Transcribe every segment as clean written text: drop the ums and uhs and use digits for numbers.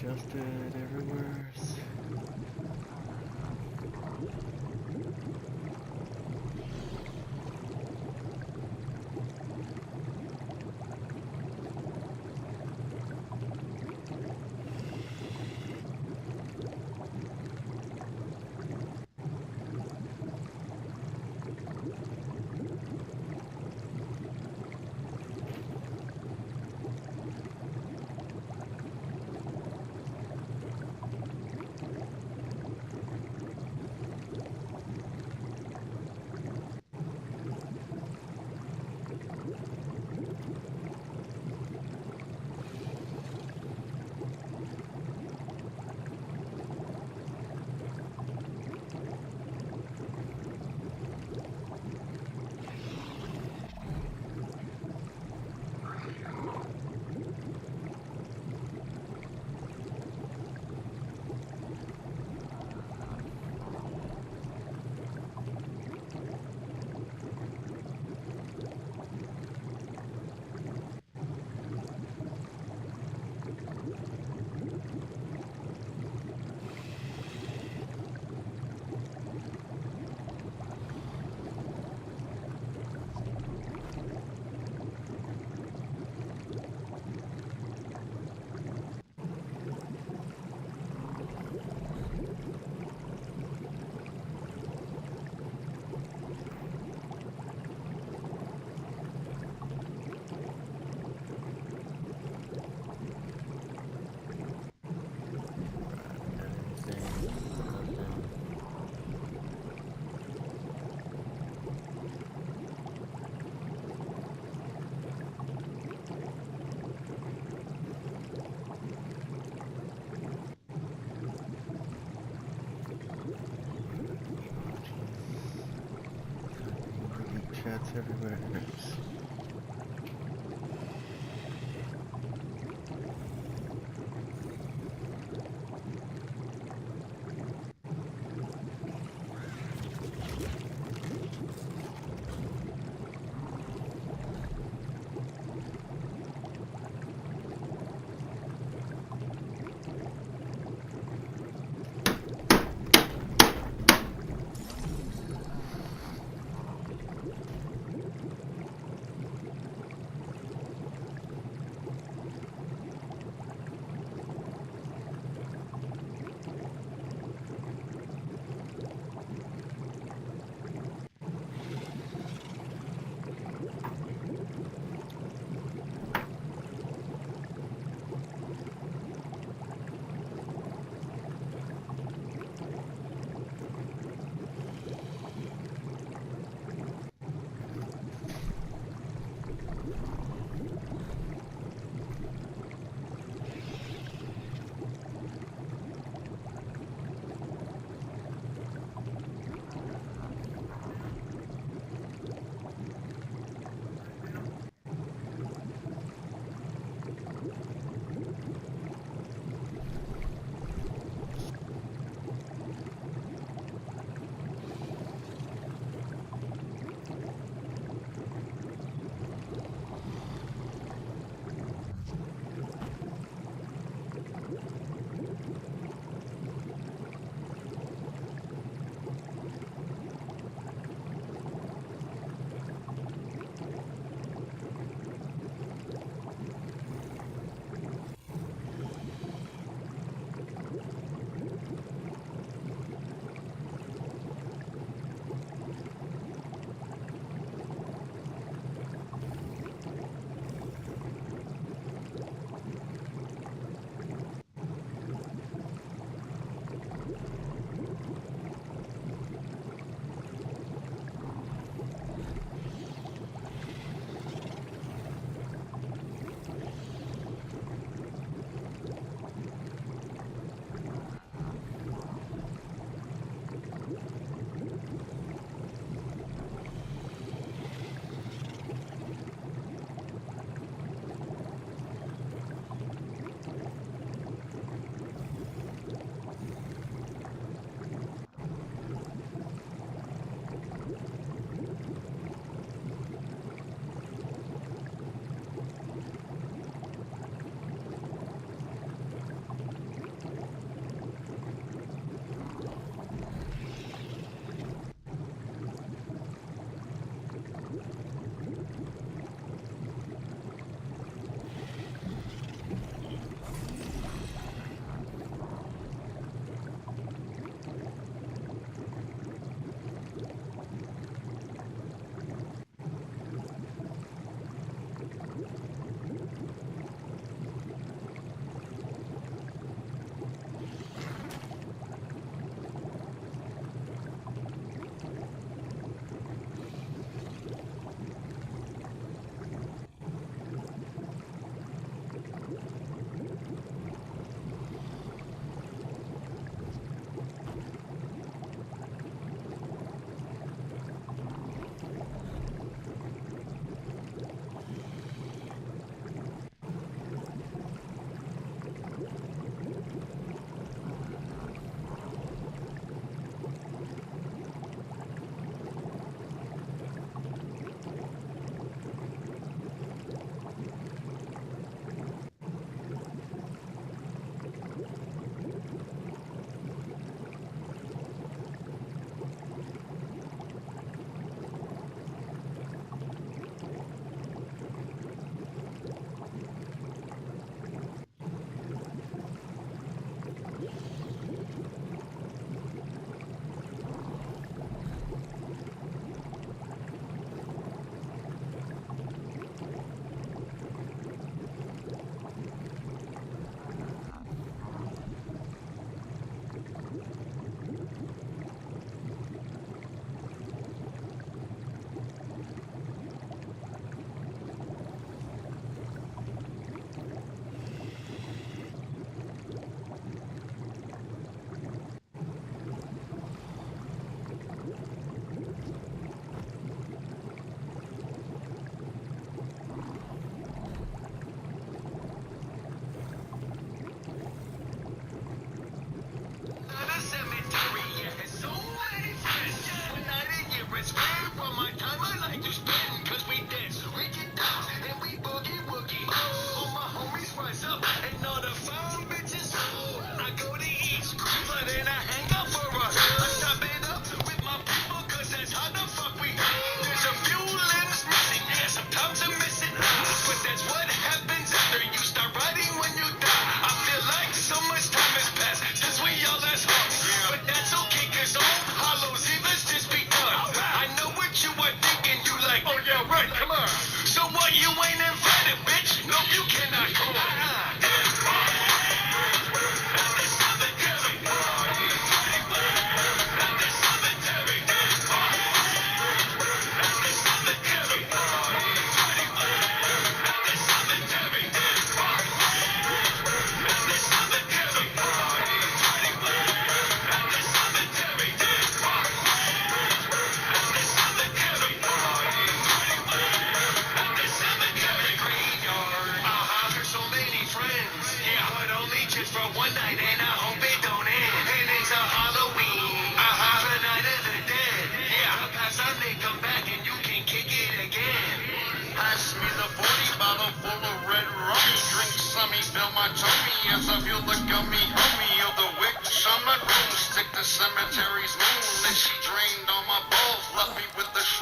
adjusted everywhere. Chats everywhere.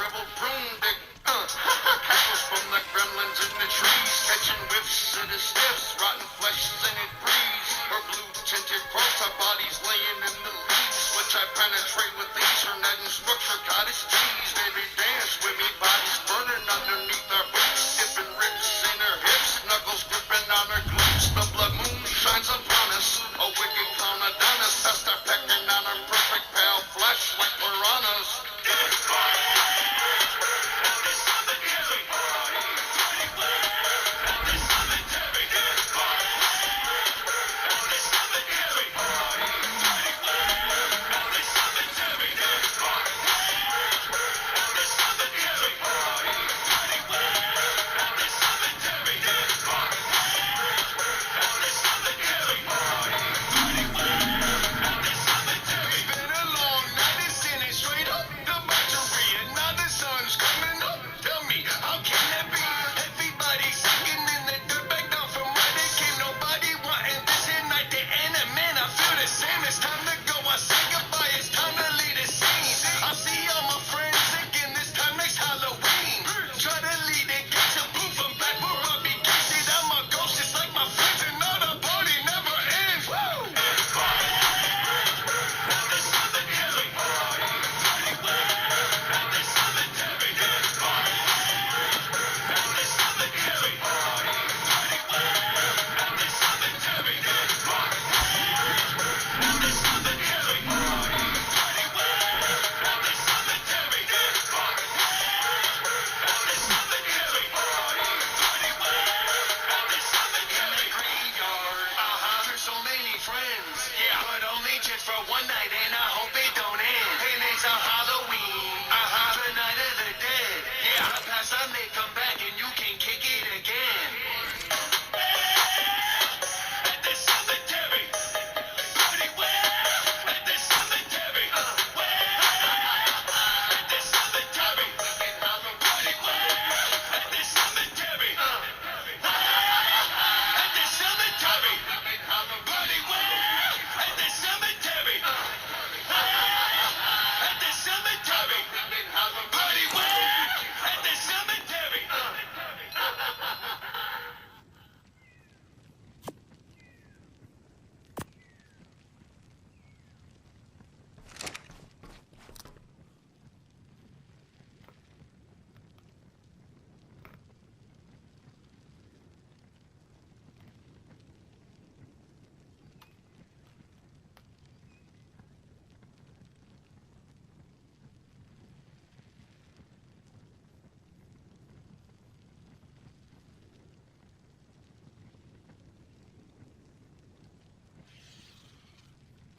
shriveled broomstick. Cackles from the gremlins in the trees, catching whiffs of the stiffs, rotten flesh scented breeze. Her blue-tinted cross, our bodies laying in the leaves, which I penetrate with ease. Her net and structure, cottage cheese. Baby, dance with me, bodies burning underneath our boots, dipping ribs in her hips, knuckles gripping on her glutes. The blood moon shines upon us, a wicked clown Adonis, past our pecking on her perfect pale flesh like piranhas.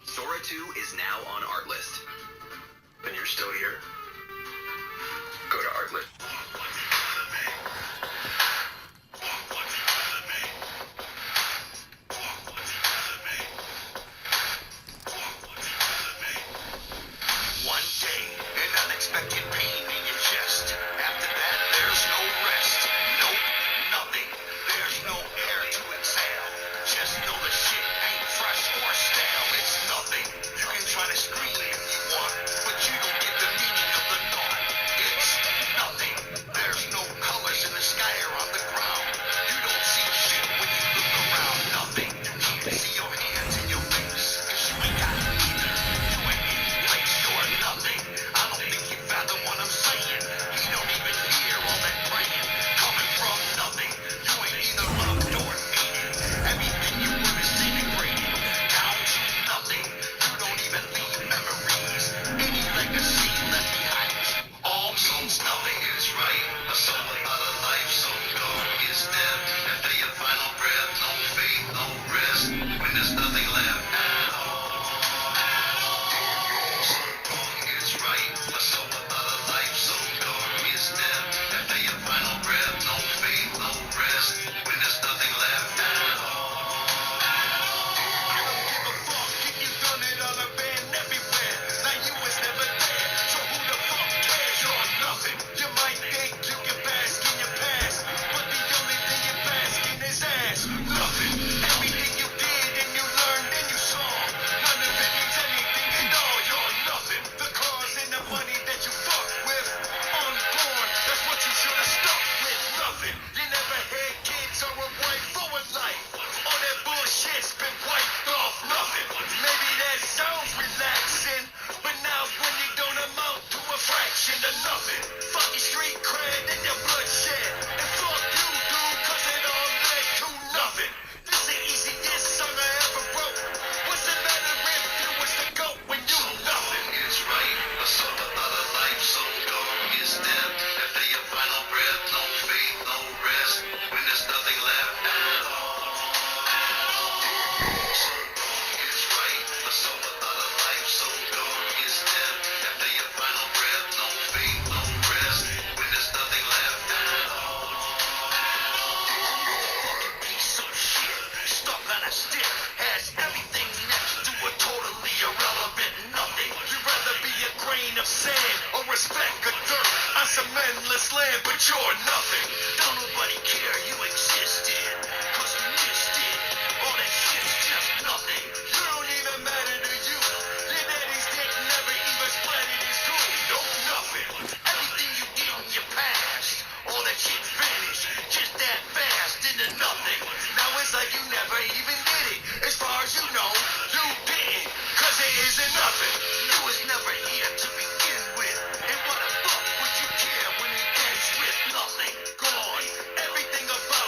Sora 2 is now on art list. And you're still here? Go to art list. One day, an unexpected pain in your chest. After that, there's no rest. Nope, nothing. There's no air to exhale. Just know the shit ain't fresh or stale. It's nothing. You can try to scream if you want, but you don't get the meaning of the thought. It's nothing. to nothing. Fuck your street cred and your bloodshed. And fuck you, dude, cause it all led to nothing. This the easiest song I ever wrote. What's the matter if you was to go when you nothing? Is right, a soul without a life, so gone is death. After your final breath, no faith, no rest. When there's nothing left at all. So gone is right, a soul without a life, so gone is death. After your final breath, no faith, no rest. When there's nothing left at all. Piece of shit, stuck on a stick, has everything next to a totally irrelevant nothing. You'd rather be a grain of sand or a speck of dirt on some endless land, but you're nothing. Don't nobody care you existed, cause you missed it. All that shit's just nothing. You don't even matter to you. Your daddy's dick never even splatted his goo. Nope, nothing. Everything you did in your past, all that shit vanished just that fast into nothing. Now it's like you never even did it. As far as you know, you didn't, cause there isn't nothing. You was never here to begin with. And what the fuck would you care when it ends with nothing? Gone. Everything about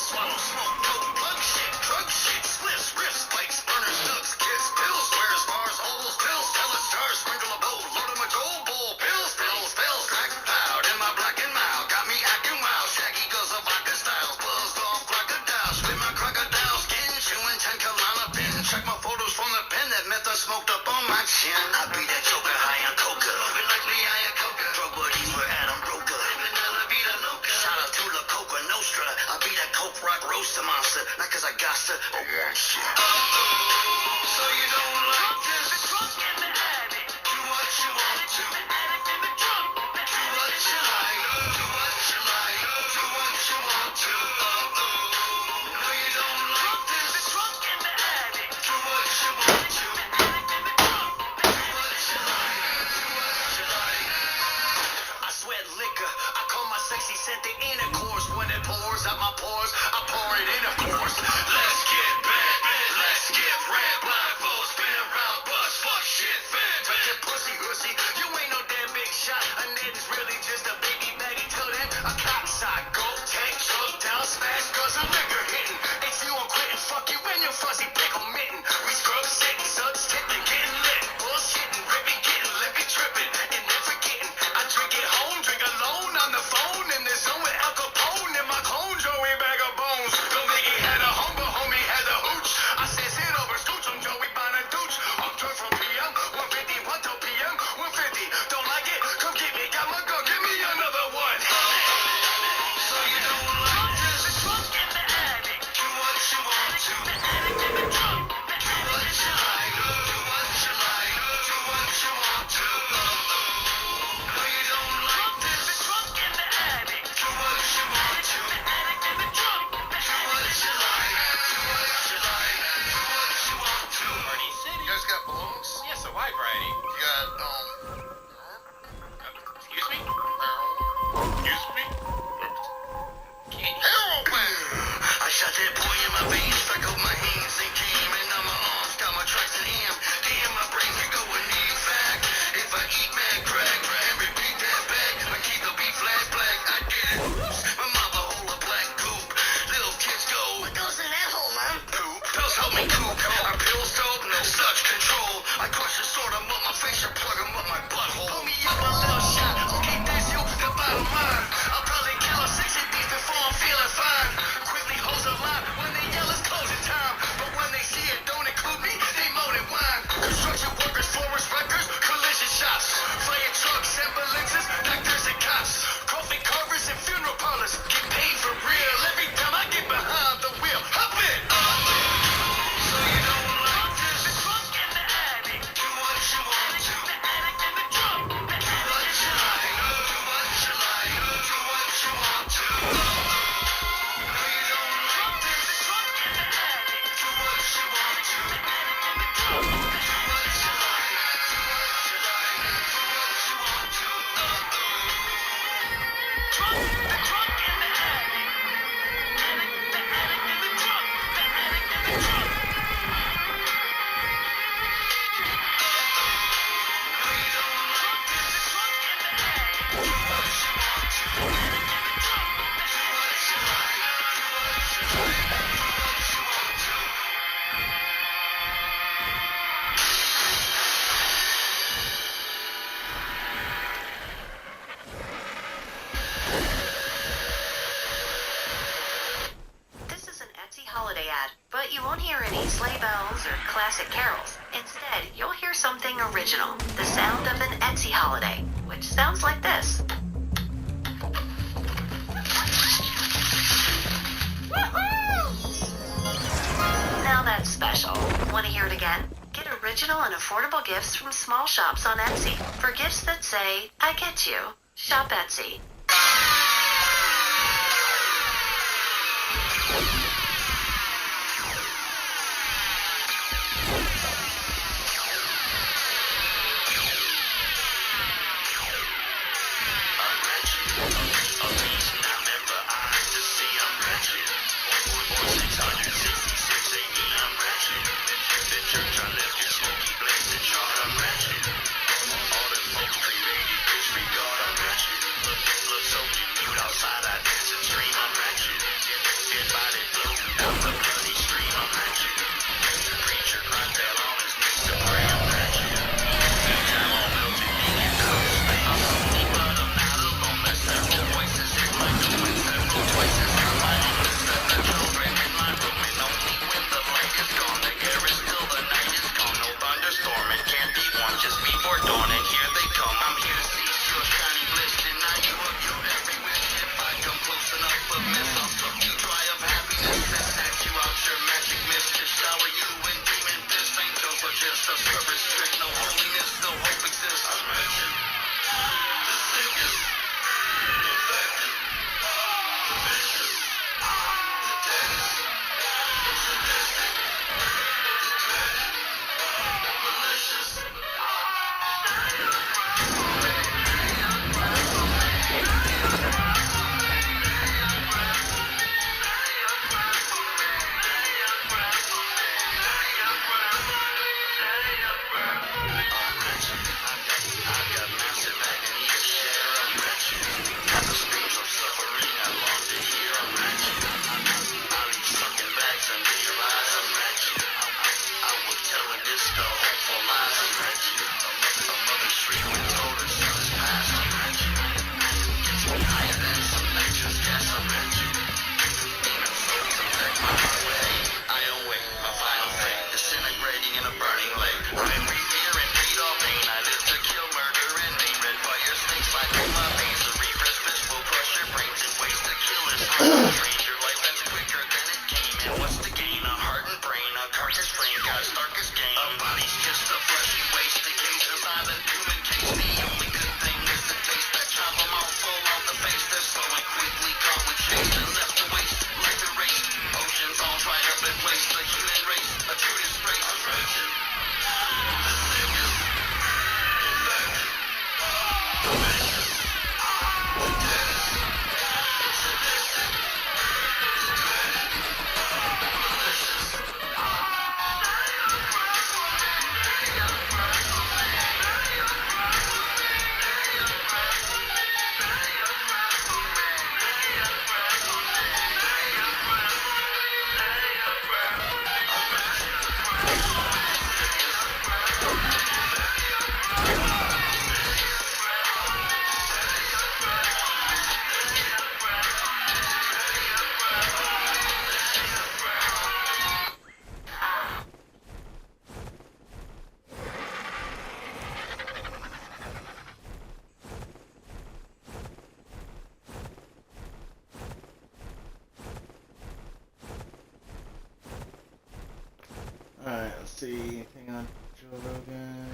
Swallow, smoke, dope, plug shit, drug shit, spliffs, riffs, spikes, burners, ducks, kiss, pills, swears, bars, holes, pills, tell a star, sprinkle a bowl, load 'em a gold bowl, pills, pills, pills, crack, loud, in my black and mild, got me acting wild, shaggy goes a vodka styles, buzzed off crocodiles, with my crocodile skin, chewing 10 Kalana pins, check my photos from the pen, that meth I smoked up on my chin, I be that joker high on coca, moving like me, I a coca, drug buddies with Adam Roca, vanilla vida loca, shout out to La Coca Nostra, I be that coke rock roaster monster, not cause I got to, I want shit. So you don't like this? The drunk and the addict. Do what you want to. The addict and the drunk. Do what you like. Do what you like. Do what you want to. No, you don't like this. The drunk and the addict. Do what you want to. The addict and the drunk. Do what you like. Do what you like. I sweat liquor. I call my sexy scent the intercourse. When it pours out my pores, I pour it in, of course. Let's get bad. Let's get red. Blindfold, spin around, bust, fuck shit, fan. Touch your pussy, hussy. You ain't no damn big shot. A net is really just a baby baggy till then. A cop side, go, tank, truck down, smash, cause I'm liquor hitting. If you don't quit, fuck you in your fuzzy pickle mitten. We scrub, sitting, subs, tipping, getting lit. Bullshitting, ripping, getting lippy, tripping, and never getting. I drink at home, drink alone on the phone, in the zone with Al Capone in my clone, Joey bag of bones. Don't think he had a home, but homie had a hooch. I said sit over, scooch him, Joey Bonadooch. I'm turned from PM, 150, 1 till PM, 150. Don't like it? Come get me, got my gun, give me another one. So you don't like this? The drunk and the addict. Do what you want to. The addict and the drunk. Do what you like. Do what you like. Do what you want to. No, you don't like this. The drunk and the addict. Do what you want to. The addict and the drunk. Do what you like. Do what you like. Do what you want to. Party City. You guys got balloons? Yes, a wide variety. You got, Excuse me? excuse me? Can't Heroin! I shot that boy in my veins, stuck up my hands and came in on my arms, got my tracks in him. Damn, my brain can go and need back. If I eat mad crack and repeat that back, I keep the beat flat black. I did it. My mother hold a black goop. Little kids go, what goes in that hole, man? Poop. Pills help me coop. Our pills dope, no such control. I crush and sort 'em up my face and plug 'em up my butthole. Pull me up a little shot. Okay, this you, the bottom line. I'll probably kill a 60 beats before I'm feeling fine. Quickly hose a line when they yell it's closing time. But when they see it, don't include me, they moan and whine. Construction workers, forest wreckers, collision shops. Fire trucks, ambulances, doctors and cops. Coffee covers and funeral parlors. Get paid for real every time I get behind the wheel. Hop it! So you don't like this? The drunk and the addict. Do what you want to. The addict and the drunk. Do what you like. Do what you like. Do what you want to. No, you don't like this. The drunk and the addict. Do what you want to. The addict and the drunk. Do what you like. Do what you like. Do what you want to. Drunk, the drunk and the addict. Addict, the addict and the drunk. The addict and the drunk. No, you don't like this. The drunk and the addict. Do what you want to. The addict and the drunk. Do what you like. Do what you like. Do what you want to. This is an Etsy holiday ad, but you won't hear any sleigh bells or classic carols. Instead, you'll hear something original, the sound of an Etsy holiday, which sounds like this. Now that's special. Want to hear it again? Get original and affordable gifts from small shops on Etsy. For gifts that say, I get you. Shop Etsy. Outside, I dance and scream, I'm ratchet. Dead body self-coverage strict, no holiness, no hope exists. I mention the sickest, the infected, the vicious, the deadest, the sadistic, the dreaded, the malicious. I've got massive agony to share. I'm wretched. The screams of suffering I long to hear. I'm wretched. I leave sunken bags under your eyes. I'm wretched. I will tell a disco hopeful lies. I'm wretched. A mother shriek when told her son is past. I'm wretched. Gets me higher than some nitrous gas. I'm wretched. Demon souls infect my way. I await my final fate, disintegrating in a burning lake. I am fear and feed all pain. I live to kill, murder, and maim. Red fire snakes slide through my veins. The repressed fist will crush your brains and ways to kill is strange. Your life ends quicker than it came. And what's the gain? A heart and brain, a carcass brain, God's darkest game. A body's just a fleshy waste. Decays a silent human case. The only good thing is the taste that chop them all full off the face. They're slow and quickly caught with chase and left to waste. Like the race, oceans all dried up in place. The human race, a true disgrace. I'm wretched. The sickest, infected, the vicious, the deadest, the sadistic, the dreaded, the malicious. Alright, let's see. Anything on Joe Rogan?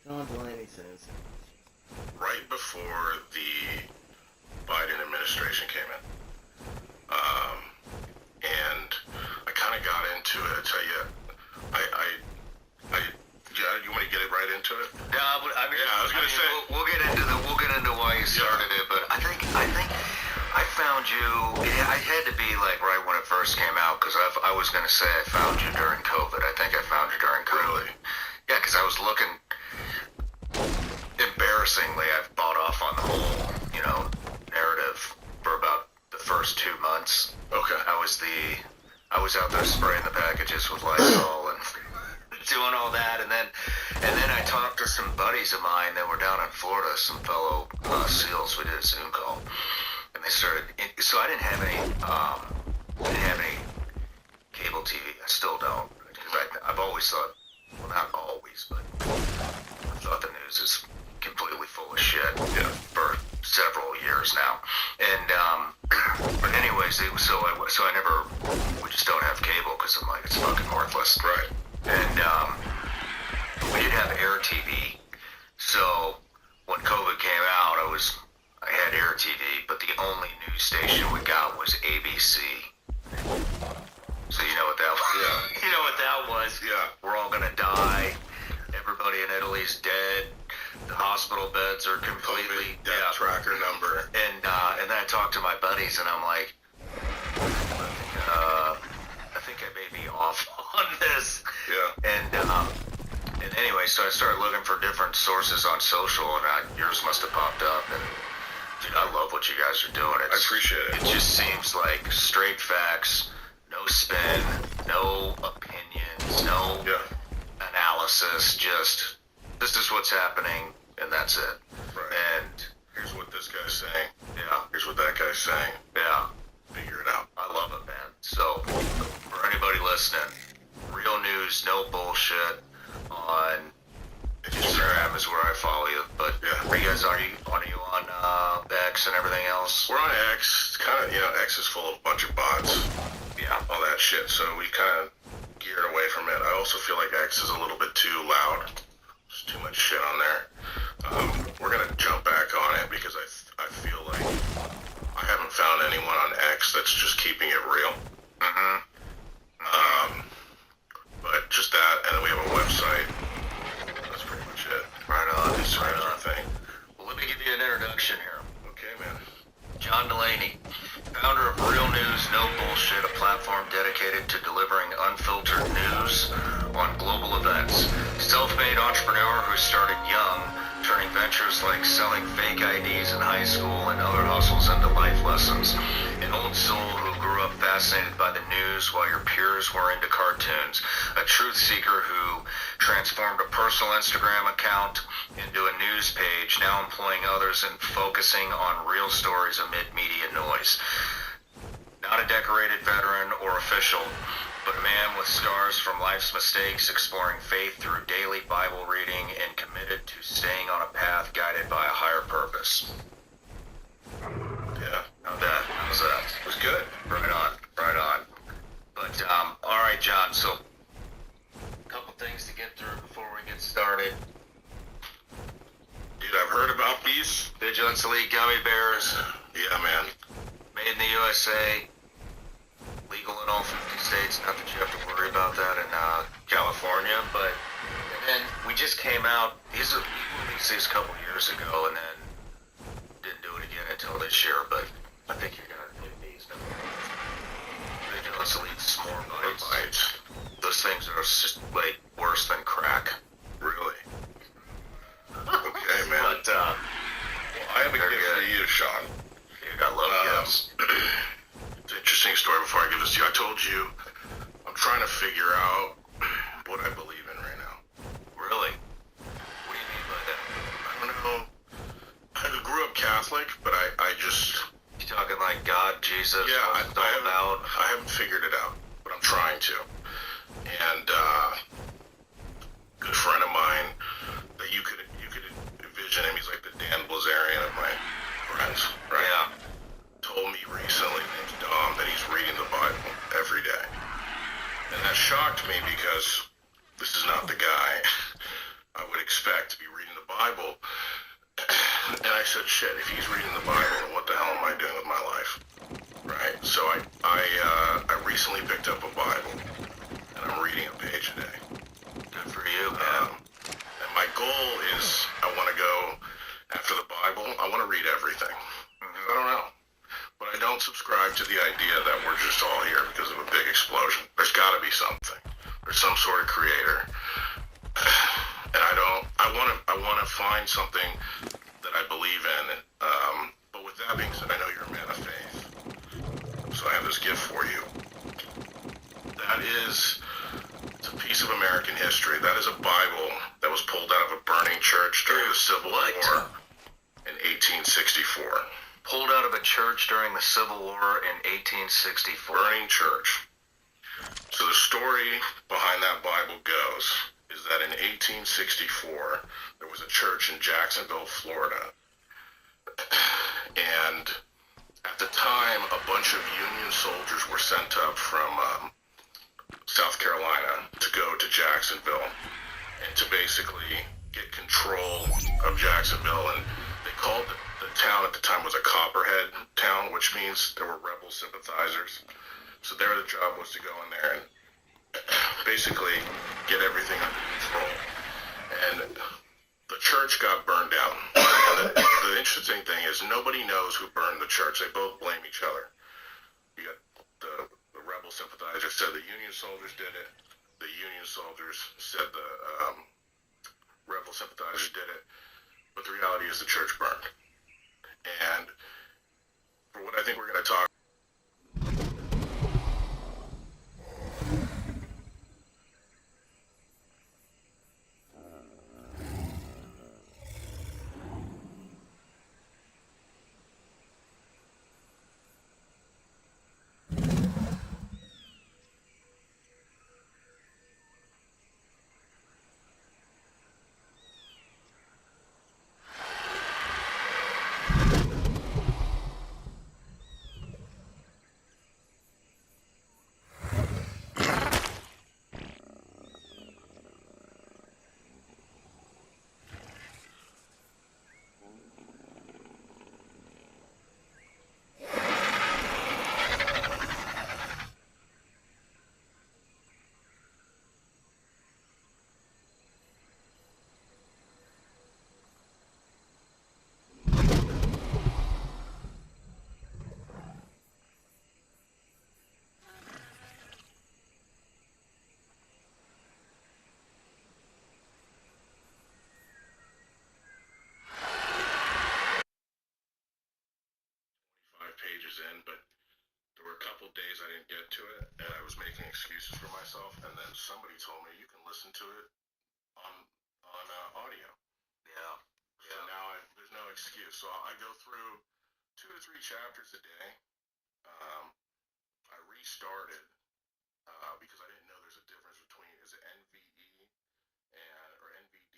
John Delaney says. Right before the Biden administration came in, and I kind of got into it. I tell you, yeah, you want to get it right into it? Yeah, I was gonna say we'll get into why you started it, but I think I found you. I had to be like right when it first came out because I was gonna say I found you during COVID. I think I found you during COVID. Really? Yeah, because I was looking. Embarrassingly, I've bought off on the whole, narrative for about the first 2 months. Okay. I was out there spraying the packages with Lysol and doing all that, and then I talked to some buddies of mine that were down in Florida, some fellow SEALs. We did a Zoom call, and they started. So I didn't have any cable TV. I still don't, because I've always thought, well, not always, but I thought the news news is completely full of shit for several years now. And but anyways, we just don't have cable because I'm like, it's fucking worthless. Right. And we did have Air TV. So when COVID came out, I had Air TV, but the only news station we got was ABC. So you know what that was? Yeah. You know what that was? Yeah. We're all gonna die. Everybody in Italy's dead. The hospital beds are completely death tracker number. And then I talked to my buddies, and I'm like, I think I may be off on this. Yeah. And anyway, so I started looking for different sources on social, and yours must have popped up. And dude, I love what you guys are doing. I appreciate it. It just seems like straight facts, no spin, no opinions, no analysis. Just this is what's happening, and that's it. Right. And here's what this guy's saying. yeah, Here's what that guy's saying. yeah. Figure it out. I love it, man. So, for anybody listening, real news, no bullshit on Instagram is where I follow you. But Yeah. are you on X and everything else? We're on X. It's kind of, X is full of a bunch of bots, Yeah. all that shit. So we kind of geared away from it. I also feel like X is a little bit too loud. There's too much shit on there. We're gonna jump back on it because I feel like I haven't found anyone on X that's just keeping it real. Mm-hmm. But just that, and then we have a website. That's pretty much it. Right on. Instagram's our thing. Well, let me give you an introduction here. Okay, man. John Delaney, founder of Real News, No Bullshit, a platform dedicated to delivering unfiltered news on global events. Self-made entrepreneur who started young, turning ventures like selling fake IDs in high school and other hustles into life lessons. An old soul who grew up fascinated by the news while your peers were into cartoons. A truth seeker who transformed a personal Instagram account into a news page, now employing others and focusing on real stories amid media noise. Not a decorated veteran or official, but a man with scars from life's mistakes, exploring faith through daily Bible reading and committed to staying on a path guided by a higher purpose. Yeah. How's that? It was good. Right on, right on. But, all right, John, so a couple things to get through before we get started. Dude, I've heard about these. Vigilance Elite gummy bears, Yeah, man. made in the USA, legal in all 50 states. Not that you have to worry about that in California, but and then we just came out. We released these a couple years ago, and then didn't do it again until this year. But I think you're gonna do these now. Vigilance Elite s'more bites. Those things are just like worse than crack. Really? Okay, man. But Well, I have a Very gift for good. you, Sean. dude, I love gifts. It's an interesting story before I give this to you. I told you I'm trying to figure out what I believe in right now. Really? What do you mean by that? I don't know. I grew up Catholic, but I just... You talking like God, Jesus? Yeah, what's it all about? I haven't figured it out, but I'm trying to. And good friend of mine that you could envision him. He's like the Dan Blazarian of my friends, right? Yeah. Told me recently, name's Dom, that he's reading the Bible every day. And that shocked me because this is not the guy I would expect to be reading the Bible. And I said, shit, if he's reading the Bible, then what the hell am I doing with my life? Right? So I recently picked up a Bible, and I'm reading a page a day. Good for you, man. And my goal is I want to go after the Bible. I want to read everything. I don't know. But I don't subscribe to the idea that we're just all here because of a big explosion. There's got to be something. There's some sort of creator. And I want to find something that I believe in. But with that being said, I know you're a man of faith. So I have this gift for you. It's a piece of American history. That is a Bible that was pulled out of a burning church during the Civil War in 1864. Pulled out of a church during the Civil War in 1864. Burning church. So the story behind that Bible goes is that in 1864, there was a church in Jacksonville, Florida. And at the time, a bunch of Union soldiers were sent up from South Carolina to go to Jacksonville and to basically get control of Jacksonville. And they called the town at the time was a Copperhead town, which means there were rebel sympathizers. So their job was to go in there and basically get everything under control. And the church got burned down. And the interesting thing is nobody knows who burned the church. They both blame each other. You got the rebel sympathizers said the Union soldiers did it. The Union soldiers said the rebel sympathizers did it. But the reality is the church burned. And for what I think we're going to talk pages in, but there were a couple days I didn't get to it, and I was making excuses for myself, and then somebody told me you can listen to it on audio. Yeah. So now there's no excuse. So I go through 2 to 3 chapters a day. I restarted because I didn't know there's a difference between is it NVE or NVD.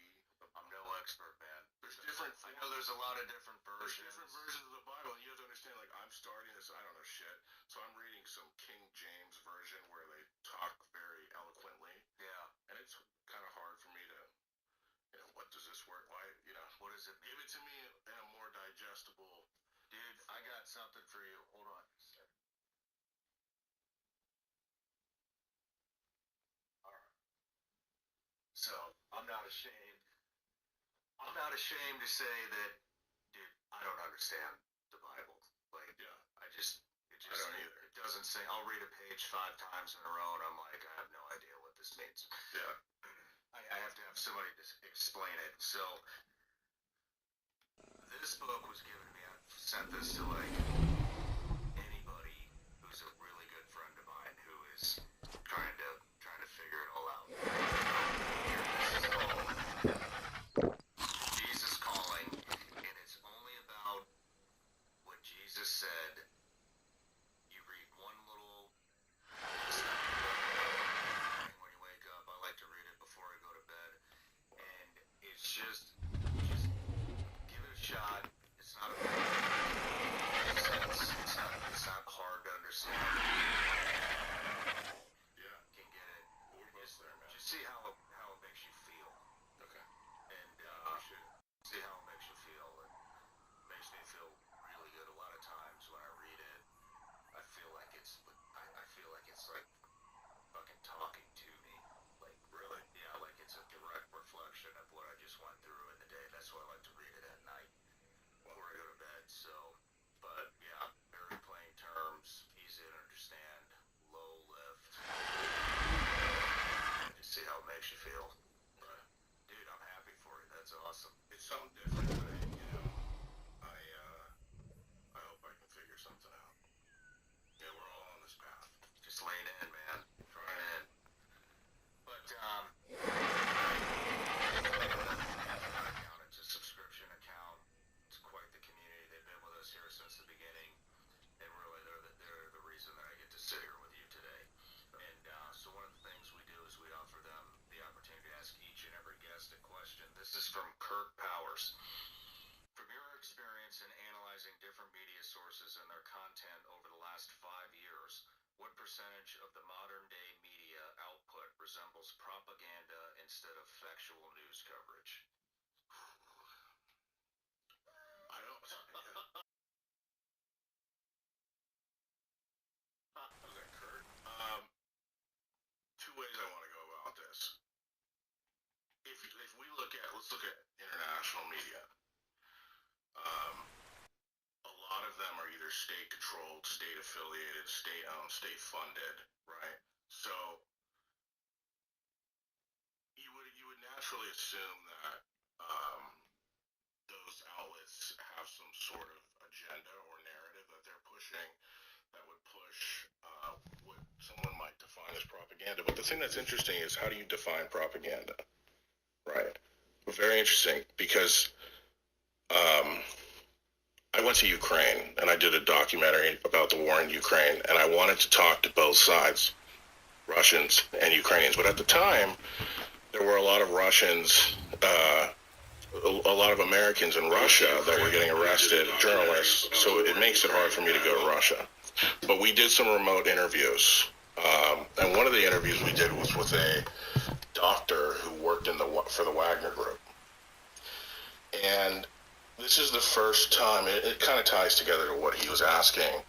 I'm no expert, man. There's different. I know there's a lot of different There's versions. different versions of the Bible, and you have to understand. Like I'm starting this, I don't know shit. So I'm reading some King James version where they talk very eloquently. Yeah. And it's kind of hard for me to, what does this work? Why, What does it mean? give it to me in a more digestible. Dude, I got something for you. Hold on. Alright. So, I'm not ashamed. I'm not ashamed to say that, dude, I don't understand the Bible. Like, Yeah. It I don't either. It doesn't say, I'll read a page 5 times in a row and I'm like, I have no idea what this means. Yeah. I have to have somebody to explain it. So, this book was given to me. I sent this to like anybody who's a really good friend of mine who is trying to figure it all out. This is called Jesus Calling, and it's only about what Jesus said. You read one little when you wake up. I like to read it before I go to bed, and it's just give it a shot. It's not a bad sense. viewers. From your experience in analyzing different media sources and their content over the last 5 years, what percentage of the modern-day media output resembles propaganda instead of factual news coverage? I don't. Okay, Kurt. Two ways I want to go about this. If we let's look at international media. A lot of them are either state-controlled, state-affiliated, state-owned, state-funded, right? So you would naturally assume that those outlets have some sort of agenda or narrative that they're pushing that would push what someone might define as propaganda. But the thing that's interesting is, how do you define propaganda, right? Very interesting, because I went to Ukraine and I did a documentary about the war in Ukraine, and I wanted to talk to both sides, Russians and Ukrainians. But at the time, there were a lot of Russians, a lot of Americans in Russia that were getting arrested, journalists, so it makes it hard for me to go to Russia. But we did some remote interviews, and one of the interviews we did was with a doctor who worked for the Wagner Group. And this is the first time, it kind of ties together to what he was asking.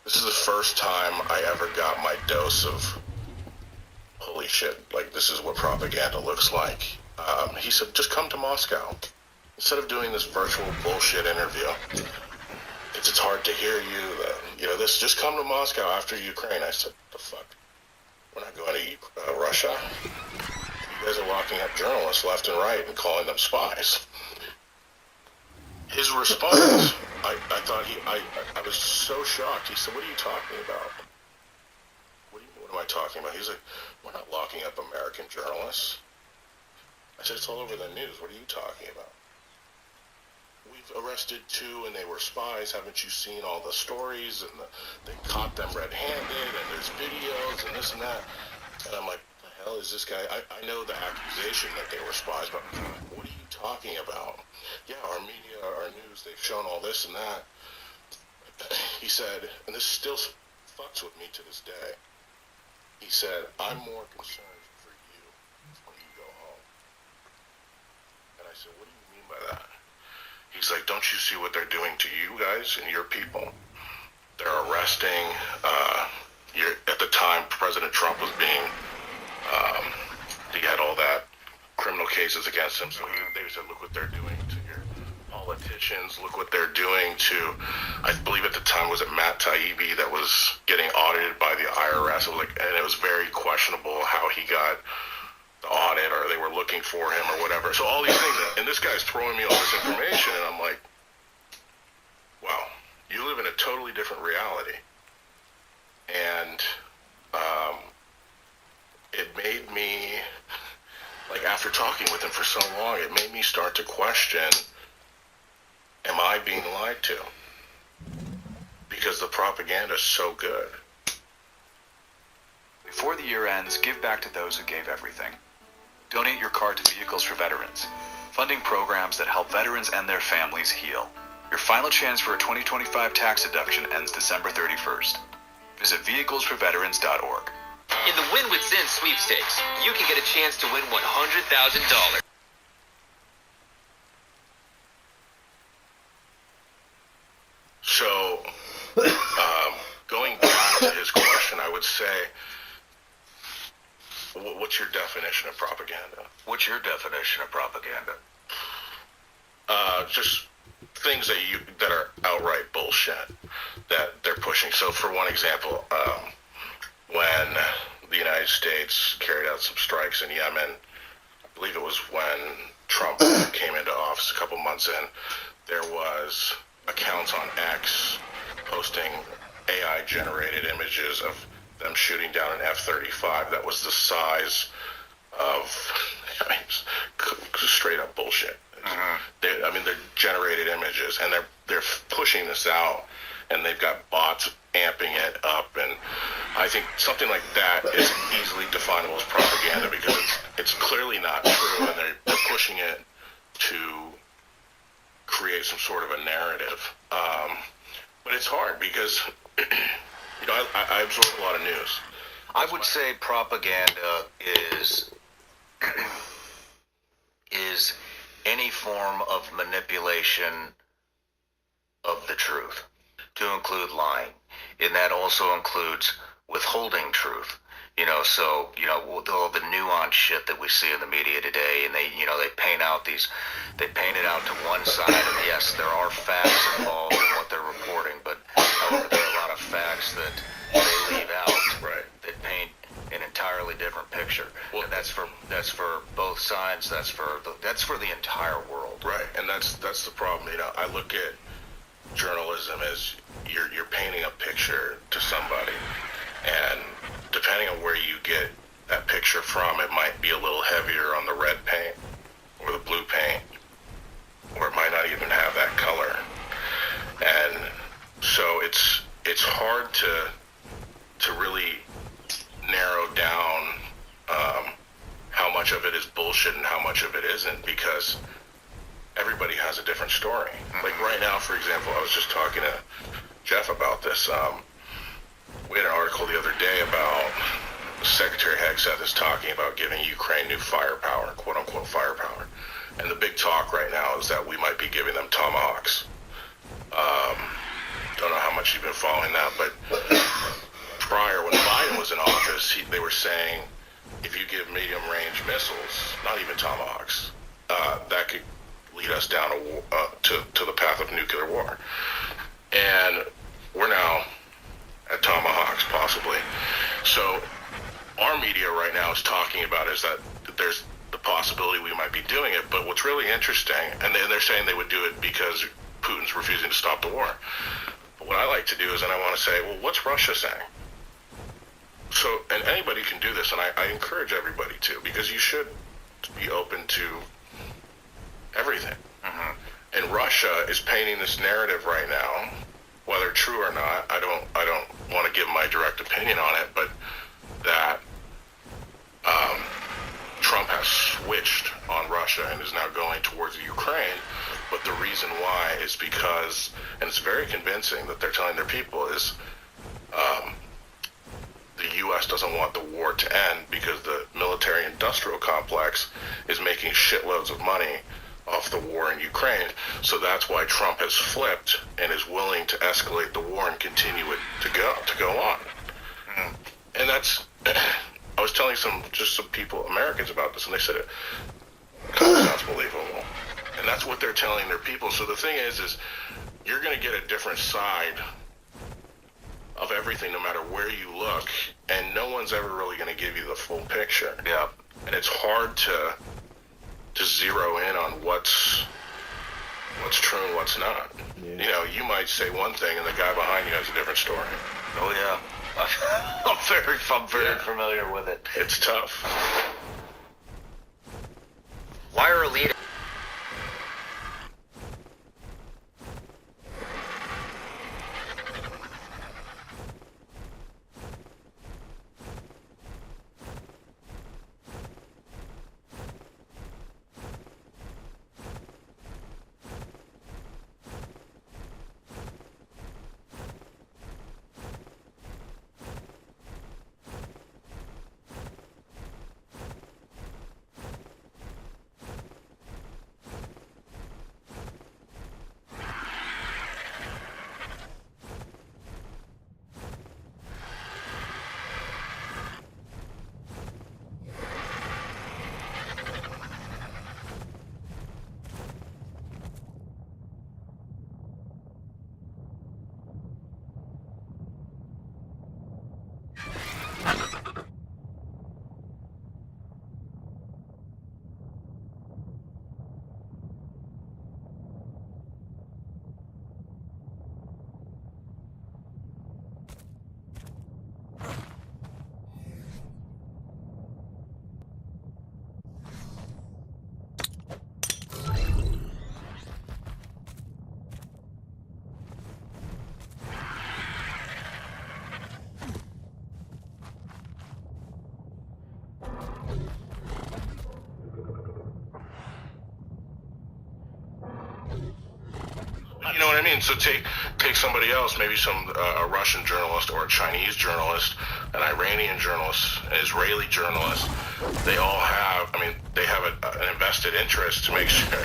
This is the first time I ever got my dose of, holy shit, like, this is what propaganda looks like. He said, just come to Moscow. Instead of doing this virtual bullshit interview, it's hard to hear you, this, just come to Moscow after Ukraine. I said, the fuck? We're not going to Russia. You guys are locking up journalists left and right and calling them spies. His response, I thought I was so shocked. He said, what are you talking about? What am I talking about? He's like, we're not locking up American journalists. I said, it's all over the news. What are you talking about? We've arrested 2 and they were spies. Haven't you seen all the stories? And they caught them red-handed, and there's videos and this and that. And I'm like, what the hell is this guy? I know the accusation that they were spies, but what are you talking about? Yeah, our media, our news, they've shown all this and that. He said, and this still fucks with me to this day. He said, I'm more concerned for you when you go home. And I said, what do you mean by that? He's like, don't you see what they're doing to you guys and your people? They're arresting, at the time President Trump was being, he had all that criminal cases against him, so they said, look what they're doing to your politicians, look what they're doing to, I believe at the time, was it Matt Taibbi that was getting audited by the IRS? It was like, and it was very questionable how he got the audit, or they were looking for him or whatever. So all these things, and this guy's throwing me all this information, and I'm like, wow, you live in a totally different reality. And it made me, like, after talking with him for so long, it made me start to question, am I being lied to? Because the propaganda is so good. Before the year ends, give back to those who gave everything. Donate your car to Vehicles for Veterans, funding programs that help veterans and their families heal. Your final chance for a 2025 tax deduction ends December 31st. Visit vehiclesforveterans.org. In the Win with Zen sweepstakes, you can get a chance to win $100,000. So, going back to his question, I would say, what's your definition of propaganda? What's your definition of propaganda? Just things that are outright bullshit that they're pushing. So, for one example, when the United States carried out some strikes in Yemen, I believe it was when Trump came into office a couple months in, there was accounts on X posting AI-generated images of them shooting down an F-35 that was the size of, straight up bullshit. They're generated images, and they're pushing this out, and they've got bots amping it up, and I think something like that is easily definable as propaganda, because it's clearly not true, and they're pushing it to create some sort of a narrative. But it's hard because, I absorb a lot of news. I would say propaganda is any form of manipulation of the truth, to include lying. And that also includes withholding truth. All the nuanced shit that we see in the media today, and they paint it out to one side, and yes, there are facts involved in what they're reporting, but however, there are a lot of facts that they leave out, Right. that paint an entirely different picture. Well, and that's for both sides. That's for the entire world. Right, and that's the problem. I look at journalism as you're painting a picture to somebody, and depending on where you get that picture from, it might be a little heavier on the red paint or the blue paint, or it might not even have that color. And so it's hard to really narrow down how much of it is bullshit and how much of it isn't, because everybody has a different story. Like right now, for example, I was just talking to Jeff about this. We had an article the other day about Secretary Hegseth is talking about giving Ukraine new firepower, quote unquote firepower. And the big talk right now is that we might be giving them Tomahawks. Don't know how much you've been following that, but prior, when Biden was in office, they were saying if you give medium-range missiles, not even Tomahawks, that could lead us down to the path of nuclear war. And we're now at Tomahawks, possibly. So our media right now is talking about is that there's the possibility we might be doing it. But what's really interesting, and they're saying they would do it because Putin's refusing to stop the war. But what I like to do is, and I want to say, well, what's Russia saying? So, and anybody can do this, and I encourage everybody to, because you should be open to everything. Mm-hmm. And Russia is painting this narrative right now, whether true or not. I don't want to give my direct opinion on it, but that Trump has switched on Russia and is now going towards Ukraine. But the reason why is because, and it's very convincing that they're telling their people, is the U.S. doesn't want the war to end because the military-industrial complex is making shitloads of money off the war in Ukraine. So that's why Trump has flipped and is willing to escalate the war and continue it to go on. Mm. And that's, I was telling some people, Americans, about this, and they said it kind of sounds believable. And that's what they're telling their people. So the thing is you're going to get a different side of everything no matter where you look, and no one's ever really going to give you the full picture. Yeah. And it's hard to zero in on what's true and what's not. Yeah. You might say one thing and the guy behind you has a different story. Oh yeah. I'm very familiar with it. It's tough. Why are elite what I mean? So take somebody else, maybe a Russian journalist or a Chinese journalist, an Iranian journalist, an Israeli journalist. They all have, they have an invested interest to make sure,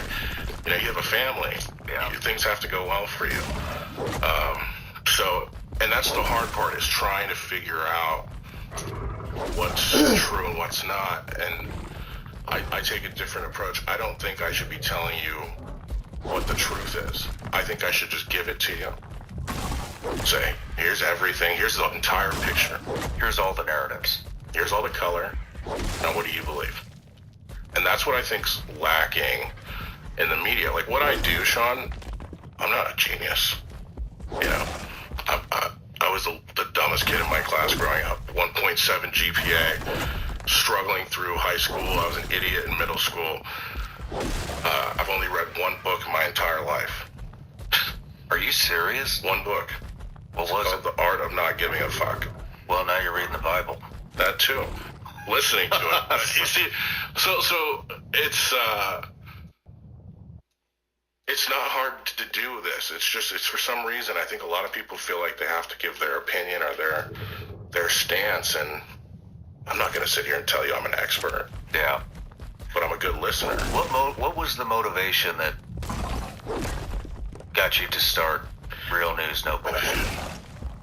you have a family. Yeah. Things have to go well for you. And that's the hard part, is trying to figure out what's true and what's not. And I take a different approach. I don't think I should be telling you what the truth is. I think I should just give it to you. Say, here's everything. Here's the entire picture. Here's all the narratives. Here's all the color. Now, what do you believe? And that's what I think's lacking in the media. Like, what I do, Sean, I'm not a genius. I was the dumbest kid in my class growing up. 1.7 GPA. Struggling through high school. I was an idiot in middle school. I've only read one book in my entire life. Are you serious? One book. What was it? The Art of Not Giving a Fuck. Well, now you're reading the Bible. That too. Listening to it. But you see, so it's not hard to do this. It's for some reason, I think a lot of people feel like they have to give their opinion or their stance, and I'm not going to sit here and tell you I'm an expert. Yeah. But I'm a good listener. What was the motivation that got you to start Real News No Bullshit?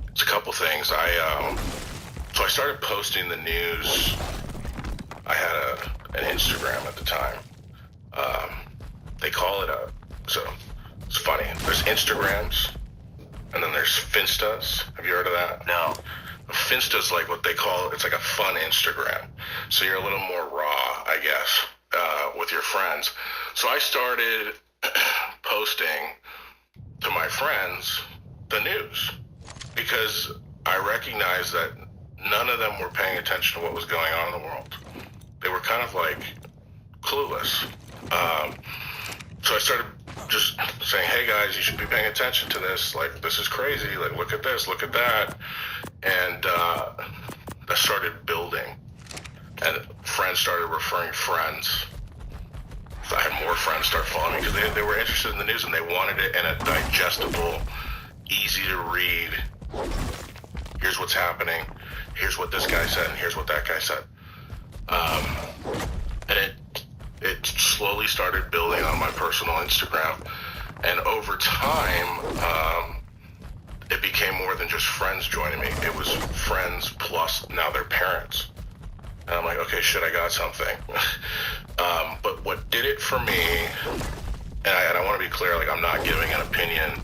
It's a couple things. So I started posting the news. I had an Instagram at the time. They call it so it's funny. There's Instagrams, and then there's Finstas. Have you heard of that? No. Finsta's like what they call, it's like a fun Instagram. So you're a little more raw, I guess, with your friends. So I started posting to my friends the news, because I recognized that none of them were paying attention to what was going on in the world. They were kind of like clueless. So I started just saying, hey guys, you should be paying attention to this. Like, this is crazy. Like, look at this, look at that. And that started building. And friends started referring friends. So I had more friends start following me because they were interested in the news and they wanted it in a digestible, easy to read. Here's what's happening. Here's what this guy said, and here's what that guy said. And it slowly started building on my personal Instagram. And over time, it became more than just friends joining me. It was friends plus now their parents. And I'm like, okay, shit, I got something. But what did it for me, and I want to be clear, like, I'm not giving an opinion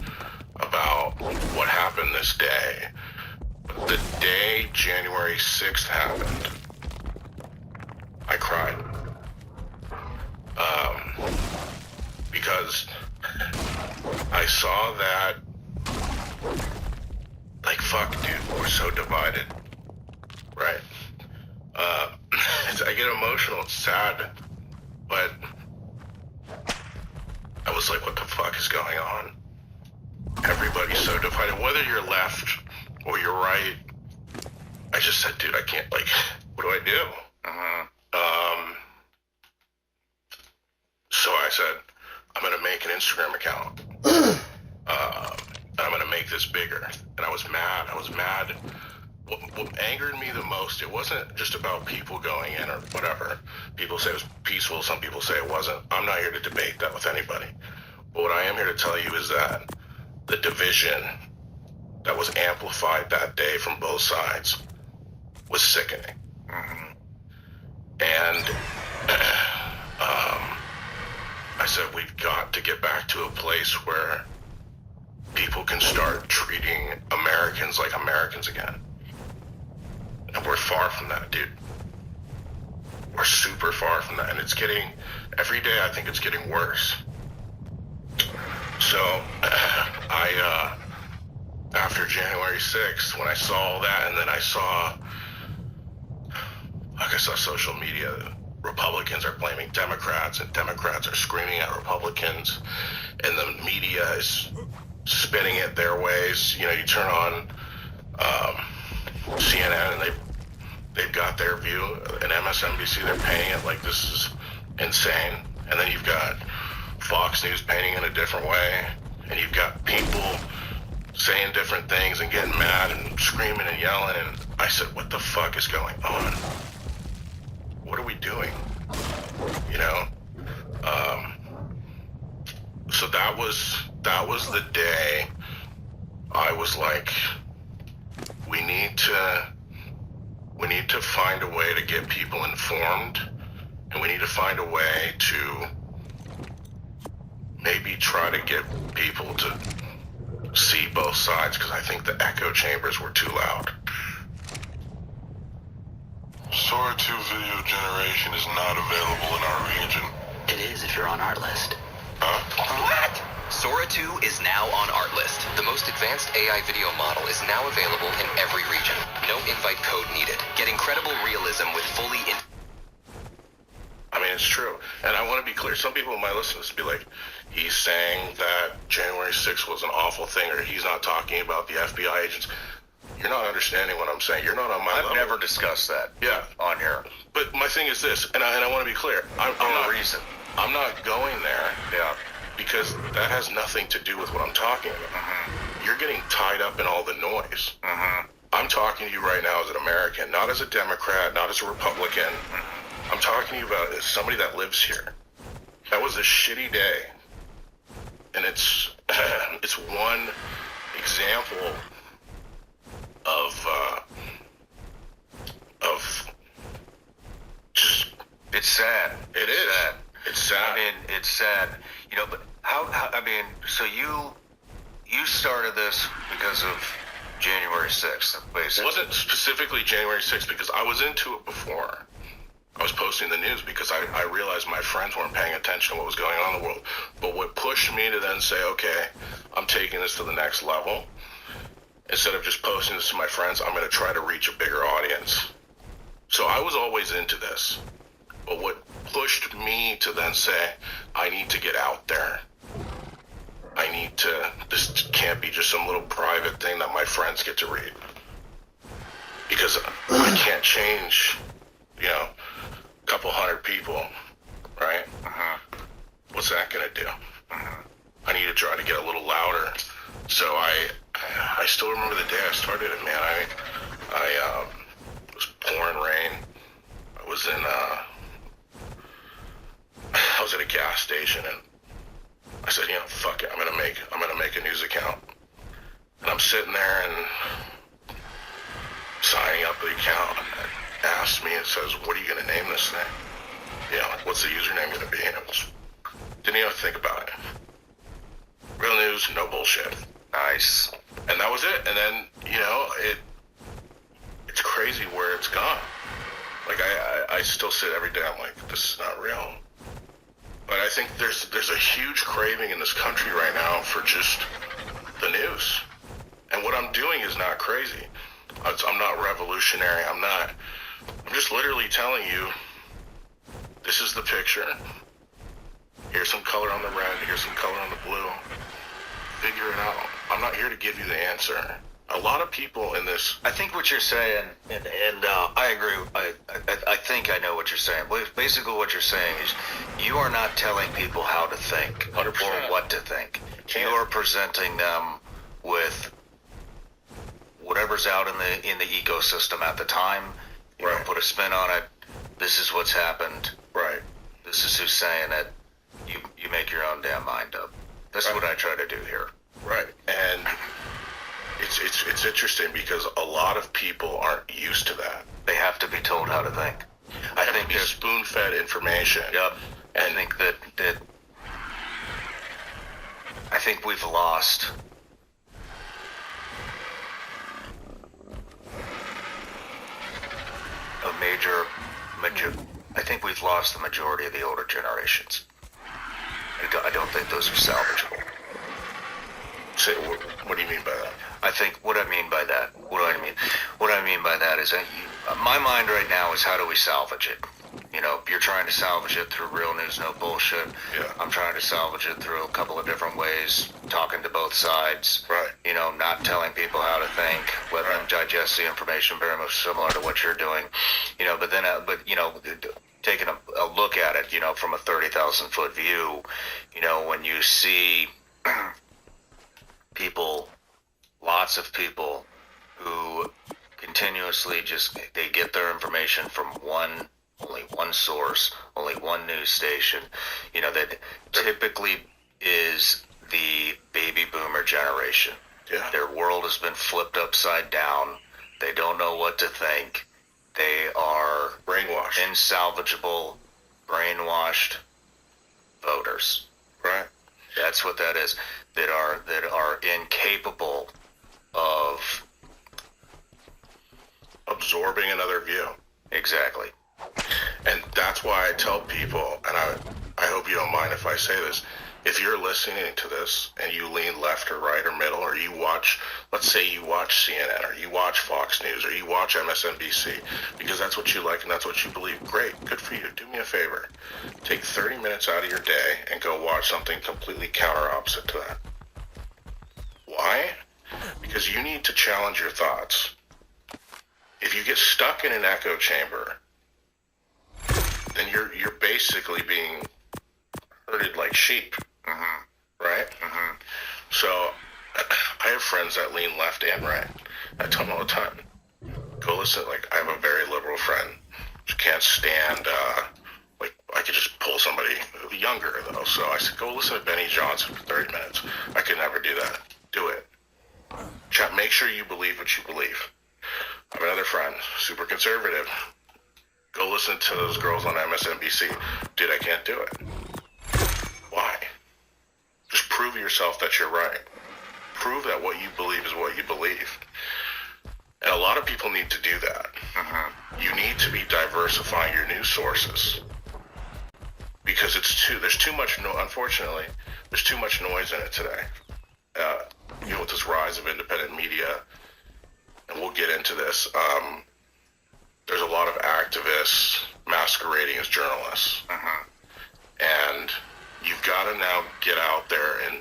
about what happened this day. The day January 6th happened, I cried. Because I saw that, like, fuck, dude, we're so divided, right? I get emotional, it's sad, but I was like, what the fuck is going on? Everybody's so divided, whether you're left or you're right. I just said, dude, I can't, like, what do I do? So I said, I'm going to make an Instagram account. And I'm going to make this bigger. And I was mad. What angered me the most, it wasn't just about people going in or whatever. People say it was peaceful. Some people say it wasn't. I'm not here to debate that with anybody. But what I am here to tell you is that the division that was amplified that day from both sides was sickening. And I said, we've got to get back to a place where people can start treating Americans like Americans again. And we're far from that, dude. We're super far from that. And it's getting, every day I think it's getting worse. So, after January 6th, when I saw all that, and then I saw social media, Republicans are blaming Democrats, and Democrats are screaming at Republicans, and the media is spinning it their ways. You know, you turn on CNN, and they've got their view, and MSNBC, they're painting it like this is insane. And then you've got Fox News painting in a different way, and you've got people saying different things and getting mad and screaming and yelling, and I said, what the fuck is going on? What are we doing? You know? So that was the day I was like, we need to find a way to get people informed, and we need to find a way to maybe try to get people to see both sides, because I think the echo chambers were too loud. Sora 2 video generation is not available in our region. It is if you're on our list. Huh? What? Sora 2 is now on Artlist. The most advanced AI video model is now available in every region. No invite code needed. Get incredible realism with fully I mean, it's true. And I want to be clear. Some people might listen to this and be like, he's saying that January 6th was an awful thing, or he's not talking about the FBI agents. You're not understanding what I'm saying. You're not on my level. I've never discussed that. Yeah. On here. But my thing is this, and I want to be clear. I'm not going there. Yeah. Because that has nothing to do with what I'm talking about. Mm-hmm. You're getting tied up in all the noise. Mm-hmm. I'm talking to you right now as an American, not as a Democrat, not as a Republican. Mm-hmm. I'm talking to you about as somebody that lives here. That was a shitty day. And it's one example of just... It's sad. It is. Sad. It's sad. I mean, it's sad. You know, but how I mean, so you started this because of January 6th, basically. It wasn't specifically January 6th because I was into it before. I was posting the news because I realized my friends weren't paying attention to what was going on in the world. But what pushed me to then say, okay, I'm taking this to the next level. Instead of just posting this to my friends, I'm going to try to reach a bigger audience. So I was always into this. But what pushed me to then say, I need to get out there. This can't be just some little private thing that my friends get to read. Because I can't change, a couple hundred people, right? What's that gonna do? I need to try to get a little louder. So I still remember the day I started it, man. I it was pouring rain. I was at a gas station, and I said, fuck it, I'm gonna make a news account. And I'm sitting there and signing up the account, and it asks me, it says, what are you gonna name this thing? What's the username gonna be? And it was, didn't even think about it. Real news, no bullshit. Nice. And that was it. And then, it's crazy where it's gone. Like, I still sit every day, I'm like, this is not real. But I think there's a huge craving in this country right now for just the news. And what I'm doing is not crazy. I'm not revolutionary. I'm just literally telling you, this is the picture. Here's some color on the red. Here's some color on the blue. Figure it out. I'm not here to give you the answer. A lot of people in this... I think what you're saying, and I agree, I think I know what you're saying. Basically what you're saying is you are not telling people how to think 100%. or what to think. You are presenting them with whatever's out in the ecosystem at the time. You Right. don't put a spin on it. This is what's happened. Right. This is who's saying it. You make your own damn mind up. That's Right. what I try to do here. Right. And it's interesting because a lot of people aren't used to that. They have to be told how to think. I They have think to be there's spoon-fed information. Yep. I think that I think we've lost I think we've lost the majority of the older generations. I don't think those are salvageable. Say, what do you mean by that? I think what I mean by that is that my mind right now is how do we salvage it? You're trying to salvage it through real news, no bullshit. Yeah. I'm trying to salvage it through a couple of different ways, talking to both sides. Right. Not telling people how to think, letting them digest the information very much similar to what you're doing. Taking a look at it, from a 30,000 foot view, when you see lots of people who continuously they get their information from only one source, only one news station, that typically is the baby boomer generation. Yeah. Their world has been flipped upside down. They don't know what to think. They are brainwashed, insalvageable, brainwashed voters. right? That's what that is. That are incapable of Absorbing another view. exactly. And that's why I tell people, and I hope you don't mind if I say this, if you're listening to this and you lean left or right or middle, or you watch, let's say you watch CNN, or you watch Fox News, or you watch MSNBC, because that's what you like and that's what you believe, great, good for you. Do me a favor. Take 30 minutes out of your day and go watch something completely counter opposite to that. Why? Because you need to challenge your thoughts. If you get stuck in an echo chamber, then you're basically being herded like sheep, right? So I have friends that lean left and right. I tell them all the time, go listen. Like, I have a very liberal friend. She can't stand, like, I could just pull somebody younger, though. So I said, go listen to Benny Johnson for 30 minutes. I could never do that. Do it. Chat, make sure you believe what you believe. I have another friend, super conservative. Go listen to those girls on MSNBC. Dude, I can't do it. Why? Just prove yourself that you're right. Prove that what you believe is what you believe. And a lot of people need to do that. You need to be diversifying your news sources. Because there's too much, unfortunately, there's too much noise in it today. With this rise of independent media, and we'll get into this, there's a lot of activists masquerading as journalists. And you've got to now get out there and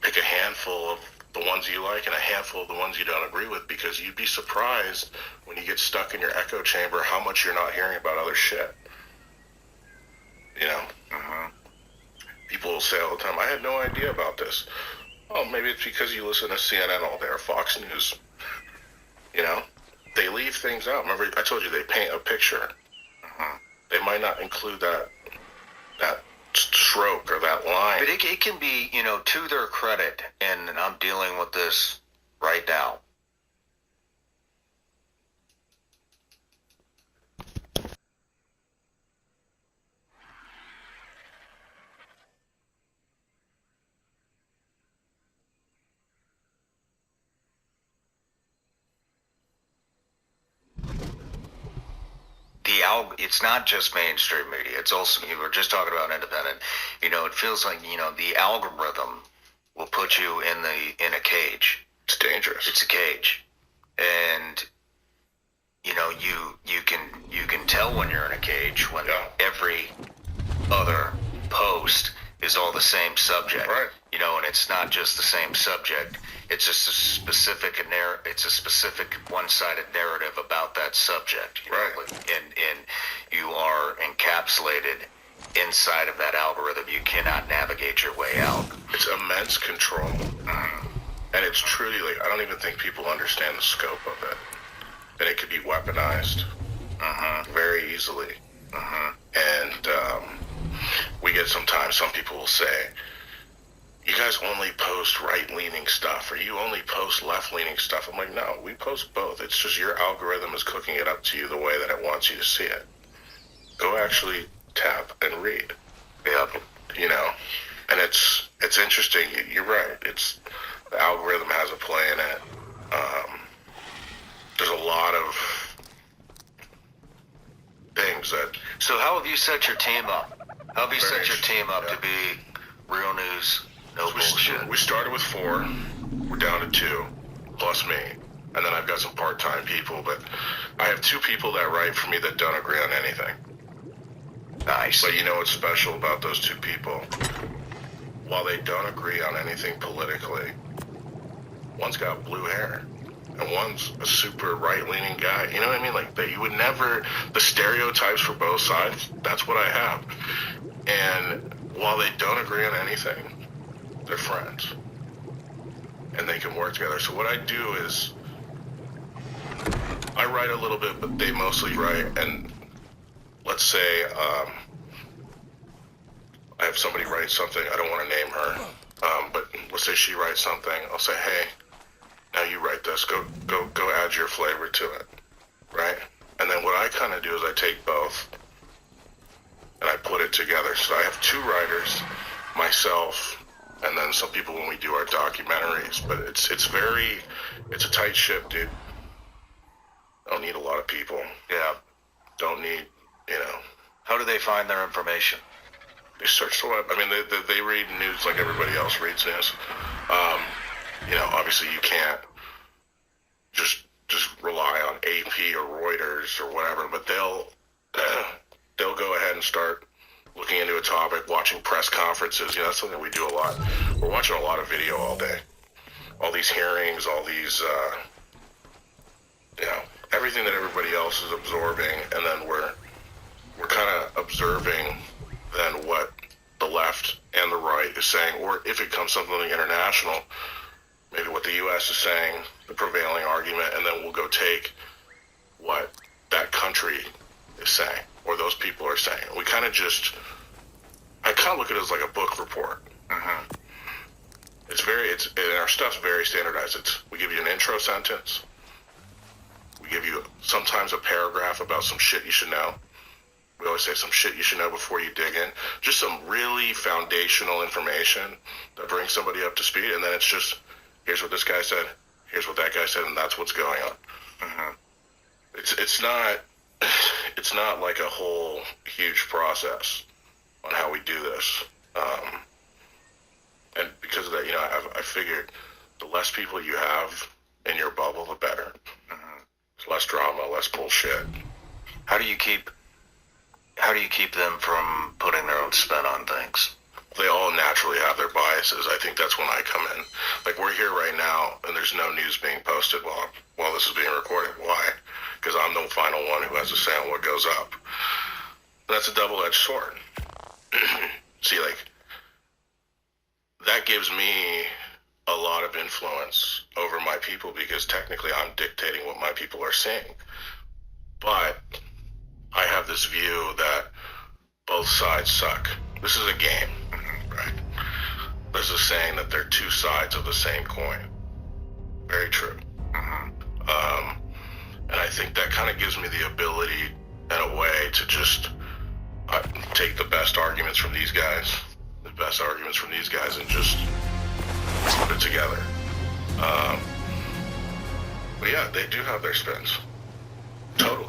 pick a handful of the ones you like and a handful of the ones you don't agree with, because you'd be surprised when you get stuck in your echo chamber how much you're not hearing about other shit. People will say all the time, I had no idea about this. Oh, maybe it's because you listen to CNN all day or Fox News. They leave things out. Remember, I told you they paint a picture. They might not include that stroke or that line. But it can be, to their credit, and I'm dealing with this right now. It's not just mainstream media. It's also, we were just talking about independent. It feels like, the algorithm will put you in a cage. It's dangerous. It's a cage. And, you can tell when you're in a cage when every other post is all the same subject. Right. And it's not just the same subject. It's just a specific one-sided narrative about that subject. Right. And you are encapsulated inside of that algorithm. You cannot navigate your way out. It's immense control. And it's truly, I don't even think people understand the scope of it. And it could be weaponized very easily. And we get sometimes some people will say, you guys only post right-leaning stuff, or you only post left-leaning stuff. I'm like, no, we post both. It's just your algorithm is cooking it up to you the way that it wants you to see it. Go actually tap and read. Yep. And it's interesting. You're right. The algorithm has a play in it. There's a lot of things that... So how have you set your team up? How have you set your team up to be real news, no bullshit? We started with 4. We're down to 2, plus me. And then I've got some part-time people, but I have 2 people that write for me that don't agree on anything. Nice. But you know what's special about those 2 people? While they don't agree on anything politically, one's got blue hair, and one's a super right-leaning guy. You know what I mean? Like, that you would never... The stereotypes for both sides, that's what I have. And while they don't agree on anything, they're friends. and they can work together. So what I do is I write a little bit, but they mostly write. And let's say I have somebody write something. I don't want to name her, but let's say she writes something. I'll say, hey, now you write this. Go add your flavor to it, right? And then what I kind of do is I take both and I put it together. So I have two writers, myself, and then some people when we do our documentaries. But it's a tight ship, dude. Don't need a lot of people. Yeah. Don't need, How do they find their information? They search the web. I mean, they read news like everybody else reads news. Obviously you can't just rely on AP or Reuters or whatever, but they'll go ahead and start looking into a topic, watching press conferences. That's something we do a lot. We're watching a lot of video all day. All these hearings, all these, everything that everybody else is absorbing, and then we're kind of observing then what the left and the right is saying, or if it comes something international, maybe what the U.S. is saying, the prevailing argument, and then we'll go take what that country is saying, or those people are saying. I kind of look at it as like a book report. Mm-hmm. And our stuff's very standardized. We give you an intro sentence. We give you sometimes a paragraph about some shit you should know. We always say some shit you should know before you dig in. Just some really foundational information that brings somebody up to speed. And then it's just, here's what this guy said, here's what that guy said, and that's what's going on. Mm-hmm. It's not like a whole huge process on how we do this. And because of that, I figured the less people you have in your bubble, the better. Mm-hmm. It's less drama, less bullshit. How do you keep them from putting their own spin on things? They all naturally have their biases. I think that's when I come in. Like, we're here right now, and there's no news being posted while this is being recorded. Why? Because I'm the final one who has a say on what goes up. That's a double-edged sword. See, that gives me a lot of influence over my people, because technically I'm dictating what my people are seeing. But I have this view that both sides suck. This is a game, right? There's a saying that they're two sides of the same coin. Very true. Mm-hmm. And I think that kind of gives me the ability, in a way, to just take the best arguments from these guys, and just put it together. But yeah, they do have their spins. Totally.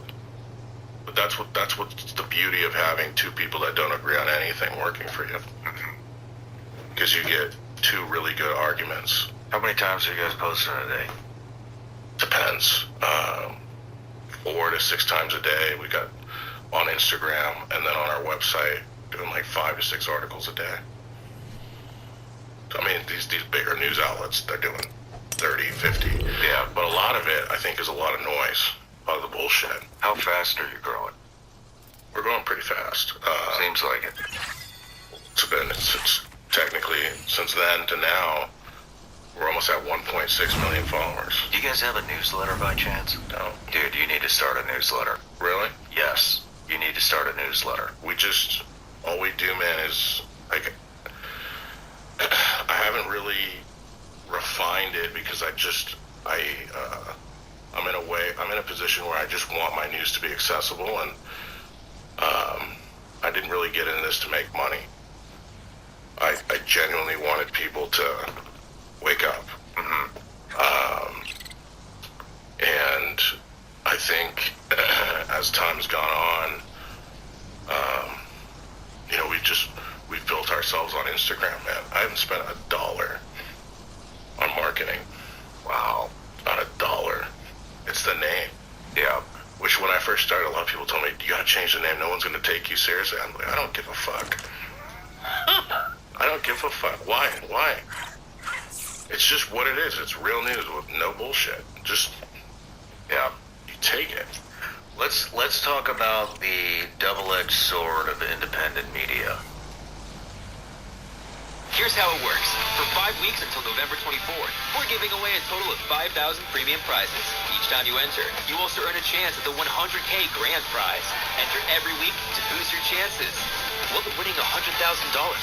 But that's what's the beauty of having two people that don't agree on anything working for you. Because you get two really good arguments. How many times are you guys posting a day? Depends. 4 to 6 times a day. We got on Instagram, and then on our website, doing like 5 to 6 articles a day. I mean, these bigger news outlets, they're doing 30, 50. Yeah. But a lot of it, I think, is a lot of noise. A lot of the bullshit. How fast are you growing? We're going pretty fast. Seems like it. It's technically, since then to now, we're almost at 1.6 million followers. Do you guys have a newsletter by chance? No. Dude, you need to start a newsletter. Really? Yes, you need to start a newsletter. All we do, man, is, I haven't really refined it, because I'm in a position where I just want my news to be accessible, and I didn't really get into this to make money. I genuinely wanted people to wake up. Mm-hmm. And I think as time's gone on, we've built ourselves on Instagram, man. I haven't spent $1 on marketing. Wow. Not $1. It's the name. Yeah. Which, when I first started, a lot of people told me, you gotta change the name, no one's gonna take you seriously. I'm like, I don't give a fuck. I don't give a fuck. Why? It's just what it is. It's real news with no bullshit. Just, Yeah. you take it. Let's talk about the double-edged sword of independent media. Here's how it works. For 5 weeks until November 24th, we're giving away a total of 5,000 premium prizes. Each time you enter, you also earn a chance at the 100K grand prize. Enter every week to boost your chances. What would winning $100,000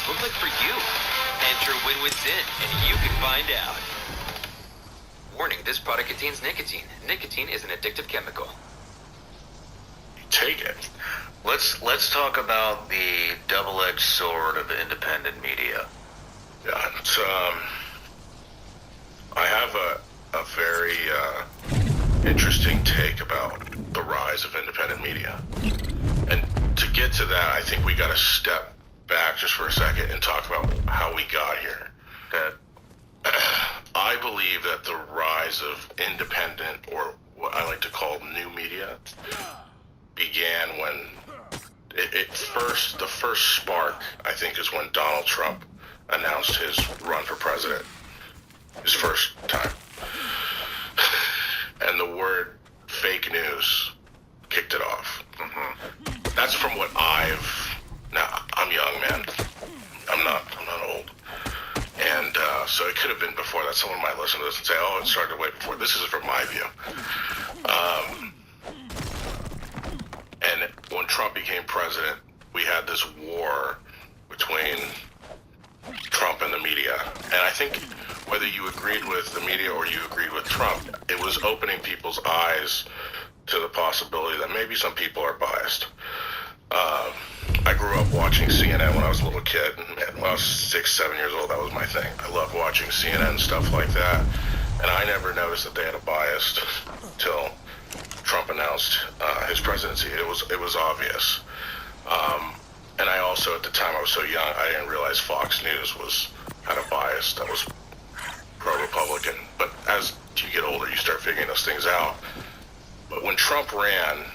look like for you? Enter WinWithZin, and you can find out. Warning, this product contains nicotine. Nicotine is an addictive chemical. Take it. Let's talk about the double-edged sword of independent media. Yeah, it's, I have a very interesting take about the rise of independent media. And to get to that, I think we got to step back just for a second and talk about how we got here. Okay. I believe that the rise of independent, or what I like to call new media, began when the first spark, I think, is when Donald Trump announced his run for president, his first time. And the word fake news kicked it off. Mm-hmm. That's from what now, I'm young, man. I'm not old. And so it could have been before that. Someone might listen to this and say, oh, it started way before. This is from my view. And when Trump became president, we had this war between Trump and the media. And I think whether you agreed with the media or you agreed with Trump, it was opening people's eyes to the possibility that maybe some people are biased. I grew up watching CNN when I was a little kid. And when I was 6, 7 years old, that was my thing. I loved watching CNN, stuff like that. And I never noticed that they had a bias till Trump announced his presidency. It was obvious. And I also, at the time I was so young, I didn't realize Fox News had a bias that was pro-Republican. But as you get older, you start figuring those things out. But when Trump ran,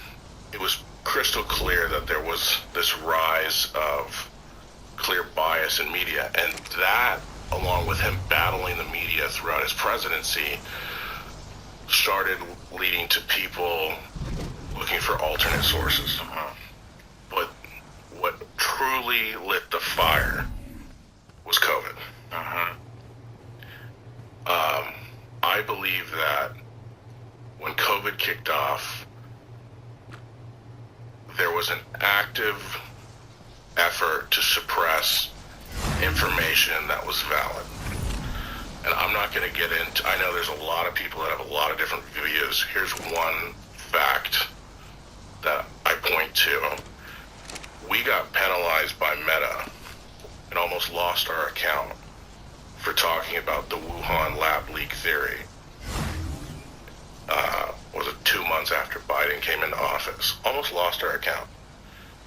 it was crystal clear that there was this rise of clear bias in media. And that, along with him battling the media throughout his presidency, started leading to people looking for alternate sources. But what truly lit the fire was COVID. I believe that when COVID kicked off, there was an active effort to suppress information that was valid. And I'm not going to get into, I know there's a lot of people that have a lot of different views. Here's one fact that I point to. We got penalized by Meta and almost lost our account for talking about the Wuhan lab leak theory. Was it 2 months after Biden came into office? Almost lost our account.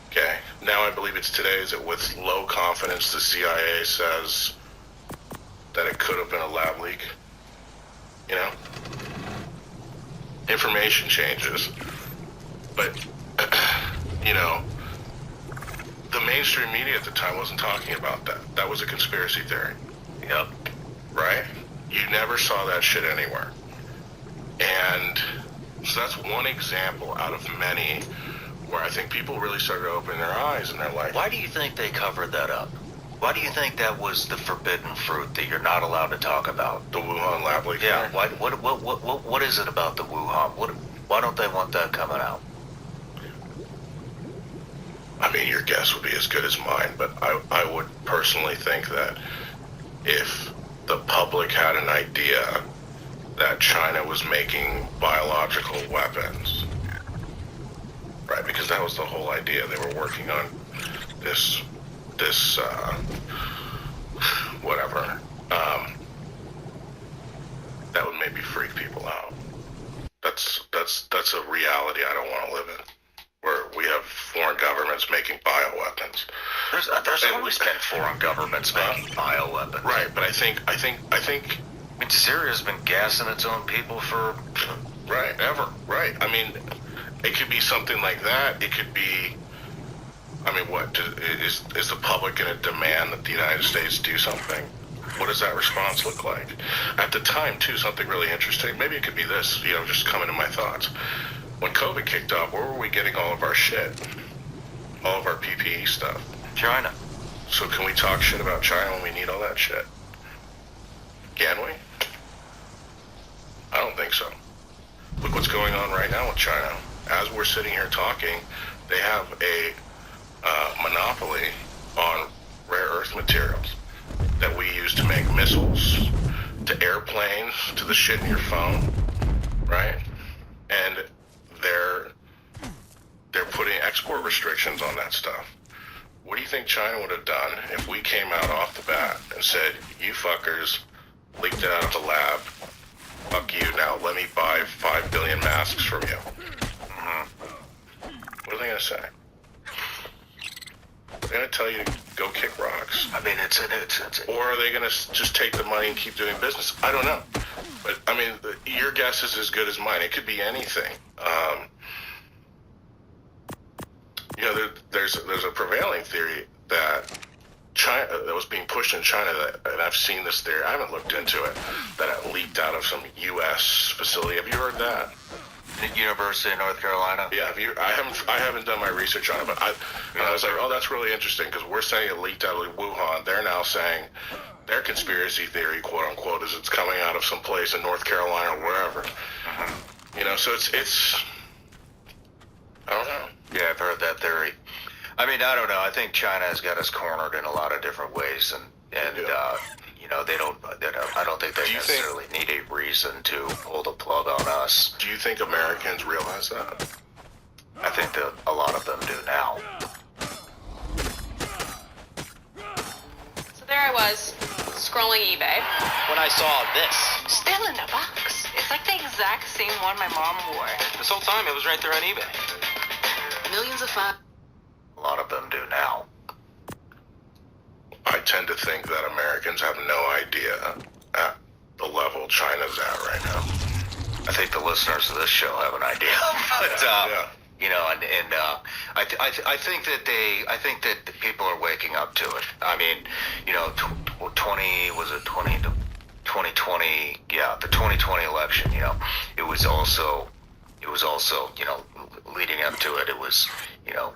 Okay. Now I believe it's today, is it with low confidence the CIA says that it could have been a lab leak? You know? Information changes. But, you know, the mainstream media at the time wasn't talking about that. That was a conspiracy theory. Yep. Right? You never saw that shit anywhere. And so that's one example out of many where I think people really started opening their eyes and they're like, Why do you think they covered that up? Why do you think that was the forbidden fruit that you're not allowed to talk about? the Wuhan lab leak? Yeah. theory? What is it about the Wuhan? Why don't they want that coming out? I mean, your guess would be as good as mine, but I would personally think that if the public had an idea that China was making biological weapons, right? Because that was the whole idea. They were working on this whatever. That would maybe freak people out. That's a reality I don't want to live in, where we have foreign governments making bioweapons. There's always been foreign governments making bioweapons. Right, but I think. I mean, Syria's been gassing its own people for Right. ever. Right. I mean, it could be something like that. It could be. I mean, what is the public going to demand that the United States do something? What does that response look like? At the time, too, something really interesting. Maybe it could be this. Just coming to my thoughts. When COVID kicked off, where were we getting all of our shit? All of our PPE stuff? China. So can we talk shit about China when we need all that shit? Can we? I don't think so. Look what's going on right now with China. As we're sitting here talking, they have a monopoly on rare earth materials that we use to make missiles, to airplanes, to the shit in your phone, right? And they're putting export restrictions on that stuff. What do you think China would have done if we came out off the bat and said, you fuckers leaked it out of the lab, fuck you, now let me buy 5 billion masks from you? What are they going to say? They're going to tell you to go kick rocks. I mean, it's Or are they going to just take the money and keep doing business? I don't know. But, I mean, your guess is as good as mine. It could be anything. You know, there's a prevailing theory that China, that was being pushed in China, and I've seen this theory, I haven't looked into it, that it leaked out of some U.S. facility. Have you heard that? University of North Carolina. Yeah, I haven't done my research on it, but I was like, oh, that's really interesting, because we're saying it leaked out of Wuhan. They're now saying their conspiracy theory, quote unquote, is it's coming out of some place in North Carolina or wherever. You know, so it's I don't know. Yeah, I've heard that theory. I mean, I don't know. I think China has got us cornered in a lot of different ways, and you know, I don't think they necessarily need a reason to pull the plug on us. Do you think Americans realize that? I think that a lot of them do now. So there I was, scrolling eBay, When I saw this. still in a box. It's like the exact same one my mom wore. This whole time it was right there on eBay. Millions of fun. A lot of them do now. I tend to think that Americans have no idea at the level China's at right now. I think the listeners of this show have an idea, but Yeah. you know, and I think that the people are waking up to it. I mean, you know, 2020, yeah, the 2020 election. You know, it was also, you know, leading up to it. It was, you know,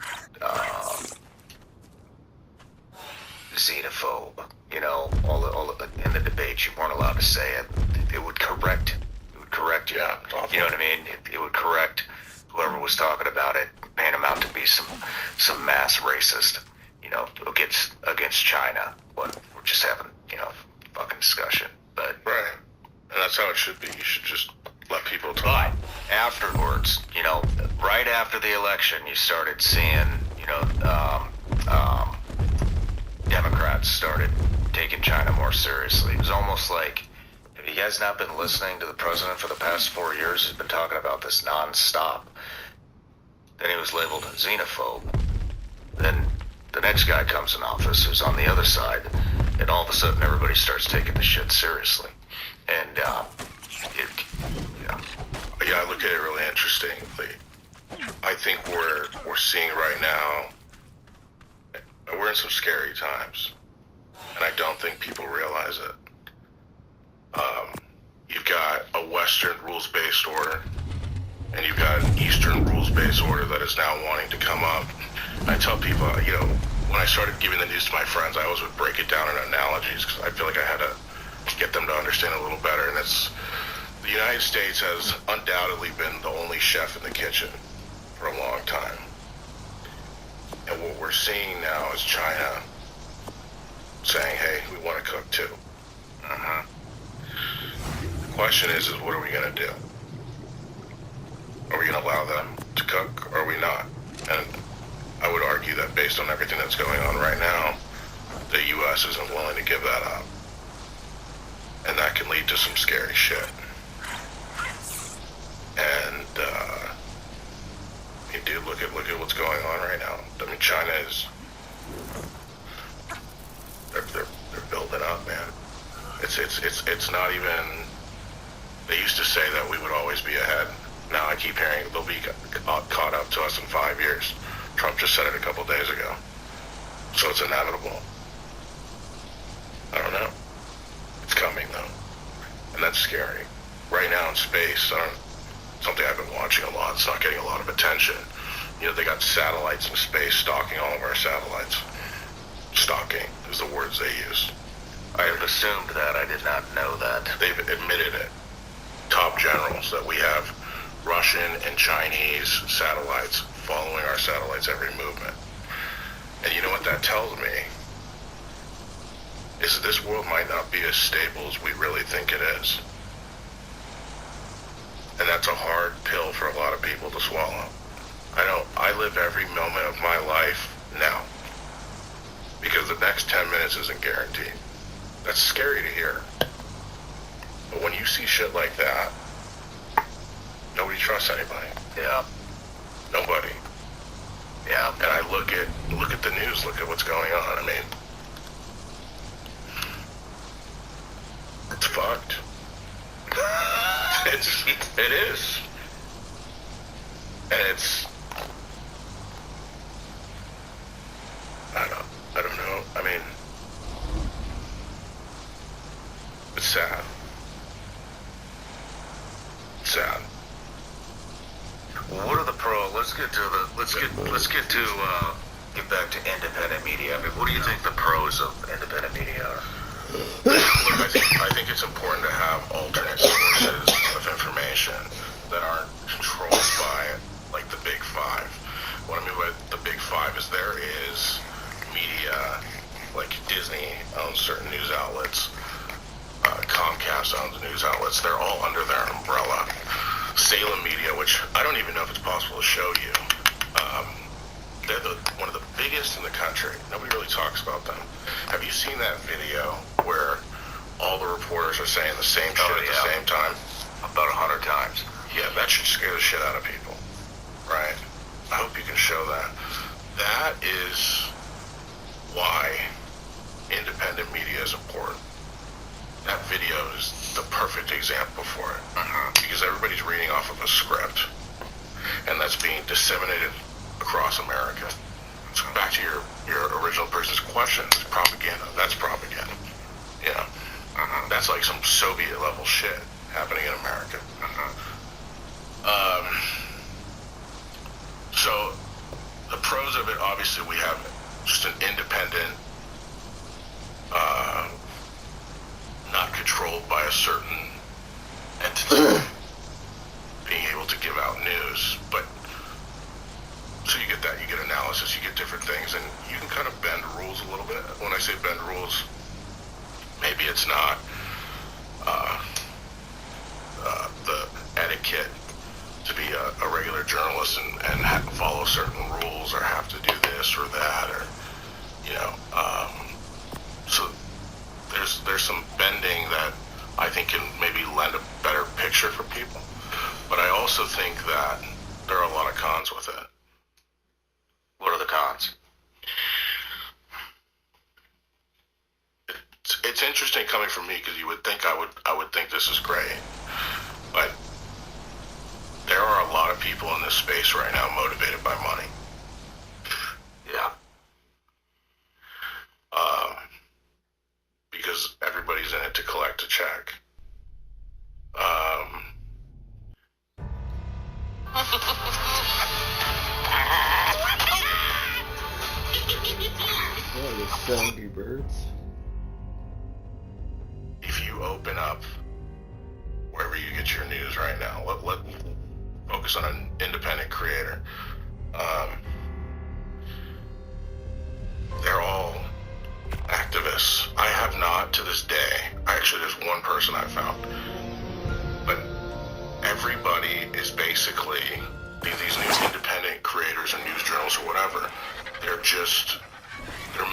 xenophobe. You know, all the in the debates you weren't allowed to say it. It would correct you. Yeah, You know what I mean? It would correct whoever was talking about it, paint them out to be some mass racist, you know, against China. But we're just having, you know, fucking discussion. But Right. And that's how it should be. You should just let people talk. but afterwards, you know, right after the election, you started seeing, you know, Democrats started taking China more seriously. It was almost like, have you guys not been listening to the president for the past 4 years? He's been talking about this nonstop. Then he was labeled a xenophobe. Then the next guy comes in office who's on the other side, and all of a sudden everybody starts taking the shit seriously. And, yeah. Yeah, I look at it really interestingly. I think we're seeing right now, we're in some scary times, and I don't think people realize it. You've got a Western rules-based order, and you've got an Eastern rules-based order that is now wanting to come up. I tell people, you know, when I started giving the news to my friends, I always would break it down in analogies, because I feel like I had to get them to understand a little better. And it's, the United States has undoubtedly been the only chef in the kitchen for a long time. And what we're seeing now is China saying, hey, we want to cook too. The question is what are we going to do? Are we going to allow them to cook, or are we not? And I would argue that based on everything that's going on right now, the U.S. isn't willing to give that up. And that can lead to some scary shit. And, dude, look at what's going on right now. I mean, China is, they're building up, man. It's not even, they used to say that we would always be ahead. Now I keep hearing they'll be caught up to us in 5 years. Trump just said it a couple days ago. So it's inevitable. I don't know. It's coming, though. And that's scary. Right now in space, something I've been watching a lot, it's not getting a lot of attention. You know, they got satellites in space stalking all of our satellites. stalking is the words they use. I have assumed that. I did not know that. They've admitted it. Top generals that we have Russian and Chinese satellites following our satellites' every movement. And you know what that tells me? Is that this world might not be as stable as we really think it is. And that's a hard pill for a lot of people to swallow. I live every moment of my life now. Because the next 10 minutes isn't guaranteed. That's scary to hear. But when you see shit like that, nobody trusts anybody. Yeah. Nobody. Yeah. And I look at the news, look at what's going on. I mean, it's fucked. It is. And it's, I don't know. I mean, it's sad. It's sad. What are the pros? Let's get back to independent media. I mean, what do you think the pros of independent media are? Look, I think it's important to have alternate sources of information that aren't controlled by, like, the big five. What I mean by the big five is there is media, like Disney owns certain news outlets, Comcast owns news outlets. They're all under their umbrella. Salem Media, which I don't even know if it's possible to show you. They're one of the biggest in the country. Nobody really talks about them. Have you seen that video where all the reporters are saying the same shit at the same time? About 100 times. Yeah, that should scare the shit out of people. Right? I hope you can show that. That is why independent media is important. That video is the perfect example for it. Because everybody's reading off of a script. And that's being disseminated across America. So back to your original person's question, propaganda. That's propaganda. You know, that's like some Soviet level shit happening in America. So the pros of it, obviously, we have just an independent, not controlled by a certain entity, being able to give out news, but so you get that, you get analysis, you get different things, and you can kind of bend rules a little bit. When I say bend rules, maybe it's not the etiquette to be a regular journalist and have to follow certain rules or have to do this or that, or, you know, so there's some bending that I think can maybe lend a better picture for people. But I also think that there are a lot of cons with it. What are the cons? It's interesting coming from me because you would think I would think this is great, but there are a lot of people in this space right now motivated by money. Yeah. Because everybody's in it to collect a check. Oh, the Angry Birds. If you open up wherever you get your news right now, let focus on an independent creator. They're all activists. I have not to this day. Actually, there's one person I found, but everybody is basically these new independent creators or news journals or whatever. They're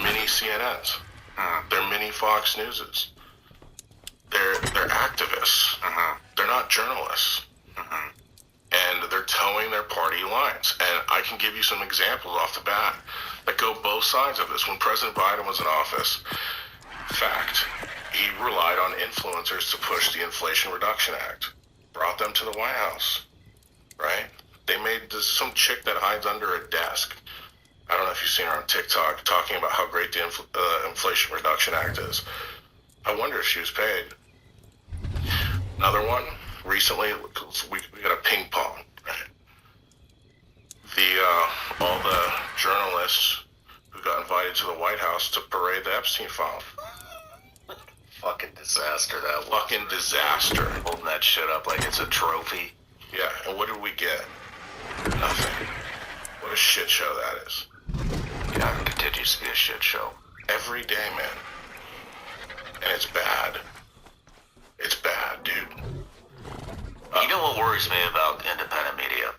mini CNNs. They're mini Fox Newses. They're activists. They're not journalists. And they're towing their party lines. And I can give you some examples off the bat that go both sides of this. When President Biden was in office, fact, he relied on influencers to push the Inflation Reduction Act. Brought them to the White House, right? They made some chick that hides under a desk. I don't know if you've seen her on TikTok talking about how great the Inflation Reduction Act is. I wonder if she was paid. Another one, recently, we got a ping pong, right? All the journalists who got invited to the White House to parade the Epstein file. Fucking disaster that was. Fucking disaster. Holding that shit up like it's a trophy. Yeah, and what did we get? Nothing. What a shit show that is. Yeah, it continues to be a shit show. Every day, man. And it's bad. It's bad, dude. You know what worries me about independent media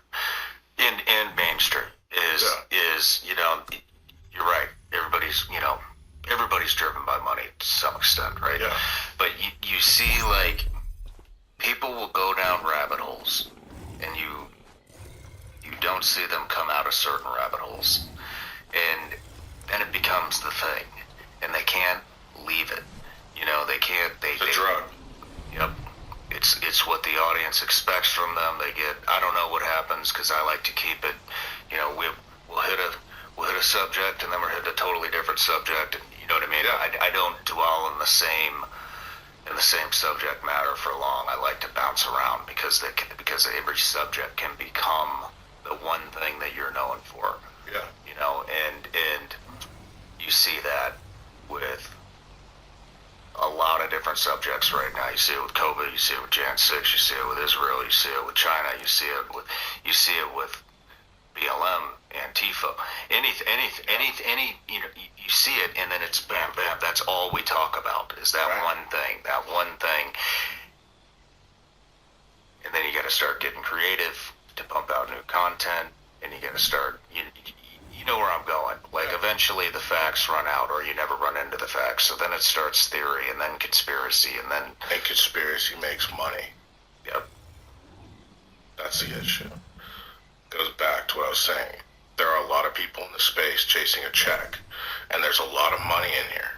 in mainstream is you know, you're right. Everybody's driven by money to some extent, right? Yeah. But you see, like, people will go down rabbit holes, and you don't see them come out of certain rabbit holes, and then it becomes the thing, and they can't leave it. You know, they can't. It's a drug. Yep. It's what the audience expects from them. They get. I don't know what happens because I like to keep it. You know, we'll hit a subject, and then we'll hit a totally different subject. And you know what I mean? Yeah. I don't dwell in the same subject matter for long. I like to bounce around because every subject can become the one thing that you're known for. Yeah. You know, and you see that with a lot of different subjects right now. You see it with COVID, you see it with Jan 6, you see it with Israel, you see it with China, you see it with BLM, Antifa, any you know, you see it, and then it's bam, bam. That's all we talk about is that right. one thing, and then you got to start getting creative to pump out new content, and you got to start. You know where I'm going. Like, eventually the facts run out, or you never run into the facts. So then it starts theory, and then conspiracy, and then... And conspiracy makes money. Yep. That's the issue. Goes back to what I was saying. There are a lot of people in the space chasing a check, and there's a lot of money in here.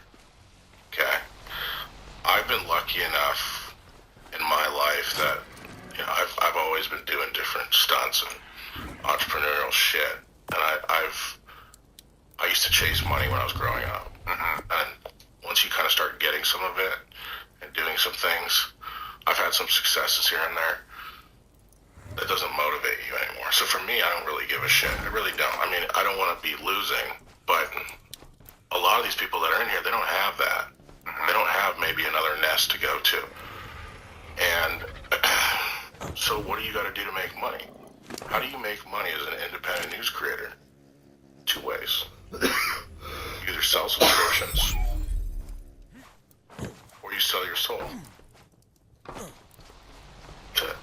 Okay? I've been lucky enough in my life that, you know, I've always been doing different stunts and entrepreneurial shit. And I used to chase money when I was growing up. Mm-hmm. And once you kind of start getting some of it and doing some things, I've had some successes here and there. That doesn't motivate you anymore. So for me, I don't really give a shit. I really don't. I mean, I don't want to be losing, but a lot of these people that are in here, they don't have that. Mm-hmm. They don't have maybe another nest to go to. And so what do you got to do to make money? How do you make money as an independent news creator? Two ways. You either sell subscriptions, or you sell your soul. That's it.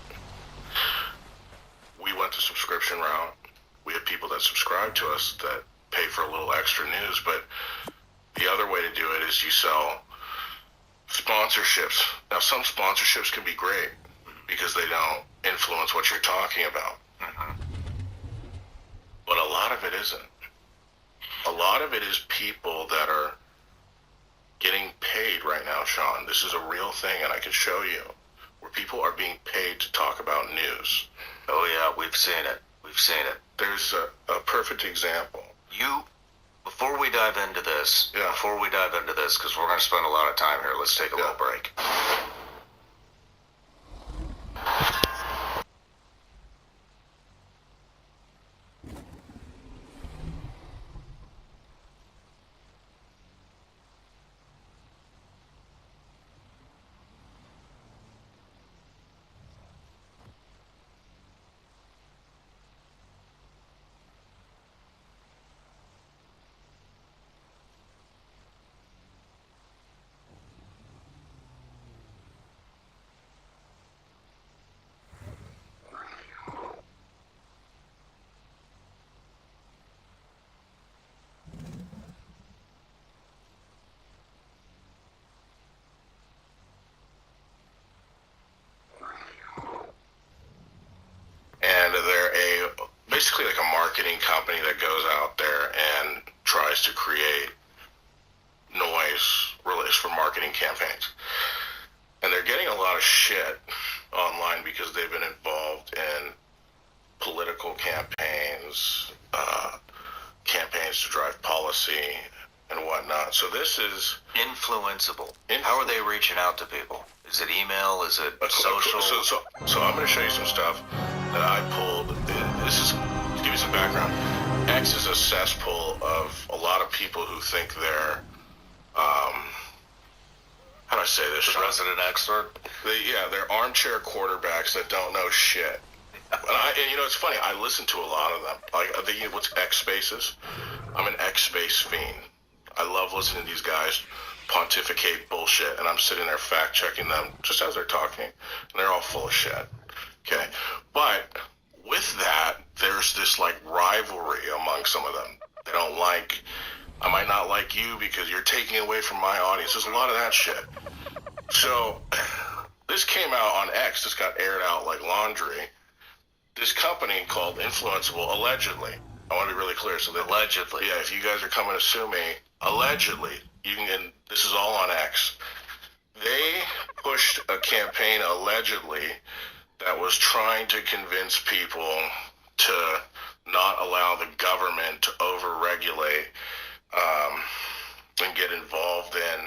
We went the subscription route. We have people that subscribe to us that pay for a little extra news, but the other way to do it is you sell sponsorships. Now, some sponsorships can be great because they don't influence what you're talking about. Mm-hmm. But a lot of it isn't. A lot of it is people that are getting paid right now, Sean. This is a real thing, and I can show you where people are being paid to talk about news. Oh yeah, we've seen it. There's a perfect example. Before we dive into this, because we're going to spend a lot of time here, let's take a little break. And they're basically like a marketing company that goes out there and tries to create noise release for marketing campaigns. And they're getting a lot of shit online because they've been involved in political campaigns, campaigns to drive policy and whatnot. So this is Influenceable. How are they reaching out to people? Is it email? Is it social? So I'm going to show you some stuff that I pulled. This is to give you some background. X is a cesspool of a lot of people who think they're, how do I say this? The resident expert. They're armchair quarterbacks that don't know shit. And it's funny. I listen to a lot of them. Like, I think what's X Spaces? I'm an X Space fiend. I love listening to these guys pontificate bullshit, and I'm sitting there fact checking them just as they're talking, and they're all full of shit. Okay, but with that, there's this like rivalry among some of them. They don't like. I might not like you because you're taking away from my audience. There's a lot of that shit. So this came out on X. This got aired out like laundry. This company called Influenceable, allegedly. I want to be really clear. So that, Allegedly. yeah, if you guys are coming to sue me, allegedly, you can. And this is all on X. They pushed a campaign allegedly that was trying to convince people to not allow the government to overregulate and get involved in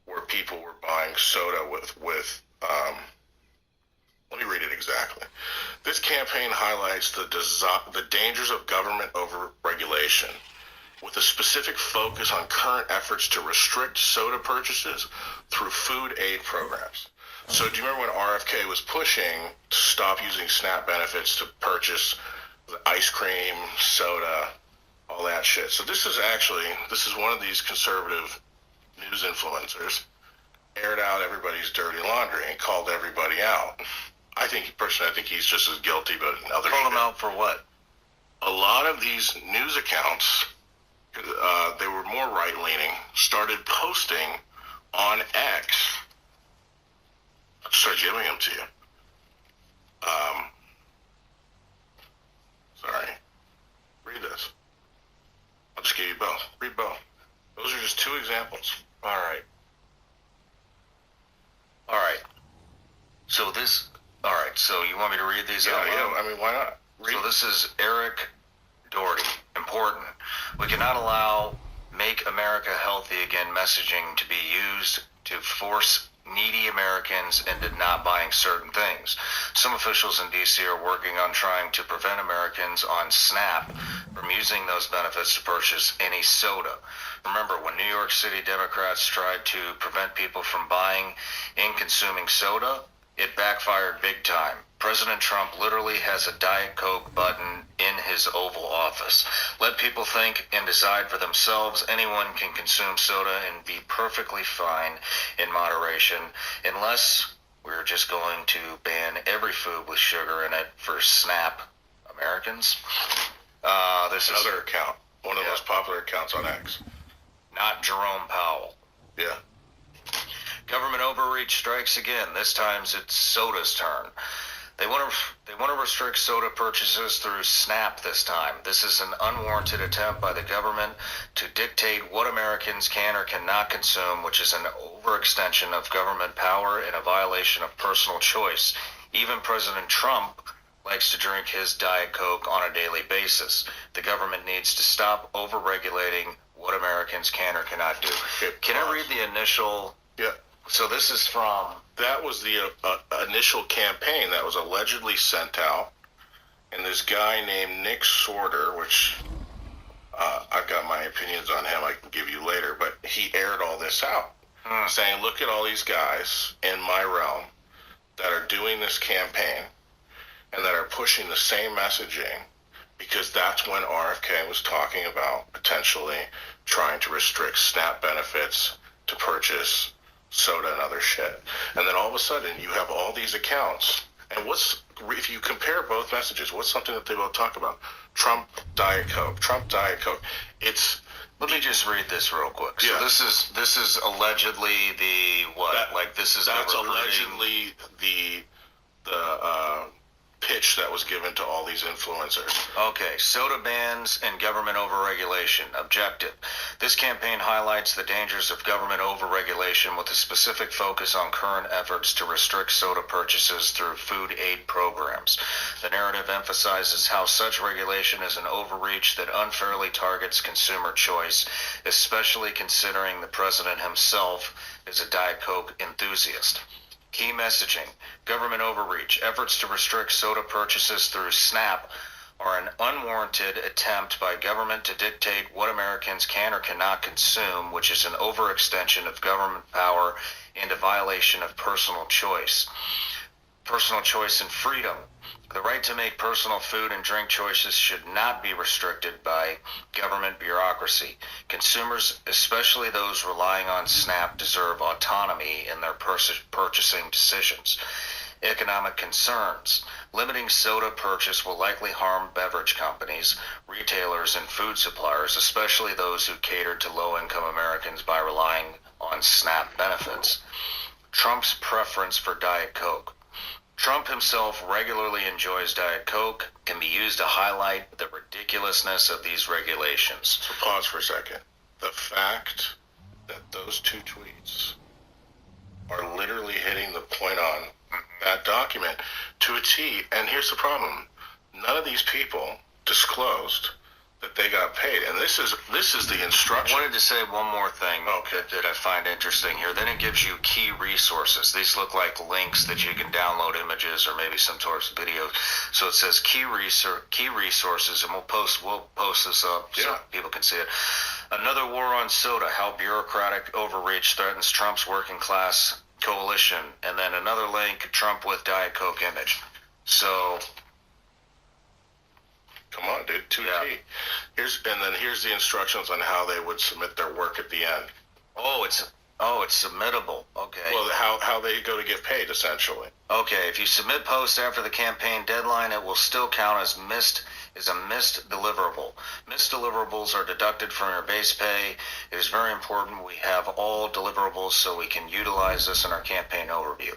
where people were buying soda with let me read it exactly. This campaign highlights the dangers of government overregulation with a specific focus on current efforts to restrict soda purchases through food aid programs. So do you remember when RFK was pushing to stop using SNAP benefits to purchase ice cream, soda, all that shit? So this is one of these conservative news influencers aired out everybody's dirty laundry and called everybody out. I think he's just as guilty, but other shit. Call him out for what? A lot of these news accounts, they were more right-leaning, started posting on X. I'll start giving them to you. Sorry. Read this. I'll just give you both. Read both. Those are just two examples. All right. So you want me to read these out loud? Yeah, I mean, why not? So this is Eric Doherty. Important. We cannot allow Make America Healthy Again messaging to be used to force needy Americans into not buying certain things. Some officials in D.C. are working on trying to prevent Americans on SNAP from using those benefits to purchase any soda. Remember, when New York City Democrats tried to prevent people from buying and consuming soda, it backfired big time. President Trump literally has a Diet Coke button in his Oval Office. Let people think and decide for themselves. Anyone can consume soda and be perfectly fine in moderation, unless we're just going to ban every food with sugar in it for SNAP Americans. This is Another account. One of the most popular accounts on X. not Jerome Powell. Yeah. Government overreach strikes again. This time it's soda's turn. They want to restrict soda purchases through SNAP this time. This is an unwarranted attempt by the government to dictate what Americans can or cannot consume, which is an overextension of government power and a violation of personal choice. Even President Trump likes to drink his Diet Coke on a daily basis. The government needs to stop overregulating what Americans can or cannot do. Can I read the initial? Yeah. So this is from... That was the initial campaign that was allegedly sent out. And this guy named Nick Sorter, which I've got my opinions on him I can give you later, but he aired all this out, saying, look at all these guys in my realm that are doing this campaign and that are pushing the same messaging, because that's when RFK was talking about potentially trying to restrict SNAP benefits to purchase soda and other shit. And then all of a sudden you have all these accounts, and if you compare both messages, what's something that they both talk about? Trump Diet Coke. Let me just read this real quick. So Yeah. this is allegedly the what? That's allegedly the pitch that was given to all these influencers. Okay, soda bans and government overregulation. Objective. This campaign highlights the dangers of government overregulation with a specific focus on current efforts to restrict soda purchases through food aid programs. The narrative emphasizes how such regulation is an overreach that unfairly targets consumer choice, especially considering the president himself is a Diet Coke enthusiast. Key messaging: government overreach. Efforts to restrict soda purchases through SNAP are an unwarranted attempt by government to dictate what Americans can or cannot consume, which is an overextension of government power and a violation of personal choice and freedom. The right to make personal food and drink choices should not be restricted by government bureaucracy. Consumers, especially those relying on SNAP, deserve autonomy in their purchasing decisions. Economic concerns. Limiting soda purchase will likely harm beverage companies, retailers, and food suppliers, especially those who cater to low-income Americans by relying on SNAP benefits. Trump's preference for Diet Coke. Trump himself regularly enjoys Diet Coke, can be used to highlight the ridiculousness of these regulations. So pause for a second. The fact that those two tweets are literally hitting the point on that document to a T, and here's the problem. None of these people disclosed that they got paid, and this is the instruction. I wanted to say one more thing that I find interesting here. Then it gives you key resources. These look like links that you can download images or maybe some sort of video. So it says key resources, and we'll post this up so people can see it. Another war on soda, how bureaucratic overreach threatens Trump's working class coalition, and then another link, Trump with Diet Coke image. So come on, dude, 2T. Here's the instructions on how they would submit their work at the end. It's submittable. Okay. Well, how they go to get paid, essentially. Okay, if you submit posts after the campaign deadline, it will still count as a missed deliverable. Missed deliverables are deducted from your base pay. It is very important we have all deliverables so we can utilize this in our campaign overview.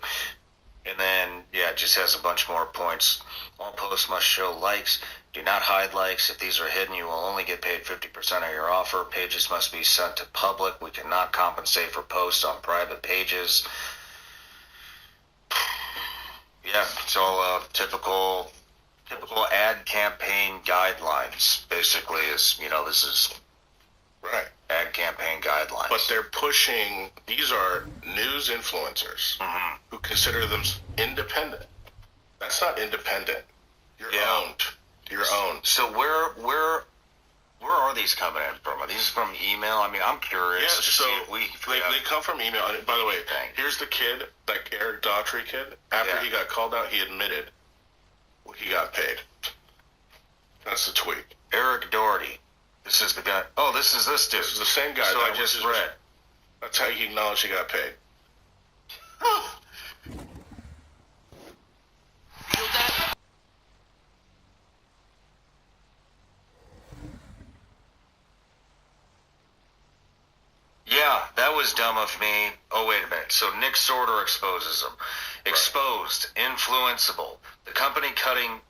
And then, it just has a bunch more points. All posts must show likes. Do not hide likes. If these are hidden, you will only get paid 50% of your offer. Pages must be sent to public. We cannot compensate for posts on private pages. Yeah, it's all typical ad campaign guidelines. Basically, this is right. Ad campaign guidelines. But they're pushing. These are news influencers who consider them independent. That's not independent. You're owned. You're owned. So where are these coming in from? Are these from email? I mean, I'm curious. Yeah, so they come from email. And by the way, here's the kid, that Eric Daughtry kid. After he got called out, he admitted he got paid. That's the tweet. Eric Daughtry. This is the guy. Oh, this is this dude. This is the same guy. So I just read. That's how he acknowledged he got paid. Yeah, that was dumb of me. Oh, wait a minute. So Nick Sorter exposes them. Exposed, influenceable. The company cutting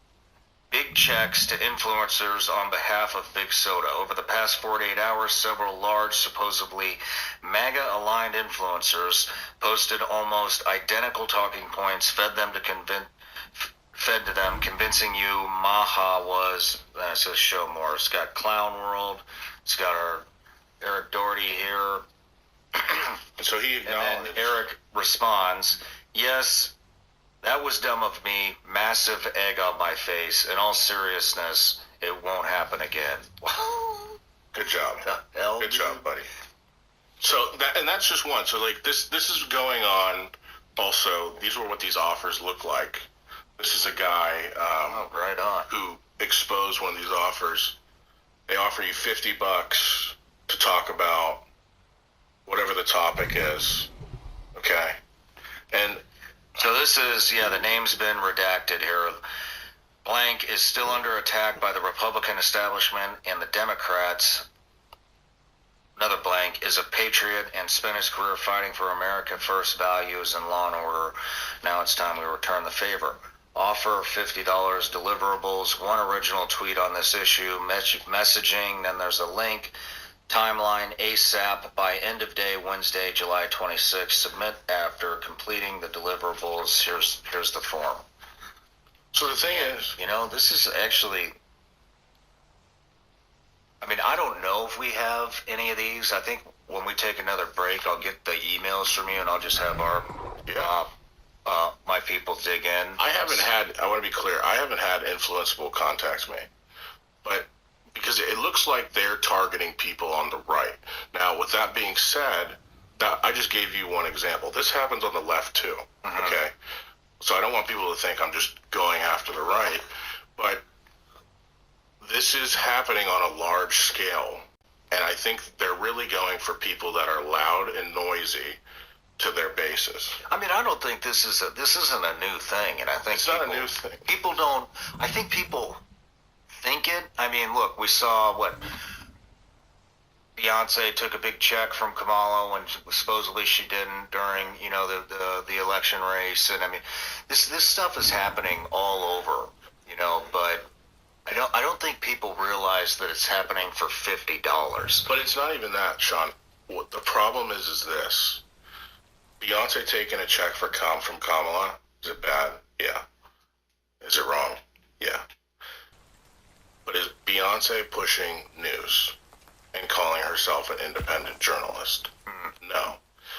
big checks to influencers on behalf of Big Soda. Over the past 48 hours, several large, supposedly MAGA-aligned influencers posted almost identical talking points, fed to them, convincing you Maha was, it says show more. It's got Clown World. It's got our Eric Daughtry here. So he acknowledged. And then Eric responds, yes, that was dumb of me. Massive egg on my face. In all seriousness, it won't happen again. Good job. Good job, buddy. So that's just one. So this is going on. Also, these were what these offers look like. This is a guy right on. Who exposed one of these offers. They offer you $50 to talk about whatever the topic is. Okay. And so this is, the name's been redacted here. Blank is still under attack by the Republican establishment and the Democrats. Another blank is a patriot and spent his career fighting for America First values and law and order. Now it's time we return the favor. Offer $50 deliverables, one original tweet on this issue, messaging, then there's a link. Timeline ASAP by end of day Wednesday, July 26th. Submit after completing the deliverables. Here's the form. So the thing is, this is actually. I mean, I don't know if we have any of these. I think when we take another break, I'll get the emails from you, and I'll just have our my people dig in. I want to be clear. I haven't had influenceable contact me. because it looks like they're targeting people on the right. Now, with that being said, I just gave you one example. This happens on the left too, okay? So I don't want people to think I'm just going after the right, but this is happening on a large scale, and I think they're really going for people that are loud and noisy to their bases. I mean, I don't think this isn't a new thing, and I think It's not a new thing. People don't. I think people think it. I mean, look, we saw what Beyonce took a big check from Kamala when supposedly she didn't during, you know, the election race, and I mean, this stuff is happening all over, you know, but I don't think people realize that it's happening for $50. But it's not even that, Sean. What the problem is this. Beyonce taking a check from Kamala, is it bad? Yeah. Is it wrong? Yeah. But is Beyonce pushing news and calling herself an independent journalist? No.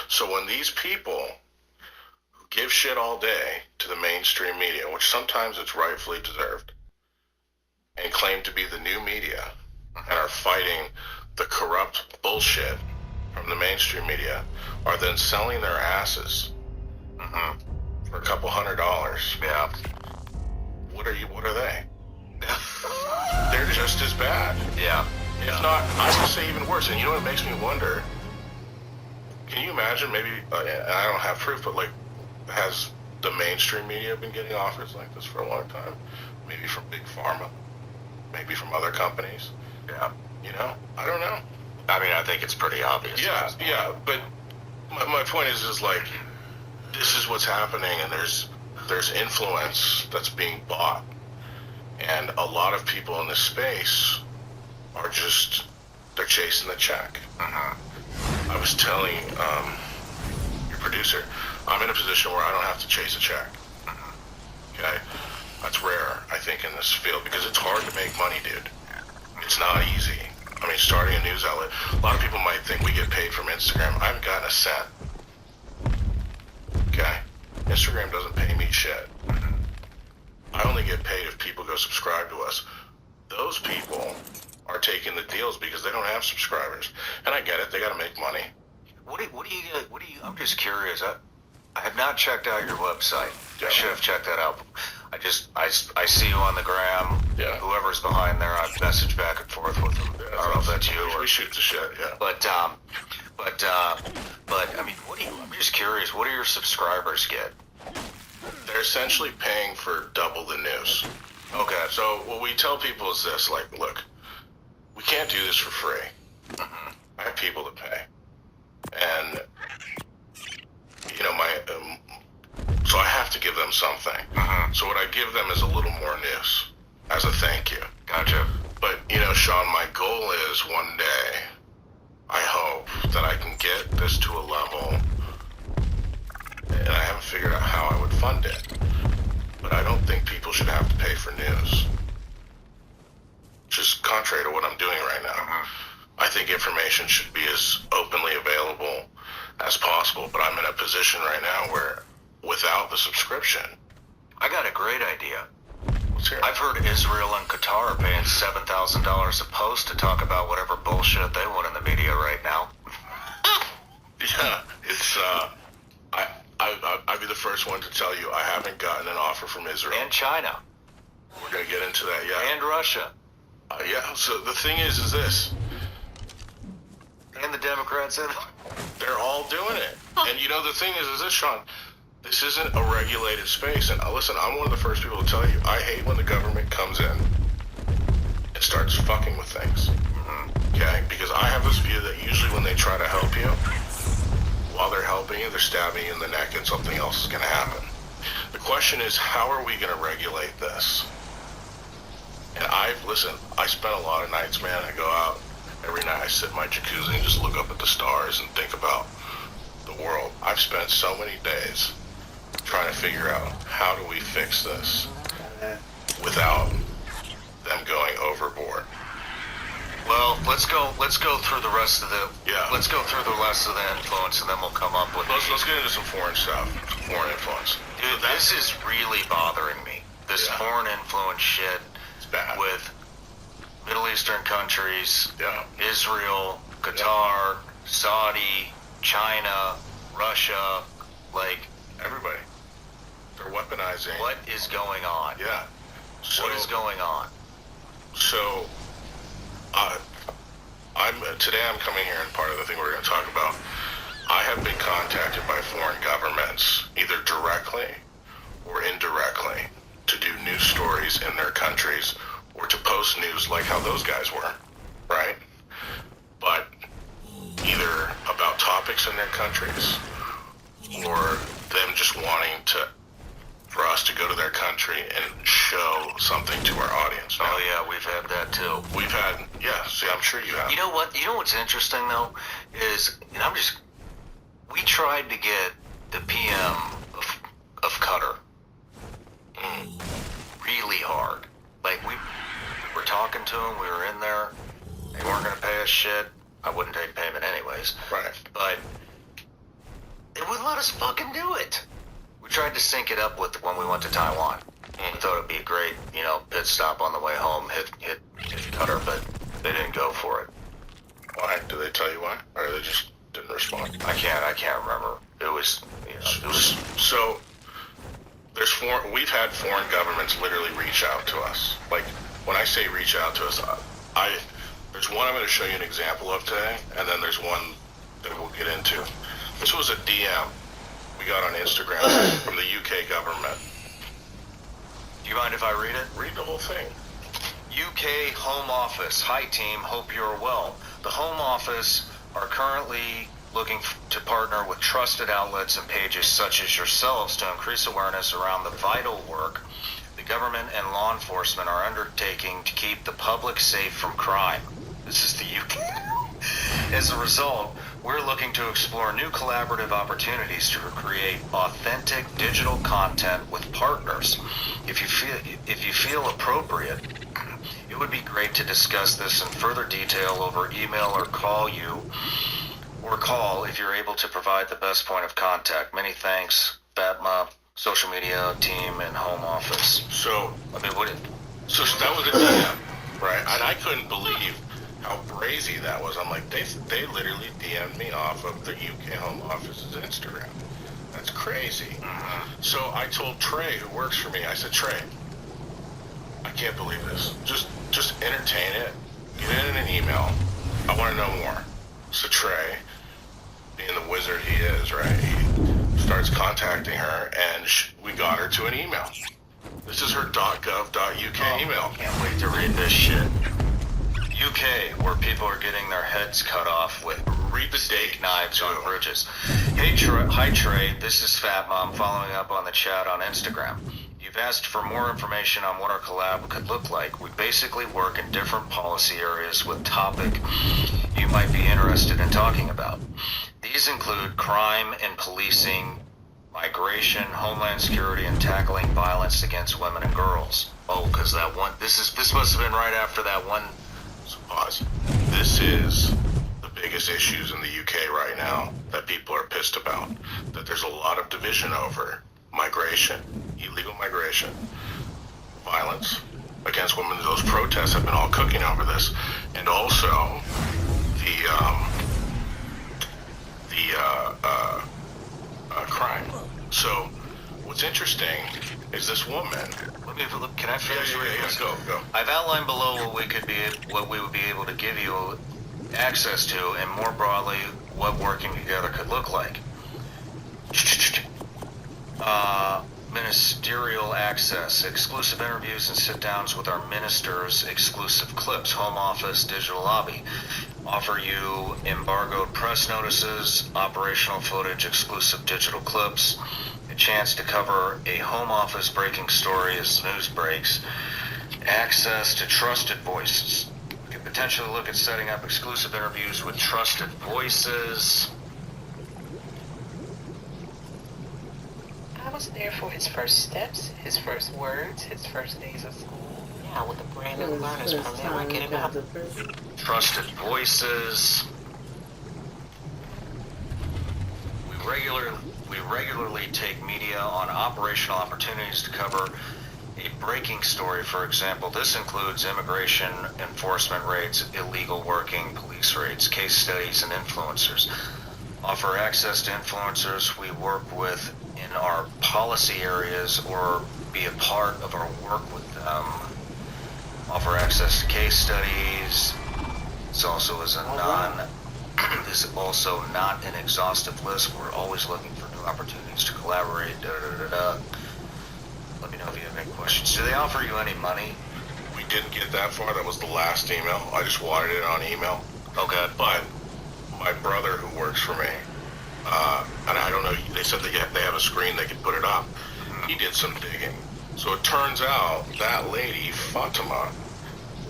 So when these people who give shit all day to the mainstream media, which sometimes it's rightfully deserved, and claim to be the new media, and are fighting the corrupt bullshit from the mainstream media, are then selling their asses for a couple $100. Yeah. What are they? They're just as bad. Yeah. If not, I would say even worse. And you know what makes me wonder? Can you imagine maybe, and I don't have proof, but like, has the mainstream media been getting offers like this for a long time? Maybe from Big Pharma? Maybe from other companies? Yeah. You know? I don't know. I mean, I think it's pretty obvious. Yeah, but my point is like, this is what's happening, and there's influence that's being bought. And a lot of people in this space are just, they're chasing the check. I was telling your producer, I'm in a position where I don't have to chase a check. Okay? That's rare, I think, in this field, because it's hard to make money, dude. It's not easy. I mean, starting a news outlet, a lot of people might think we get paid from Instagram. I haven't gotten a cent. Okay? Instagram doesn't pay me shit. I only get paid if people go subscribe to us. Those people are taking the deals because they don't have subscribers. And I get it, they gotta make money. What do you, I'm just curious. I have not checked out your website. I should have checked that out. I see you on the gram. Yeah. Whoever's behind there, I've messaged back and forth with them. Yeah, I don't know if that's you or... We shoot the shit, yeah. But I mean, I'm just curious, what do your subscribers get? They're essentially paying for double the news. Okay. So what we tell people is this, like, look, we can't do this for free. I have people to pay. And, you know, so I have to give them something. So what I give them is a little more news as a thank you. Gotcha. But, you know, Sean, my goal is one day, I hope that I can get this to a level, and I haven't figured out how I would fund it, but I don't think people should have to pay for news. Which is contrary to what I'm doing right now. I think information should be as openly available as possible, but I'm in a position right now where, without the subscription... I got a great idea. Let's hear it. I've heard Israel and Qatar are paying $7,000 a post to talk about whatever bullshit they want in the media right now. Yeah, it's, I'd be the first one to tell you I haven't gotten an offer from Israel. And China. We're going to get into that, yeah. And Russia. Yeah, so the thing is this. And the Democrats in. They're all doing it. And you know, the thing is this, Sean, this isn't a regulated space. And listen, I'm one of the first people to tell you, I hate when the government comes in and starts fucking with things. Okay? Because I have this view that usually when they try to help you, while they're helping you, they're stabbing you in the neck and something else is going to happen. The question is, how are we going to regulate this? And I spent a lot of nights, man. I go out every night, I sit in my jacuzzi and just look up at the stars and think about the world. I've spent so many days trying to figure out how do we fix this without them going overboard. Well, let's go through the rest of the influence, and then we'll come up with. Let's get into some foreign stuff, foreign influence. Dude, this is really bothering me. This foreign influence shit. It's bad. With Middle Eastern countries, Yeah. Israel, Qatar, Saudi, China, Russia, like, Everybody. They're weaponizing. what is going on? Yeah. So, What is going on? So, today I'm coming here, and part of the thing we're going to talk about, I have been contacted by foreign governments, either directly or indirectly, to do news stories in their countries or to post news like how those guys were, right? But either about topics in their countries or them just wanting for us to go to their country and show something to our audience. Now, Oh yeah, we've had that too. we've had, see, I'm sure you have. You know what? You know what's interesting though is, we tried to get the PM of Qatar really hard. Like we were talking to them, we were in there. They weren't gonna pay us shit. I wouldn't take payment anyways. Right. But they wouldn't let us fucking do it. We tried to sync it up with when we went to Taiwan. We thought it'd be a great, pit stop on the way home, hit Qatar, but they didn't go for it. Why? Did they tell you why? Or they just didn't respond? I can't remember. It was, So, we've had foreign governments literally reach out to us. Like, when I say reach out to us, there's one I'm going to show you an example of today, and then there's one that we'll get into. This was a DM we got on Instagram from the UK government. Do you mind if I read it? Read the whole thing. UK Home Office. Hi team, hope you're well. The Home Office are currently looking to partner with trusted outlets and pages such as yourselves to increase awareness around the vital work the government and law enforcement are undertaking to keep the public safe from crime. This is the UK. As a result, we're looking to explore new collaborative opportunities to create authentic digital content with partners. If you feel appropriate, it would be great to discuss this in further detail over email or call if you're able to provide the best point of contact. Many thanks, Fatma, social media team, and home office. So, So that was a DM, right? And I couldn't believe how crazy that was. I'm like, they literally DM'd me off of the UK Home Office's Instagram. That's crazy. So I told Trey, who works for me, I said, Trey, I can't believe this. Just entertain it. Get it in an email. I want to know more. So Trey, being the wizard he is, right, he starts contacting her, and we got her to an email. This is her .gov.uk email. Can't wait to read this shit. UK, where people are getting their heads cut off with steak knives on bridges. Hi Trey, this is Fat Mom following up on the chat on Instagram. You've asked for more information on what our collab could look like. We basically work in different policy areas with topic you might be interested in talking about. These include crime and policing, migration, homeland security, and tackling violence against women and girls. Oh, because this must have been right after that one. So pause. This is the biggest issues in the UK right now that people are pissed about. That there's a lot of division over migration, illegal migration, violence against women. Those protests have been all cooking over this, and also crime. So what's interesting is this woman. Can I finish reading this? Go. I've outlined below what we would be able to give you access to, and more broadly, what working together could look like. Ministerial access, exclusive interviews and sit-downs with our ministers, exclusive clips, home office, digital lobby. Offer you embargoed press notices, operational footage, exclusive digital clips, a chance to cover a home office breaking story as news breaks, access to trusted voices. We could potentially look at setting up exclusive interviews with trusted voices. I was there for his first steps, his first words, his first days of school. Yeah, with the brand new learners program, I get it out. Trusted voices. We regularly take media on operational opportunities to cover a breaking story, for example. This includes immigration enforcement raids, illegal working, police raids, case studies, and influencers. Offer access to influencers we work with in our policy areas or be a part of our work with them. Offer access to case studies. This also is this is also not an exhaustive list. We're always looking for new opportunities to collaborate. Let me know if you have any questions. Do they offer you any money? We didn't get that far. That was the last email. I just wanted it on email. Okay. But my brother who works for me, and I don't know, they said they have a screen they could put it up. He did some digging. So it turns out that lady, Fatima,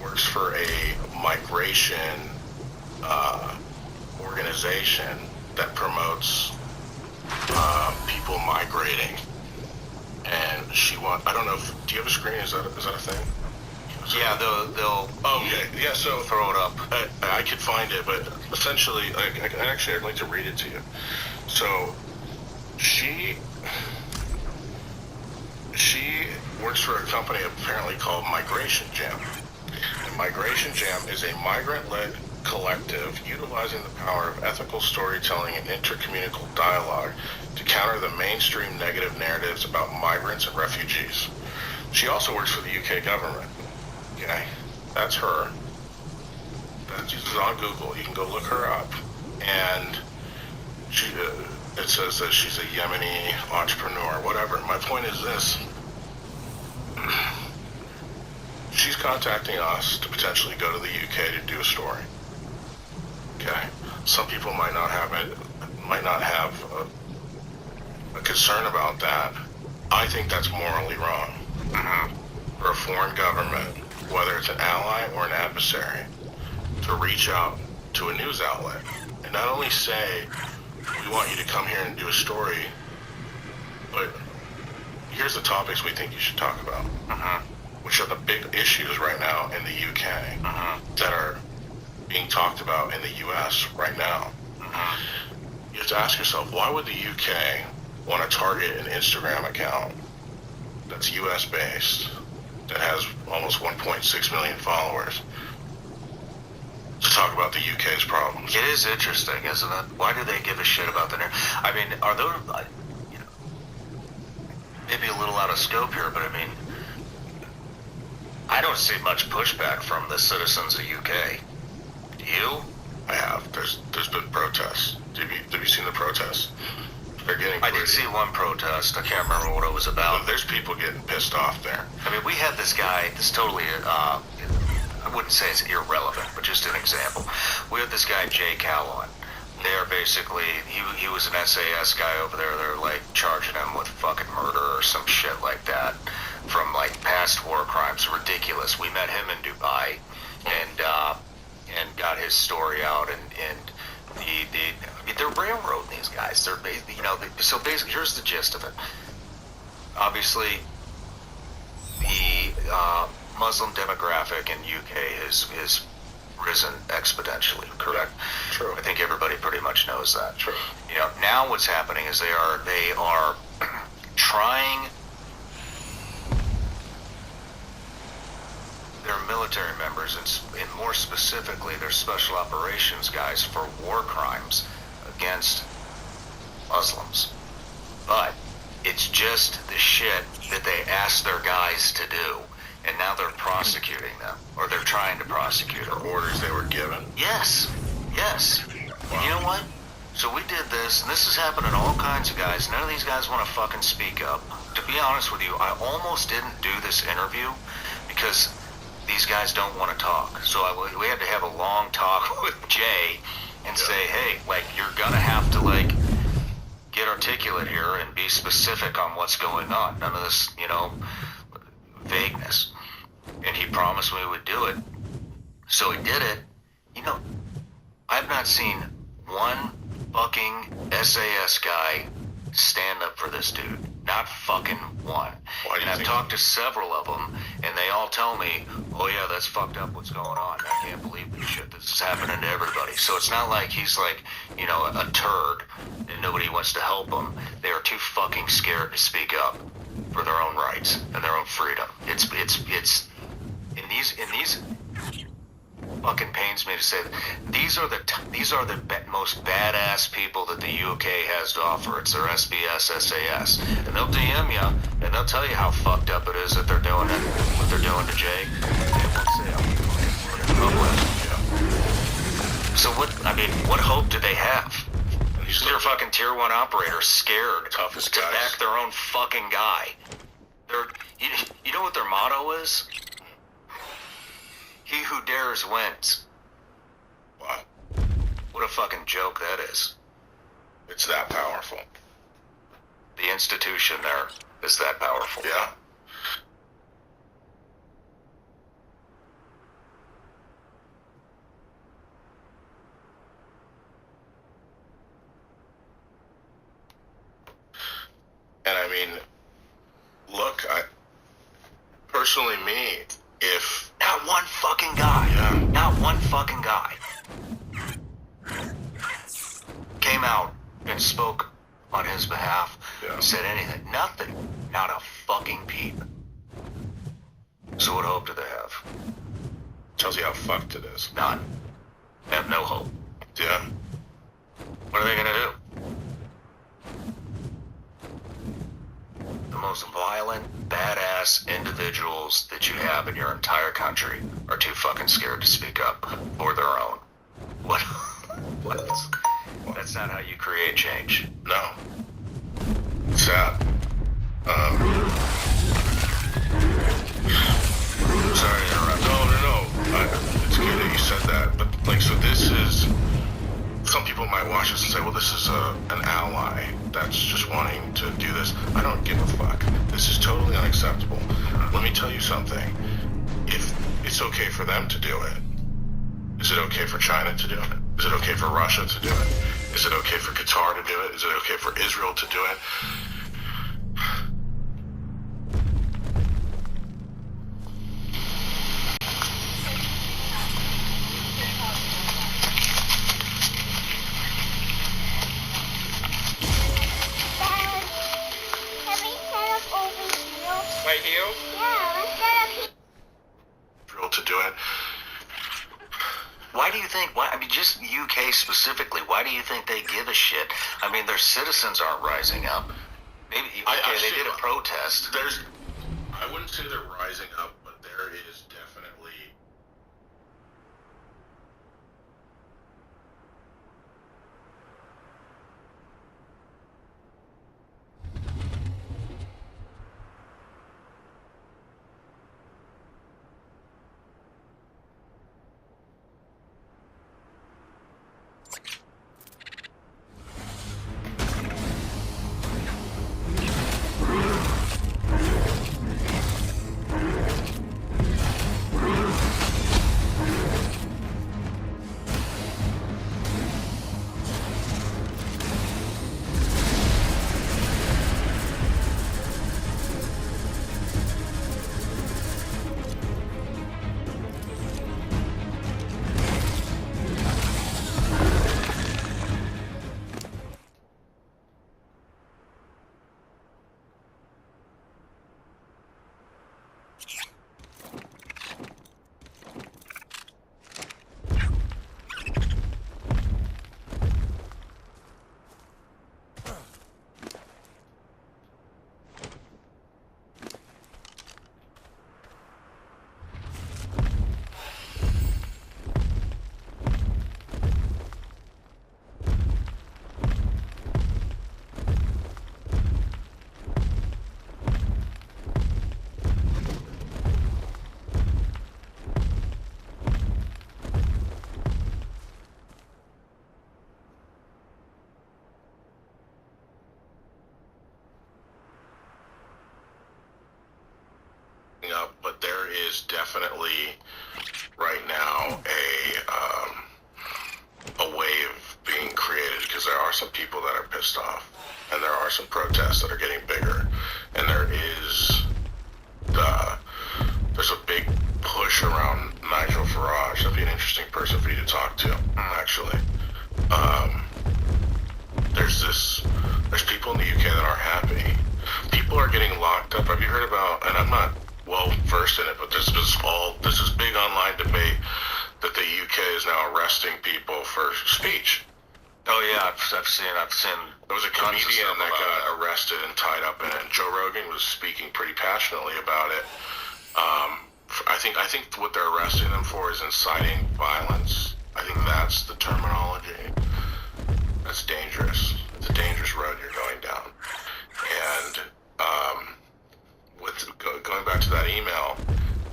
works for a migration organization that promotes people migrating. And she I don't know if, do you have a screen? Is that a thing? Yeah, they'll okay, yeah, so throw it up. I could find it, but essentially, I'd like to read it to you. So, she works for a company apparently called Migration Jam. And Migration Jam is a migrant-led collective utilizing the power of ethical storytelling and intercommunal dialogue to counter the mainstream negative narratives about migrants and refugees. She also works for the UK government. Okay, that's her. She's on Google. You can go look her up. And she, it says that she's a Yemeni entrepreneur, whatever. My point is this. She's contacting us to potentially go to the UK to do a story. Okay? Some people might not have a concern about that. I think that's morally wrong. For a foreign government, whether it's an ally or an adversary, to reach out to a news outlet and not only say, we want you to come here and do a story, but here's the topics we think you should talk about, which are the big issues right now in the UK that are being talked about in the US right now. You have to ask yourself, why would the UK want to target an Instagram account that's US based, that has almost 1.6 million followers, to talk about the UK's problems? It is interesting, isn't it? Why do they give a shit about the... I mean, are there... maybe a little out of scope here, but I mean, I don't see much pushback from the citizens of UK. Do you? I have. There's been protests. Have you seen the protests? They're getting I did see one protest. I can't remember what it was about. There's people getting pissed off there. I mean, we had this guy, this totally, I wouldn't say it's irrelevant, but just an example. We had this guy, Jay Callan. They're basically, he was an SAS guy over there. They're like charging him with fucking murder or some shit like that from like past war crimes. Ridiculous. We met him in Dubai and got his story out, and they're railroading these guys. They're, so basically, here's the gist of it. Obviously, the Muslim demographic in UK is risen exponentially, correct? True. I think everybody pretty much knows that. True. Now what's happening is they are trying their military members, and more specifically their special operations guys, for war crimes against Muslims. But it's just the shit that they asked their guys to do, and now they're prosecuting them, or they're trying to prosecute them. For orders they were given. Yes. Wow. You know what? So we did this, and this is happening to all kinds of guys. None of these guys want to fucking speak up. To be honest with you, I almost didn't do this interview because these guys don't want to talk. So we had to have a long talk with Jay and say, hey, like, you're gonna have to, like, get articulate here and be specific on what's going on. None of this, vagueness. And he promised we would do it. So he did it. I've not seen one fucking SAS guy stand up for this dude. Not fucking one. And I've talked to several of them, and they all tell me, oh yeah, that's fucked up what's going on. I can't believe this shit. This is happening to everybody. So it's not like he's like, a turd and nobody wants to help him. They are too fucking scared to speak up. for their own rights and their own freedom. It's in these fucking pains me to say that these are the most badass people that the UK has to offer. It's their SBS, SAS, and they'll DM you and they'll tell you how fucked up it is that they're doing it, what they're doing to Jake. They won't say how So what hope do they have? These are fucking tier 1 operators scared Toughest to guys. back their own fucking guy. You know what their motto is? He who dares wins. Wow. What a fucking joke that is. It's that powerful. The institution there is that powerful. Yeah. And I mean, look, personally, if Not one fucking guy. Yeah. Not one fucking guy came out and spoke on his behalf, Yeah. said anything. Nothing. Not a fucking peep. So what hope do they have? tells you how fucked it is. None. They have no hope. Yeah. What are they gonna do? The most violent, badass individuals that you have in your entire country are too fucking scared to speak up for their own. What? That's not how you create change. No. Sad. Sorry to interrupt. No. It's good that you said that. But, so this is... Some people might watch this and say, well, this is an ally that's just wanting to do this. I don't give a fuck. This is totally unacceptable. Let me tell you something. If it's okay for them to do it, is it okay for China to do it? Is it okay for Russia to do it? Is it okay for Qatar to do it? Is it okay for Israel to do it? Right here? Israel to do it. Why do you think, just UK specifically, why do you think they give a shit? I mean, their citizens aren't rising up. Maybe, they did a protest. I wouldn't say they're rising up, but there is definitely... up, but there is definitely right now a wave being created because there are some people that are pissed off, and there are some protests that are getting bigger, and there's a big push around Nigel Farage. That'd be an interesting person for you to talk to, actually. There's people in the UK that aren't happy. People people are getting locked up. Have you heard about, and I'm not well versed in it, but this is big online debate that the UK is now arresting people for speech. Oh yeah, I've seen. There was a comedian that got arrested and tied up in it, and Joe Rogan was speaking pretty passionately about it. I think what they're arresting them for is inciting violence. I think that's the terminology. That's dangerous. It's a dangerous road you're going down. And going back to that email,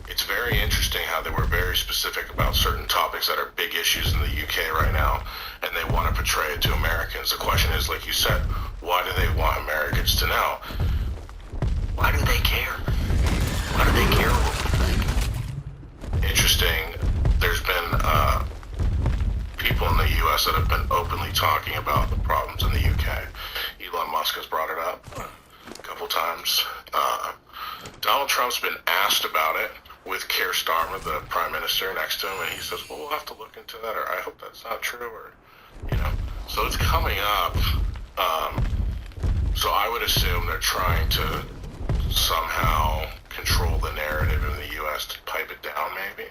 it's very interesting how they were very specific about certain topics that are big issues in the UK right now, and they want to portray it to Americans. The question is, like you said, why do they want Americans to know? Why do they care? Why do they care what we think? Interesting. There's been people in the U.S. that have been openly talking about the problems in the UK. Elon Musk has brought it up a couple times. Donald Trump's been asked about it with Keir Starmer, the prime minister, next to him, and he says, well, we'll have to look into that, or I hope that's not true, or, So it's coming up. So I would assume they're trying to somehow control the narrative in the U.S. to pipe it down, maybe,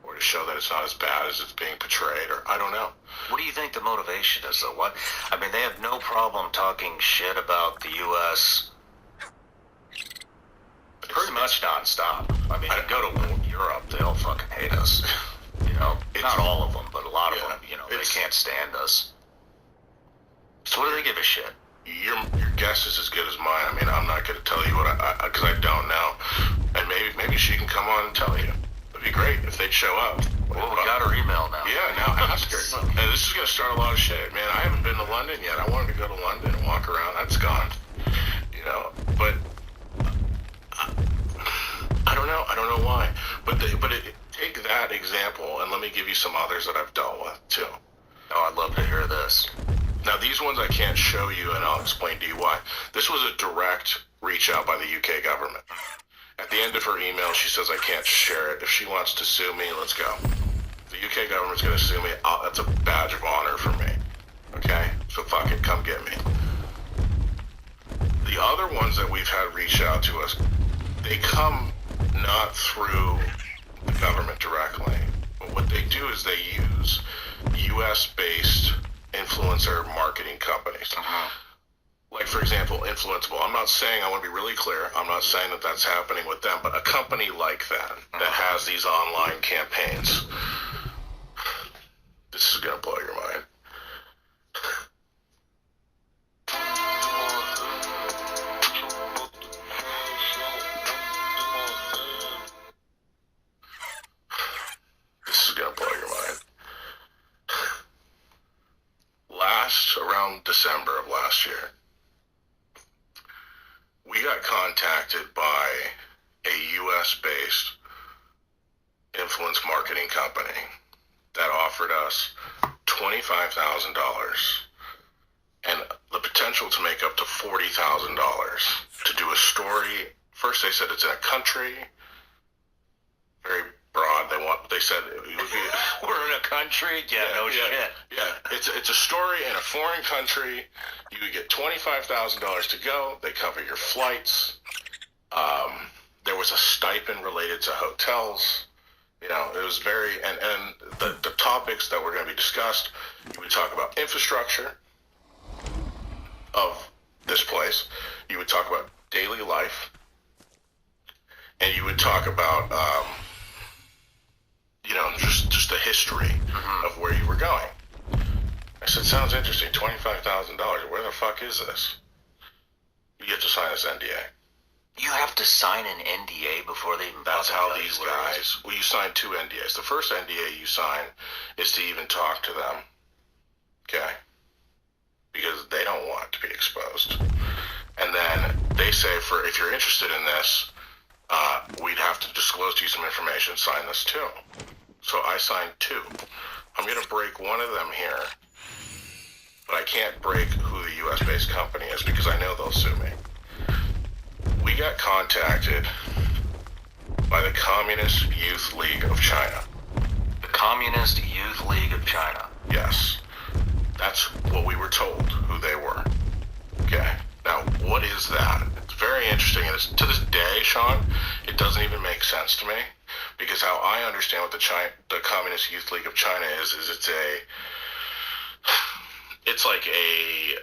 or to show that it's not as bad as it's being portrayed, or I don't know. What do you think the motivation is, though? They have no problem talking shit about the U.S. pretty much nonstop. Go to Europe, they all fucking hate us. Not all of them, but a lot of them. They can't stand us. So what do they give a shit? Your guess is as good as mine. I'm not going to tell you what because I don't know. And maybe she can come on and tell you. It'd be great if they'd show up. Well, we got her email now. Yeah, now ask her. And this is going to start a lot of shit. Man, I haven't been to London yet. I wanted to go to London and walk around. That's gone. But I don't know. I don't know why. But take that example, and let me give you some others that I've dealt with, too. Oh, I'd love to hear this. Now, these ones I can't show you, and I'll explain to you why. This was a direct reach out by the UK government. At the end of her email, she says, I can't share it. If she wants to sue me, let's go. If the UK government's going to sue me, that's a badge of honor for me. Okay? So fuck it, come get me. The other ones that we've had reach out to us, they come not through the government directly, but what they do is they use US-based influencer marketing companies. Like, for example, Influenceable. I'm not saying, I want to be really clear, I'm not saying that that's happening with them, but a company like that has these online campaigns. This is going to blow your mind. This is going to blow your mind. Around December of last year, we got contacted by a US-based influence marketing company that offered us $25,000 and the potential to make up to $40,000 to do a story. First they said it's in a country, very broad. They said it would be we're in a country? Shit. Yeah. It's a story in a foreign country. You would get $25,000 to go. They cover your flights. There was a stipend related to hotels. It was very, and the topics that were going to be discussed, you would talk about infrastructure of this place. You would talk about daily life. And you would talk about, just the history of where you were going. I said, sounds interesting. $25,000. Where the fuck is this? You have to sign this NDA. You have to sign an NDA before they even. That's how these guys. Well, you sign 2 NDAs. The first NDA you sign is to even talk to them. Okay? Because they don't want to be exposed. And then they say, if you're interested in this, we'd have to disclose to you some information. Sign this too. So I signed 2. I'm going to break one of them here, but I can't break who the U.S.-based company is because I know they'll sue me. We got contacted by the Communist Youth League of China. The Communist Youth League of China? Yes. That's what we were told, who they were. Okay. Now, what is that? It's very to this day, Sean, it doesn't even make sense to me, because how I understand what the Communist Youth League of China is it's like a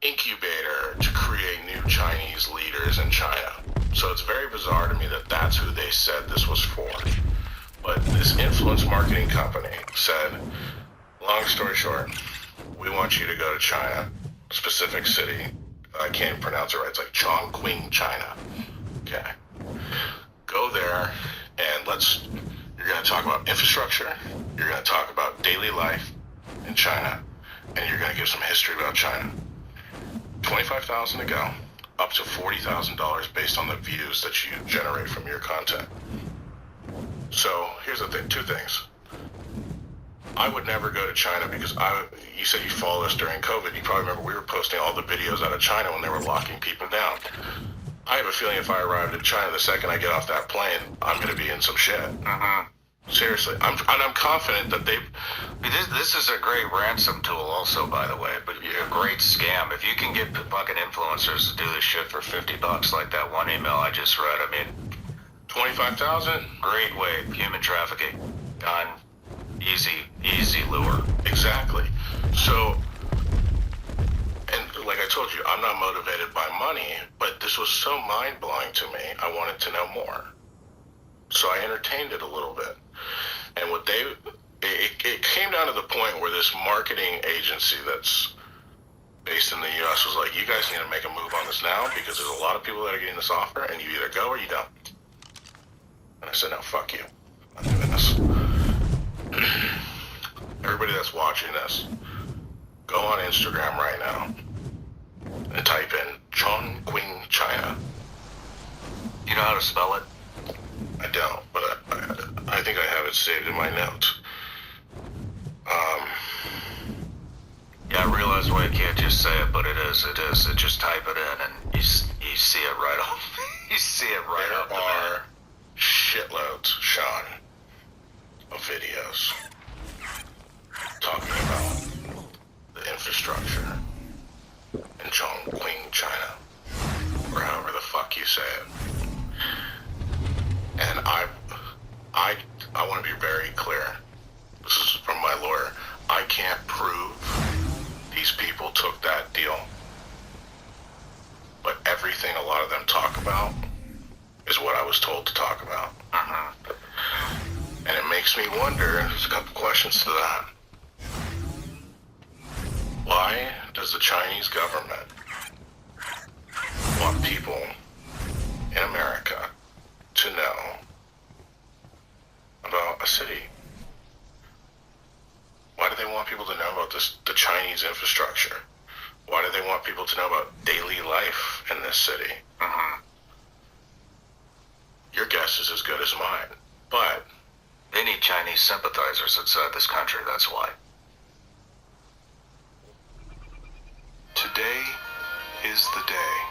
incubator to create new Chinese leaders in China. So it's very bizarre to me that that's who they said this was for. But this influence marketing company said, long story short, we want you to go to China, specific city. I can't pronounce it right. It's like Chongqing, China. Okay. Go there and you're going to talk about infrastructure. You're going to talk about daily life in China. And you're going to give some history about China. $25,000 to go, up to $40,000 based on the views that you generate from your content. So here's the thing, two things. I would never go to China because you said you followed us during COVID. You probably remember we were posting all the videos out of China when they were locking people down. I have a feeling if I arrived in China, the second I get off that plane, I'm going to be in some shit. Seriously. I'm confident that This is a great ransom tool also, by the way, but a great scam. If you can get fucking influencers to do this shit for $50 like that one email I just read, I mean, 25,000? Great way. Human trafficking. Done. Easy lure. Exactly. So, and like I told you, I'm not motivated by money, but this was so mind-blowing to me, I wanted to know more. So I entertained it a little bit. And it came down to the point where this marketing agency that's based in the U.S. was like, you guys need to make a move on this now because there's a lot of people that are getting this offer and you either go or you don't. And I said, no, fuck you. I'm not doing this. Everybody that's watching this, go on Instagram right now and type in Chongqing, China. You know how to spell it? I don't, but I think I have it saved in my notes. Yeah, I realize why you can't just say it, but it is. Just type it in and you see it right off. You see it right off. There are shitloads, Sean, of videos talking about the infrastructure in Chongqing, China, or however the fuck you say it. And I want to be very clear. This is from my lawyer. I can't prove these people took that deal. But everything a lot of them talk about is what I was told to talk about. And it makes me wonder, there's a couple questions to that. Why does the Chinese government want people in America to know about a city? Why do they want people to know about the Chinese infrastructure? Why do they want people to know about daily life in this city? Your guess is as good as mine. But they need Chinese sympathizers inside this country, that's why. Today is the day.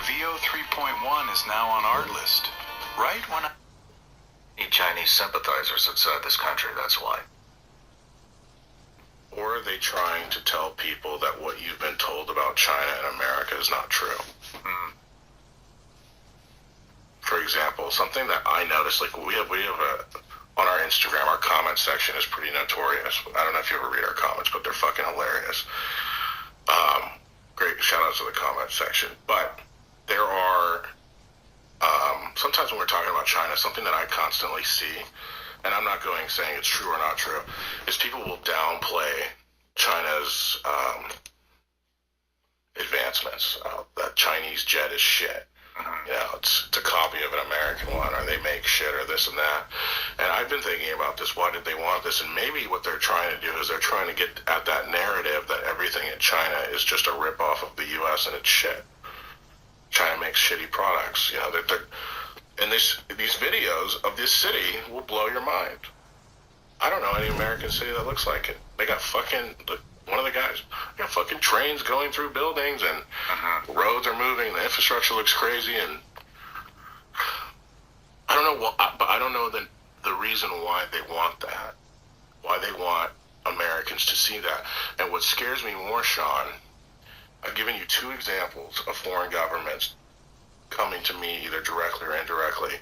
VO 3.1 is now on our list. Right when I need Chinese sympathizers inside this country, that's why. Or are they trying to tell people that what you've been told about China and America is not true? For example, something that I noticed, like we have on our Instagram, our comment section is pretty notorious. I don't know if you ever read our comments, but they're fucking hilarious. Great shout out to the comment section. But there are, sometimes when we're talking about China, something that I constantly see, and I'm not saying it's true or not true, is people will downplay China's advancements. That Chinese jet is shit. You know, it's a copy of an American one, or they make shit, or this and that. And I've been thinking about this. Why did they want this? And maybe what they're trying to do is they're trying to get at that narrative that everything in China is just a ripoff of the U.S. and it's shit. China makes shitty products. You know, and these videos of this city will blow your mind. I don't know any American city that looks like it. They got fucking, one of the guys, they got fucking trains going through buildings and roads are moving, the infrastructure looks crazy, and I don't know but I don't know the reason why they want that. Why they want Americans to see that. And what scares me more, Sean, I've given you two examples of foreign governments coming to me either directly or indirectly.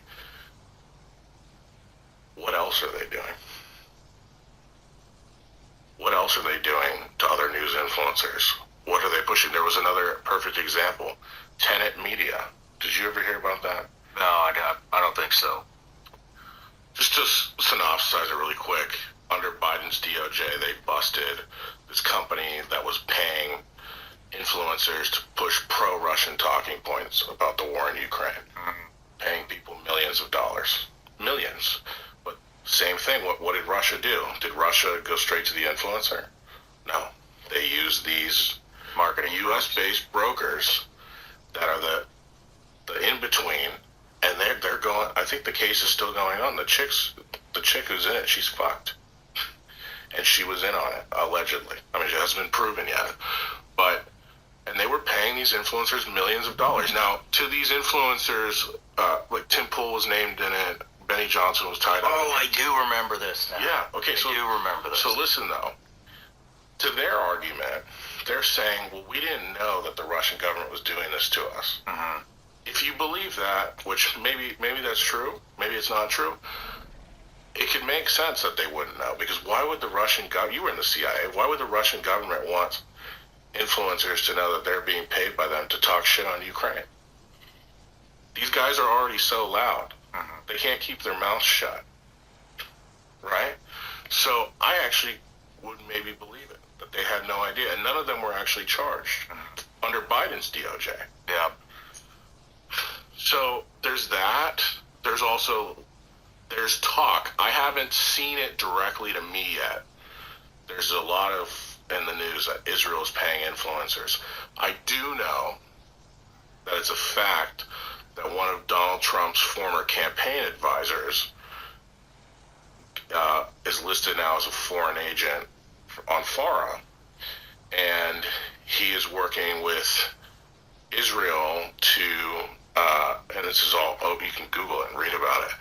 What else are they doing? What else are they doing to other news influencers? What are they pushing? There was another perfect example. Tenet Media. Did you ever hear about that? No, I don't think so. Just to synopsize it really quick, under Biden's DOJ, they busted this company that was paying influencers to push pro-Russian talking points about the war in Ukraine. Paying people millions of dollars. Millions. But same thing, what did Russia do? Did Russia go straight to the influencer? No. They used these Marketing U.S.-based brokers that are the in-between, and they're going, I think the case is still going on. The chick who's in it, she's fucked. And she was in on it, allegedly. I mean, it hasn't been proven yet. And they were paying these influencers millions of dollars. Now, to these influencers, like Tim Pool was named in it, Benny Johnson was tied up. Oh, I do remember this now. Yeah, okay, I do remember this. So listen, though. To their argument, they're saying, well, we didn't know that the Russian government was doing this to us. Mm-hmm. If you believe that, which maybe that's true, maybe it's not true, it could make sense that they wouldn't know. Because why would the Russian government, you were in the CIA, why would the Russian government want influencers to know that they're being paid by them to talk shit on Ukraine? These guys are already so loud. Mm-hmm. They can't keep their mouths shut. Right? So I actually would maybe believe it, that they had no idea. And none of them were actually charged under Biden's DOJ. Yeah. So there's that. There's talk. I haven't seen it directly to me yet. There's a lot of in the news that Israel is paying influencers. I do know that it's a fact that one of Donald Trump's former campaign advisors is listed now as a foreign agent on FARA, and he is working with Israel to, and this is all, you can Google it and read about it,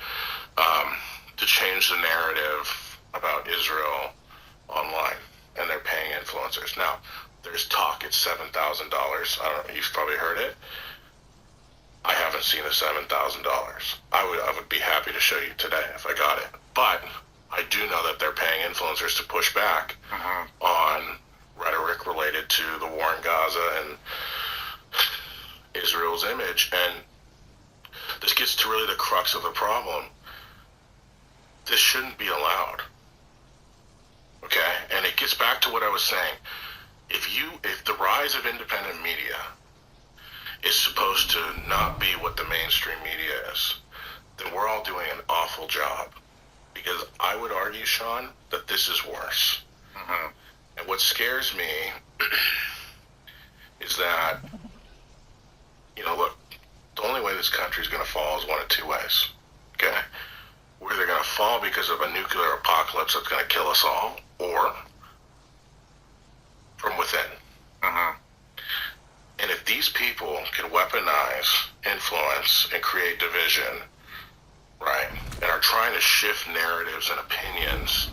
to change the narrative about Israel online, and they're paying influencers. Now, there's talk it's $7,000. I don't know, you've probably heard it. I haven't seen the $7,000. I would be happy to show you today if I got it. But I do know that they're paying influencers to push back on rhetoric related to the war in Gaza and Israel's image. And this gets to really the crux of the problem. This shouldn't be allowed. Okay? And it gets back to what I was saying. If the rise of independent media is supposed to not be what the mainstream media is, then we're all doing an awful job. Because I would argue, Sean, that this is worse. Mm-hmm. And what scares me is that, look, the only way this country is going to fall is one of two ways. Okay? We're either going to fall because of a nuclear apocalypse that's going to kill us all, or from within. Mm-hmm. And if these people can weaponize influence and create division, right, and are trying to shift narratives and opinions,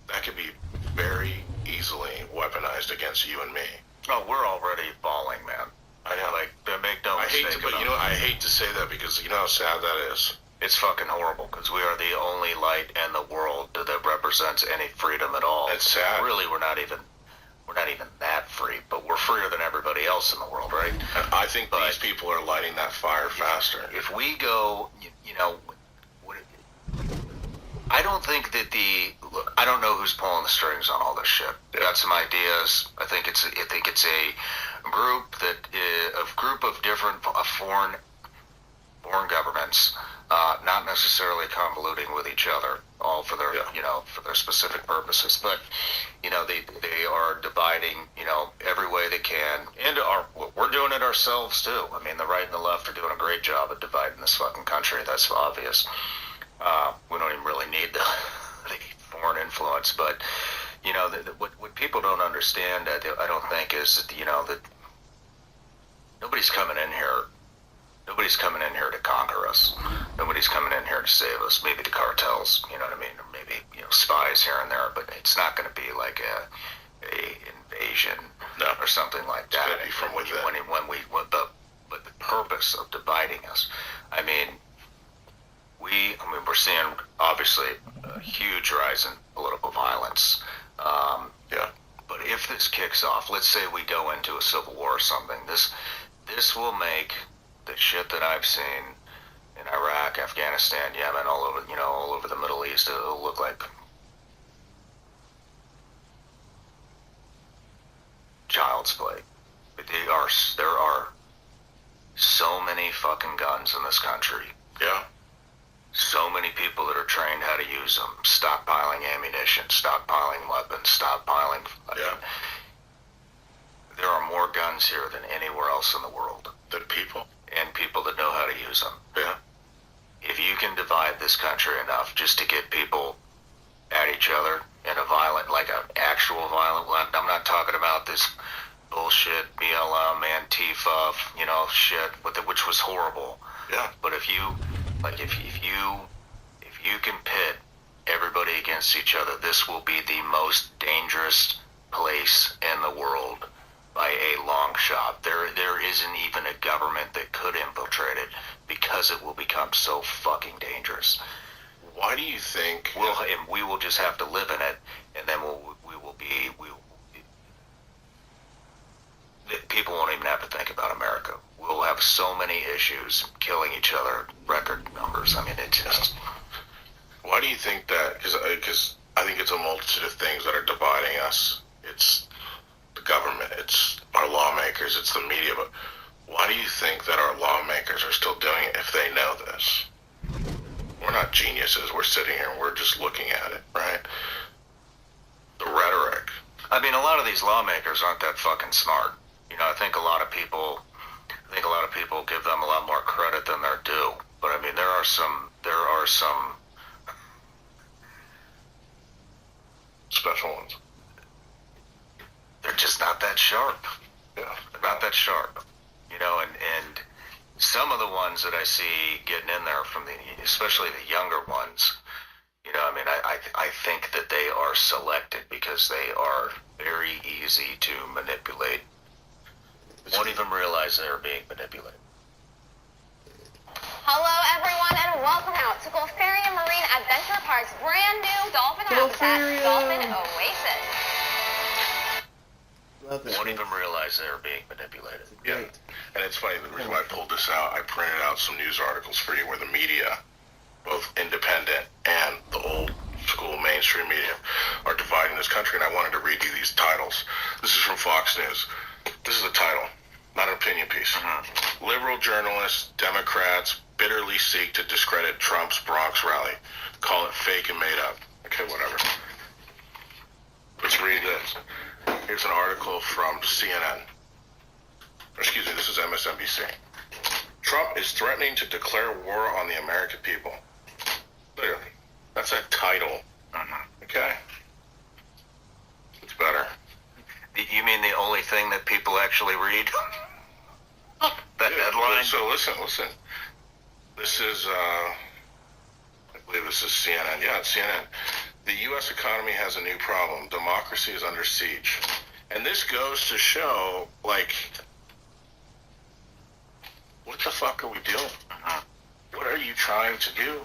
that could be very easily weaponized against you and me. Oh, we're already falling, man. I know. Like, make no mistake but I hate to say that because you know how sad that is. It's fucking horrible because we are the only light in the world that represents any freedom at all. It's sad. Really, we're not even that free, but we're freer than everybody else in the world, right? And I think these people are lighting that fire faster. If we go, I don't think that I don't know who's pulling the strings on all this shit. They got some ideas. I think it's a group of different foreign governments, not necessarily convoluting with each other, all for their for their specific purposes, but they are dividing every way they can, and we're doing it ourselves too. I mean, the right and the left are doing a great job at dividing this fucking country. That's obvious. We don't even really need the foreign influence, but what people don't understand, I don't think, is that nobody's coming in here. Nobody's coming in here to conquer us. Nobody's coming in here to save us. Maybe the cartels, you know what I mean, or maybe spies here and there. But it's not going to be like a invasion or something like that. It's going to be from within. But the purpose of dividing us. I mean, we're seeing obviously a huge rise in political violence. Yeah. But if this kicks off, let's say we go into a civil war or something, this will make the shit that I've seen in Iraq, Afghanistan, Yemen, all over the Middle East, it'll look like child's play. There are so many fucking guns in this country. Yeah. So many people that are trained how to use them, stockpiling ammunition, stockpiling weapons, stockpiling. Yeah. There are more guns here than anywhere else in the world. The people. And people that know how to use them. Yeah. If you can divide this country enough just to get people at each other in a violent, like an actual violent, I'm not talking about this bullshit BLM, Antifa, shit, which was horrible. Yeah. But if you can pit everybody against each other, this will be the most dangerous place in the world by a long shot. There isn't even a government that could infiltrate it because it will become so fucking dangerous. Why do you think? We will just have to live in it, and then people won't even have to think about America. We'll have so many issues, killing each other, record numbers. I mean, it just. Why do you think that? Because I think it's a multitude of things that are dividing us. It's the government, it's our lawmakers, it's the media. But why do you think that our lawmakers are still doing it if they know this? We're not geniuses. We're sitting here and we're just looking at it, right? The rhetoric. I mean, a lot of these lawmakers aren't that fucking smart. I think a lot of people give them a lot more credit than they're due. But I mean, there are some special ones. They're just not that sharp. Yeah. They're not that sharp. And some of the ones that I see getting in there especially the younger ones, I think that they are selected because they are very easy to manipulate. Won't even realize they're being manipulated. Hello, everyone, and welcome out to Gulferia Marine Adventure Park's brand new dolphin habitat, Dolphin Oasis. Love it. Won't even realize they're being manipulated. Yeah. And it's funny, the reason why I pulled this out, I printed out some news articles for you where the media, both independent and the old school mainstream media, are dividing this country, and I wanted to read you these titles. This is from Fox News. This is the title, not an opinion piece. Mm-hmm. Liberal journalists, Democrats bitterly seek to discredit Trump's Bronx rally. Call it fake and made up. Okay, whatever. Let's read this. Here's an article from CNN. Excuse me, this is MSNBC. Trump is threatening to declare war on the American people. Literally. That's a title. Mm-hmm. Okay? It's better. You mean the only thing that people actually read? That headline? So listen. This is, I believe this is CNN. Yeah, it's CNN. The U.S. economy has a new problem. Democracy is under siege. And this goes to show, like, what the fuck are we doing? What are you trying to do?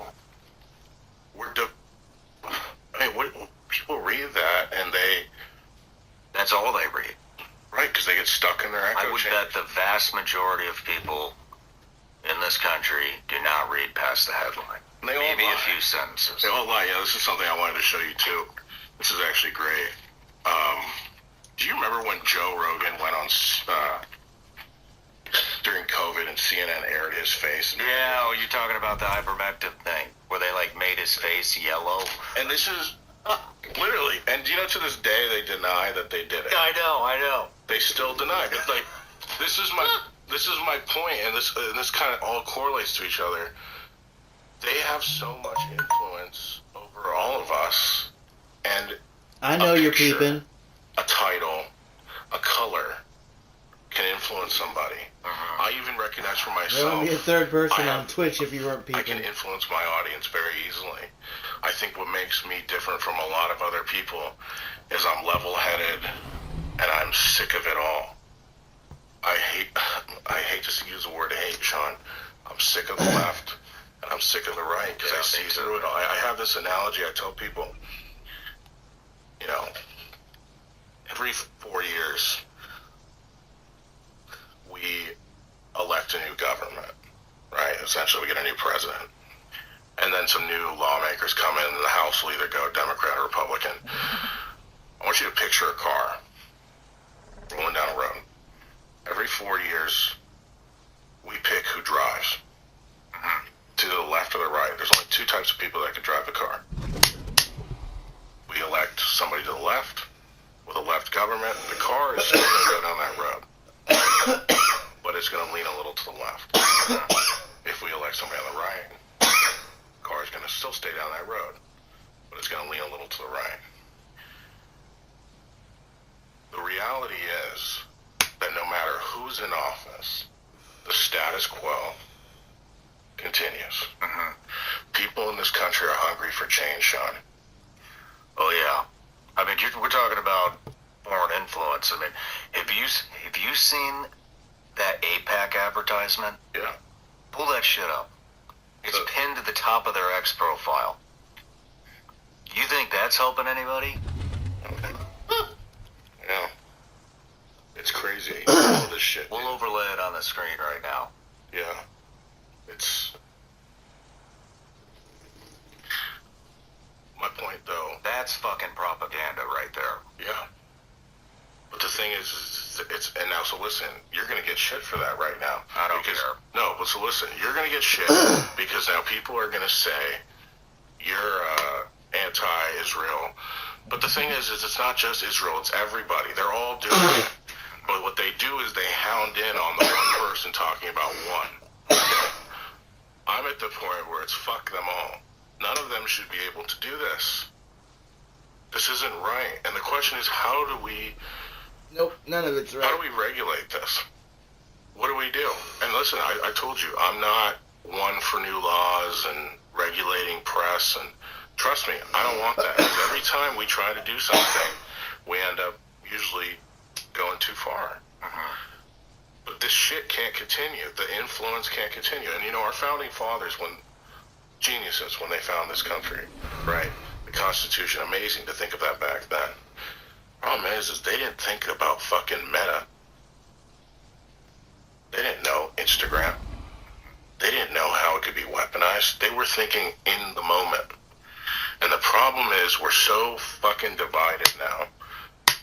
People read that and that's all they read. right, because they get stuck in their echo I would chamber. bet the vast majority of people in this country do not read past the headline. And they all Maybe lie. a few sentences. They all lie. Yeah, this is something I wanted to show you too. This is actually great. Do you remember when Joe Rogan went on during COVID and CNN aired his face? Yeah, you're talking about the ivermectin thing, where they made his face yellow. And this is literally, and to this day they deny that they did it. I know. They still deny it. Like, this is my point, and this kind of all correlates to each other. They have so much influence over all of us, and I know you're peeping. a title, a color can influence somebody. I even recognize for There myself. would be a third person I on have- Twitch if you weren't I can peeping. influence my audience very easily. I think what makes me different from a lot of other people is I'm level-headed and I'm sick of it all. I hate to use the word hate, because I see through it all. I have this analogy I tell people, you know, every 4 years, we elect a new government, right? Essentially, we get a new president. And then some new lawmakers come in, and the House will either go Democrat or Republican. I want you to picture a car rolling down a road. Every 4 years, we pick who drives. To the left or the right. There's only two types of people that can drive the car. We elect somebody to the left, with a left government. The car is still going to go down that road, but it's going to lean a little to the left. If we elect somebody on the right, the car is going to still stay down that road, but it's going to lean a little to the right. The reality is that no matter who's in office, the status quo continues. People in this country are hungry for change, Sean. Oh yeah, I mean we're talking about foreign influence. I mean, have you seen that APAC advertisement? Yeah. Pull that shit up. It's pinned to the top of their X profile. You think that's helping anybody? Yeah. It's crazy. All this shit. We'll overlay it on the screen right now. Yeah. It's... My point, though... That's fucking propaganda right there. Yeah. But the thing is it's... And now, so listen, you're gonna get shit for that right now. I don't care. No, but so listen, you're gonna get shit because now people are gonna say you're anti-Israel. But the thing is it's not just Israel, it's everybody. They're all doing it. But what they do is they hound in on the one person talking about one. Okay? I'm at the point where it's fuck them all. None of them should be able to do this. This isn't right. And the question is, how do we... Nope, none of it's right. How do we regulate this? What do we do? And listen, I told you, I'm not one for new laws and regulating press. And trust me, I don't want that. Because every time we try to do something, we end up usually going too far. But this shit can't continue. The influence can't continue. And you know, our founding fathers, geniuses when they found this country, right? The Constitution, amazing to think of that back then. Problem is they didn't think about fucking Meta. They didn't know Instagram. They didn't know how it could be weaponized. They were thinking in the moment. And the problem is we're so fucking divided now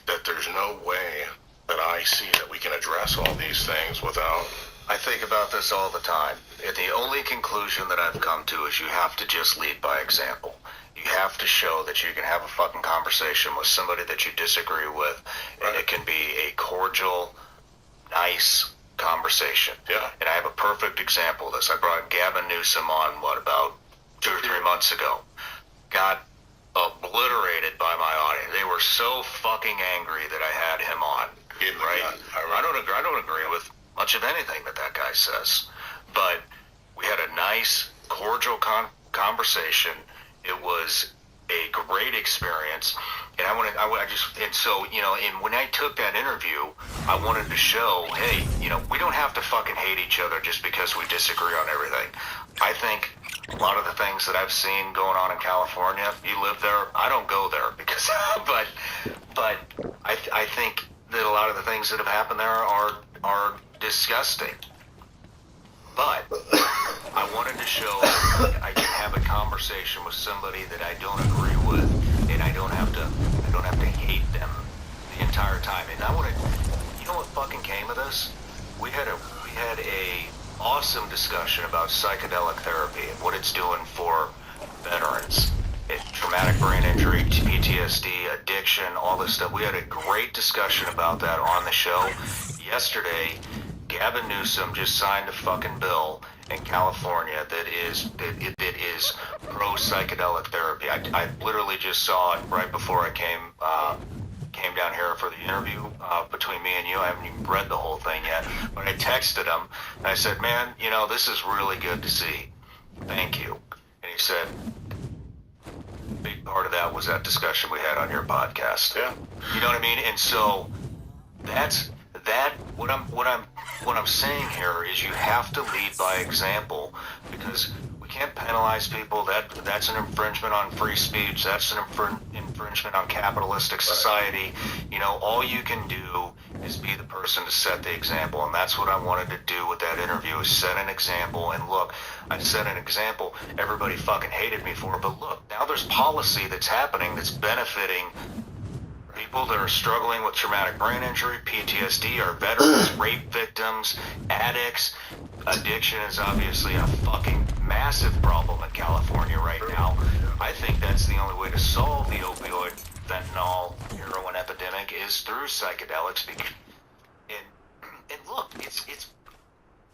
that there's no way that I see that we can address all these things without... I think about this all the time. And the only conclusion that I've come to is you have to just lead by example. You have to show that you can have a fucking conversation with somebody that you disagree with, and it can be a cordial, nice conversation. Yeah. And I have a perfect example of this. I brought Gavin Newsom on, about 2 or 3 months ago. Got obliterated by my audience. They were so fucking angry that I had him on. Right? I don't agree with much of anything that guy says, but we had a nice, cordial conversation. It was a great experience, and so you know, and when I took that interview, I wanted to show, hey, you know, we don't have to fucking hate each other just because we disagree on everything. I think a lot of the things that I've seen going on in California, you live there, I don't go there because, but I think that a lot of the things that have happened there are disgusting. But I wanted to show I can have a conversation with somebody that I don't agree with, and I don't have to hate them the entire time. And I want to, you know what fucking came of this? We had a awesome discussion about psychedelic therapy and what it's doing for veterans. Traumatic brain injury, PTSD, addiction, all this stuff. We had a great discussion about that on the show. Yesterday, Gavin Newsom just signed a fucking bill in California that is pro psychedelic therapy. I literally just saw it right before I came down here for the interview between me and you. I haven't even read the whole thing yet, but I texted him and I said, "Man, you know, this is really good to see. Thank you." And he said, big part of that was that discussion we had on your podcast. Yeah. You know what I mean? And so that's what I'm saying here is you have to lead by example, because we can't penalize people. That's an infringement on free speech. That's an infringement on capitalistic society. You know, all you can do is be the person to set the example, and that's what I wanted to do with that interview, is set an example. And look, I set an example everybody fucking hated me for, but look, now there's policy that's happening that's benefiting people that are struggling with traumatic brain injury, PTSD, our veterans, rape victims, addicts. Addiction is obviously a fucking massive problem in California right now. I think that's the only way to solve the opioid, fentanyl, heroin epidemic is through psychedelics. And look,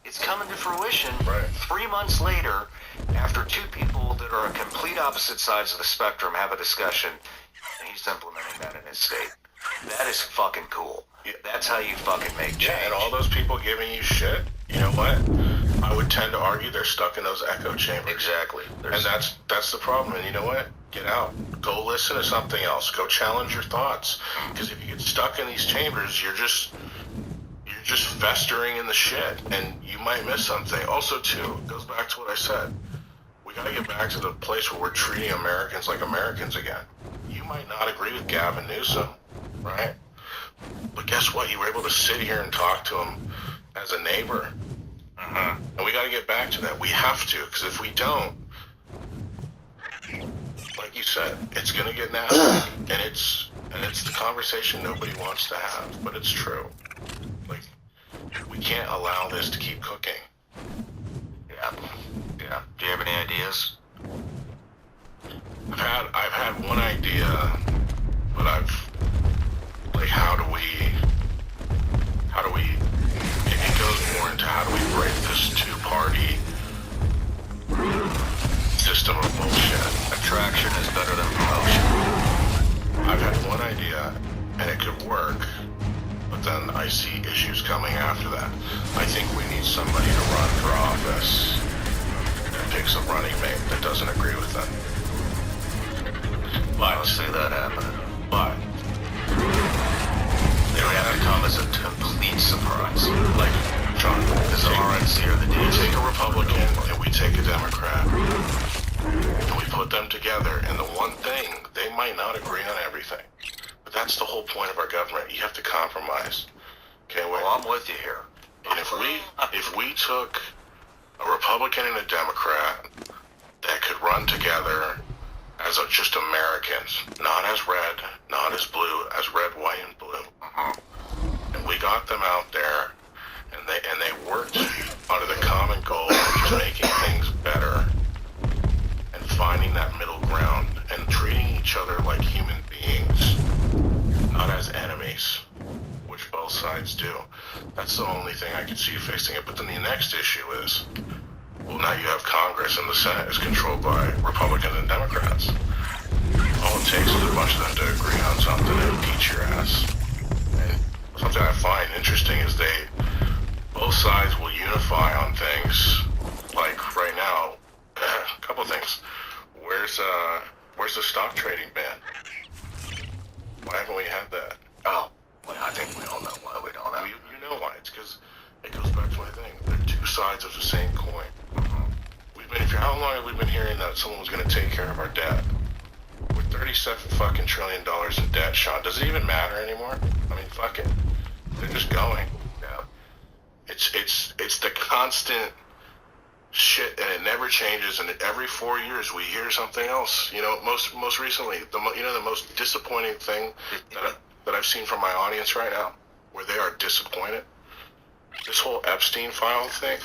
it's coming to fruition. 3 months later, after two people that are on complete opposite sides of the spectrum have a discussion, and he's implementing that in his state. That is fucking cool. That's how you fucking make change. Yeah, and all those people giving you shit, you know what? I would tend to argue they're stuck in those echo chambers. Exactly. And that's the problem. And you know what? Get out. Go listen to something else. Go challenge your thoughts. Because if you get stuck in these chambers, you're just festering in the shit, and you might miss something. Also, too, it goes back to what I said. We got to get back to the place where we're treating Americans like Americans again. You might not agree with Gavin Newsom, right? But guess what? You were able to sit here and talk to him as a neighbor. And we got to get back to that. We have to, because if we don't, like you said, it's going to get nasty. And it's the conversation nobody wants to have, but it's true. Like, we can't allow this to keep cooking. Yeah. Do you have any ideas? I've had one idea, but how do we, it goes more into how do we break this two-party system of bullshit. Attraction is better than promotion. I've had one idea, and it could work, but then I see issues coming after that. I think we need somebody to run for office that picks a running mate that doesn't agree with them. I don't see that happening. But They would have to come as a complete surprise. like John, Because the RNC or the we DNC. take a Republican and we take a Democrat, and we put them together, and the one thing, they might not agree on everything, but that's the whole point of our government. You have to compromise. Okay, Well, I'm with you here. and if we took a Republican and a Democrat that could run together as just Americans, not as red, not as blue, as red, white, and blue, and we got them out there, and they worked under the common goal of just making things better and finding that middle ground and treating each other like human beings, not as enemies, which both sides do. That's the only thing I can see fixing it. But then the next issue is, well, now you have Congress and the Senate is controlled by Republicans and Democrats. All it takes is a bunch of them to agree on something and impeach your ass. And something I find interesting is both sides will unify on things. Like right now, a couple things. Where's the stock trading ban? Why haven't we had that? Oh, well, I think we all know why we don't have. You know why? It's because it goes back to my thing. They're two sides of the same coin. How long have we been hearing that someone was going to take care of our debt? We're $37 trillion in debt, Sean. Does it even matter anymore? I mean, fuck it. They're just going. Yeah. It's the constant shit, and it never changes. And every 4 years we hear something else. You know, most recently, the most disappointing thing that I've seen from my audience right now, where they are disappointed. This whole Epstein file thing.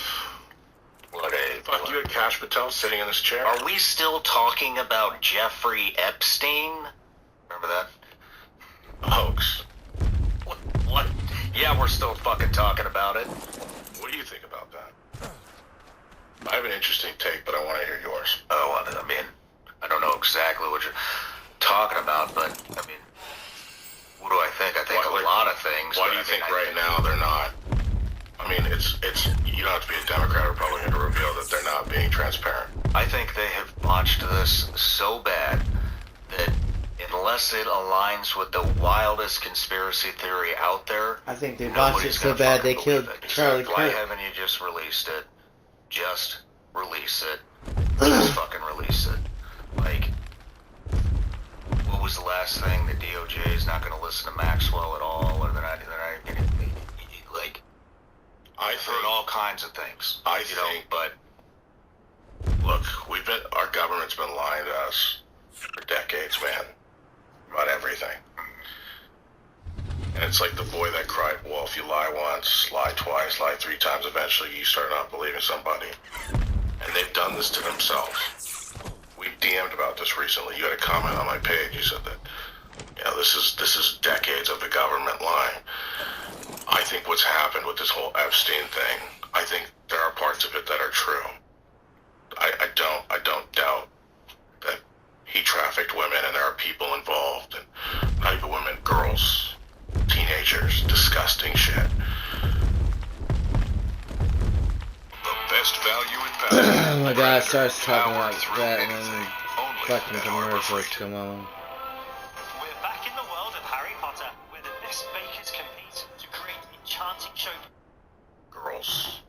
Fuck you and Kash Patel sitting in this chair. Are we still talking about Jeffrey Epstein? Remember that? A hoax. What? Yeah, we're still fucking talking about it. What do you think about that? I have an interesting take, but I want to hear yours. Oh, I mean, I don't know exactly what you're talking about, but, I mean, what do I think? I think a lot of things. Why do you think right now they're not? I mean, it's you don't have to be a Democrat or Republican to reveal that they're not being transparent. I think they have botched this so bad that unless it aligns with the wildest conspiracy theory out there, I think they botched it so bad they killed Charlie Why Kirk. haven't you just released it? Just release it. Just fucking release it. Like, what was the last thing? The DOJ is not going to listen to Maxwell at all, or they're not going to, like, I've heard all kinds of things. But look, our government's been lying to us for decades, man, about everything. And it's like the boy that cried wolf. You lie once, lie twice, lie 3 times. Eventually, you start not believing somebody. And they've done this to themselves. We DM'd about this recently. You had a comment on my page. You said that, this is decades of the government lying. I think what's happened with this whole Epstein thing, I think there are parts of it that are true. I don't doubt that he trafficked women and there are people involved, and not even women, girls, teenagers, disgusting shit. The best value investment. Oh my god, it starts talking like that and then fucking commercials come on. We're back in the world of Harry Potter, where the best bakers compete to create enchanting show. Girls,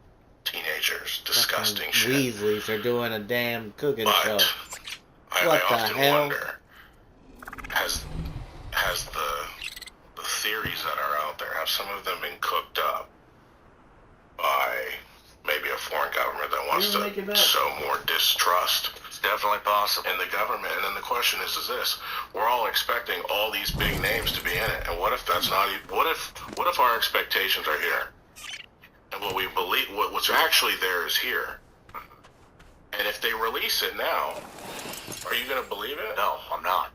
teenagers, disgusting Fucking shit. Weasleys are doing a damn cooking show. I What the often hell? wonder, has the theories that are out there, have some of them been cooked up by maybe a foreign government that wants to sow more distrust? it's definitely possible. In the government. And then the question is this: we're all expecting all these big names to be in it, and what if that's not? What if our expectations are here, and what we believe, what's actually there is here? And if they release it now, are you going to believe it? No, I'm not.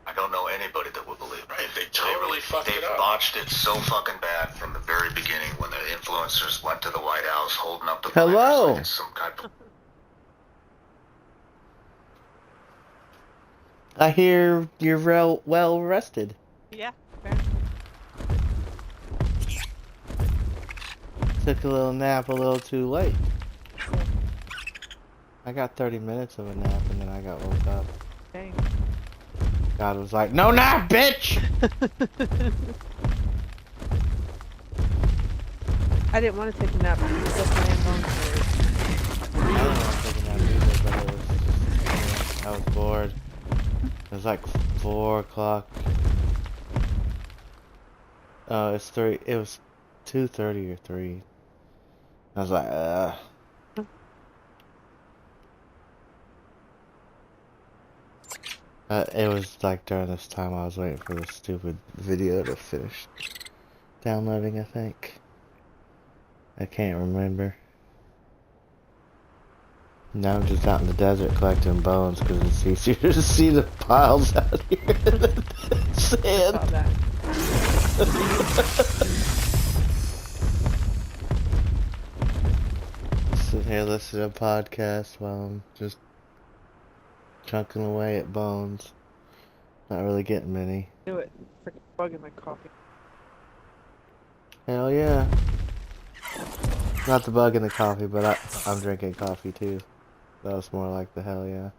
I don't know anybody that would believe it. Right, they totally fucked it up. They've botched it so fucking bad from the very beginning when the influencers went to the White House holding up the Hello. like it's some kind of... I hear you're well rested. Yeah. Took a little nap a little too late. I got 30 minutes of a nap and then I got woke up. Dang. God was like, no nap, bitch! I didn't want to take a nap because I was playing Bones. I didn't want to take a nap either, but it was just, I was bored. It was like 4 o'clock. Oh, it's 3. It was 2:30 or 3. I was like, it was like during this time I was waiting for the stupid video to finish downloading, I think. I can't remember. Now I'm just out in the desert collecting bones because it's easier to see the piles out here in the sand. Sitting here listening to podcasts while I'm just chunking away at bones. Not really getting many. Do it. Freaking bug in my coffee. Hell yeah. Not the bug in the coffee, but I'm drinking coffee too. That was more like the hell yeah.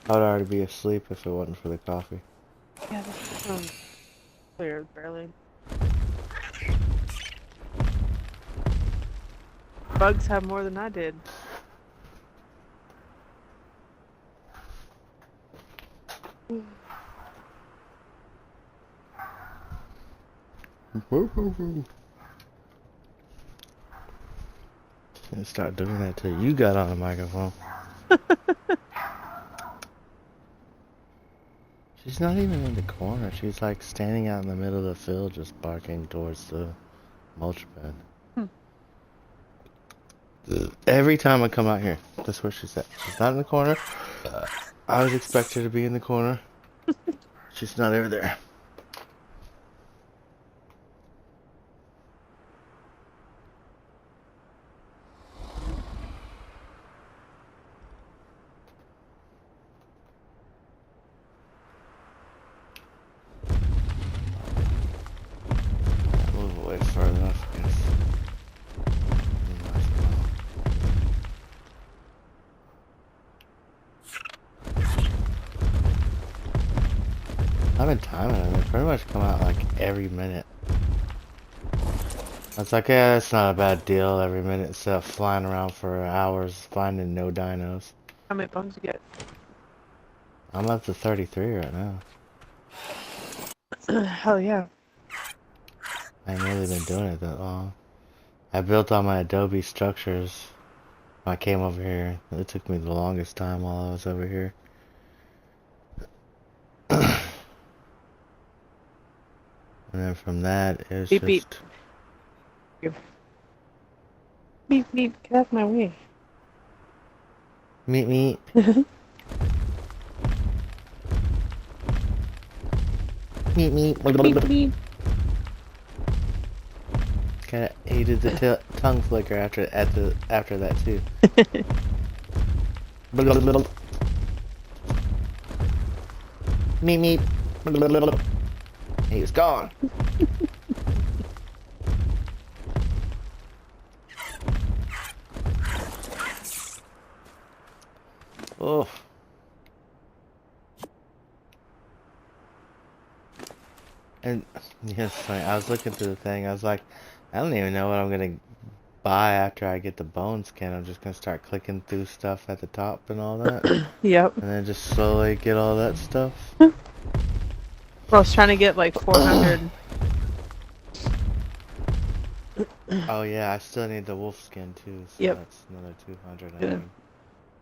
I would already be asleep if it wasn't for the coffee. Yeah, this is clear, barely. Bugs have more than I did. Didn't start doing that till you got on the microphone. She's not even in the corner. She's like standing out in the middle of the field just barking towards the mulch bed. Every time I come out here, that's where she's at. She's not in the corner. I would expect her to be in the corner. She's not over there. Move away far enough, I guess. I've been timing them. They pretty much come out like every minute. I was like, yeah, that's not a bad deal. Every minute instead of flying around for hours finding no dinos. How many bones you get? I'm up to 33 right now. Hell yeah. I ain't really been doing it that long. I built all my Adobe structures when I came over here. It took me the longest time while I was over here. And then from that, it was Beep, just... beep. Beep, beep. Get off my way. Meet me. Meet me. Beep, beep. Kinda hated the tongue flicker after that too. Meet me. He was gone. Oh. And yes, funny. I was looking through the thing. I was like, I don't even know what I'm gonna buy after I get the bone skin. I'm just gonna start clicking through stuff at the top and all that. Yep. And then just slowly get all that stuff. Well, I was trying to get like 400. Oh yeah, I still need the wolf skin too. So Yep. that's another 200. Yeah. I need.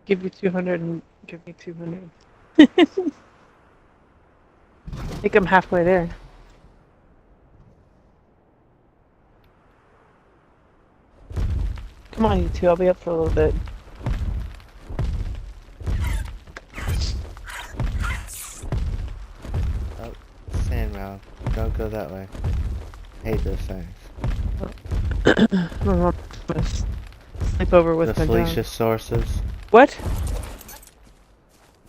Give you 200 and give me 200. I think I'm halfway there. Come on, you two. I'll be up for a little bit. Oh, sand mound. Don't go that way. Hate those things. I'm gonna sleep over with The my dog. Felicia sources. What?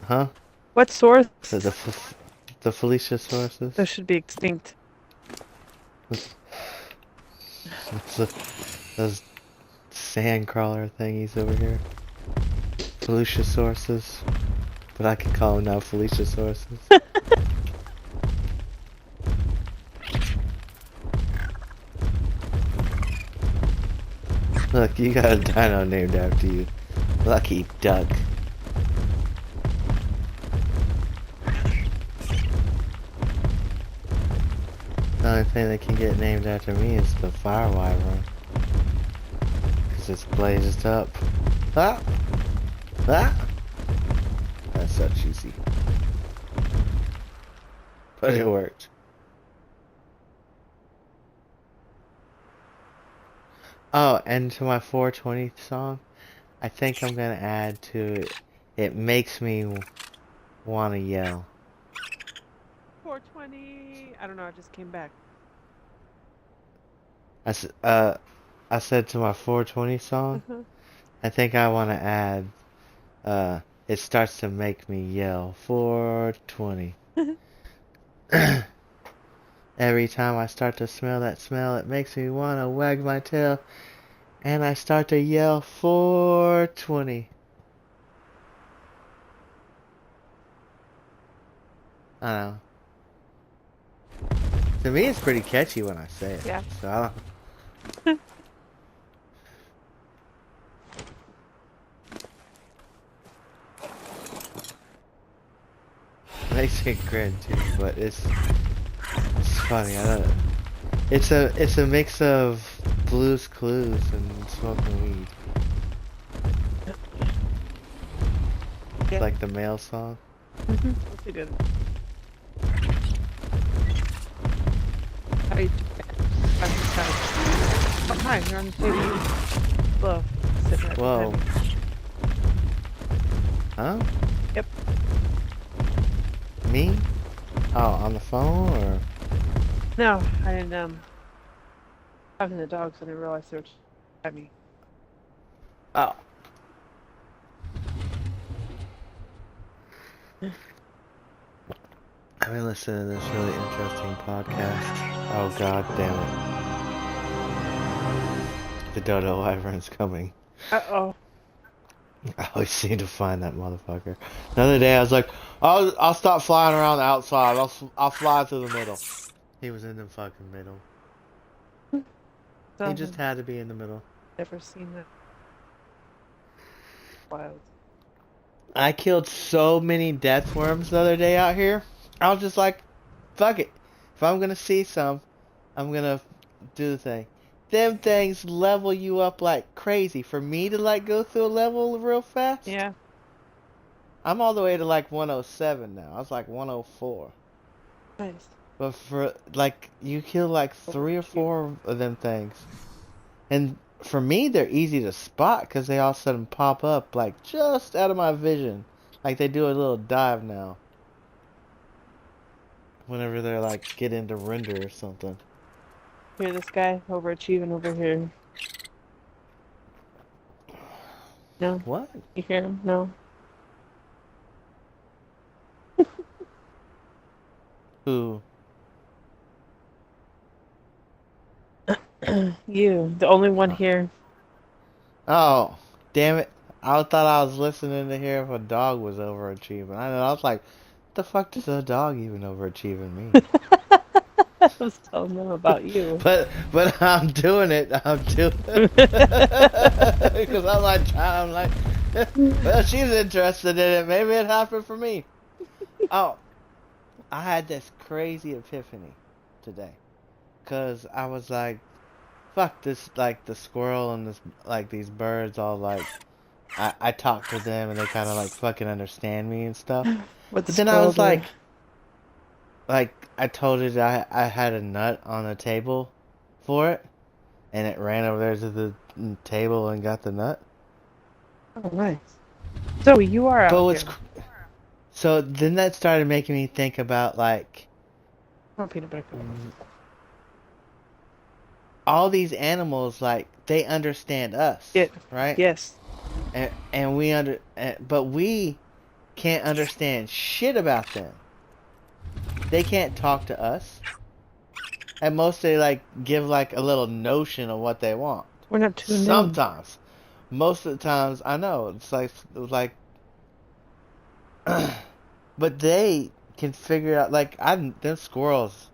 Huh? What source? The Felicia sources. Those should be extinct. Those sand crawler thingies over here. Felicia sources. But I can call them now Felicia sources. Look, you got a dino named after you. Lucky duck. The only thing that can get named after me is the fire wyvern. Because it's blazed up. Ah! Ah! That's so cheesy. But it worked. Oh, and to my 420 song, I think I'm gonna add to it. It makes me wanna yell. 420. I don't know. I just came back. I said to my 420 song, I think I wanna add, it starts to make me yell. 420. Every time I start to smell that smell, it makes me wanna wag my tail. And I start to yell 420. I don't know. To me, it's pretty catchy when I say it. Yeah. So I don't... Makes me grin too, but it's funny. I don't. It's a mix of Blue's Clues and smoking weed. Yeah. Like the male song. That's a good one. How you Oh, hi, you're on the table. Whoa. Sitting right Whoa. behind me. Huh? Yep. Me? Oh, on the phone or? No, I didn't, talking to the dogs and I realized they were at me. Oh. I've been listening to this really interesting podcast. Oh god damn it. The dodo wyvern's coming. Uh-oh. I always seem to find that motherfucker. The other day I was like, I'll stop flying around the outside. I'll fly through the middle. He was in the fucking middle. He just had to be in the middle. Never seen that. Wild. I killed so many death worms the other day out here. I was just like, fuck it. If I'm gonna see some, I'm gonna do the thing. Them things level you up like crazy. For me to like go through a level real fast. Yeah. I'm all the way to like 107 now. I was like 104. Nice. But for like you kill like 3 or 4 of them things. And for me they're easy to spot because they all of a sudden pop up like just out of my vision. Like they do a little dive now. Whenever they're like get into render or something. Hear this guy overachieving over here. No. What? You hear him? No. Who? You, the only one here. Oh, damn it. I thought I was listening to hear if a dog was overachieving. I was like, what the fuck does a dog even overachieving mean? I was telling them about you. But I'm doing it. I'm doing it. Because I'm like, well, she's interested in it. Maybe it happened for me. Oh, I had this crazy epiphany today. Because I was like, fuck this, like, the squirrel and this, like, these birds all, like, I talk to them and they kind of, like, fucking understand me and stuff. But then I was like, I told it I had a nut on the table for it. And it ran over there to the table and got the nut. Oh, nice. So you are out here. So then that started making me think about, like, Oh, peanut butter cup. all these animals, like, they understand us, right? Yes. And we but we can't understand shit about them. They can't talk to us. At most they like give like a little notion of what they want. We're not tuned in. Sometimes. Most of the times I know it's like but they can figure out like them squirrels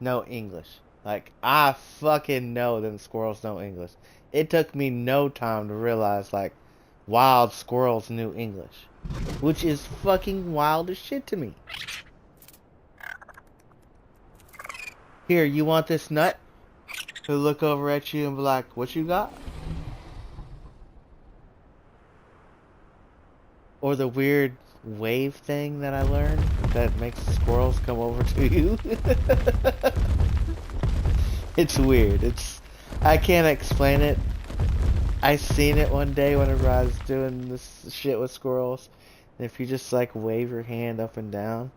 know English. Like I fucking know them squirrels know English. It took me no time to realize like wild squirrels knew English. Which is fucking wild as shit to me. Here, you want this nut? He'll look over at you and be like, what you got? Or the weird wave thing that I learned that makes squirrels come over to you. It's weird. I can't explain it. I seen it one day whenever I was doing this shit with squirrels. And if you just like wave your hand up and down,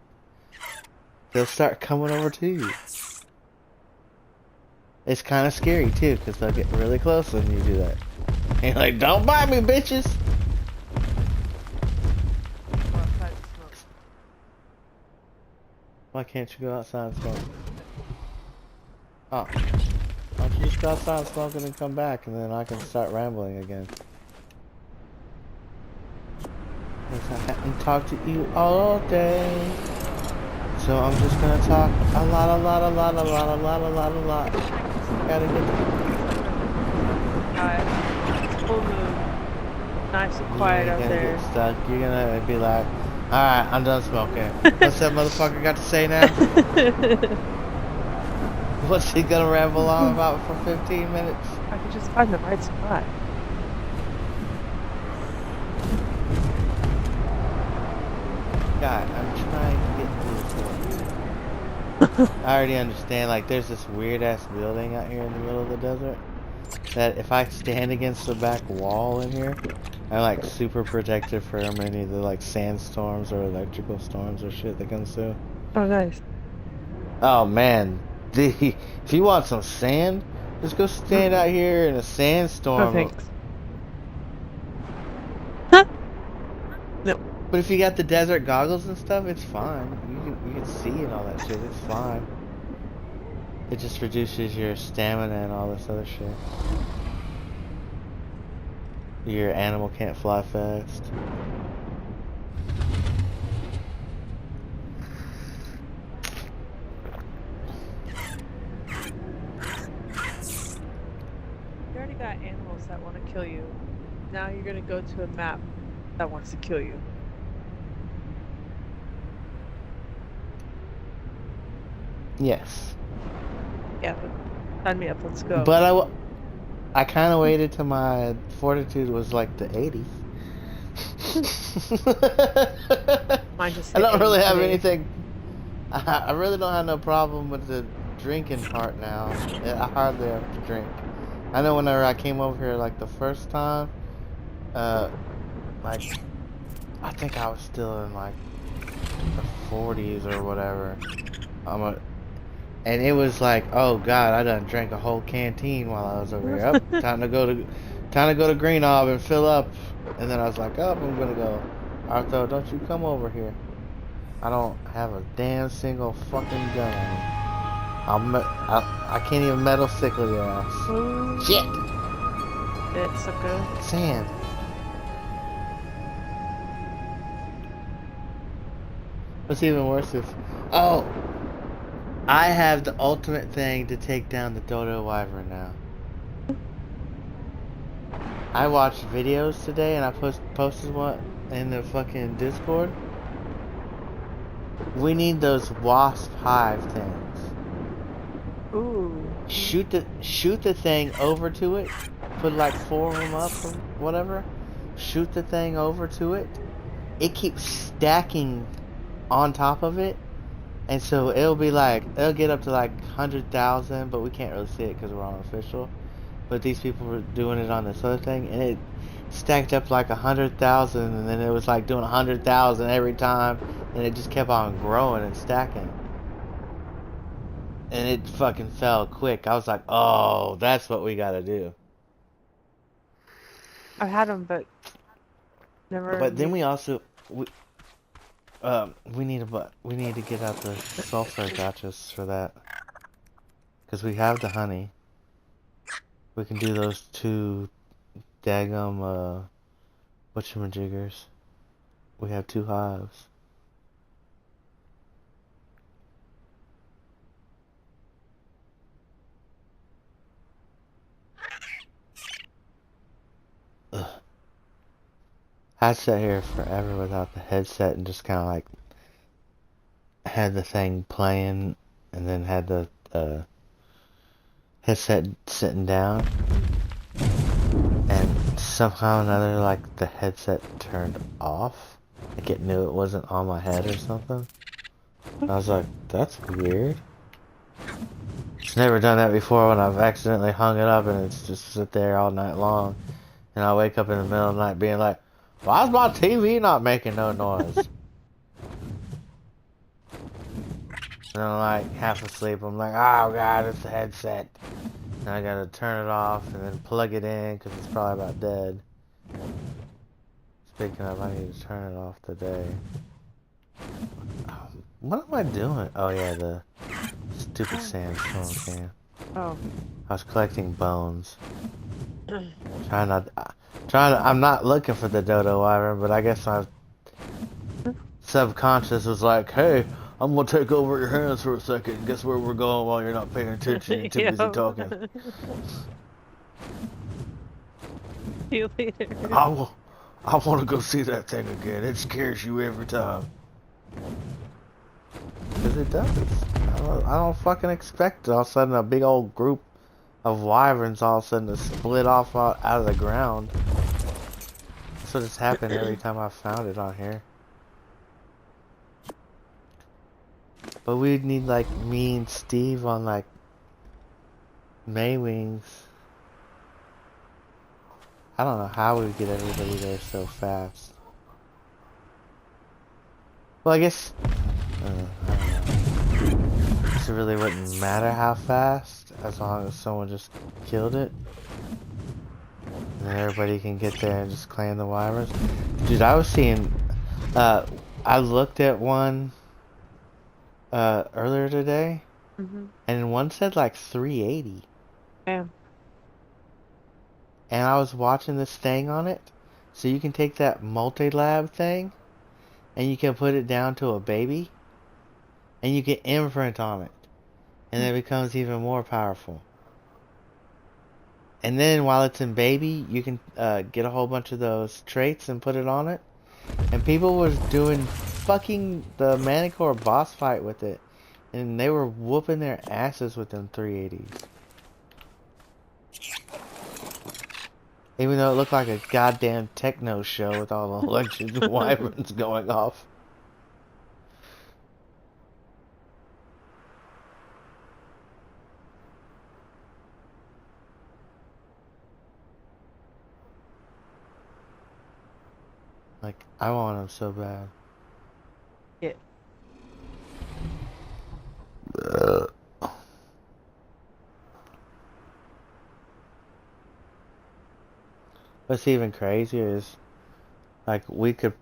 they'll start coming over to you. It's kind of scary too, because they'll get really close when you do that. And you're like, don't bite me, bitches! Why can't you go outside and smoke? Oh. Why don't you just go outside and smoke and then come back, and then I can start rambling again. Because I haven't talked to you all day. So I'm just gonna talk a lot. Gotta get full moon. Nice and quiet out there. Get stuck. You're gonna be like, alright, I'm done smoking. What's that motherfucker got to say now? What's he gonna ramble on about for 15 minutes? I could just find the right spot. God, I'm trying to get through this one. I already understand, like, there's this weird-ass building out here in the middle of the desert that if I stand against the back wall in here, I'm, like, super protected from any of the, like, sandstorms or electrical storms or shit that comes through. Oh, nice. Oh, man. If you want some sand, just go stand out here in a sandstorm. Oh, thanks. No. But if you got the desert goggles and stuff, it's fine. You can see and all that shit. It's fine. It just reduces your stamina and all this other shit. Your animal can't fly fast. already got animals that want to kill you. Now you're gonna go to a map that wants to kill you. Yes. Yeah, but sign me up. Let's go. But I kind of waited till my fortitude was like the 80s. Mine just I hit don't really 80 have today. anything. I really don't have no problem with the drinking part now. I hardly have to drink. I know whenever I came over here like the first time, like I think I was still in like the 40s or whatever. And it was like, oh god, I done drank a whole canteen while I was over here. Up, time to go to Green Knob and fill up. And then I was like, oh, I'm gonna go. Arthur, don't you come over here. I don't have a damn single fucking gun on me. I can't even metal sickle your ass. Ooh. Shit! It's so good. Sand. What's even worse is, oh, I have the ultimate thing to take down the dodo wyvern now. I watched videos today and I posted one in the fucking Discord. We need those wasp hive things. Ooh. Shoot the thing over to it. Put like 4 of them up or whatever. Shoot the thing over to it. It keeps stacking on top of it. And so it'll get up to like 100,000, but we can't really see it because we're unofficial. But these people were doing it on this other thing, and it stacked up like 100,000, and then it was like doing 100,000 every time, and it just kept on growing and stacking. And it fucking fell quick. I was like, oh, that's what we gotta do. I've had them, but never. But then we also we need to get out the sulfur gotchas for that, because we have the honey. We can do those 2 daggum whatchamajiggers. We have 2 hives. Ugh. I sat here forever without the headset and just kind of like had the thing playing and then had the headset sitting down, and somehow or another like the headset turned off, like it knew it wasn't on my head or something. I was like, that's weird. It's never done that before when I've accidentally hung it up and it's just sit there all night long, and I wake up in the middle of the night being like, why is my TV not making no noise? And I'm like half asleep. I'm like, oh god, it's the headset. And I gotta turn it off and then plug it in because it's probably about dead. Speaking of, I need to turn it off today. What am I doing? Oh yeah, the stupid sandstone can. Oh. I was collecting bones. I'm not looking for the dodo wyvern, but I guess my subconscious was like, hey, I'm gonna take over your hands for a second and guess where we're going while you're not paying attention. You're too busy talking. See you later. I want to go see that thing again. It scares you every time. Because it does. I don't fucking expect all of a sudden a big old group of wyverns all of a sudden to split off out of the ground. That's what has happened every time I found it on here. But we'd need like me and Steve on like Maywings. I don't know how we would get everybody there so fast. Well, I guess I don't know. I guess it really wouldn't matter how fast, as long as someone just killed it. And then everybody can get there and just claim the wyverns. Dude, I was seeing, I looked at one earlier today, and one said like 380. Damn. And I was watching this thing on it, so you can take that multi-lab thing, and you can put it down to a baby, and you can imprint on it, and it becomes even more powerful. And then while it's in baby, you can get a whole bunch of those traits and put it on it. And people was doing fucking the Manicore boss fight with it. And they were whooping their asses with them 380s. Even though it looked like a goddamn techno show with all the electric wyverns going off. Like, I want them so bad. Yeah. What's even crazier is, like, we could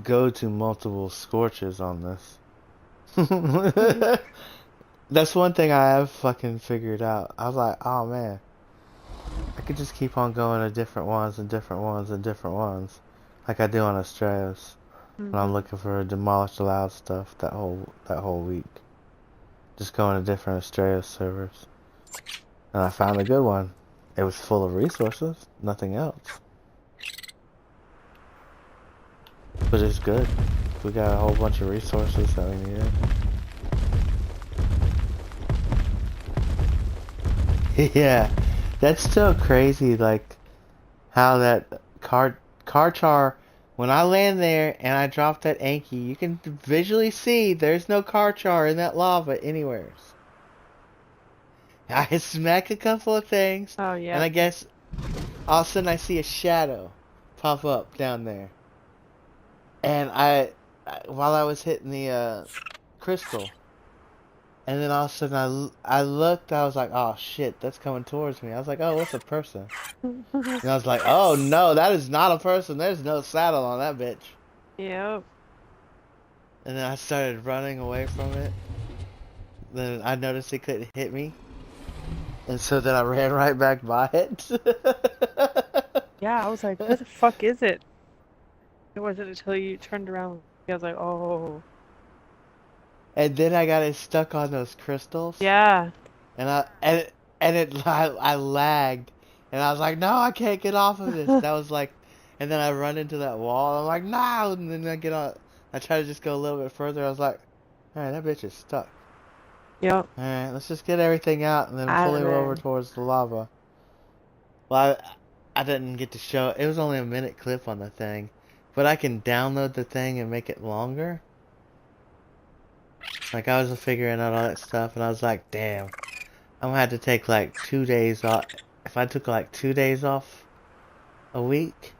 go to multiple scorches on this. That's one thing I have fucking figured out. I was like, oh man, I could just keep on going to different ones and different ones and different ones, like I do on Astraeus. When I'm looking for Demolish Allowed stuff that whole week. Just going to different Astraeus servers. And I found a good one. It was full of resources, nothing else. But it's good. We got a whole bunch of resources that we needed. Yeah, that's still crazy, like, how that Karchar, when I land there and I drop that Anki, you can visually see there's no Karchar in that lava anywhere. I smack a couple of things, Oh, yeah. and I guess all of a sudden I see a shadow pop up down there. And while I was hitting the crystal, and then all of a sudden I looked, I was like, oh shit, that's coming towards me. I was like, oh, what's a person? And I was like, oh no, that is not a person. There's no saddle on that bitch. Yep. And then I started running away from it. Then I noticed it couldn't hit me. And so then I ran right back by it. Yeah, I was like, what the fuck is it? It wasn't until you turned around. I was like, oh. And then I got it stuck on those crystals. Yeah. And I lagged. And I was like, no, I can't get off of this. That was like, and then I run into that wall. I'm like, no. And then I get on. I try to just go a little bit further. I was like, alright, that bitch is stuck. Yep. Alright, let's just get everything out and then Out pull of it there. over towards the lava. Well, I didn't get to show. It was only a minute clip on the thing. But I can download the thing and make it longer. Like, I was figuring out all that stuff, and I was like, damn, I'm gonna have to take like 2 days off. If I took like 2 days off a week,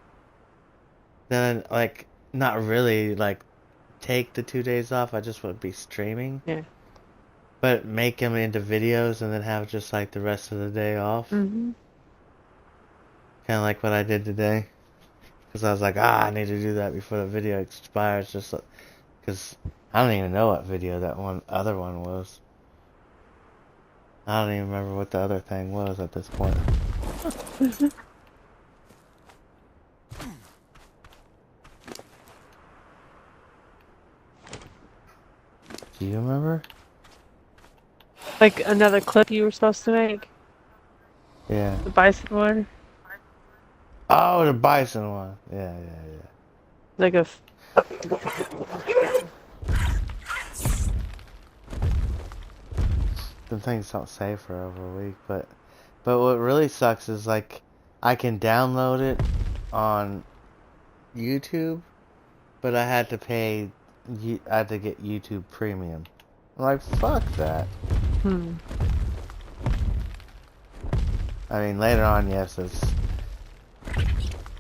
then like, not really like take the 2 days off, I just would be streaming. Yeah. But make them into videos and then have just like the rest of the day off. Mm-hmm. Kind of like what I did today. Because I was like, I need to do that before the video expires, just because I don't even know what video that other one was. I don't even remember what the other thing was at this point. Do you remember? Like another clip you were supposed to make? Yeah. The bison one? Oh, the bison one. Yeah. Like a... The things don't save for over a week, but what really sucks is like I can download it on YouTube, but I had to pay. I had to get YouTube Premium. I'm like, fuck that. I mean, later on, yes, it's.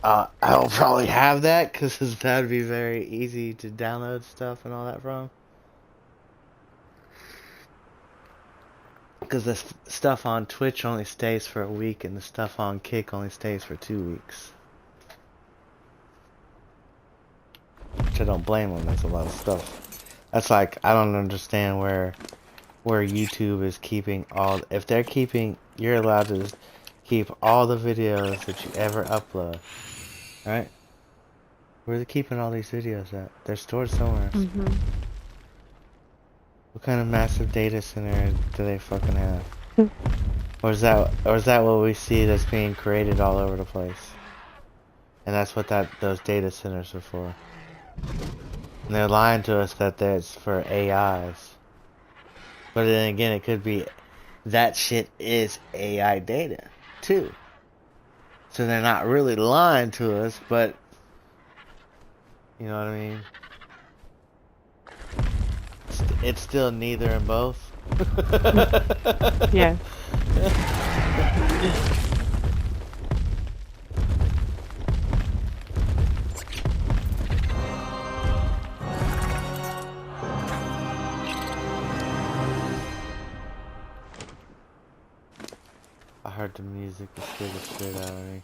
I'll probably have that because that'd be very easy to download stuff and all that from. Because the stuff on Twitch only stays for a week, and the stuff on Kick only stays for 2 weeks. Which I don't blame them. That's a lot of stuff. That's like, I don't understand where YouTube is keeping all. If they're keeping, you're allowed to keep all the videos that you ever upload, right? Where are they keeping all these videos at? They're stored somewhere. Mm-hmm. What kind of massive data center do they fucking have? Or is that what we see that's being created all over the place? And that's what those data centers are for. And they're lying to us that that's for AIs. But then again, it could be that shit is AI data too. So they're not really lying to us, but you know what I mean? It's still neither and both. Yeah. I heard the music that scared the shit out of me.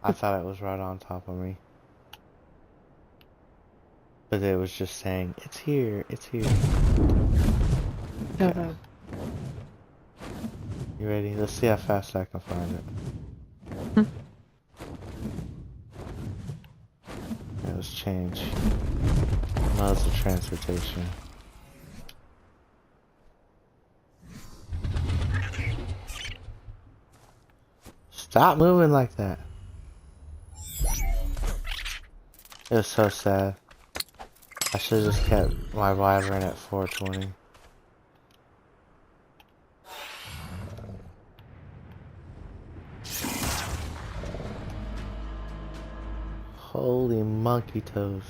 I thought it was right on top of me. But it was just saying, it's here, it's here. Okay. You ready? Let's see how fast I can find it. Yeah, let's change. Modes of transportation. Stop moving like that. It was so sad. I should have just kept my wyvern at 420. Holy monkey toes.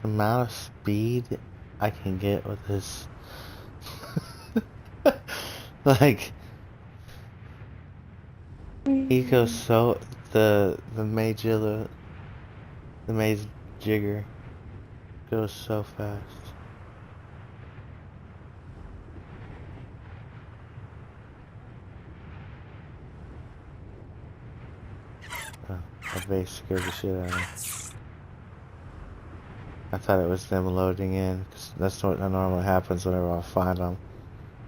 The amount of speed I can get with this. Like, he goes so, the Magilla, the Maze Jigger goes so fast. Oh, that base scared the shit out of me. I thought it was them loading in, because that's what normally happens whenever I find them.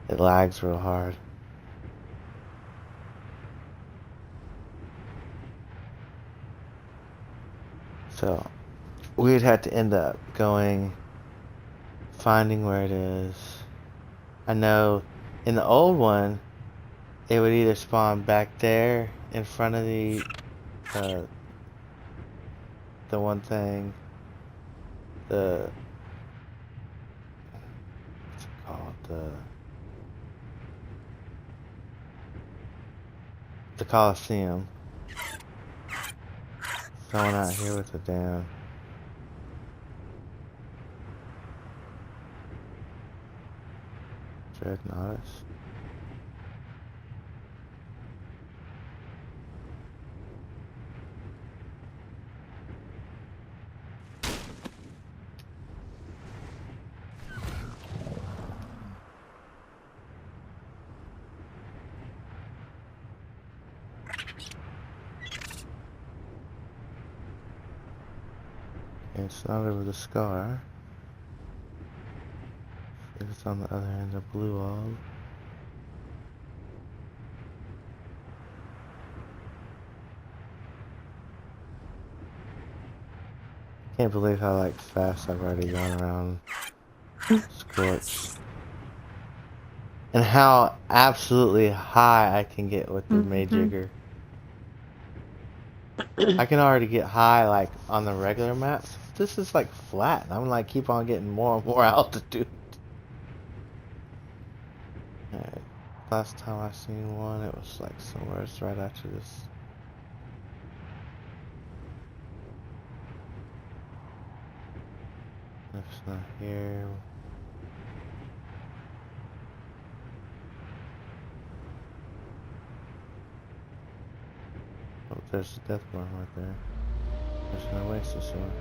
It lags real hard. So, we'd have to end up finding where it is. I know in the old one, it would either spawn back there in front of the one thing, what's it called, the Coliseum. Someone out here with a damn Dreadnoughtus. It's not over the scar. If it's on the other end of blue orb. Can't believe how like fast I've already gone around Scorch. And how absolutely high I can get with the Majigger. I can already get high like on the regular maps. This is like flat. I'm like keep on getting more and more altitude. Alright. Last time I seen one, it was like somewhere it's right after this. If it's not here. Oh, there's the death worm right there. There's no waste of sword.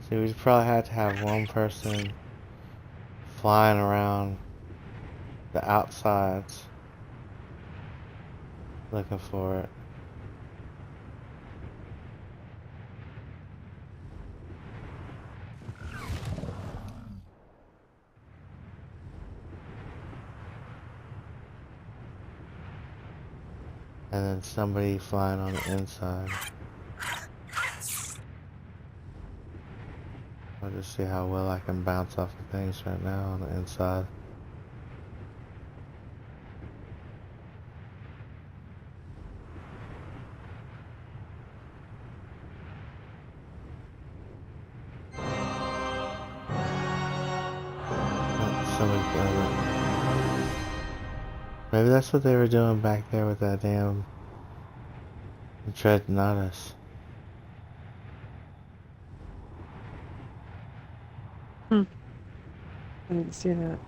See, we'd probably have to have one person flying around the outsides looking for it. And then somebody flying on the inside. I'll just see how well I can bounce off of things right now on the inside. Maybe that's what they were doing back there with that damn Dreadnoughtus. I didn't see that.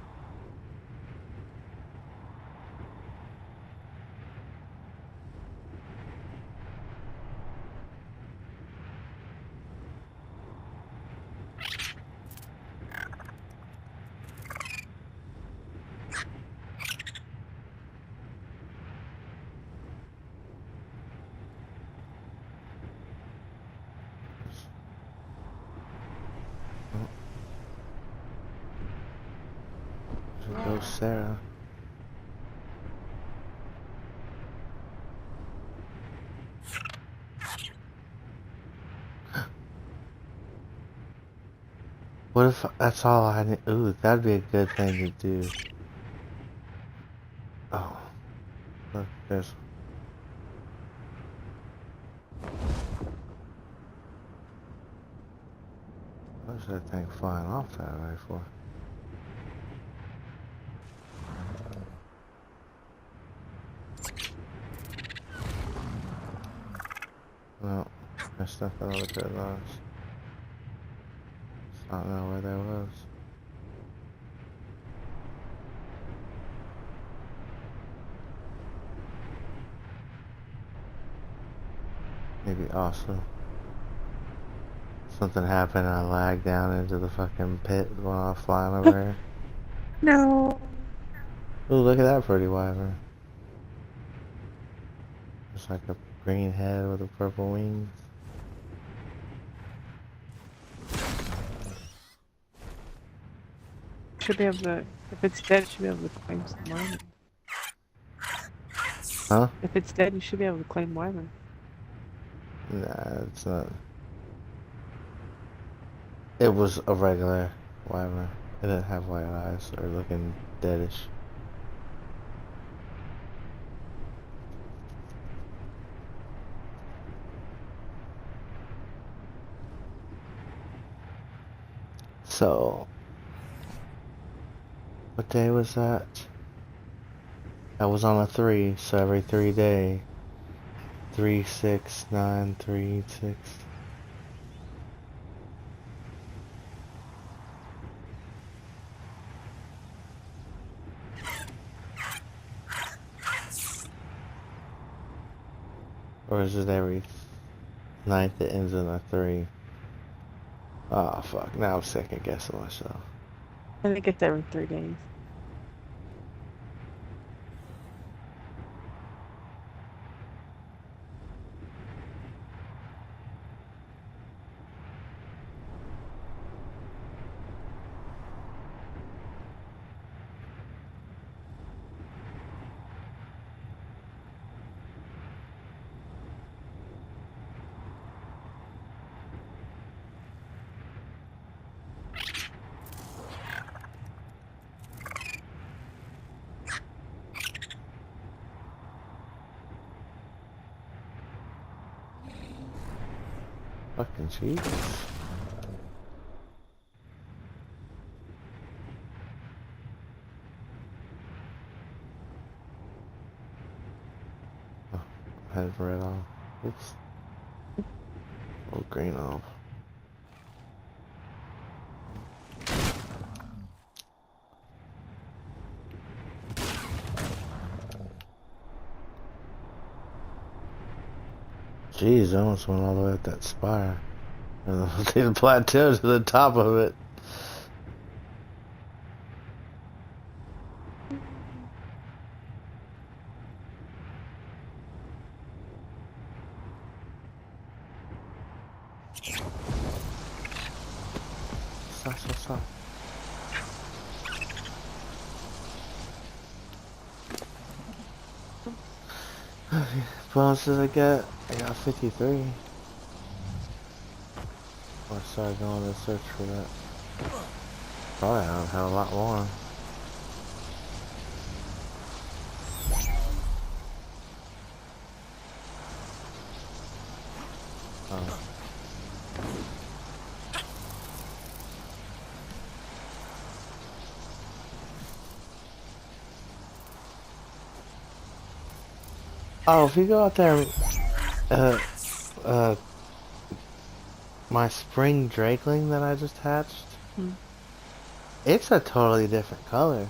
There goes Sarah. What if that's all I need? Ooh, that'd be a good thing to do. Oh, look, there's. What's that thing flying off that way for? No, there's nothing over there, Lars. I don't know where that was. Maybe also something happened and I lagged down into the fucking pit when I was flying over here. No. Ooh, look at that pretty wyvern. It's like a green head with a purple wings. Should be able to, if it's dead, you should be able to claim some wyvern. Huh? If it's dead, you should be able to claim wyvern. Nah, it's not. It was a regular wyvern. It didn't have white eyes or looking deadish. So, what day was that? That was on a 3, so every 3 day. 3, 6, 9, 3, 6. Or is it every 9th that ends in a 3? Oh fuck, now I'm second guessing myself. I think it's every 3 days. Fucking Jesus. Oh, I had red off. Oops. Oh, green off. Jeez, I almost went all the way up that spire. And the plateau to the top of it. Stop. Bonuses I got 53. I started going to search for that. Probably I don't have a lot more. Oh, if you go out there, uh, my spring drakeling that I just hatched, it's a totally different color.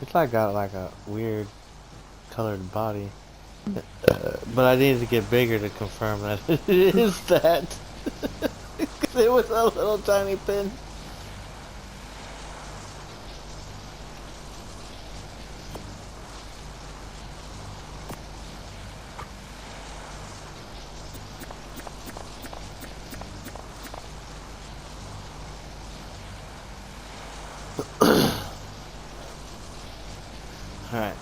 It's like got like a weird colored body. But I needed to get bigger to confirm that it is that. 'Cause it was a little tiny pin. Alright,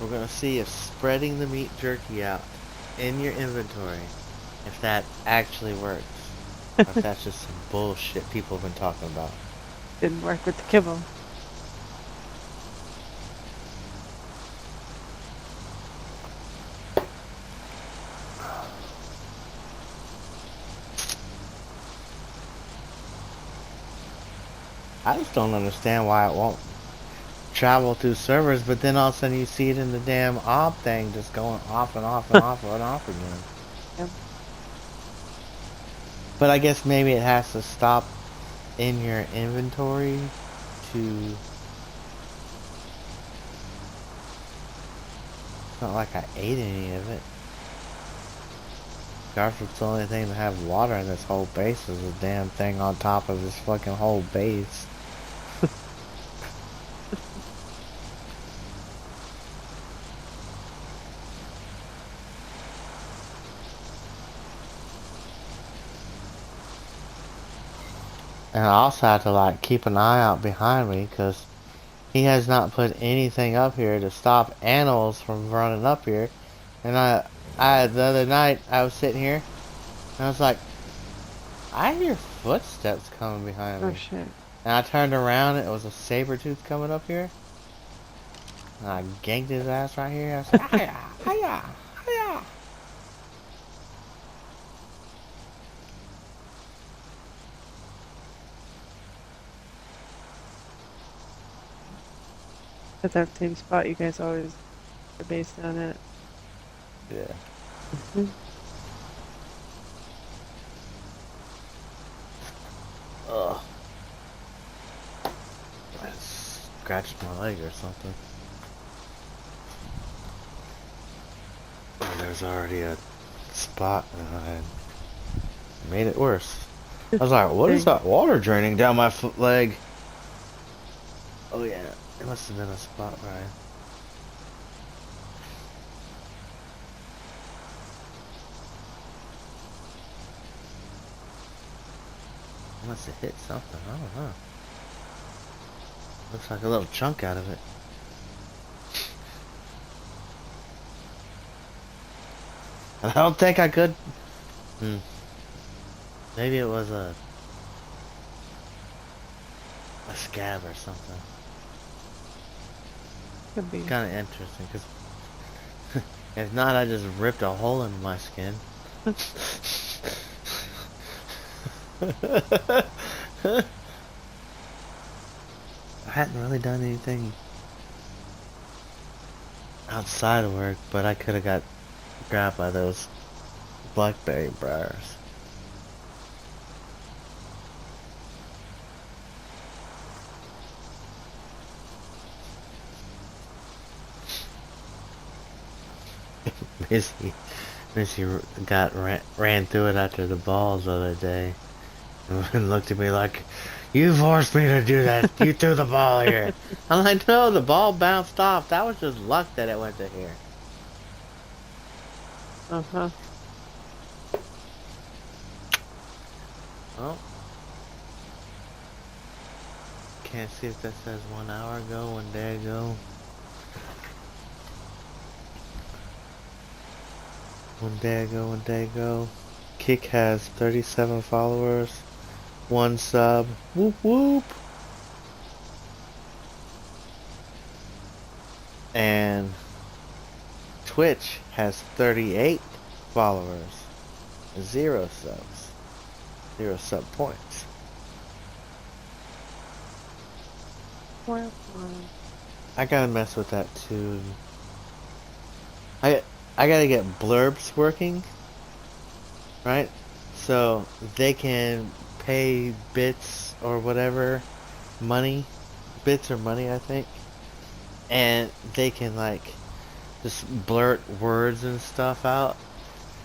we're gonna see if spreading the meat jerky out in your inventory, if that actually works. Or if that's just some bullshit people have been talking about. Didn't work with the kibble. I just don't understand why it won't travel through servers, but then all of a sudden you see it in the damn ob thing just going off and off and off and off again. Yep. But I guess maybe it has to stop in your inventory to... It's not like I ate any of it. Garfield's the only thing to have water in this whole base is a damn thing on top of this fucking whole base. And I also have to like keep an eye out behind me because he has not put anything up here to stop animals from running up here. And I the other night I was sitting here and I was like, I hear footsteps coming behind me. Oh shit. And I turned around and it was a saber tooth coming up here. And I ganked his ass right here. I was like, hiya, hiya, hiya. At that same spot you guys always are based on it. Yeah. Ugh. I scratched my leg or something. There's already a spot and I made it worse. I was like, what is that water draining down my foot leg? Oh yeah, it must have been a spot where I must have hit something, I don't know. Looks like a little chunk out of it. And I don't think I could. Maybe it was a scab or something. Could be. Kind of interesting, because if not, I just ripped a hole in my skin. I hadn't really done anything outside of work, but I could have got grabbed by those blackberry briars. Missy ran through it after the balls the other day and looked at me like, you forced me to do that. You threw the ball here. I'm like, no, the ball bounced off. That was just luck that it went to here. Uh-huh. Oh. Can't see if that says 1 hour ago, 1 day ago. One day ago, one day ago. Kick has 37 followers, 1 sub. Whoop whoop. And Twitch has 38 followers, 0 subs, 0 sub points. I gotta mess with that too. I gotta get blurbs working, right? So they can pay bits or whatever, money, bits or money, I think, and they can like just blurt words and stuff out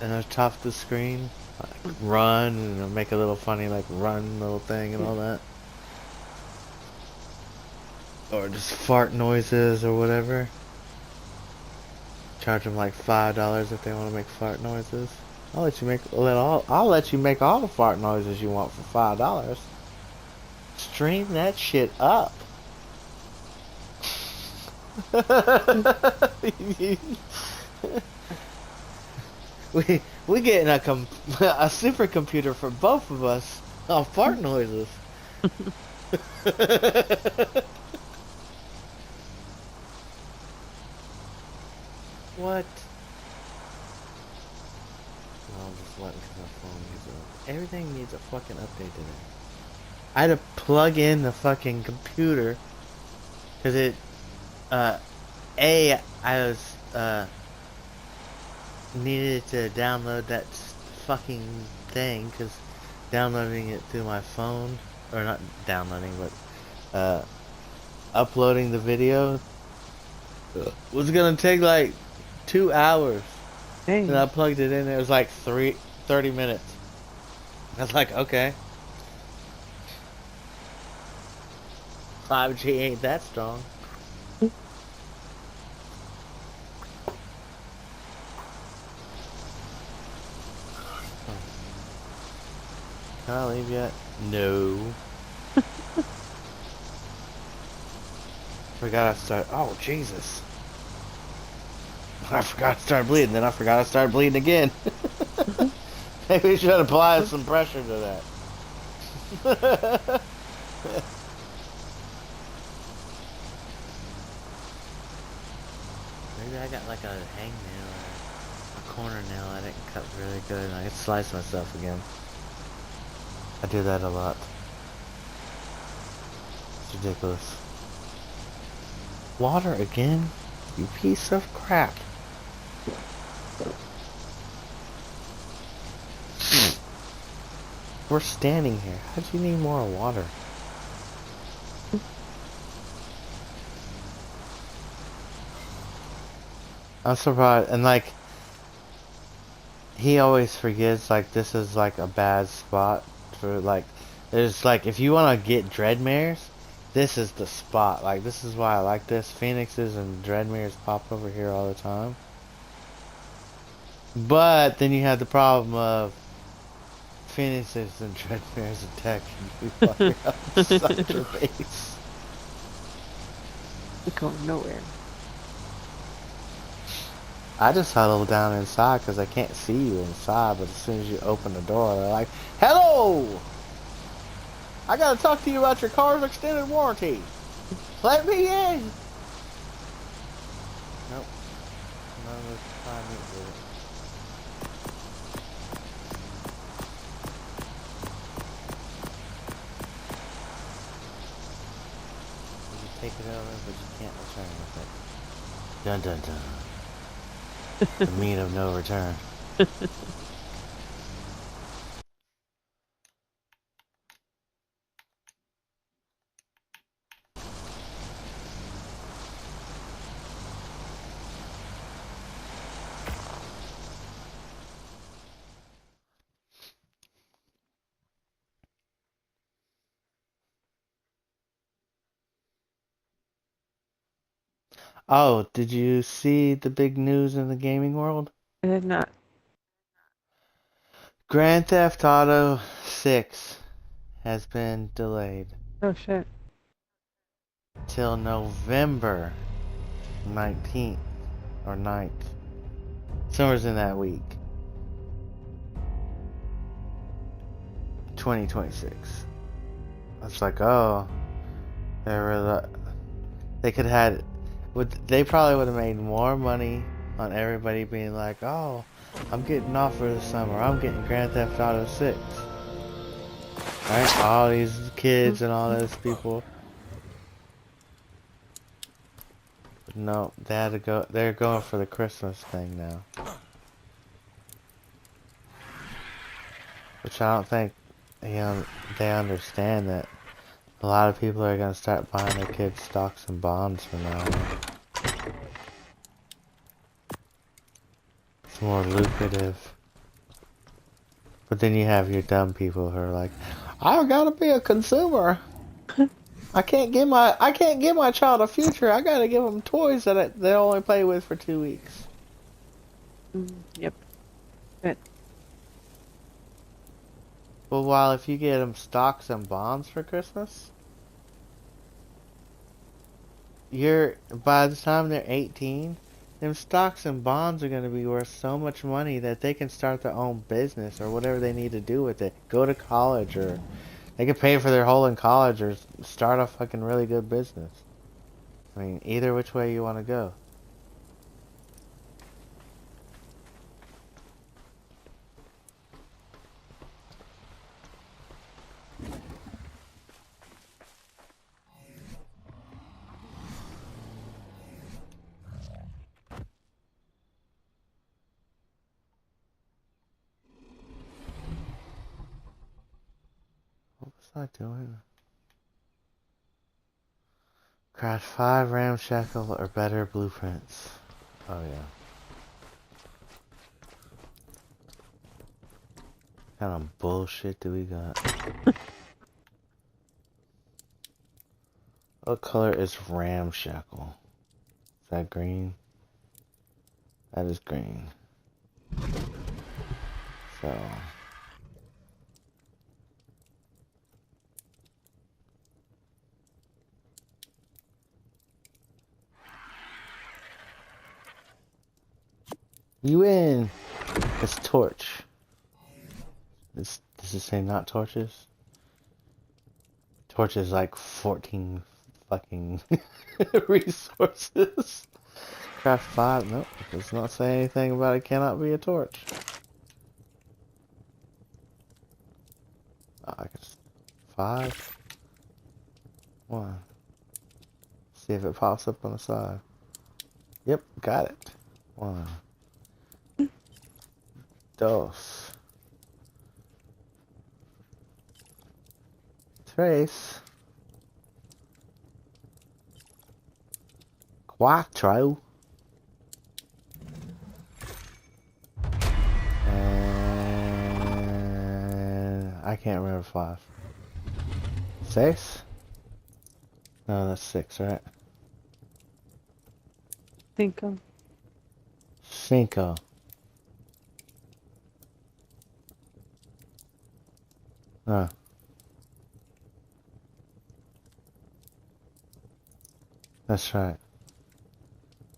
and on top of the screen, like run, and make a little funny like run little thing and all that. Or just fart noises or whatever. Charge them like $5 if they want to make fart noises. I'll let you make I'll let you make all the fart noises you want for $5. Stream that shit up. we getting a supercomputer for both of us on fart noises. What? No, I'm just letting because my phone needs a... Everything needs a fucking update today. I had to plug in the fucking computer because it, I was, needed to download that fucking thing because downloading it through my phone, or not downloading, but, uploading the video was gonna take like 2 hours. Dang. And I plugged it in, it was like 30 minutes. I was like, okay. 5G ain't that strong. Can I leave yet? No. Forgot to start. Oh, Jesus. I forgot to start bleeding, then I forgot to start bleeding again. Maybe we should apply some pressure to that. Maybe I got like a hangnail or a corner nail I didn't cut really good and I could slice myself again. I do that a lot. It's ridiculous. Water again? You piece of crap. We're standing here. How do you need more water? I'm surprised, and like, he always forgets like this is like a bad spot for like, there's like, if you want to get dreadmares, this is the spot. Like, this is why I like this. Phoenixes and dreadmares pop over here all the time. But then you have the problem of Phoenixes and dreadmares attacking you while you're outside your base. You're going nowhere. I just huddle down inside because I can't see you inside, but as soon as you open the door, they're like, hello! I gotta talk to you about your car's extended warranty. Let me in! Nope. None of this time with it. You can take it over, but you can't return with it. Dun dun dun. The mean of no return. Oh, did you see the big news in the gaming world? I did not. Grand Theft Auto 6 has been delayed Oh shit. till November 19th or 9th. Somewhere's in that week. 2026. I was like, oh, they could have they probably would have made more money on everybody being like, oh, I'm getting off for the summer. I'm getting Grand Theft Auto 6. Right? All these kids and all those people. But no, they had to go. They're going for the Christmas thing now. Which I don't think they understand that a lot of people are going to start buying their kids stocks and bonds from now on. It's more lucrative. But then you have your dumb people who are like, I gotta be a consumer. I can't give my child a future. I gotta give them toys that they only play with for 2 weeks. Yep. Good. Well, while if you get them stocks and bonds for Christmas, by the time they're 18, them stocks and bonds are gonna be worth so much money that they can start their own business or whatever they need to do with it. Go to college, or they can pay for their whole in college, or start a fucking really good business. I mean, either which way you want to go. What was I doing? Craft 5 ramshackle or better blueprints. Oh yeah. What kind of bullshit do we got? What color is ramshackle? Is that green? That is green. So... You win! It's torch. Does it say not torches? Torch is like 14 fucking resources. Craft 5, nope. It does not say anything about it cannot be a torch. I guess 5. 1. See if it pops up on the side. Yep, got it. 1. 2. 3. 4. And I can't remember 5. 6? No, that's 6, right? 5. 5. Oh. That's right.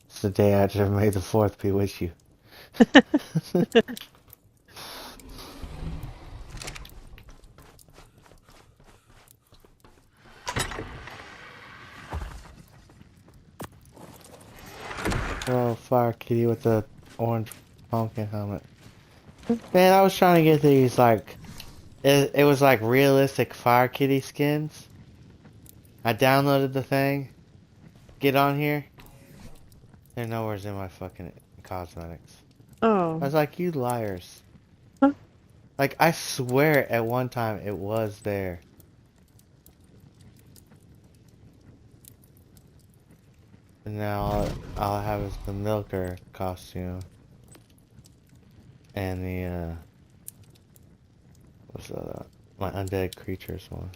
It's the day after May the 4th be with you. Oh, fire kitty with the orange pumpkin helmet. Man, I was trying to get these, like, it was like realistic fire kitty skins. I downloaded the thing. Get on here. They're nowhere's in my fucking cosmetics. Oh. I was like, you liars. Huh? Like, I swear at one time it was there. And now all I have is the milker costume. And the, what's that? My undead creatures one.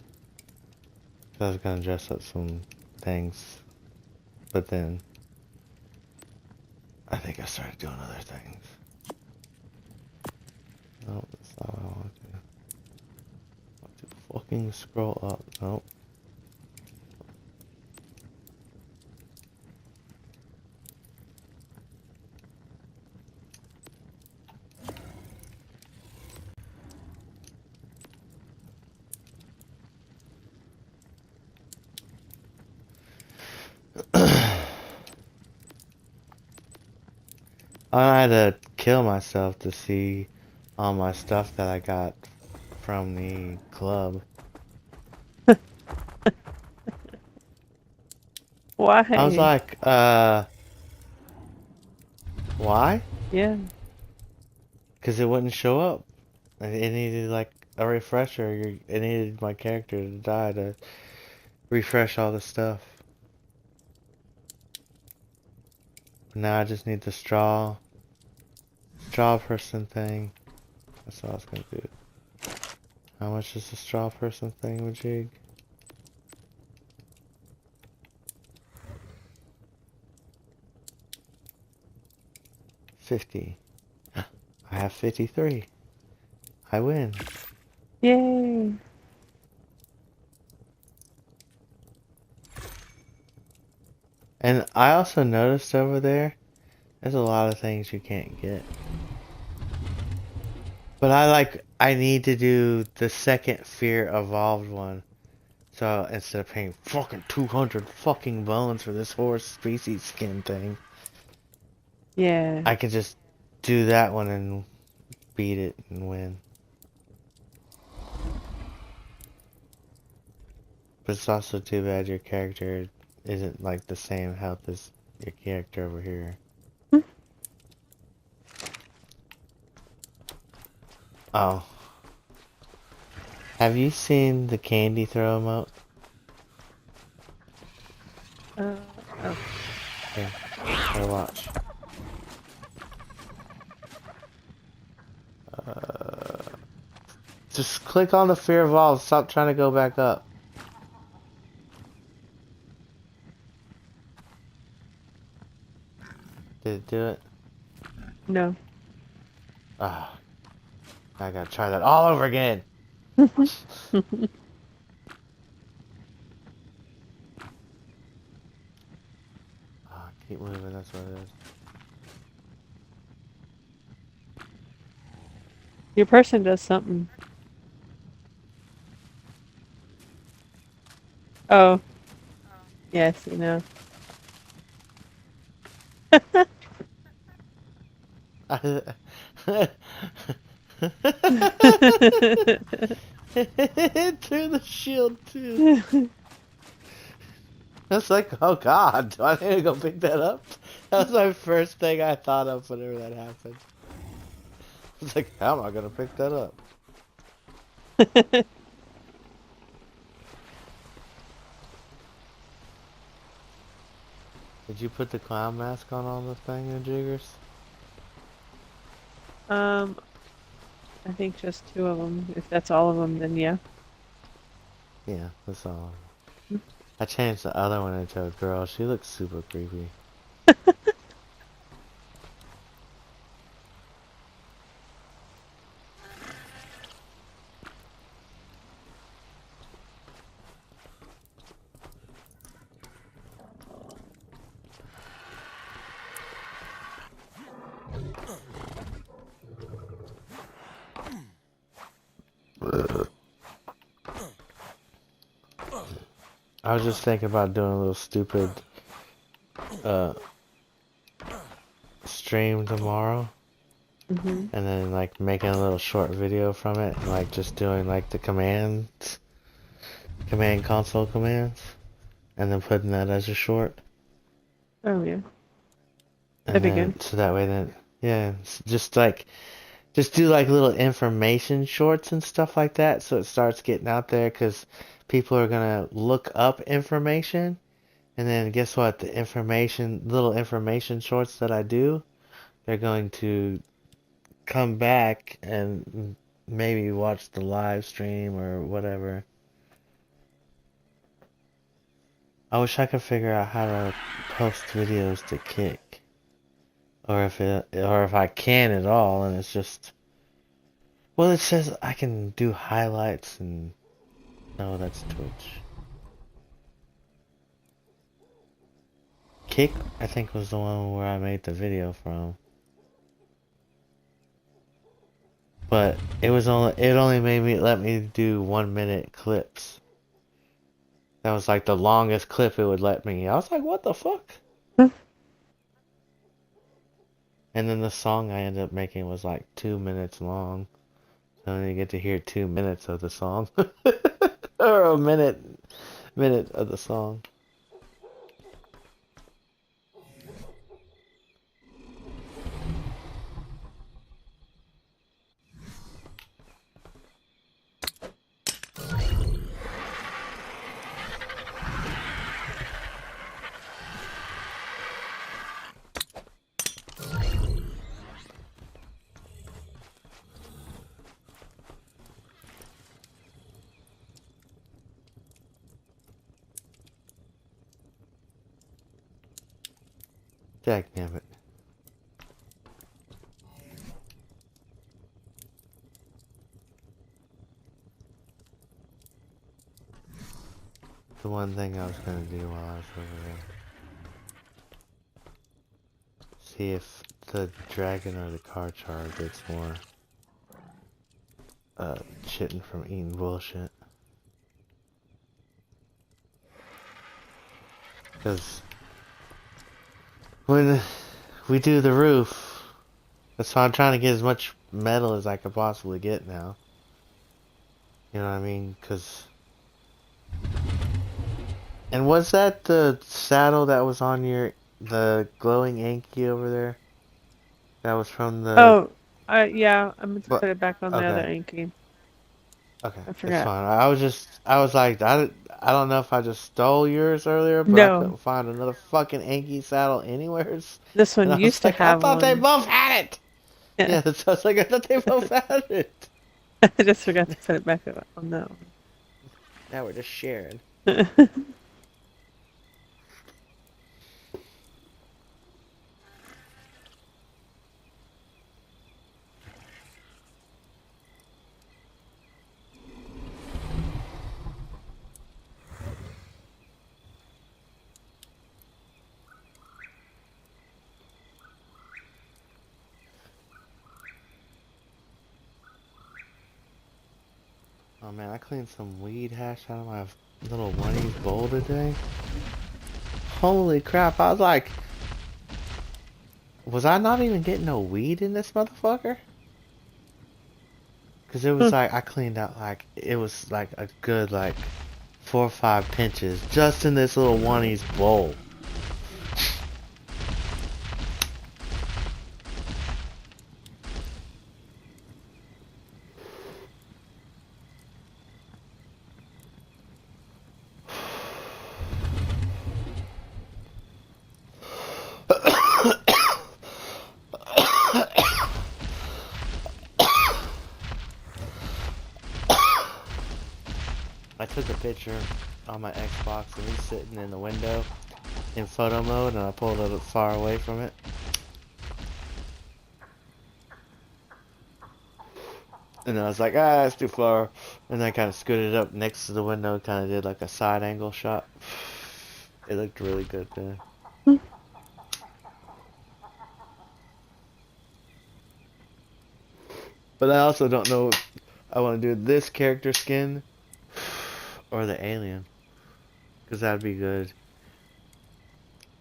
I was gonna dress up some things. But then, I think I started doing other things. Nope, that's not what I want to do. I want to fucking scroll up. Nope. I had to kill myself to see all my stuff that I got from the club. Why? I was like, why? Yeah. Because it wouldn't show up. It needed like a refresher. It needed my character to die to refresh all the stuff. Now I just need the straw person thing. That's all I was gonna do. How much is the straw person thing with Jig? 50. I have 53. I win. Yay. And I also noticed over there's a lot of things you can't get. But I need to do the second Fear Evolved one. So instead of paying fucking 200 fucking bones for this horse species skin thing, Yeah. I can just do that one and beat it and win. But it's also too bad your character isn't like the same health as your character over here. Oh. Have you seen the candy throw emote? Oh. Here, here, watch. Just click on the Fear Evolved. Stop trying to go back up. Did it do it? No. Ah. I gotta try that all over again. Keep moving, that's what it is. Your person does something. Oh. Yes, you know. Through the shield too. That's like, oh god, do I need to go pick that up? That was my first thing I thought of whenever that happened. It's like, how am I gonna pick that up? Did you put the clown mask on the thing, Jiggers? I think just 2 of them. If that's all of them, then yeah. Yeah, that's all. I changed the other one into a girl. She looks super creepy. I was just thinking about doing a little stupid stream tomorrow. Mm-hmm. And then like making a little short video from it and like just doing like the command console commands and then putting that as a short. Oh yeah. And That'd be then, good. so that way then, yeah, just do like little information shorts and stuff like that so it starts getting out there because people are gonna look up information and then guess what, the little information shorts that I do, they're going to come back and maybe watch the live stream or whatever. I wish I could figure out how to post videos to Kick. Or if I can at all, and it's just, well, it says I can do highlights and, no, that's Twitch. Kick, I think, was the one where I made the video from. But it only let me do 1 minute clips. That was like the longest clip it would let me. I was like, what the fuck? And then the song I ended up making was like 2 minutes long. So I only get to hear 2 minutes of the song. Or a minute of the song. Dagnabbit. The one thing I was gonna do while I was over there. See if the dragon or the Karchar gets more shitting from eating bullshit. Because when we do the roof, that's why I'm trying to get as much metal as I could possibly get now. You know what I mean? Because... And was that the saddle that was on the glowing Anki over there? That was from the... Oh, yeah, I meant to But, put it back on the other okay. Anki. Okay, I it's forgot. fine. I was like, I don't know if I just stole yours earlier, but I No, couldn't find another fucking Anki saddle anywheres. this And one I was used to like, I have thought they one. both had it! Yeah, Yeah, so I was like, I thought they both had it. I just forgot to put it back on that Now we're just sharing. one. Oh man, I cleaned some weed hash out of my little Wendy's bowl today. Holy crap, I was like, was I not even getting no weed in this motherfucker? Because it was like, I cleaned out like, it was like a good like 4 or 5 pinches just in this little Wendy's bowl. I took a picture on my Xbox and he's sitting in the window in photo mode and I pulled it far away from it. And I was like, ah, that's too far. And I kind of scooted up next to the window, kind of did like a side angle shot. It looked really good there. But I also don't know if I want to do this character skin or the alien. Because that'd be good.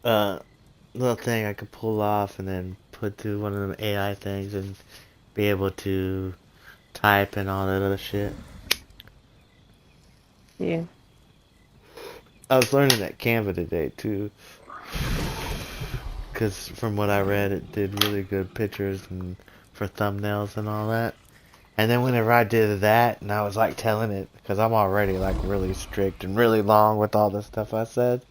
Little thing I could pull off and then put to one of them AI things and be able to type and all that other shit. Yeah. I was learning that Canva today too. Because from what I read, it did really good pictures and for thumbnails and all that. And then whenever I did that, and I was like telling it, because I'm already like really strict and really long with all the stuff I said.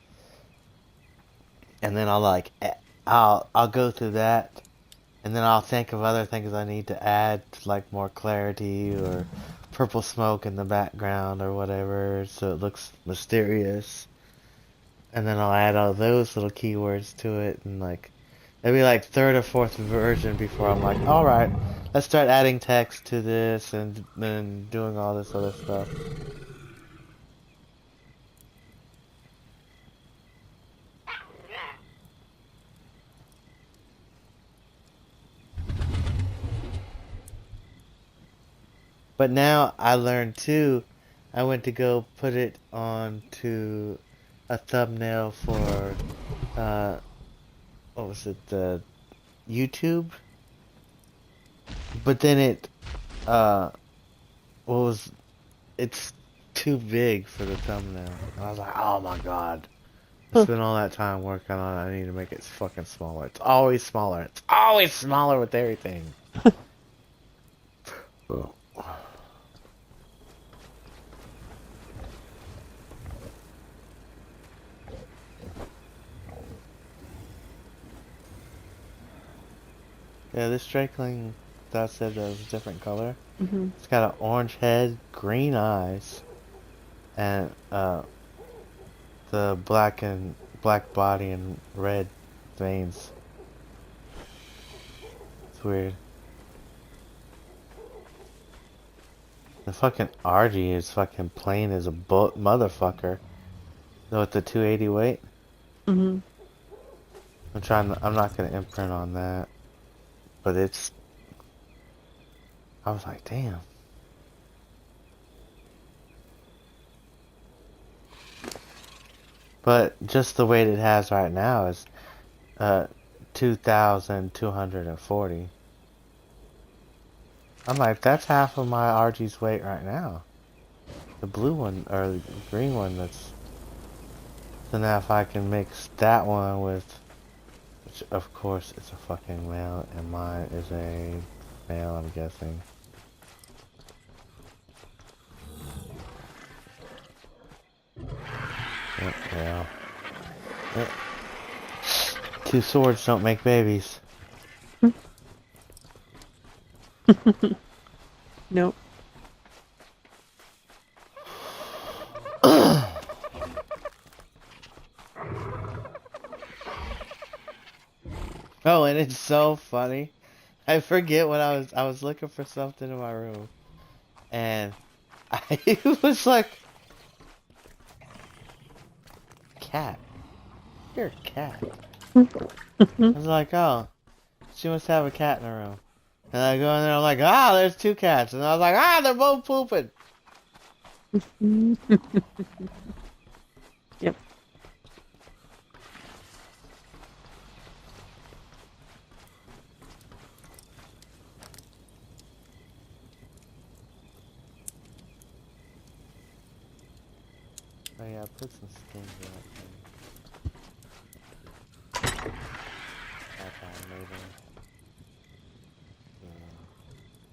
And then I'll go through that, and then I'll think of other things I need to add, like more clarity or purple smoke in the background or whatever, so it looks mysterious. And then I'll add all those little keywords to it, and like maybe like third or fourth version before I'm like, all right, let's start adding text to this and then doing all this other stuff. But now I learned too, I went to go put it onto a thumbnail for, what was it, the YouTube, but then it's too big for the thumbnail. And I was like, oh my god. I spent all that time working on it. I need to make it fucking smaller. It's always smaller. It's always smaller with everything. Oh. Yeah, this Drakeling that said that was a different color. Mm-hmm. It's got an orange head, green eyes, and the black body and red veins. It's weird. The fucking RG is fucking plain as a motherfucker. With the 280 weight. Mm-hmm. I'm not gonna imprint on that. But I was like, damn. But just the weight it has right now is 2,240. I'm like, that's half of my RG's weight right now. The blue one, or the green one so now if I can mix that one with, which of course it's a fucking male, and mine is a male, I'm guessing. Yep, male. Yep. Two swords don't make babies. Nope. Oh, and it's so funny. I forget what I was looking for something in my room. And I was like, cat. You're a cat. I was like, oh, she must have a cat in her room. And I go in there, I'm like, ah, there's two cats. And I was like, ah, they're both pooping. Yep. Oh yeah, I put some skins in that thing. That I made them. The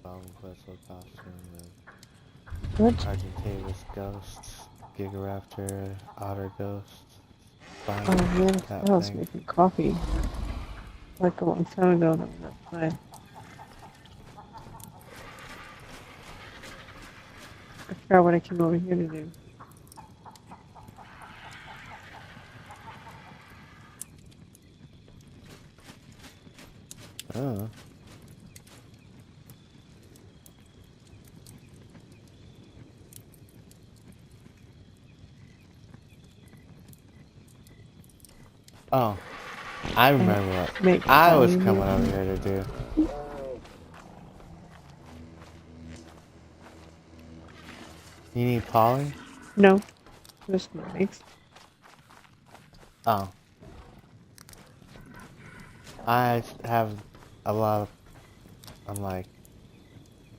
Bone Quetzal costume, the What? Argentavis ghosts, Gigaraptor, Otter ghosts, Oh Spine, man, that I was thing. making coffee like a long time ago. That was outside. I forgot what I came over here to do. Oh. Oh. I remember what Make I was coffee. coming over here to do. You need poly? No, just makes. Oh. I have a lot of, I'm like,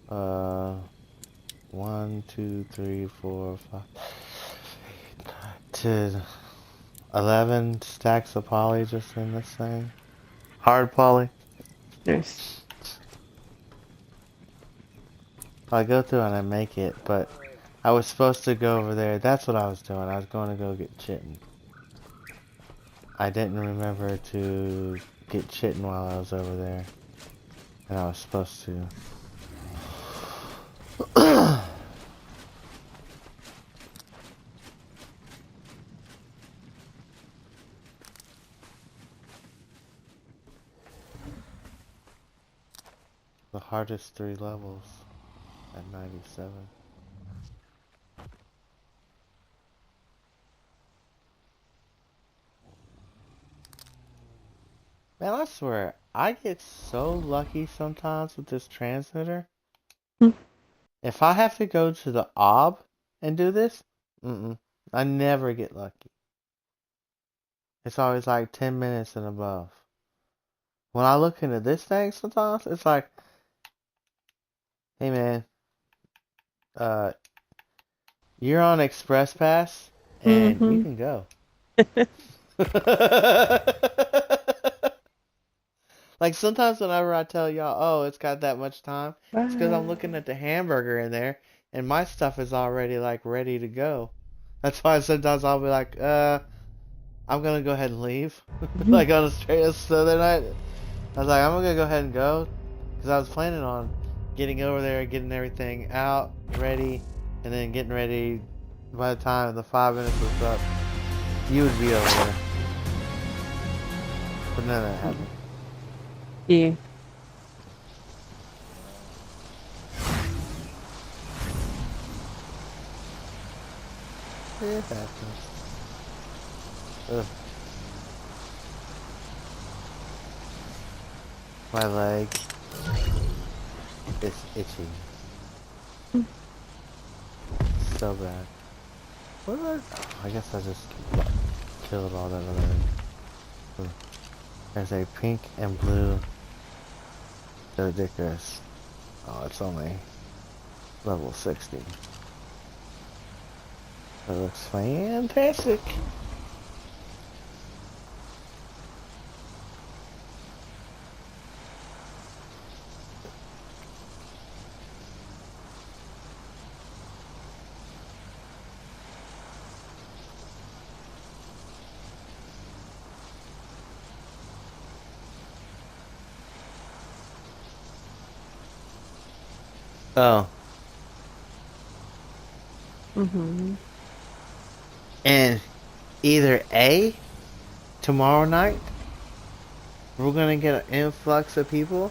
1, 2, 3, 4, 5, to 11 stacks of poly just in this thing. Hard poly. Nice. I go through and I make it, but I was supposed to go over there. That's what I was doing. I was going to go get chitin. I didn't remember to get chitin while I was over there. And I was supposed to. The hardest 3 levels at 97. Man, I swear, I get so lucky sometimes with this transmitter. If I have to go to the OB and do this, I never get lucky. It's always like 10 minutes and above. when I look into this thing sometimes, it's like, hey man, you're on Express Pass and you can go. Like sometimes whenever I tell y'all, oh, it's got that much time, it's because I'm looking at the hamburger in there and my stuff is already like ready to go. That's why sometimes I'll be like, I'm gonna go ahead and leave. Like on a straight Southern night, I was like, I'm gonna go ahead and go because I was planning on getting over there, getting everything out, ready, and then getting ready. By the time the 5 minutes was up, you would be over there. But none of that happened. Yeah. It happens. Ugh. My leg is itching. So bad. What did I guess I just killed all that other. There's a pink and blue. They're ridiculous. Oh, it's only level 60. That looks fantastic. Oh. And either A, tomorrow night, we're gonna get an influx of people.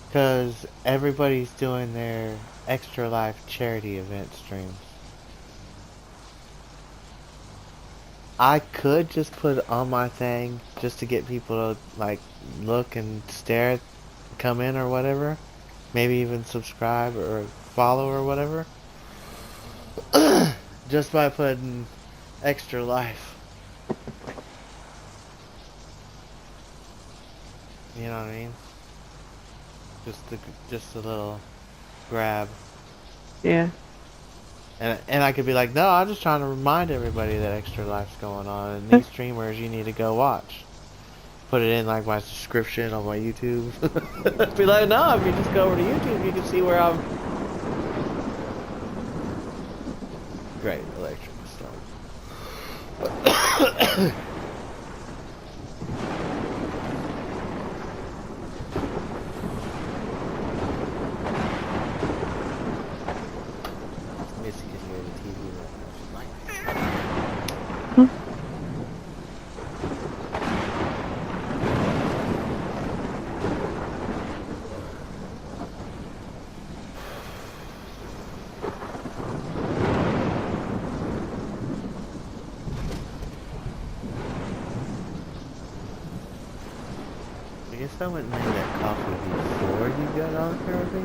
Because everybody's doing their Extra Life charity event streams. I could just put it on my thing just to get people to like look and stare, come in or whatever. Maybe even subscribe or follow or whatever. Just by putting Extra Life. You know what I mean? Just a little grab. Yeah. And I could be like, no, I'm just trying to remind everybody that Extra Life's going on, and these streamers you need to go watch. Put it in like my description on my YouTube. Be like, no, if you just go over to YouTube, you can see where I'm. Great electric storm. I guess I went and made that coffee before you got on here with me.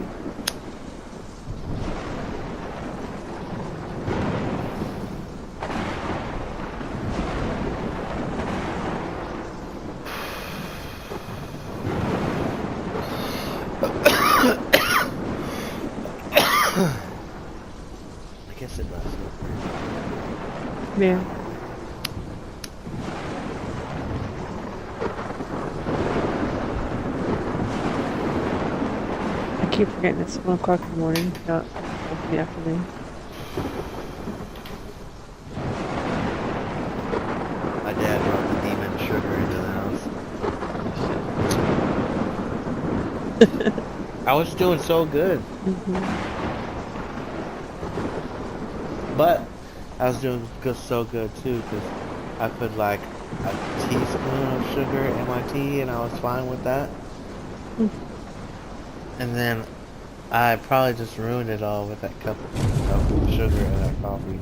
I guess it does. Yeah. I keep forgetting it's 1 o'clock in the morning, not in the afternoon. My dad brought the demon sugar into the house. I was doing so good. But I was doing so good too because I put like a teaspoon of sugar in my tea and I was fine with that. And then I probably just ruined it all with that cup of sugar and that coffee.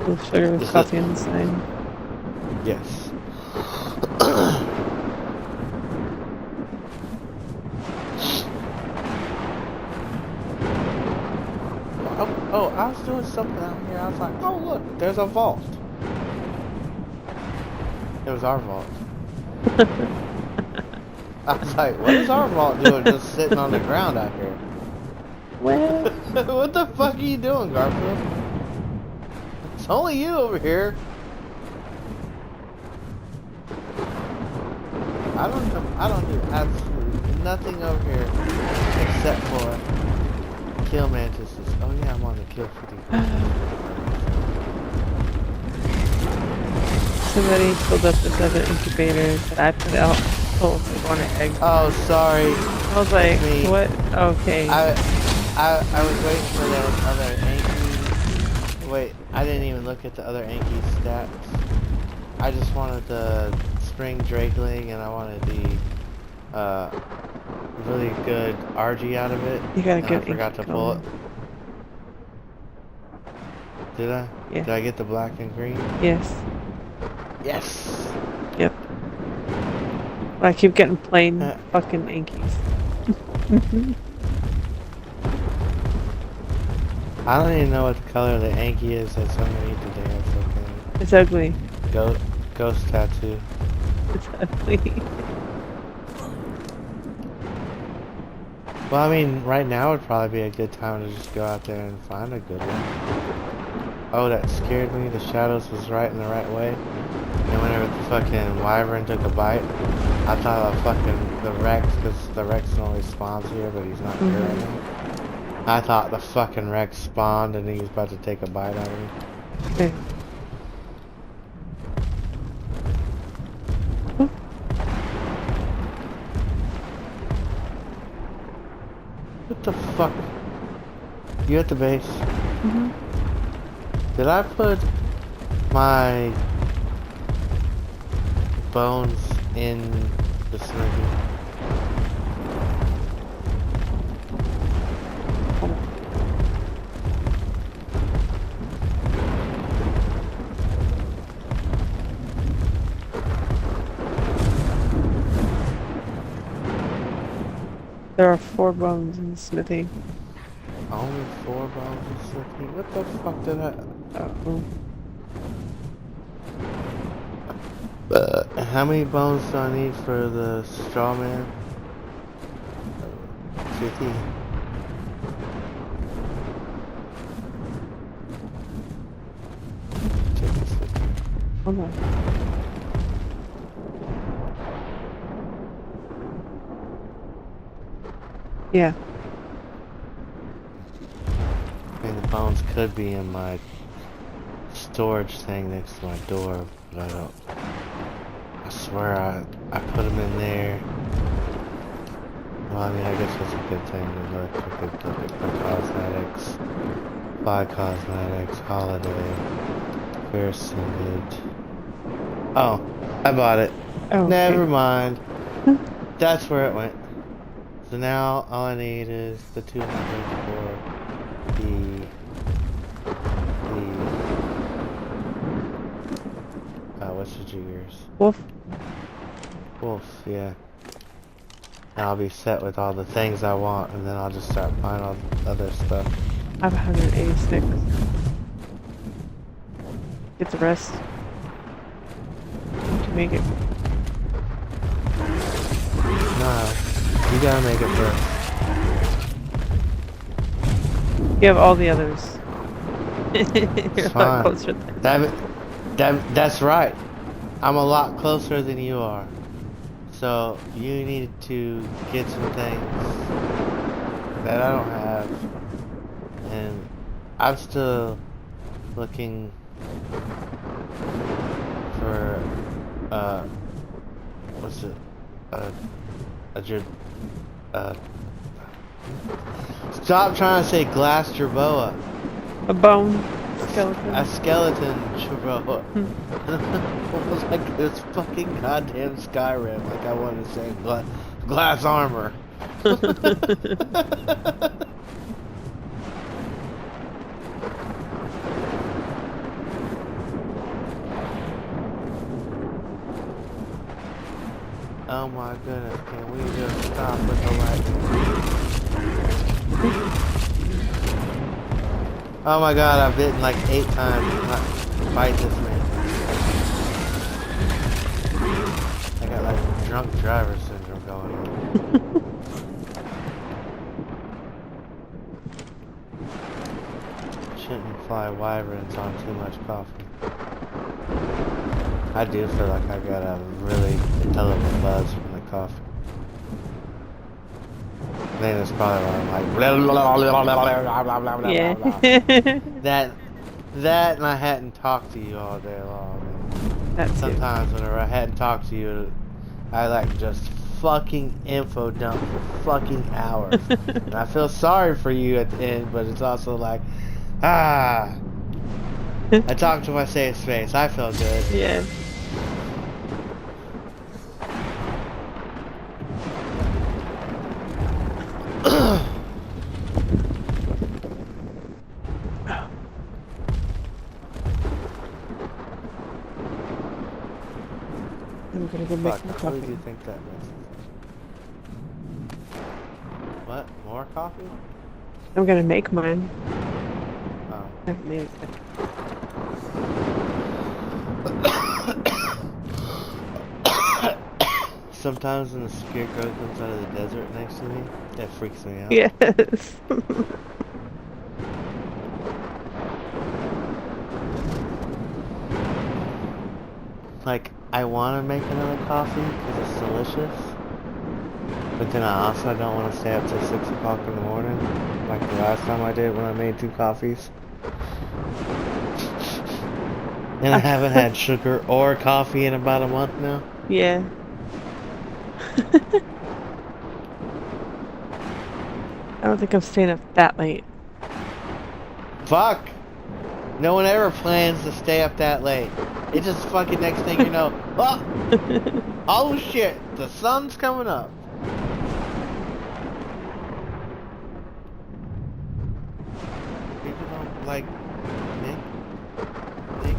With sugar with coffee on the side. Yes. Oh, I was doing something out here. I was like, oh look, there's a vault. It was our vault. I was like, what is our vault doing just sitting on the ground out here? Well, What the fuck are you doing, Garfield? It's only you over here. I don't do absolutely nothing over here except for kill mantises. Oh yeah, I'm on the kill 50. somebody pulled up this other incubator that I put out. Oh, like on an egg. Oh, sorry. I was like, me. what? Okay. I was waiting for the other Anki. Wait, I didn't even look at the other Anki stats. I just wanted the spring drakeling and I wanted the really good RG out of it. You got a and good I forgot to Anki pull it. going. Did I? Yeah. Did I get the black and green? Yes. Yes. Yep. I keep getting plain fucking Ankies. I don't even know what the color of the Anki is that's underneath the damn fucking It's ugly. ghost tattoo. It's ugly. Well, I mean, right now would probably be a good time to just go out there and find a good one. Oh, that scared me. The shadows was right in the right way. And whenever the fucking wyvern took a bite, I thought the Rex, because the Rex normally spawns here, but he's not here right now. I thought the fucking Rex spawned and he was about to take a bite out of me. Okay. What the fuck? You at the base? Mm-hmm. Did I put my bones in the smithy? There are 4 bones in the smithy. Only 4 bones in the smithy? What the fuck did I... how many bones do I need for the straw man? 50. Take this 50. Hold on. Yeah. I mean, the bones could be in my storage thing next to my door, but I don't... I swear I put them in there. Well, I mean, I guess that's a good thing to look at the cosmetics. Buy cosmetics, holiday, fair syndicate. Oh, I bought it. Oh, Never okay. mind. That's where it went. So now all I need is the 200 for what's the jiggers? Wolf? Wolf, yeah. And I'll be set with all the things I want, and then I'll just start buying all the other stuff. I have 186. Get the rest. To make it. Nah, you gotta make it first. You have all the others. You're a lot Fine. closer than That's right. I'm a lot closer than you are. So you need to get some things that I don't have. And I'm still looking for what's it? Stop trying to say glass jerboa. a bone. Skeleton. A skeleton jerboa. Almost like this fucking goddamn Skyrim. Like I wanted to say glass armor. Oh my goodness, can we just stop with the lightning? Oh my god, I've bitten like 8 times. Fight this man. I got like drunk driver syndrome going on. Shouldn't fly wyverns on too much coffee. I do feel like I got a really hell of a buzz from the coffee. I think that's probably why I'm like blah, blah, blah, blah, blah, blah, blah, blah, Yeah. blah. That and I hadn't talked to you all day long. That's Sometimes whenever I hadn't talked to you, I like just fucking info dump for fucking hours. And I feel sorry for you at the end, but it's also like, I talked to my safe space. I feel good. Yeah. I'm gonna go make Fuck, some what coffee. do you think that makes? What? More coffee? I'm gonna make mine. Oh. I haven't made it yet. Sometimes when a scarecrow comes out of the desert next to me, that freaks me out. Yes. Like, I want to make another coffee because it's delicious, but then I also don't want to stay up till 6 o'clock in the morning, like the last time I did when I made 2 coffees. And I haven't had sugar or coffee in about a month now. Yeah. I don't think I'm staying up that late. Fuck! No one ever plans to stay up that late. It's just fucking next thing you know, oh shit, the sun's coming up. People don't like think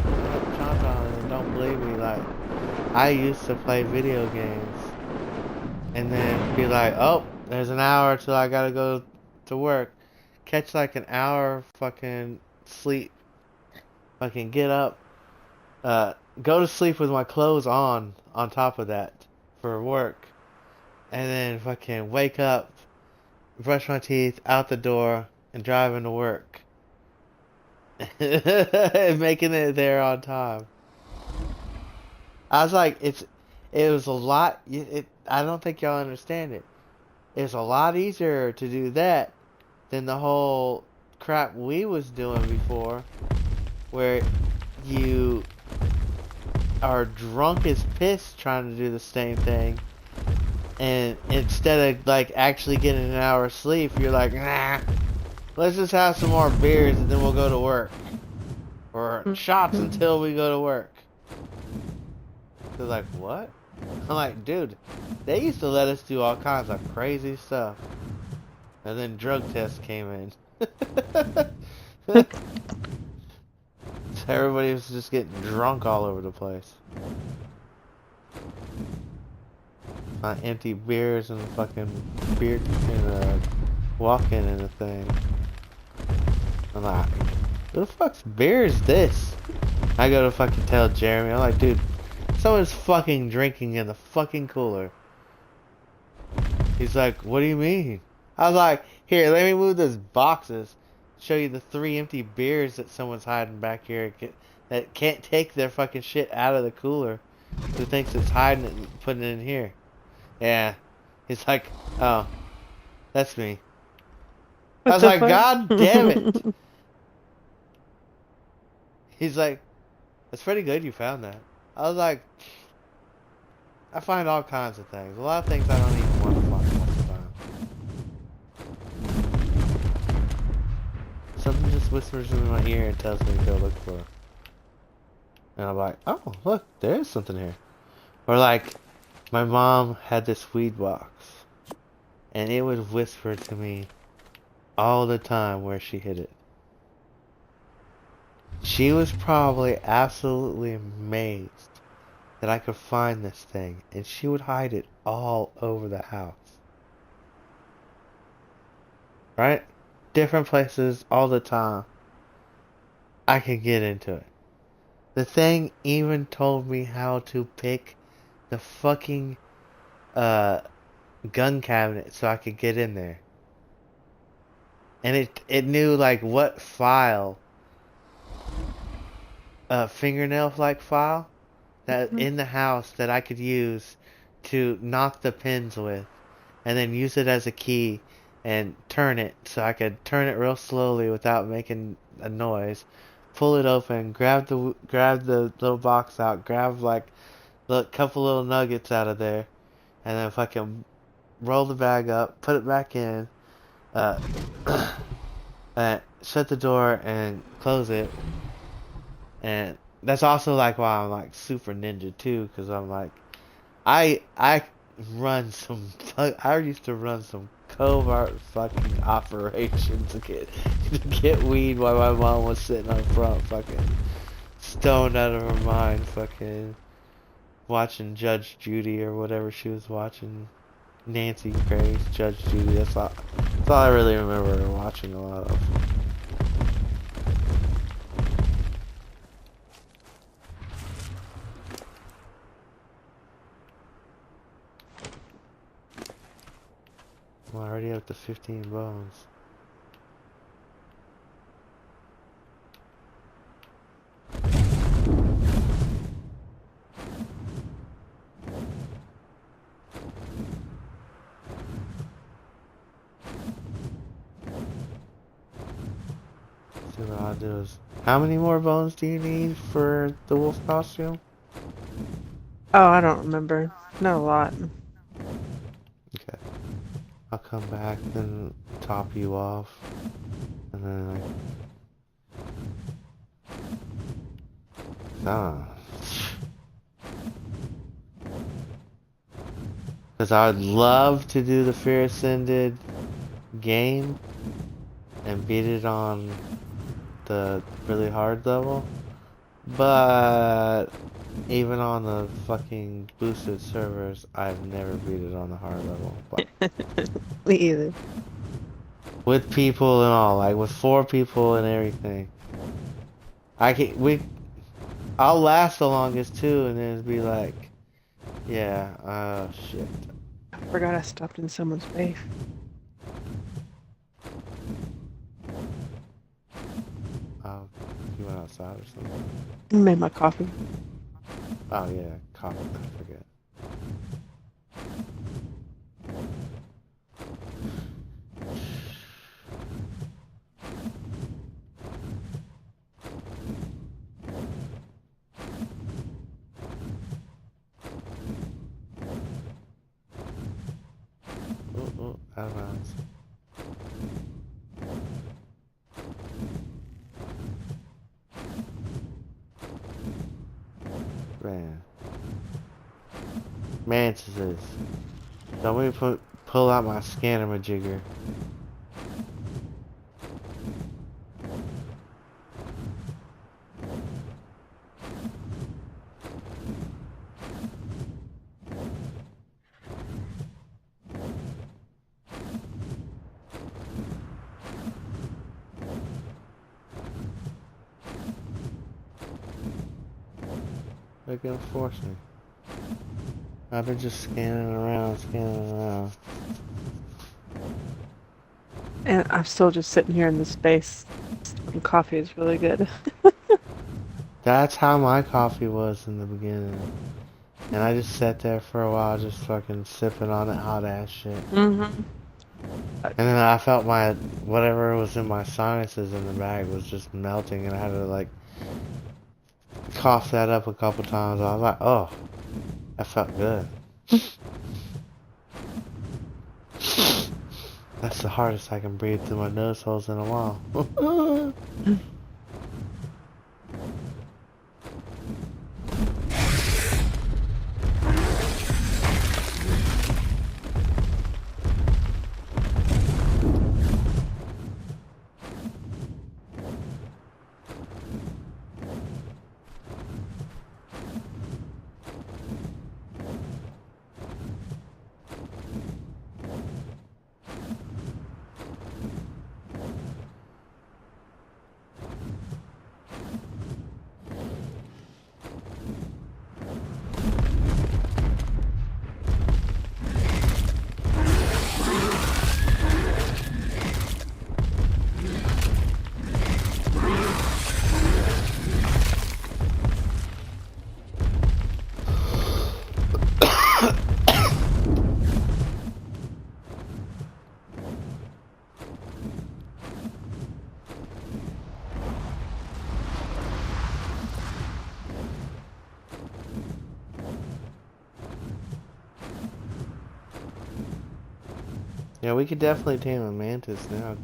and don't believe me. Like, I used to play video games and then be like, oh, there's an hour till I gotta go to work. Catch like an hour fucking sleep. Fucking get up. Go to sleep with my clothes on top of that for work. And then fucking wake up, brush my teeth, out the door, and drive into work. Making it there on time. I was like, it was a lot, I don't think y'all understand it. It's a lot easier to do that than the whole crap we was doing before, where you are drunk as piss trying to do the same thing, and instead of like actually getting an hour of sleep, you're like, nah, let's just have some more beers and then we'll go to work, or shots until we go to work. They're like, what? I'm like, dude, they used to let us do all kinds of crazy stuff, and then drug tests came in. So everybody was just getting drunk all over the place. Empty beers and fucking beer and walking in the thing. I'm like, who the fuck's beer is this? I go to fucking tell Jeremy, I'm like, dude, someone's fucking drinking in the fucking cooler. He's like, what do you mean? I was like, here, let me move those boxes. Show you the 3 empty beers that someone's hiding back here that can't take their fucking shit out of the cooler. Who thinks it's hiding it and putting it in here? Yeah. He's like, oh, that's me. I was like, God damn it. He's like, that's pretty good you found that. I was like, I find all kinds of things. A lot of things I don't even want to find most of the time. Something just whispers in my ear and tells me to go look for it. And I'm like, oh, look, there is something here. Or like, my mom had this weed box. And it would whisper to me all the time where she hid it. She was probably absolutely amazed that I could find this thing. And she would hide it all over the house. Right? Different places all the time. I could get into it. The thing even told me how to pick the fucking gun cabinet so I could get in there. And it knew like what file, fingernail like file that in the house that I could use to knock the pins with, and then use it as a key and turn it so I could turn it real slowly without making a noise. Pull it open, grab the little box out, grab like a couple little nuggets out of there, and then fucking roll the bag up, put it back in, shut the door and close it. And that's also like why I'm like super ninja too, because I'm like, I run some, I used to run some covert fucking operations to get weed while my mom was sitting up front fucking stoned out of her mind fucking watching Judge Judy or whatever she was watching. Nancy Grace, Judge Judy, that's all I really remember watching a lot of. I'm already up to 15 bones. See what I'll do is, how many more bones do you need for the wolf costume? Oh, I don't remember. Not a lot. Okay. I'll come back and top you off. And then because I'd love to do the Fear Ascended game and beat it on the really hard level, but even on the fucking boosted servers, I've never beat it on the hard level. But Me either. with people and all, like with 4 people and everything, I'll last the longest too, and then it'd be like, yeah, oh shit. I forgot I stopped in someone's base. You went outside or something? I made my coffee. Oh yeah, coffee, I forget. Oh, out of bounds. Man. Mantises. Don't let me pull out my scanner majigger. They're gonna force me. I've been just scanning around. And I'm still just sitting here in this space. And coffee is really good. That's how my coffee was in the beginning. And I just sat there for a while just fucking sipping on it hot ass shit. Mm-hmm. And then I felt whatever was in my sinuses in the bag was just melting, and I had to like cough that up a couple times. I was like, oh, that felt good. That's the hardest I can breathe through my nose holes in a while. Yeah, we could definitely tame a mantis now,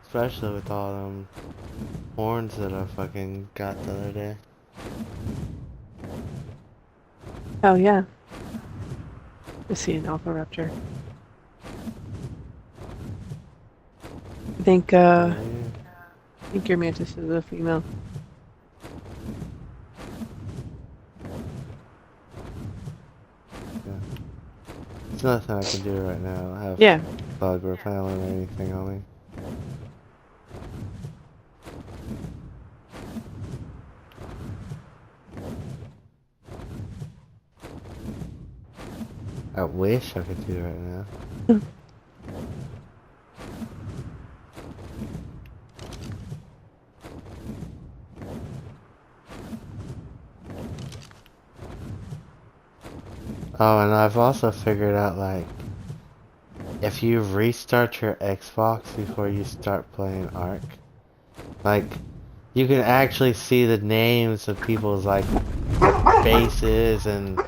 especially with all them horns that I fucking got the other day. Oh yeah. I see an alpha raptor. I think your mantis is a female. Yeah. There's nothing I can do right now. I don't have Yeah. bug repellent or anything on me. I wish I could do it right now. Oh, and I've also figured out, like, if you restart your Xbox before you start playing Ark, like, you can actually see the names of people's, like, faces and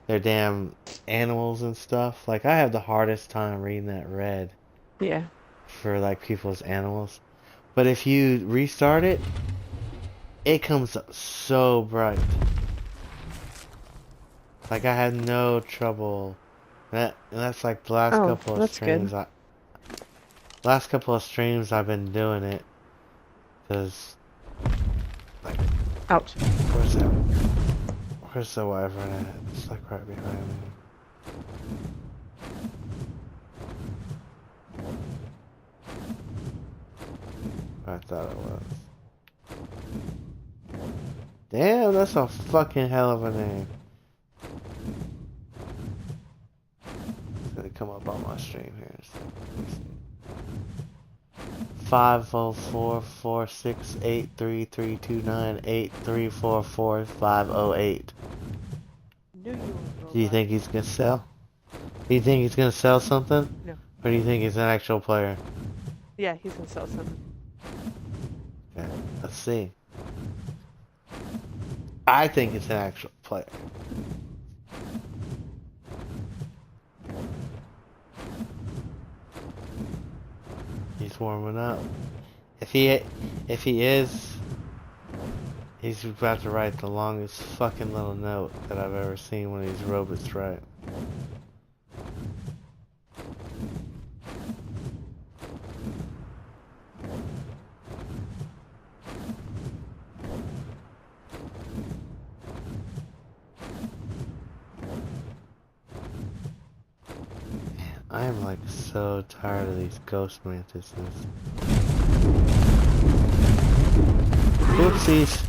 their damn animals and stuff. Like, I have the hardest time reading that red. Yeah. For, like, people's animals. But if you restart it, it comes up so bright. Like, I had no trouble. That's like the last couple of streams. Last couple of streams I've been doing it. Cause, like, ouch. Where's the wyvern at? It's like right behind me. I thought it was. Damn, that's a fucking hell of a name. It's gonna come up on my stream here. So, 50446833298344508. Do you think he's gonna sell? Do you think he's gonna sell something? No. Or do you think he's an actual player? Yeah, he's gonna sell something. Okay, let's see. I think it's an actual player. He's warming up. If he is, he's about to write the longest fucking little note that I've ever seen one of these robots write. I am like so tired of these ghost mantises. Whoopsies!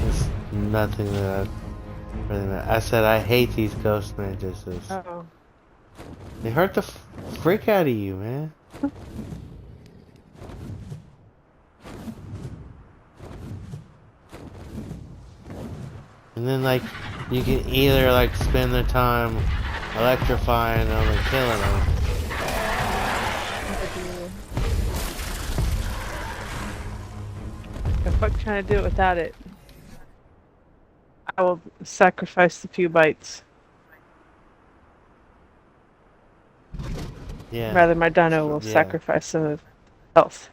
There's nothing that I really meant. I said I hate these ghost mantises. Uh-oh. They hurt the freak out of you, man. And then, like, you can either, like, spend the time electrifying them and killing them. If I'm trying to do it without it, I will sacrifice a few bites. Yeah. Rather, my dino will sacrifice some of health.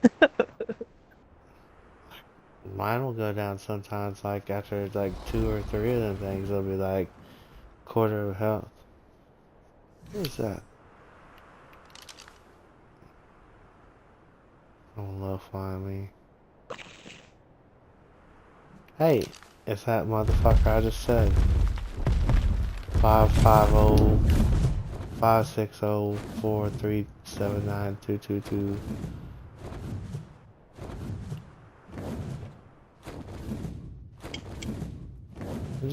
Mine will go down sometimes, like, after, like, 2 or 3 of them things, it'll be, like, quarter of health. What is that? Don't lo-fi me. Hey, it's that motherfucker I just said. 550-560-4379222.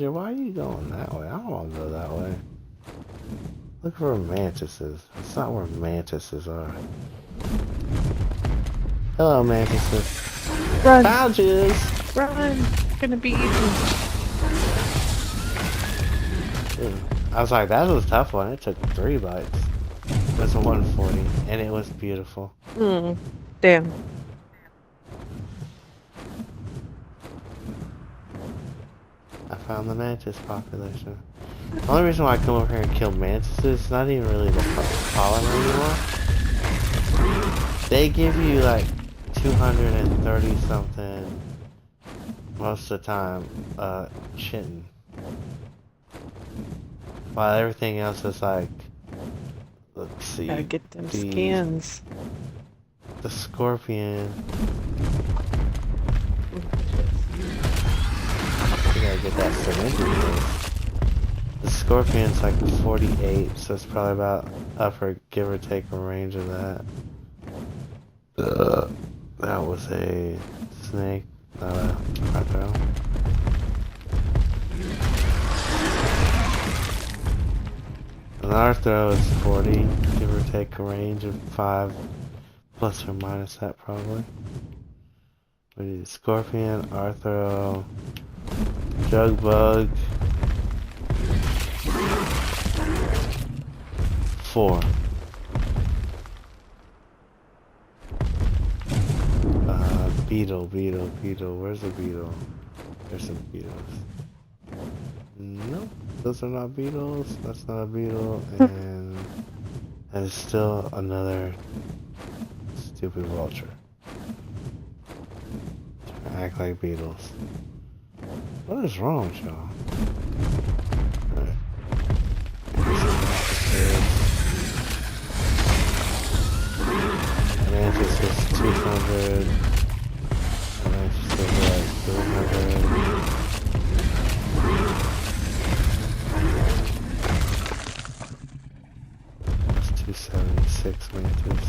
Why are you going that way? I don't want to go that way. Look for mantises. That's not where mantises are. Hello, mantises. Run! Pouches! Run! Gonna be eaten. I was like, that was a tough one. It took 3 bites. It was a 140, and it was beautiful. Damn. I found the mantis population. The only reason why I come over here and kill mantises is not even really the pollen anymore. They give you like 230 something most of the time, chitin. While everything else is like, let's see. Gotta get them skins. The scorpion. You gotta get that cemented. The scorpion's like 48, so it's probably about upper, give or take, a range of that. That was a snake, not a crocodile. An arthro is 40, give or take a range of 5, plus or minus that probably. We need scorpion, arthro, jug bug. 4. Beetle. Where's the beetle? There's some beetles. Nope, those are not beetles. That's not a beetle, and that is still another stupid vulture. Trying to act like beetles. What is wrong with y'all? Alright. Mantis is 200. Mantis is like 300. That's 276 mantis.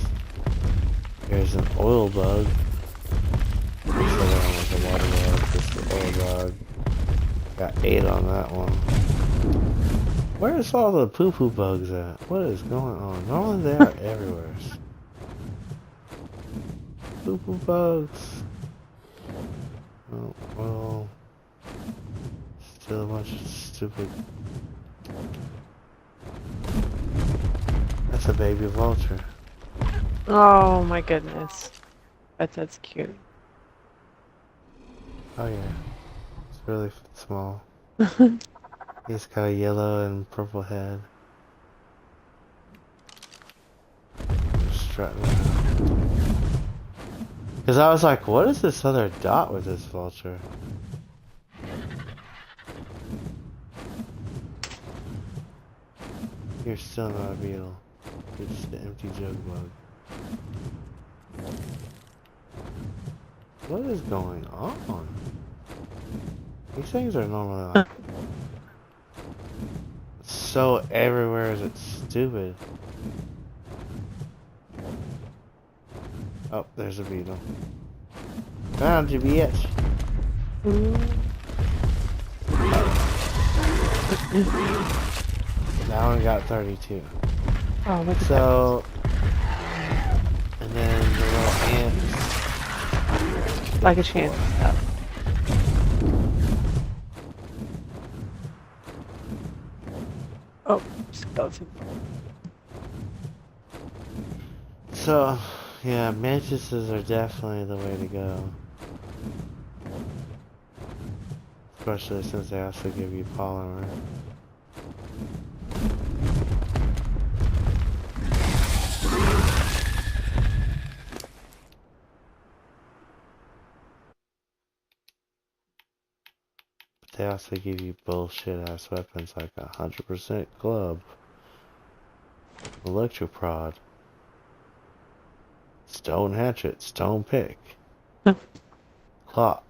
Here's an oil bug. So that one was a water bug. This is the oil bug. Got 8 on that one. Where's all the poo-poo bugs at? What is going on? Normally they are everywhere. Poo-poo bugs. Oh, well. Still a bunch of stupid. That's a baby vulture. Oh my goodness. That's cute. Oh yeah. It's really small. He's got a yellow and purple head. Just strutting around. Because I was like, what is this other dot with this vulture? You're still not a beetle. You're just an empty jug bug. What is going on? These things are normally like so everywhere is it stupid. Oh, there's a beetle. Found you, bitch. Now I got 32. Oh, look at so, and then the little ants. Like a chance. Oh, skeleton. So, yeah, mantises are definitely the way to go. Especially since they also give you polymer. But they also give you bullshit ass weapons like 100% club, electroprod, stone hatchet, stone pick, cloth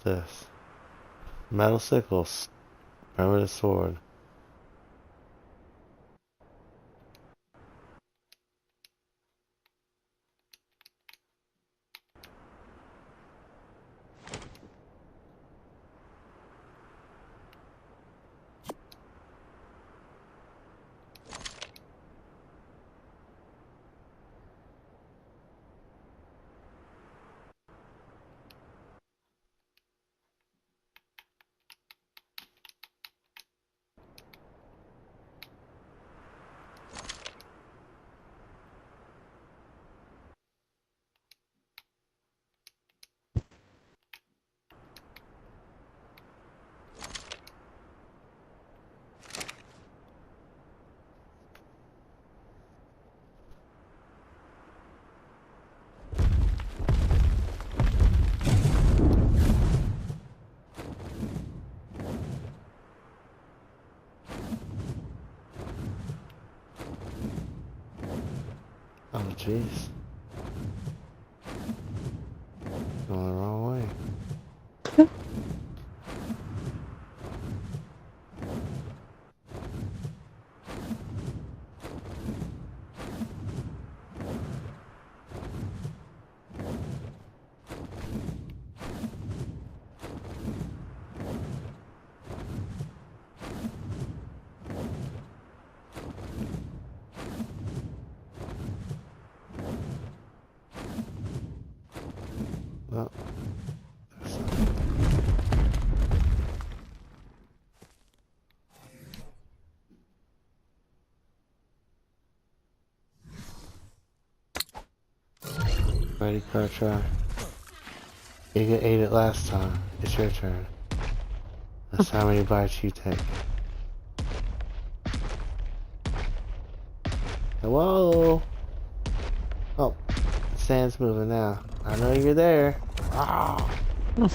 this, metal sickles, primitive sword. Oh, jeez. Going the wrong way. Well, there's some. Ready, car try. You ate it last time. It's your turn. That's how many bites you take. Hello? Oh, the sand's moving now. I know you're there. Ah. Oh,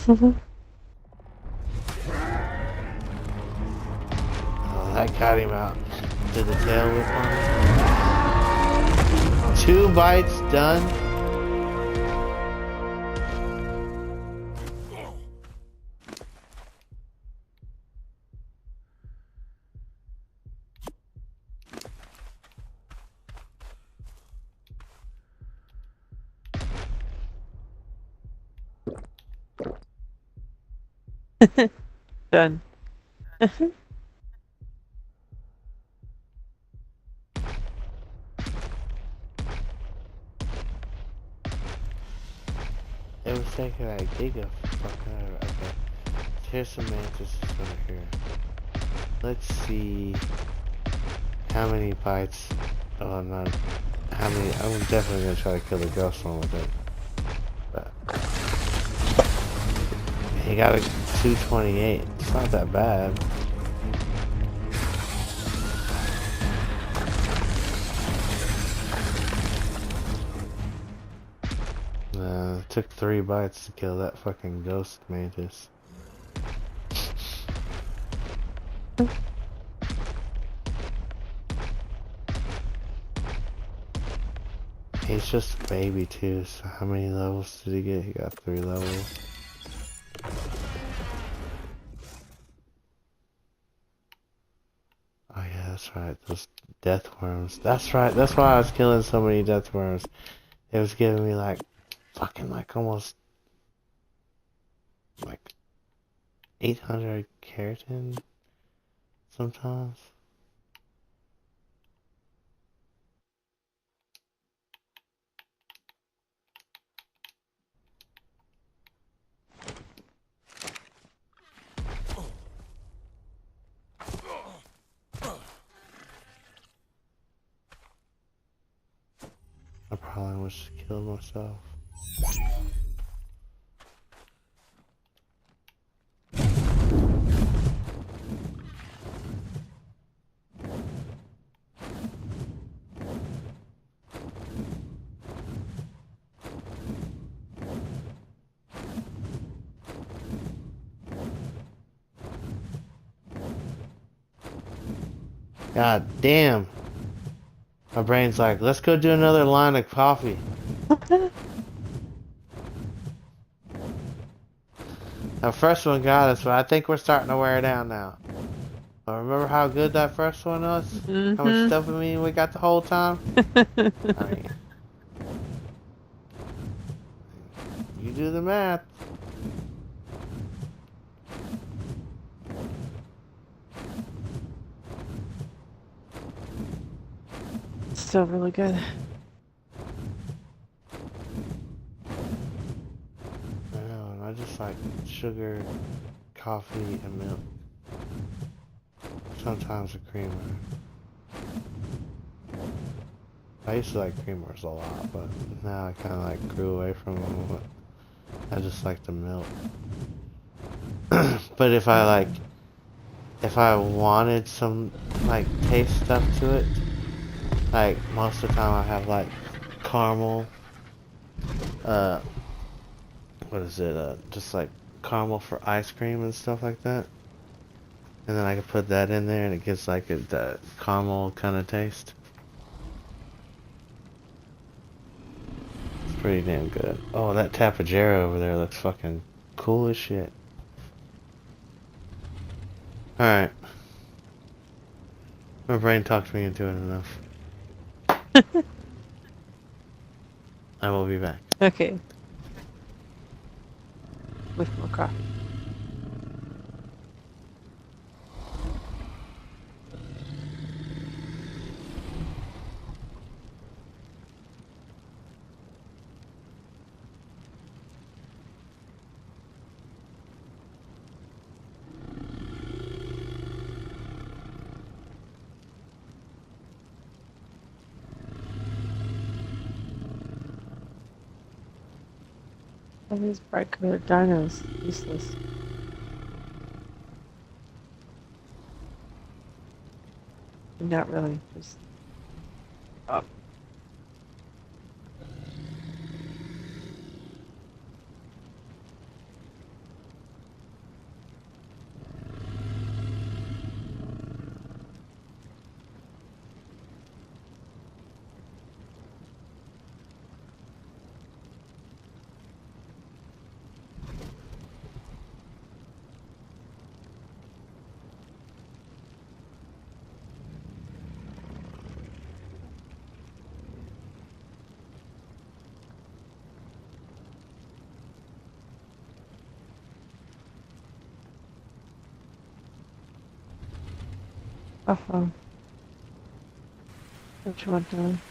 that got him out. Did the tail whip on him? 2 bites done. Done. It was taking like giga fucking over. Okay. Here's some mantises over here. Let's see how many bites. Oh no. How many? I'm definitely gonna try to kill the ghost one with it. But he got a 228. It's not that bad. It took 3 bites to kill that fucking ghost mantis. He's just a baby too, so how many levels did he get? He got 3 levels. Oh yeah, that's right, those death worms. That's right, that's why I was killing so many death worms. It was giving me like, fucking like almost, like 800 keratin sometimes. I probably wish to kill myself. God damn. My brain's like, let's go do another line of coffee. That first one got us, but I think we're starting to wear down now. But remember how good that first one was? How much stuff we got the whole time? I mean, you do the math. Still really good. I know, and I just like sugar, coffee, and milk. Sometimes a creamer. I used to like creamers a lot, but now I kind of like grew away from them. But I just like the milk. But if I wanted some like taste stuff to it, like most of the time I have like caramel, what is it, just like caramel for ice cream and stuff like that. And then I can put that in there and it gives like the caramel kind of taste. pretty damn good. Oh, that Tapajero over there looks fucking cool as shit. Alright. My brain talked me into it enough. I will be back. Okay. With more coffee. All these bright colored dinos. Useless. Not really. Just up. Uh-oh. What you want done?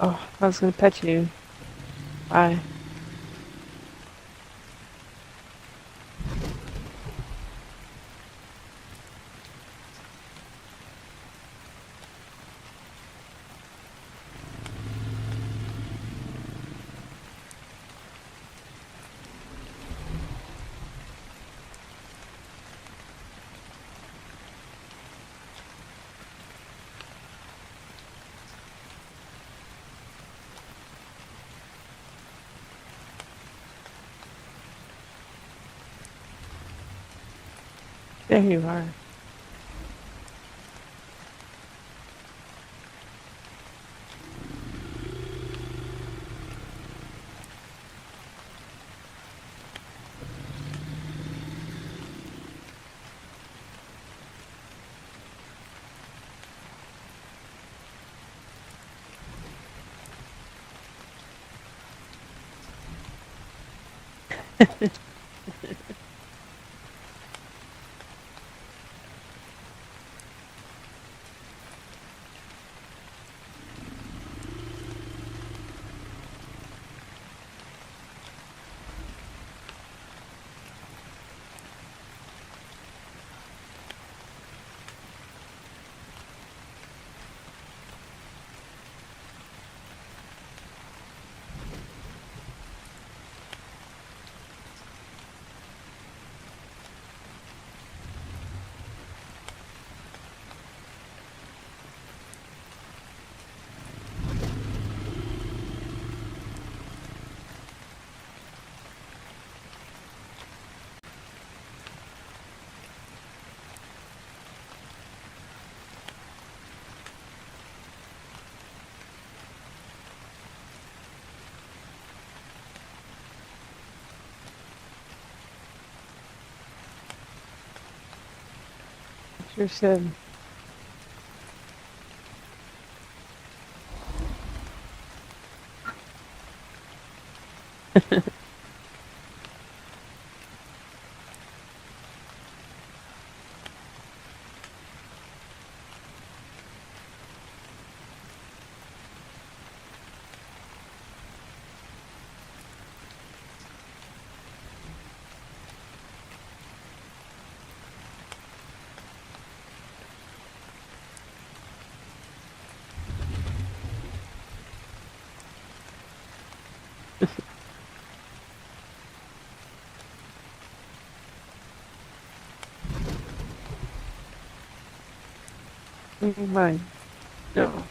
Oh, I was gonna pet you. Bye. There you are. Sure should. Mine. No.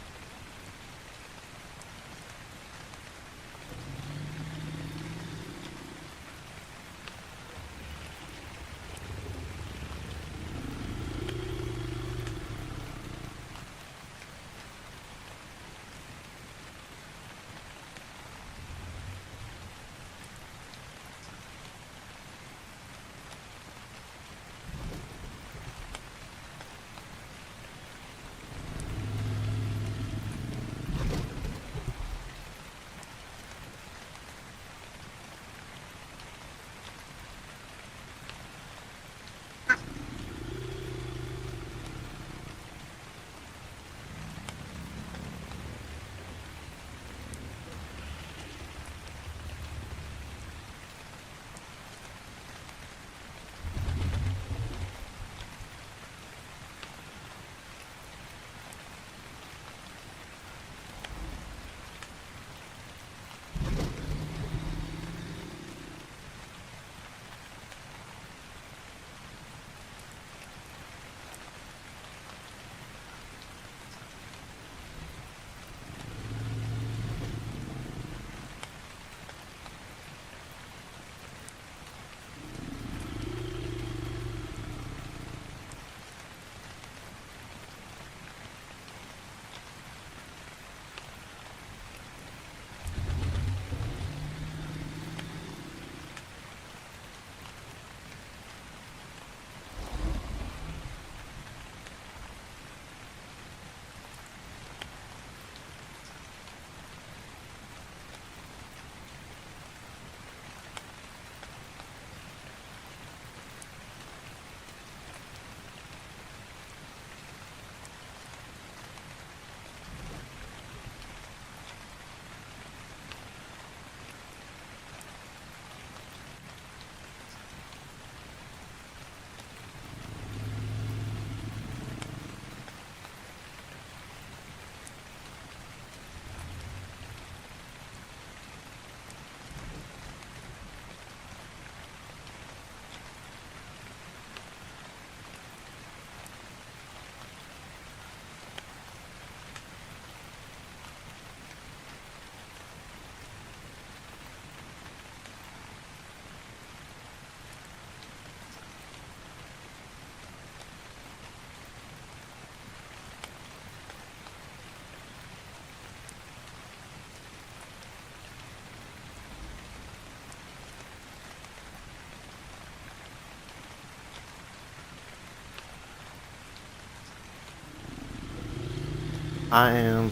I am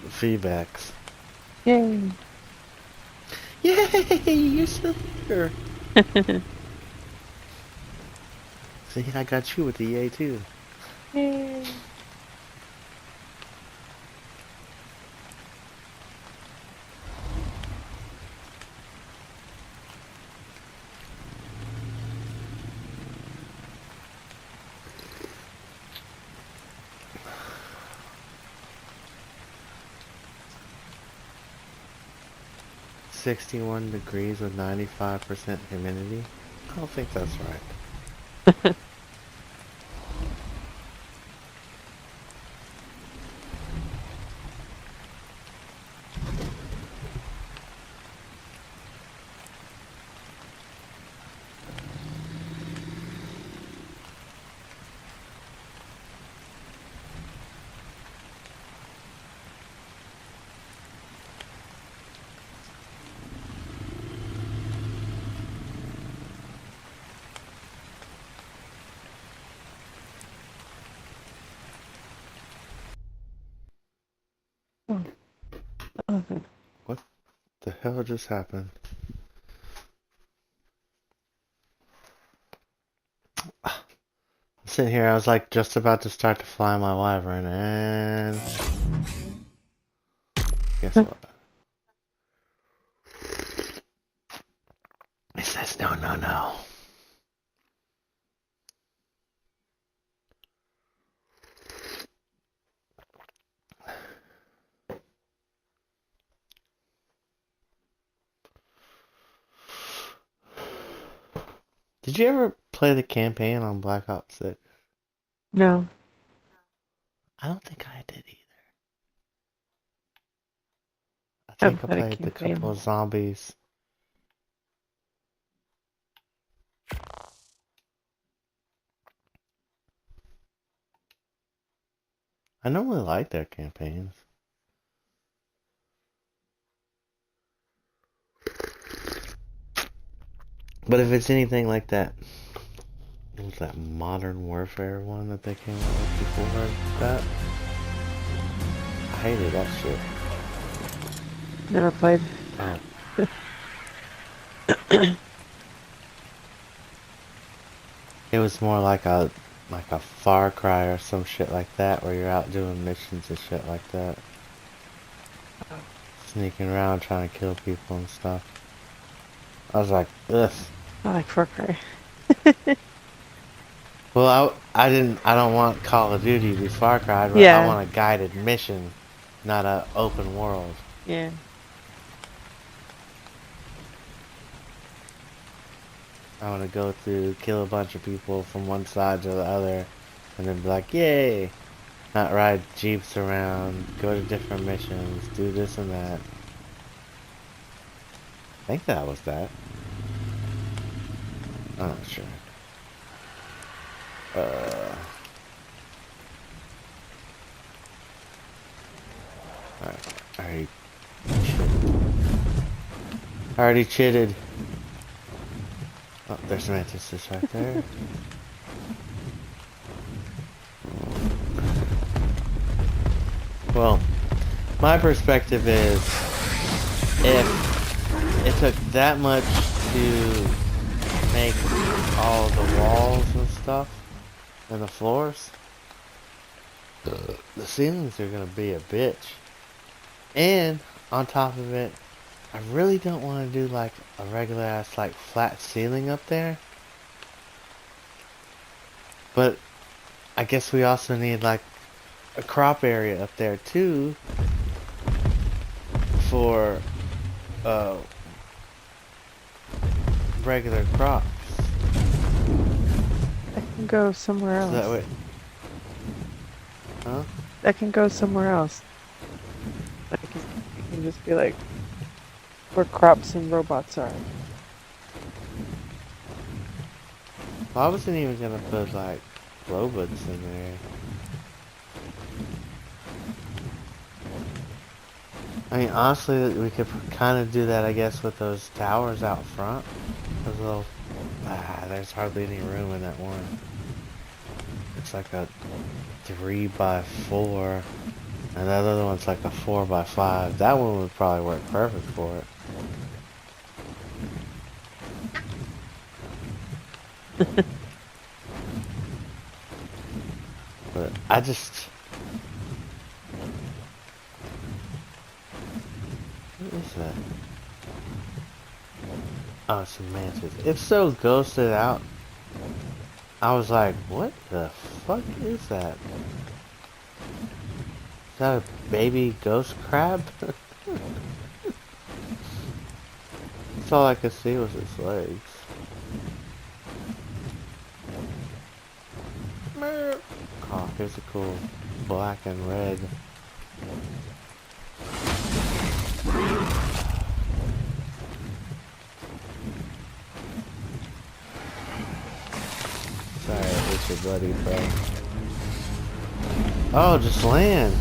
feedbacks. Yay. Yay! You're still here. See, I got you with the yay too. Yay. 61 degrees with 95% humidity? I don't think that's right. Okay. What the hell just happened? Sitting here, I was like just about to start to fly my wyvern, and guess what? It says no, no, no. Did you ever play the campaign on Black Ops 6? No. I don't think I did either. I I've think I played a played the couple campaign. of zombies. I normally like their campaigns. But if it's anything like that, what was that Modern Warfare one that they came out with before that? I hated that shit. Never played. Oh. It was more like a Far Cry or some shit like that, where you're out doing missions and shit like that. Sneaking around trying to kill people and stuff. I was like, ugh. I like Far Cry. Well, I don't want Call of Duty to be Far Cry. I Yeah. want a guided mission, not a open world. Yeah. I want to go through, kill a bunch of people from one side to the other, and then be like, yay! Not ride jeeps around, go to different missions, do this and that. I think that was that. I'm not sure. Alright. I already chitted. Oh, there's mantises right there. Well, my perspective is, if it took that much to make all the walls and stuff, and the floors, the ceilings are gonna be a bitch. And, on top of it, I really don't want to do like a regular ass like flat ceiling up there. But I guess we also need like a crop area up there too for regular crops. That can go somewhere else. So that way, huh? That can go somewhere else. Like it can just be like where crops and robots are. Well, I wasn't even gonna put like robots in there. I mean, honestly, we could kind of do that, I guess, with those towers out front. Those little... there's hardly any room in that one. It's like a 3x4, and that other one's like a 4x5. That one would probably work perfect for it. But I just... What is that? Oh, it's a mantis. It's so ghosted out. I was like, what the fuck is that? Is that a baby ghost crab? That's all I could see was its legs. Oh, here's a cool black and red. Sorry, it's your buddy, bro. Oh, just land.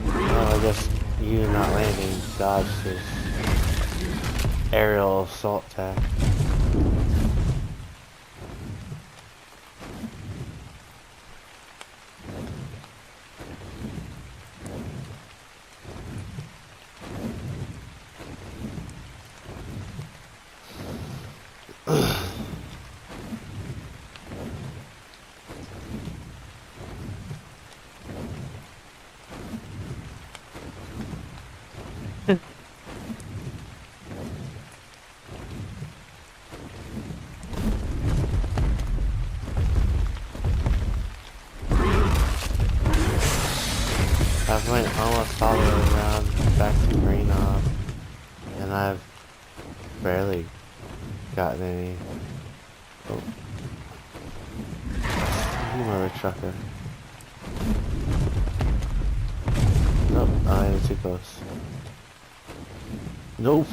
Oh, I guess you not landing dodged his aerial assault attack. I've went almost all the way around back to green off, and I've barely gotten any. Oh. You mother trucker. Oh, yeah, too close. Nope.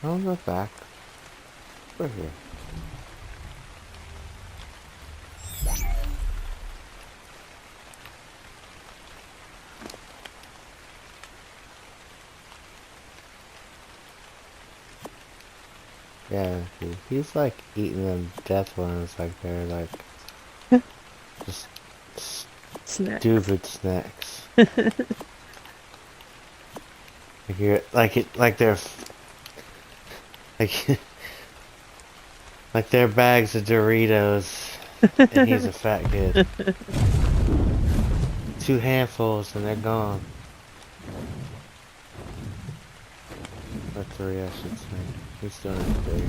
Oh, I'm not back. We're here. Yeah, he's like eating them death worms like they're like just Snacks. stupid snacks. Like you're like they're like like they're bags of Doritos, and he's a fat kid. 2 handfuls and they're gone. Or 3, I should say. He's still in 3.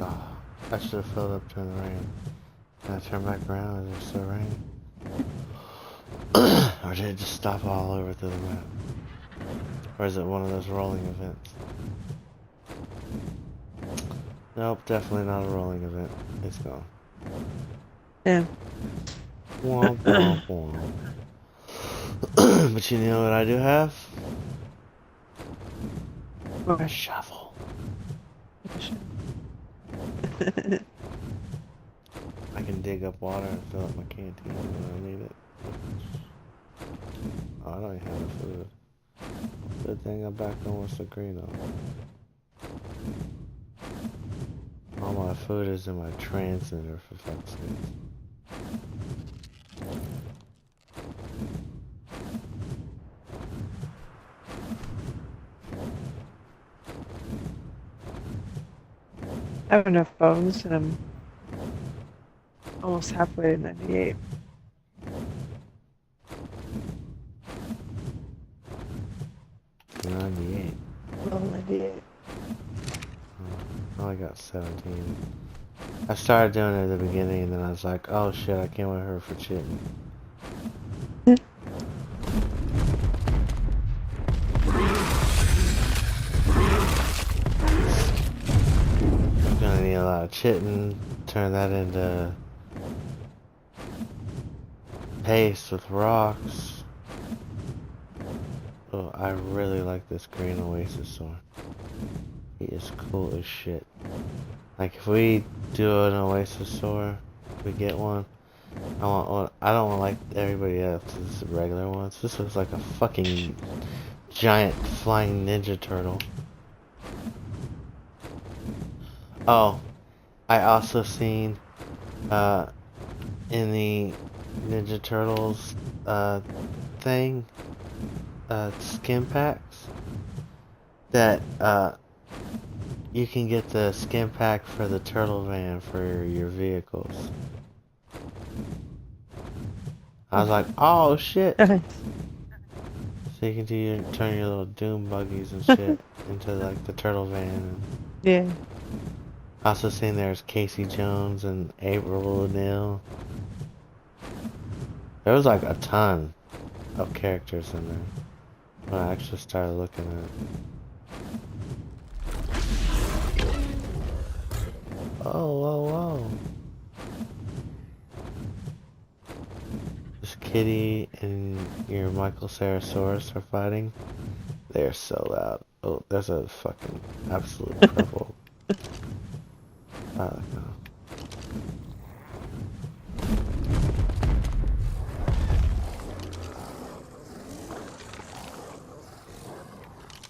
Oh, I should have filled up during the rain. And I turned back around and it still raining. Or did it just stop all over through the map? Or is it one of those rolling events? Nope, definitely not a rolling event. It's gone. Yeah. Womp womp womp. But you know what I do have? A shovel. I can dig up water and fill up my canteen when I need it. Oh, I don't even have the food. Good thing I'm back on what's the green on. All my food is in my transmitter, for fuck's sake. I have enough bones and I'm almost halfway to 98. Level 98. I only got 17. I started doing it at the beginning and then I was like, oh shit, I can't wait her for chitin. I'm gonna need a lot of chitin, turn that into paste with rocks. Oh, I really like this green Oasis sword. He is cool as shit. Like if we do an Oasis sword, if we get one, I want one. I don't want like everybody else's regular ones. This looks like a fucking giant flying ninja turtle. Oh, I also seen in the Ninja Turtles thing, skin packs, that you can get the skin pack for the turtle van for your vehicles. I was like, oh shit! So you can turn your little doom buggies and shit into like the turtle van. And Yeah. also seen there's Casey Jones and April O'Neil. There was like a ton of characters in there when I actually started looking at it. Oh, whoa, whoa. This Kitty and your Michael Sarasaurus are fighting. They're so loud. Oh, there's a fucking absolute purple. No.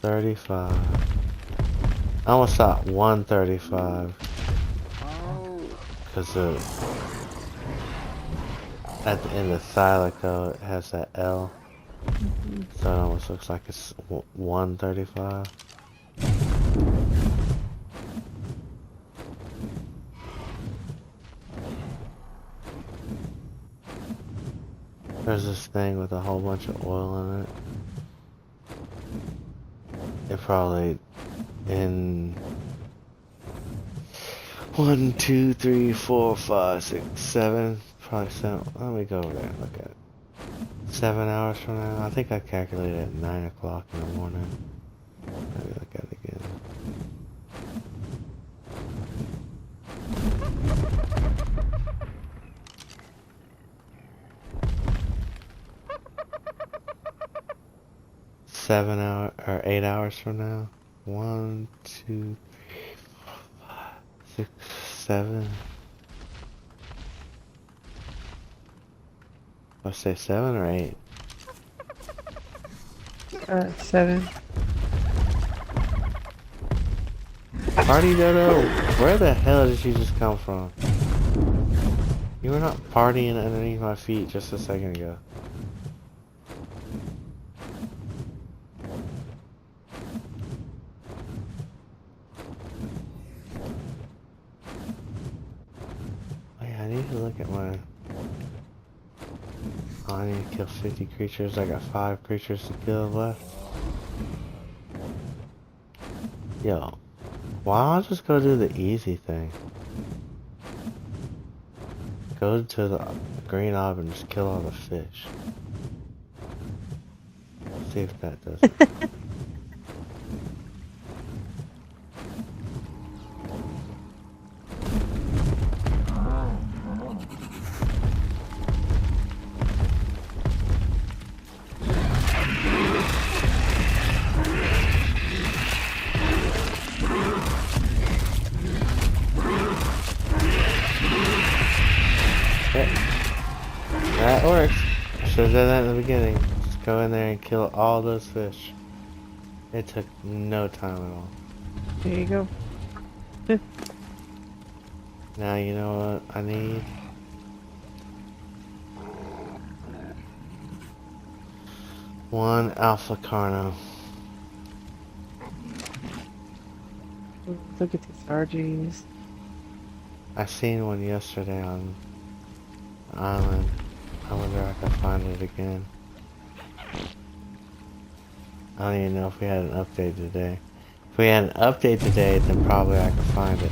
35. I almost thought 135. Because at the end of Thylico, it has that L. So it almost looks like it's 135. There's this thing with a whole bunch of oil in it. It probably in 1, 2, 3, 4, 5, 6, 7, probably 7. Let me go over there and look at it. 7 hours from now. I think I calculated at 9 o'clock in the morning. Let me look at it again. Seven hour or 8 hours from now. 1, 2, 3, 4, 5, 6, 7. I say 7 or 8. 7. Party Dodo, where the hell did you just come from? You were not partying underneath my feet just a second ago. Wait, I need to look at my... Oh, I need to kill 50 creatures. I got 5 creatures to kill left. Yo, why don't I just go do the easy thing? Go to the green orb and just kill all the fish. See if that does it. That works. I should have done that in the beginning. Just go in there and kill all those fish. It took no time at all. There you go. Now you know what I need? One Alpha Carno. Look at these RGs. I seen one yesterday on the island. I wonder if I can find it again. I don't even know if we had an update today. If we had an update today, then probably I could find it.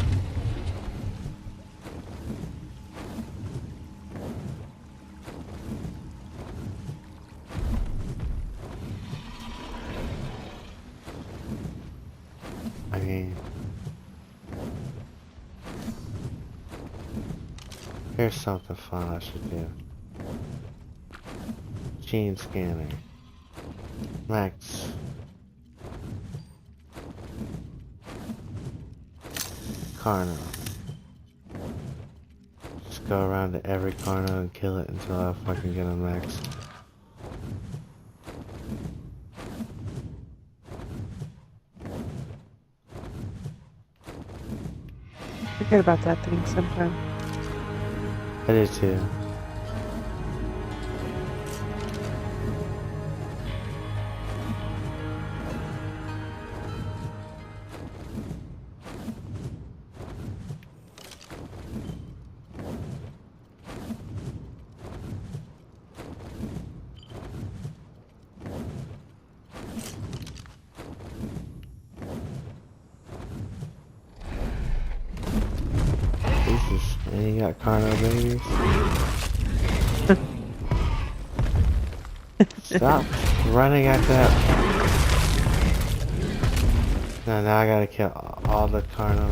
I mean... Here's something fun I should do. Gene scanner. Max. Carno. Just go around to every Carno and kill it until I fucking get a max. forget about that thing sometimes. I did too. Jesus, and you got carno babies. Stop running at that. No, now I gotta kill all the carno.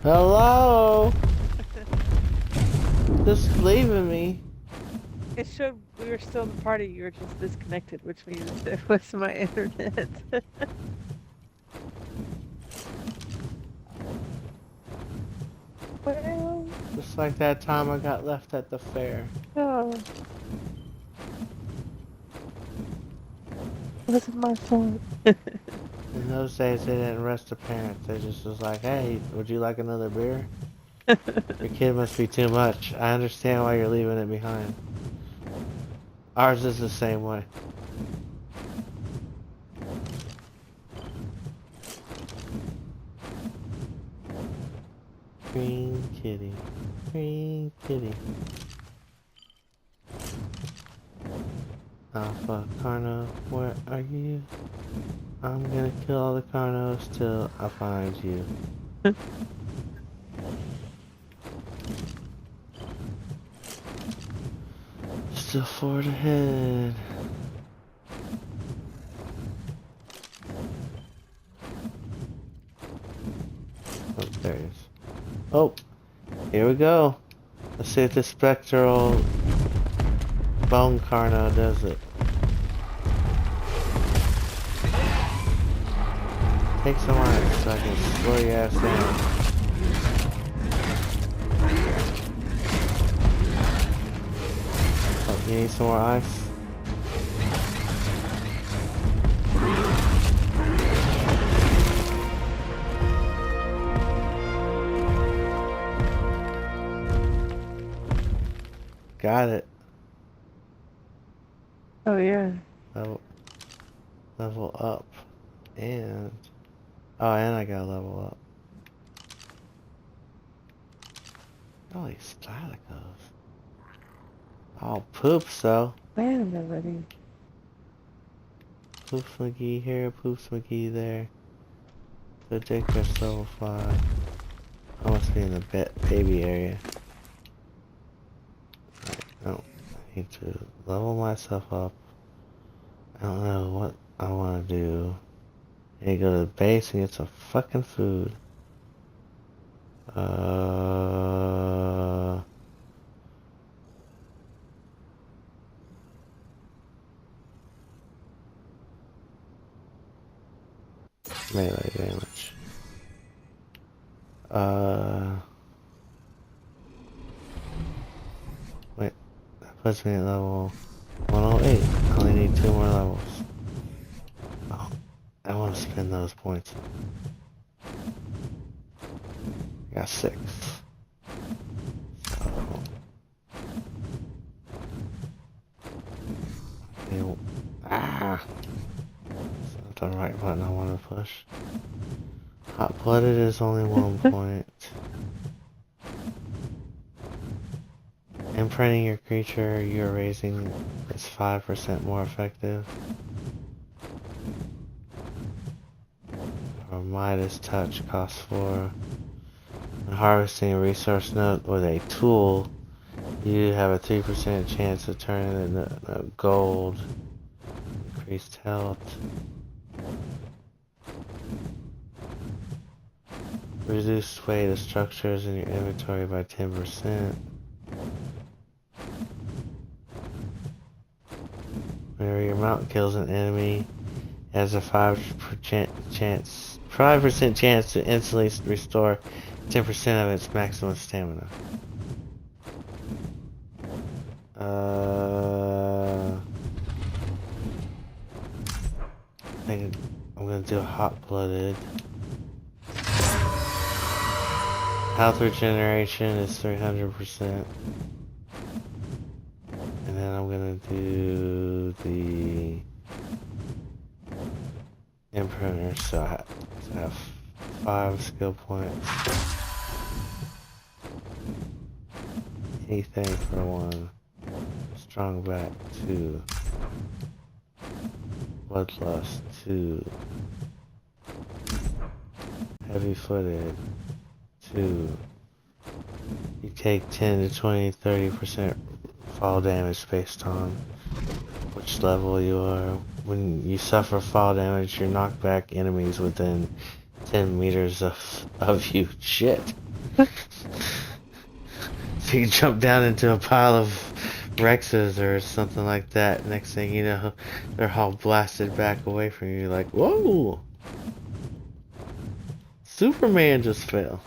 Hello? Just leaving me. It showed we were still in the party, you were just disconnected, which means it was my internet. Well, Just like that time I got left at the fair. oh. It wasn't my fault. In those days, they didn't arrest the parents. They just was like, hey, would you like another beer? Your kid must be too much. I understand why you're leaving it behind. Ours is the same way. Green kitty. Green kitty. Alpha Carno, where are you? I'm gonna kill all the Carnos till I find you. Still forward ahead. Oh, there it is. Oh, here we go. Let's see if the spectral bone Carno does it. Take some ice so I can slow your ass down. Oh, you need some more ice? Got it. Oh yeah. Level up. And... oh, and I gotta level up. All these Skylicos. Oh, poops though. Man, already. Poops McGee here, Poops McGee there. The Dickers level 5. I must be in the baby area. Oh, I need to level myself up. I don't know what I want to do. I need to go to the base and get some fucking food. Melee damage. Wait, that puts me at level 108. I only need 2 more levels. Oh, I want to spend those points. I got 6. So... ah! That's not the right button I want to push. Hot-blooded is only 1 point. Imprinting your creature you're raising is 5% more effective. Or Midas Touch costs 4. And harvesting a resource node with a tool, you have a 3% chance of turning it into gold. Increased health. Reduced weight of structures in your inventory by 10%. Whenever your mount kills an enemy, it has a 5% chance to instantly restore 10% of its maximum stamina. I think I'm gonna do hot-blooded. Health regeneration is 300%. And then I'm gonna do the imprinter, so I have 5 skill points. Anything for 1. Strong back 2. Bloodlust 2. Heavy footed 2. You take 10 to 20, 30% fall damage based on which level you are. When you suffer fall damage, you knock back enemies within 10 meters of you. Shit. So you jump down into a pile of Rexes or something like that. Next thing you know, they're all blasted back away from you. Like, whoa! Superman just fell.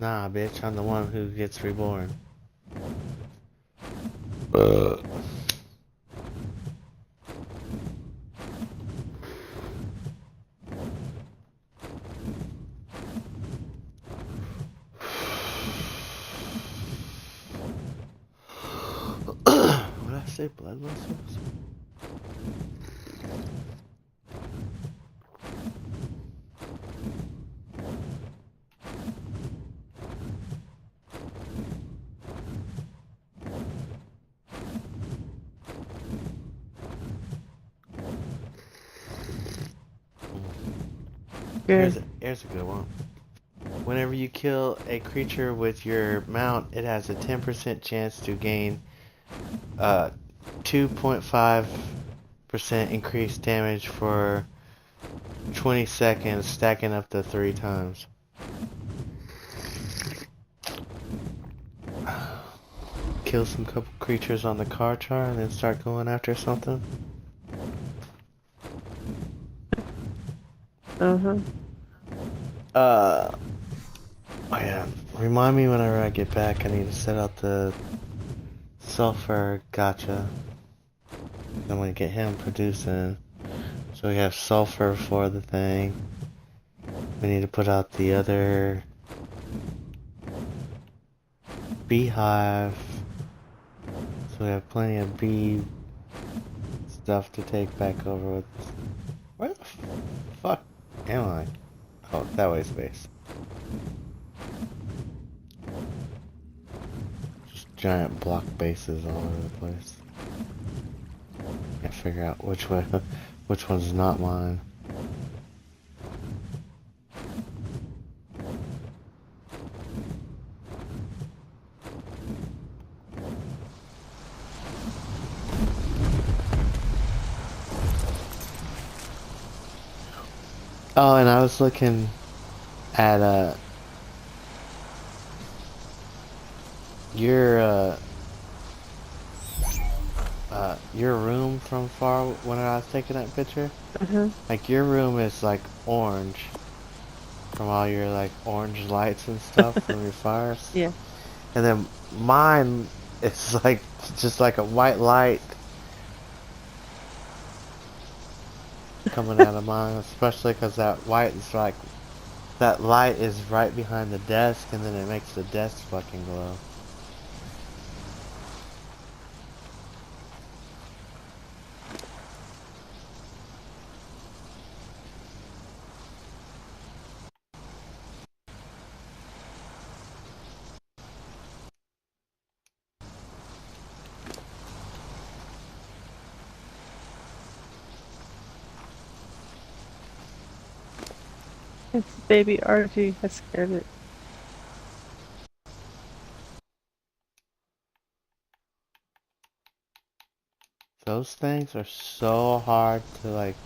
Nah, bitch, I'm the one who gets reborn. What did I say? Blood muscles? Here's a good one. Whenever you kill a creature with your mount, it has a 10% chance to gain 2.5% increased damage for 20 seconds, stacking up to 3 times. Kill some couple creatures on the car char and then start going after something. Oh yeah, remind me whenever I get back. I need to set out the sulfur gotcha. I'm gonna get him producing. So we have sulfur for the thing. We need to put out the other beehive. So we have plenty of bee stuff to take back over with us. Where the fuck am I? Oh, that way space. Just giant block bases all over the place. Can't figure out which one's not mine. Oh, and I was looking at your room from far when I was taking that picture. Like your room is like orange from all your like orange lights and stuff from your fires. Yeah. And then mine is like just like a white light coming out of mine, especially because that white is like, that light is right behind the desk and then it makes the desk fucking glow. It's baby Archie. I scared it. Those things are so hard to like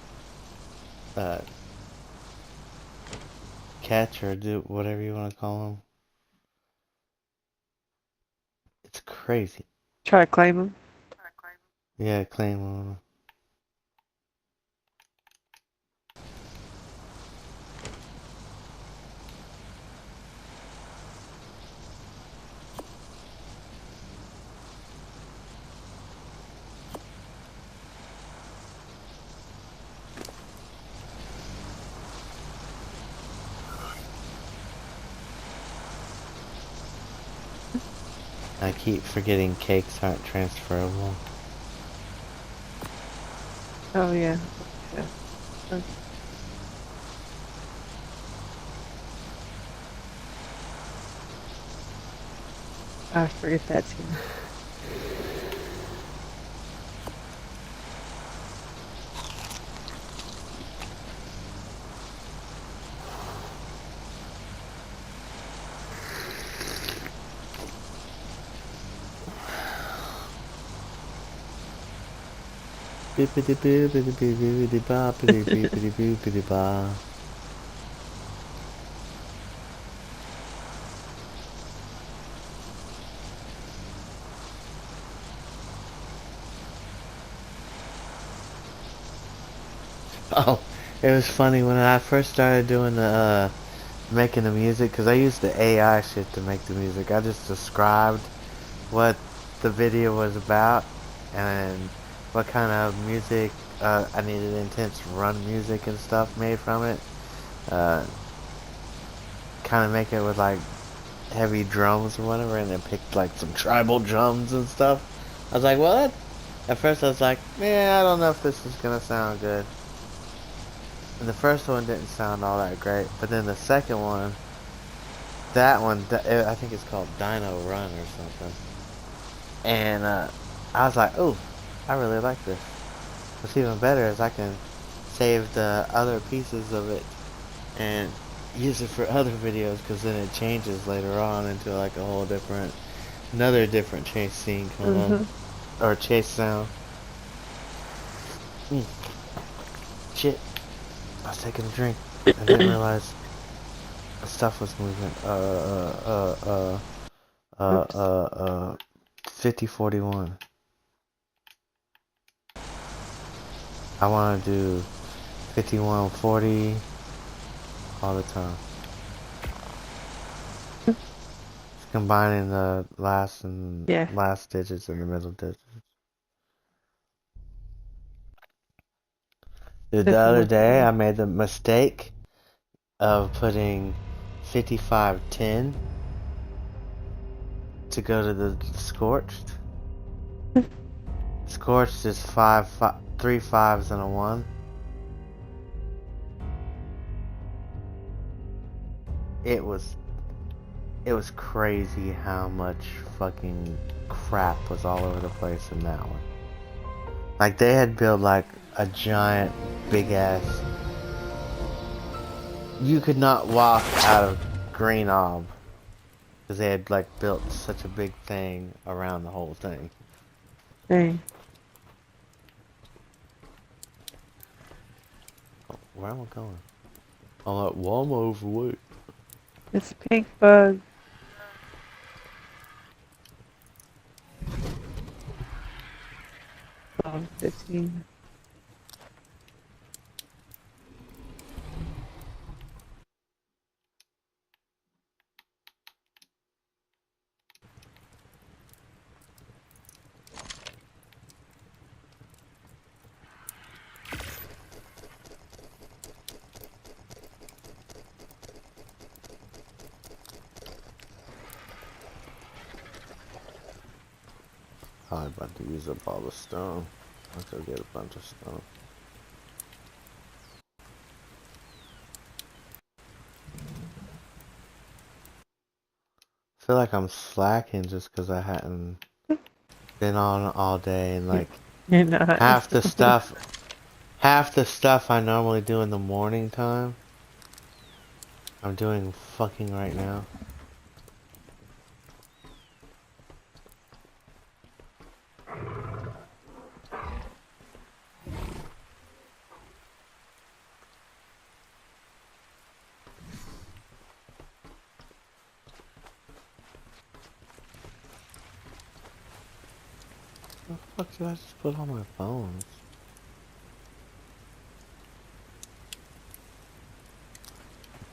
catch or do whatever you want to call them. It's crazy. Try to claim him. Yeah, claim them. I keep forgetting cakes aren't transferable. Oh yeah. Yeah. Okay. I forget that too. Bippity bippity bippity boppity bippity boopity ba. Oh, it was funny when I first started doing the making the music, because I used the AI shit to make the music. I just described what the video was about and what kind of music I needed intense run music and stuff made from it. Kind of make it with like heavy drums or whatever, and then picked like some tribal drums and stuff. I was like, what? At first I was like, man, I don't know if this is gonna sound good. And the first one didn't sound all that great, but then the second one, that one, I think it's called Dino Run or something. And I was like, oh, I really like this. What's even better is I can save the other pieces of it and use it for other videos, because then it changes later on into like a whole different, another different chase scene kind of, or chase sound. Shit. I was taking a drink. I didn't realize the stuff was moving. 5041. I want to do 5140 all the time. Just combining the last and last digits and the middle digits. Dude, the other day I made the mistake of putting 5510 to go to the scorched. Scorched is 3 5s and a 1. It was crazy how much fucking crap was all over the place in that one. Like, they had built like a giant, big ass. You could not walk out of Green Ob because they had like built such a big thing around the whole thing. Dang. Oh, where am I going? I'm like, well, I'm overweight. It's pink bug. Oh, 15. I'm about to use up all the stone. I'll go get a bunch of stone. I feel like I'm slacking just because I hadn't been on all day, and like You're not. half the stuff I normally do in the morning time, I'm doing fucking right now. What the fuck did I just put on my phones?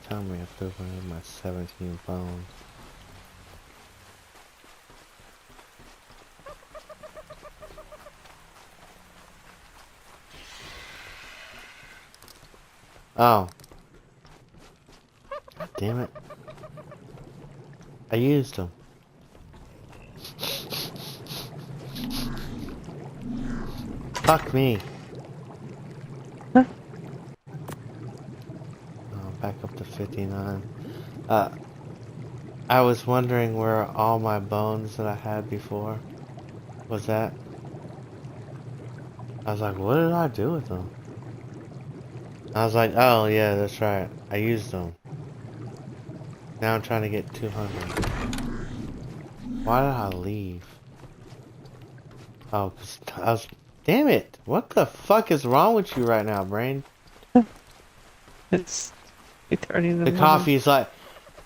Tell me if those are my 17 phones. Oh. God damn it. I used them. Fuck me. Oh, back up to 59. I was wondering where all my bones that I had before was at. I was like, what did I do with them? I was like, oh yeah, that's right. I used them. Now I'm trying to get 200. Why did I leave? Oh, 'cause I was... Damn it! What the fuck is wrong with you right now, brain? It's 8:30 in the The morning. coffee's like...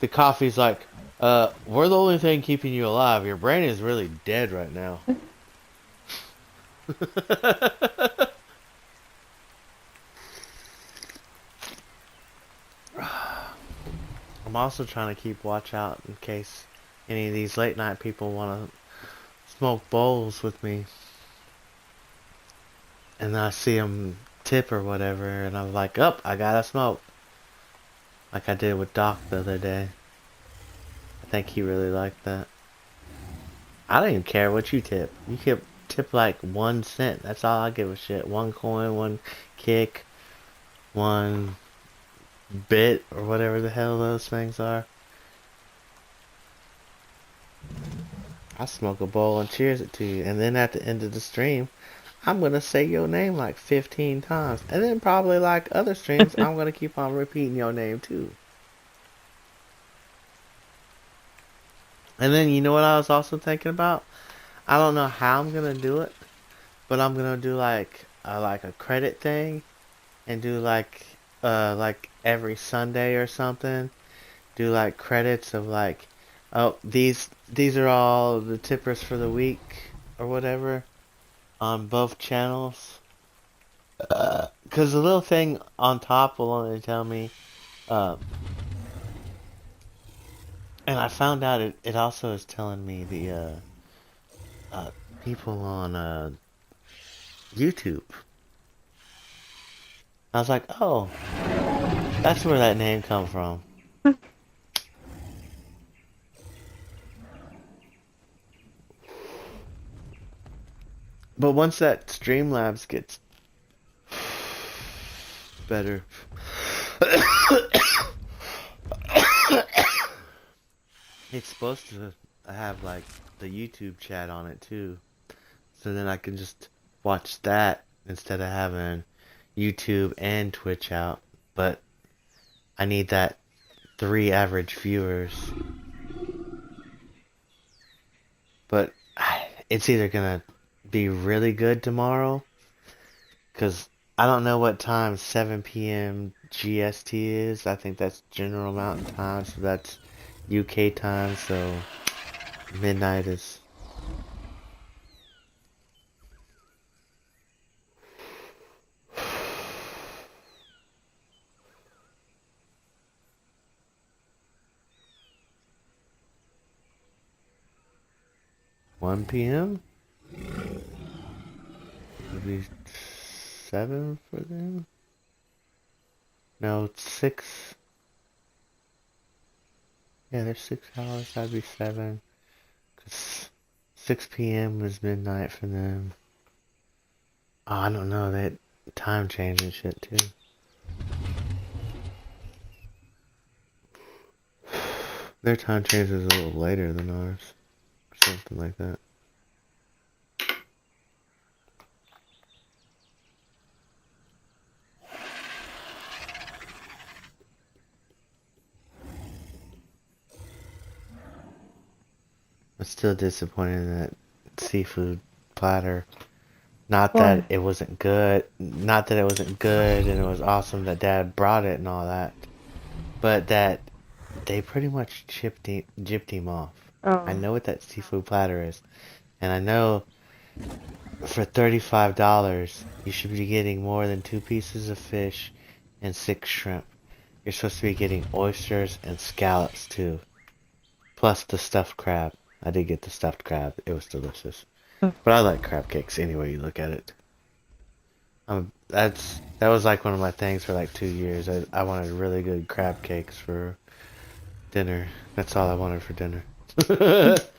The coffee's like, we're the only thing keeping you alive. Your brain is really dead right now. I'm also trying to keep watch out in case any of these late night people want to smoke bowls with me. And I see them tip or whatever, and I'm like, oh, I gotta smoke. Like I did with Doc the other day. I think he really liked that. I don't even care what you tip. You can tip like 1 cent. That's all I give a shit. 1 coin, 1 kick, 1 bit, or whatever the hell those things are. I smoke a bowl and cheers it to you. And then at the end of the stream, I'm gonna say your name like 15 times. And then probably like other streams, I'm gonna keep on repeating your name too. And then you know what I was also thinking about? I don't know how I'm gonna do it, but I'm gonna do like a credit thing, and do like every Sunday or something. Do like credits of like, oh, these are all the tippers for the week or whatever on both channels. Because the little thing on top will only tell me, and I found out it also is telling me the people on YouTube. I was like, oh, that's where that name come from. But once that Streamlabs gets better, it's supposed to have like the YouTube chat on it too. So then I can just watch that instead of having YouTube and Twitch out. But I need that 3 average viewers. But it's either gonna be really good tomorrow, because I don't know what time 7 p.m. GST is. I think that's General Mountain Time, so that's UK time, so midnight is... $1 p.m.? Would be 7 for them? No, it's 6. Yeah, there's 6 hours. That'd be 7. 'Cause 6 p.m. is midnight for them. Oh, I don't know. That time change and shit too. Their time change is a little later than ours. Something like that. was still disappointed in that seafood platter. Not Why? that it wasn't good. Not that it wasn't good and it was awesome that Dad brought it and all that. But that they pretty much gypped him off. I Oh. know what that seafood platter is. And I know for $35 you should be getting more than 2 pieces of fish and 6 shrimp. You're supposed to be getting oysters and scallops too. Plus the stuffed crab. I did get the stuffed crab. It was delicious. But I like crab cakes any way you look at it. That was like one of my things for like 2 years. I wanted really good crab cakes for dinner. That's all I wanted for dinner. But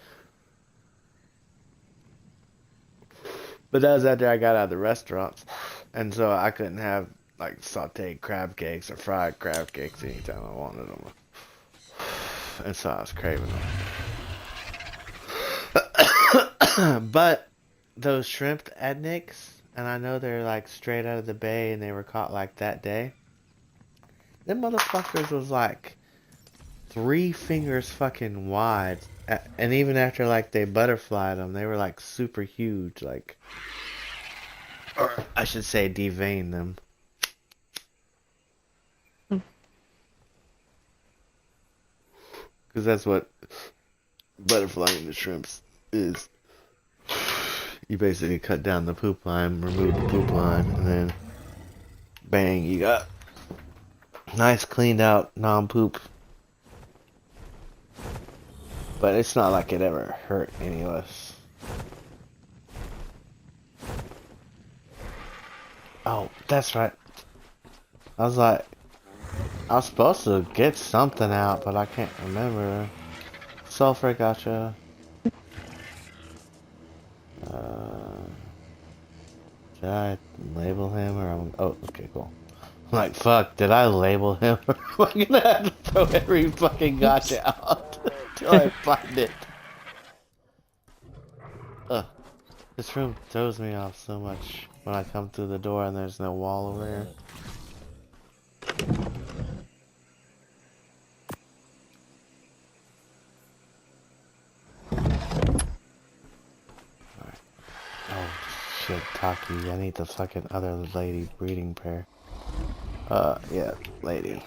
that was after I got out of the restaurants. And so I couldn't have like sauteed crab cakes or fried crab cakes anytime I wanted them. And so I was craving them. But those shrimp adniks, and I know they're like straight out of the bay and they were caught like that day. Them motherfuckers was like 3 fingers fucking wide. And even after like they butterflied them, they were like super huge. Like, or I should say deveined them. Because that's what butterflying the shrimps is. You basically cut down the poop line, remove the poop line, and then bang, you got nice cleaned out non-poop. But it's not like it ever hurt any of us. Oh, that's right. I was supposed to get something out, but I can't remember. Sulfur, gotcha. Did I label him or oh, okay, cool. I'm like, fuck, did I label him? I'm gonna have to throw every fucking gotcha out till I find it. Ugh. This room throws me off so much when I come through the door and there's no wall over here. Alright. Oh, shit, Taki. I need the fucking other lady breeding pair. Yeah, lady.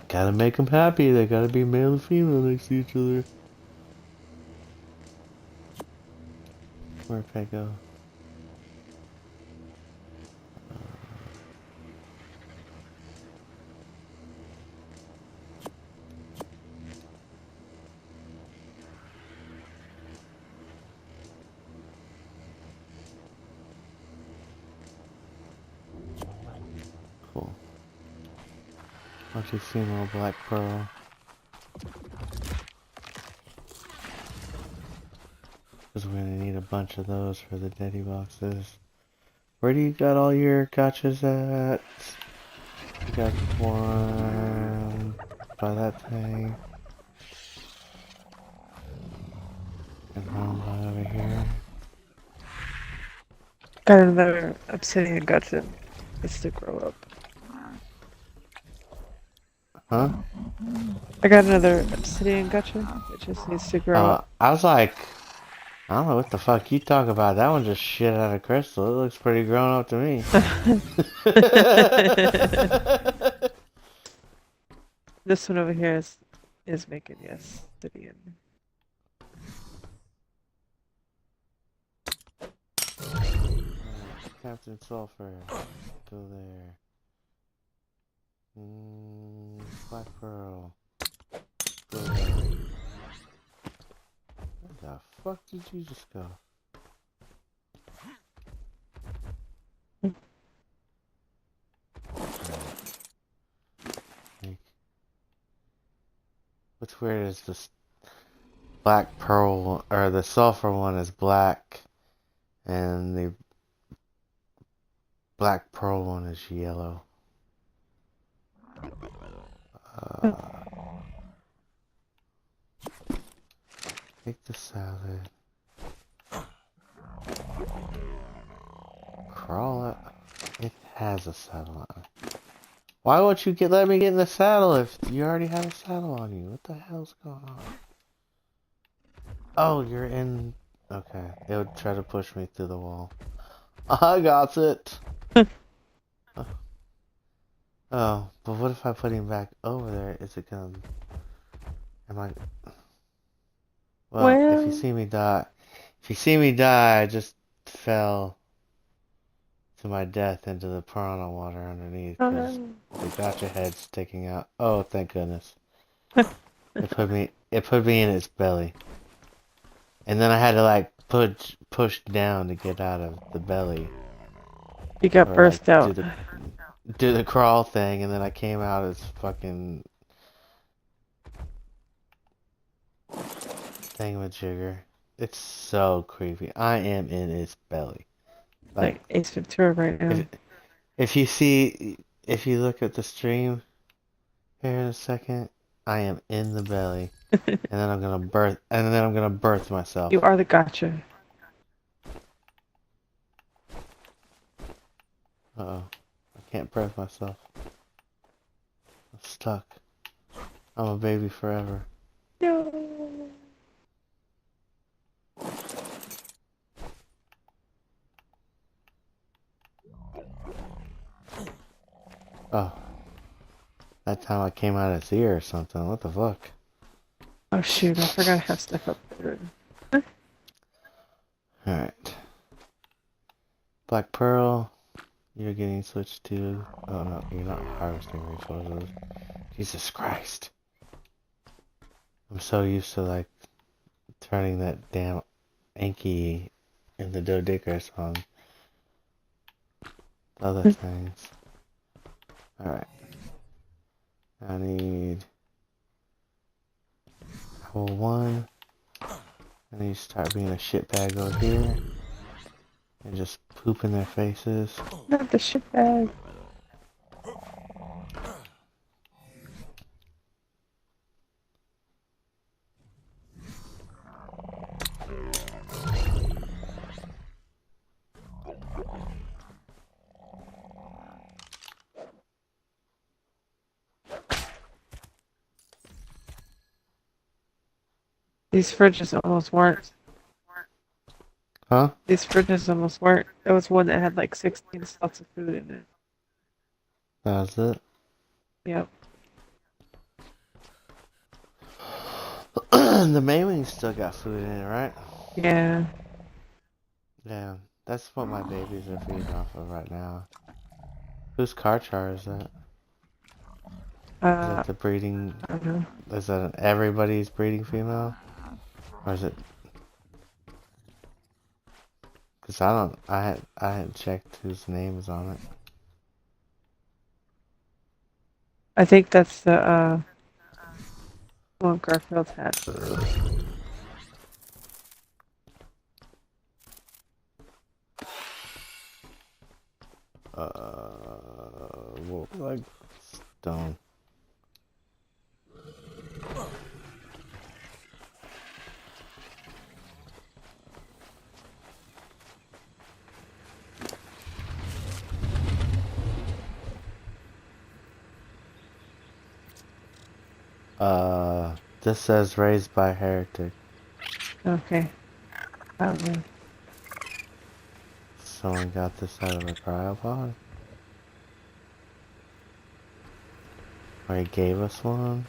Gotta make them happy. They gotta be male and female next to each other. Where'd I go? Cool. Bunch of female black pearl. Because we're gonna need a bunch of those for the daddy boxes. Where do you got all your gotchas at? You got one by that thing. And one by over here. Got another obsidian gutted. It's to grow up. Huh? I got another obsidian gutted. It just needs to grow up. I was like, I don't know what the fuck you talk about. That one just shit out of crystal. It looks pretty grown up to me. This one over here is making, yes, obsidian. Captain Sulfur, go there. Black Pearl, go there. Where the fuck did you just go? What's weird is this Black Pearl, or the Sulfur one is black, and the Black Pearl one is yellow. Take the salad. Crawl it. It has a saddle on it. Why won't you let me get in the saddle if you already have a saddle on you? What the hell's going on? Oh, you're in... Okay, it would try to push me through the wall. I got it! Oh, but what if I put him back over there? Is it gonna... Am I... Well, if you Well, see me die... If you see me die, I just fell to my death into the piranha water underneath, because they got your head sticking out. Oh, thank goodness. It put me in its belly. And then I had to, like, push down to get out of the belly. you got Or, like, burst out. do the crawl thing, and then I came out as fucking thingamajigger. It's so creepy. I am in its belly. Like Ace Ventura right now. If you look at the stream here in a second, I am in the belly, and then I'm gonna birth myself. You are the gotcha. Uh-oh. I can't birth myself. I'm stuck. I'm a baby forever. No. Oh. That time I came out of its ear or something. What the fuck? Oh shoot, I forgot I have stuff up there. Alright. Black Pearl. You're getting switched to... Oh no, you're not harvesting resources. Jesus Christ. I'm so used to, like, turning that damn Anki in the Dodickers on other things. Alright. I need... Level 1. I need to start being a shitbag over here. And just poop in their faces. Not the shitbag. These fridges almost weren't. Huh? These fridges almost weren't. There was one that had like 16 slots of food in it. That's it. Yep. The Maywing still got food in it, right? Yeah. Yeah, that's what my babies are feeding off of right now. Whose Karchar is that? Is that the breeding? I don't know. Is that everybody's breeding female? Or is it? Cause I hadn't checked whose name is on it. I think that's the one Garfield had. Well, like stone. This says raised by heretic. Okay. I don't know. Someone got this out of a cryopod? Or he gave us one?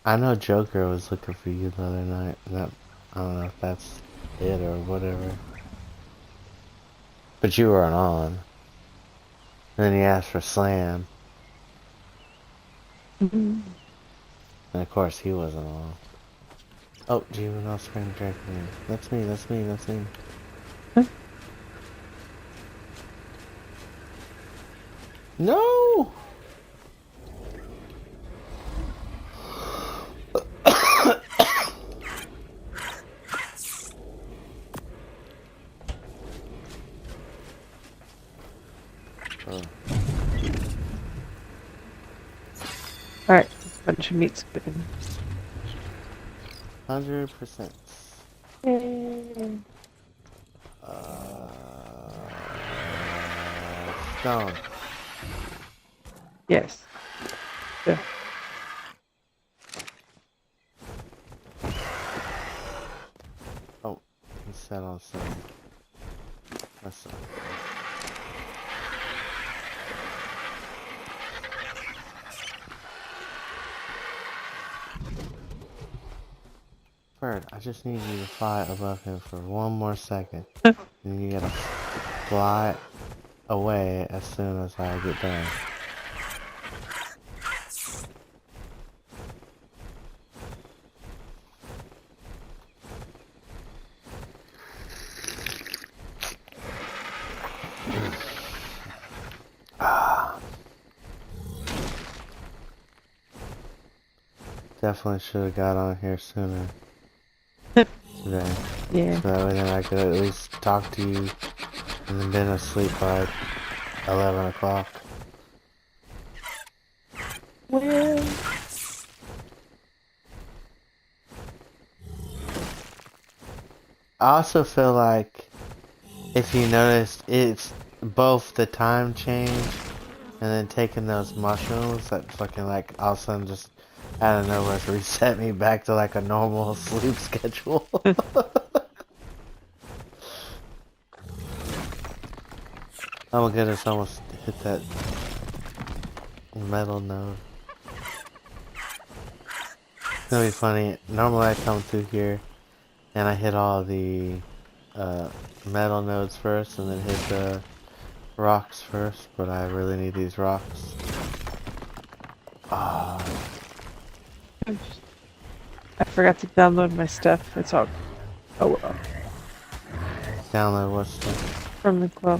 I know Joker was looking for you the other night. And I don't know if that's it or whatever. But you weren't on. And then he asked for Slam. Mm-hmm. And of course he wasn't on. Oh, juvenile spring dragon. That's me, that's me, that's me. Huh? No! Alright, bunch of meat's cooking. 100%. Yay. Stone. Yes. Yeah. Oh, he set on some. That's not good. Bird, I just need you to fly above him for one more second. And you gotta fly away as soon as I get done. Definitely should have got on here sooner today. Yeah. So that way then I could at least talk to you and then been asleep by 11 o'clock. Well. I also feel like if you noticed, it's both the time change and then taking those mushrooms that fucking like all of a sudden just out of nowhere reset me back to like a normal sleep schedule. Oh my goodness, I almost hit that metal node. It's gonna be funny. Normally I come through here and I hit all the metal nodes first and then hit the rocks first, but I really need these rocks. Ah. I forgot to download my stuff. It's all. Oh well. Download what stuff? From the club.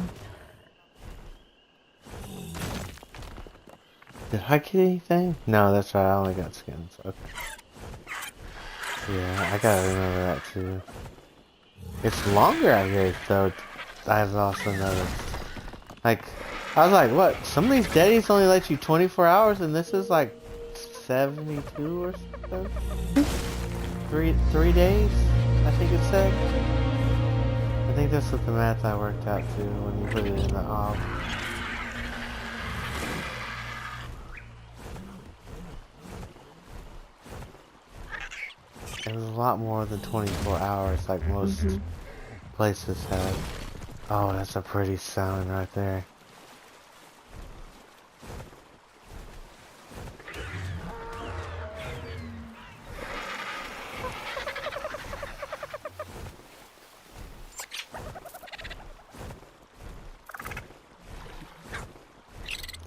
Did I get anything? No, that's right, I only got skins. Okay. Yeah, I gotta remember that too. It's longer out here though, I've also noticed. Like, I was like, what? Some of these daddies only let you 24 hours and this is like 72 or something? Three days, I think it said. I think that's what the math I worked out to when you put it in the off. It was a lot more than 24 hours like most places have. Oh, that's a pretty sound right there.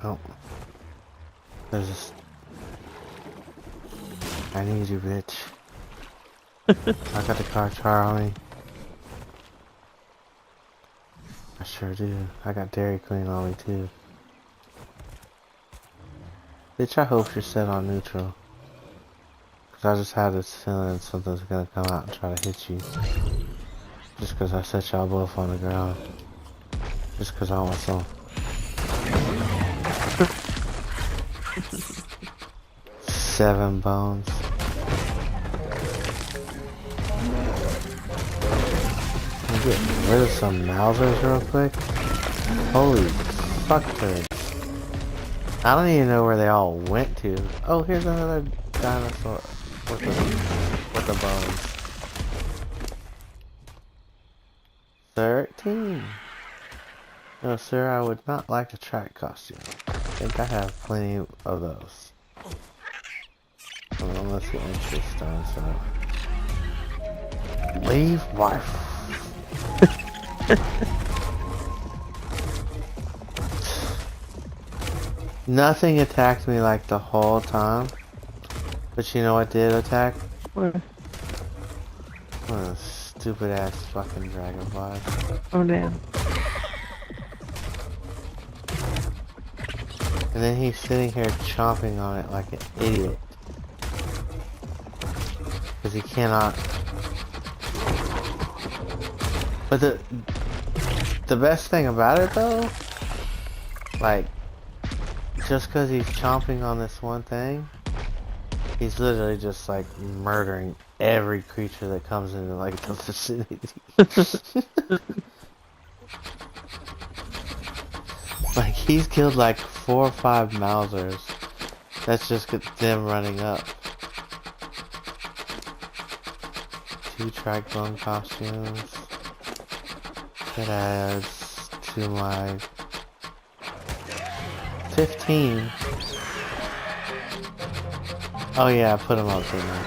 Oh. There's this. I need you, bitch. I got the car char on me. I sure do. I got Dairy Queen on me too. Bitch, I hope you're set on neutral. Cause I just had this feeling something's gonna come out and try to hit you. Just cause I set y'all both on the ground. Just cause I want some. 7 bones. Get rid of some Mausers real quick. Holy fuck turds. I don't even know where they all went to. Oh, here's another dinosaur with the bones. 13. No, sir, I would not like a track costume. I think I have plenty of those. Well, let's get into this dinosaur. Leave my Nothing attacked me like the whole time. But you know what did attack? What? One of those stupid ass fucking dragonflies. Oh damn. And then he's sitting here chomping on it like an idiot. Because he cannot. But the best thing about it though, like, just because he's chomping on this one thing, he's literally just like murdering every creature that comes into like the vicinity. Like he's killed like 4 or 5 Mausers That's just them running up. 2 triclone costumes. That adds to my 15. Oh yeah, I put them up there.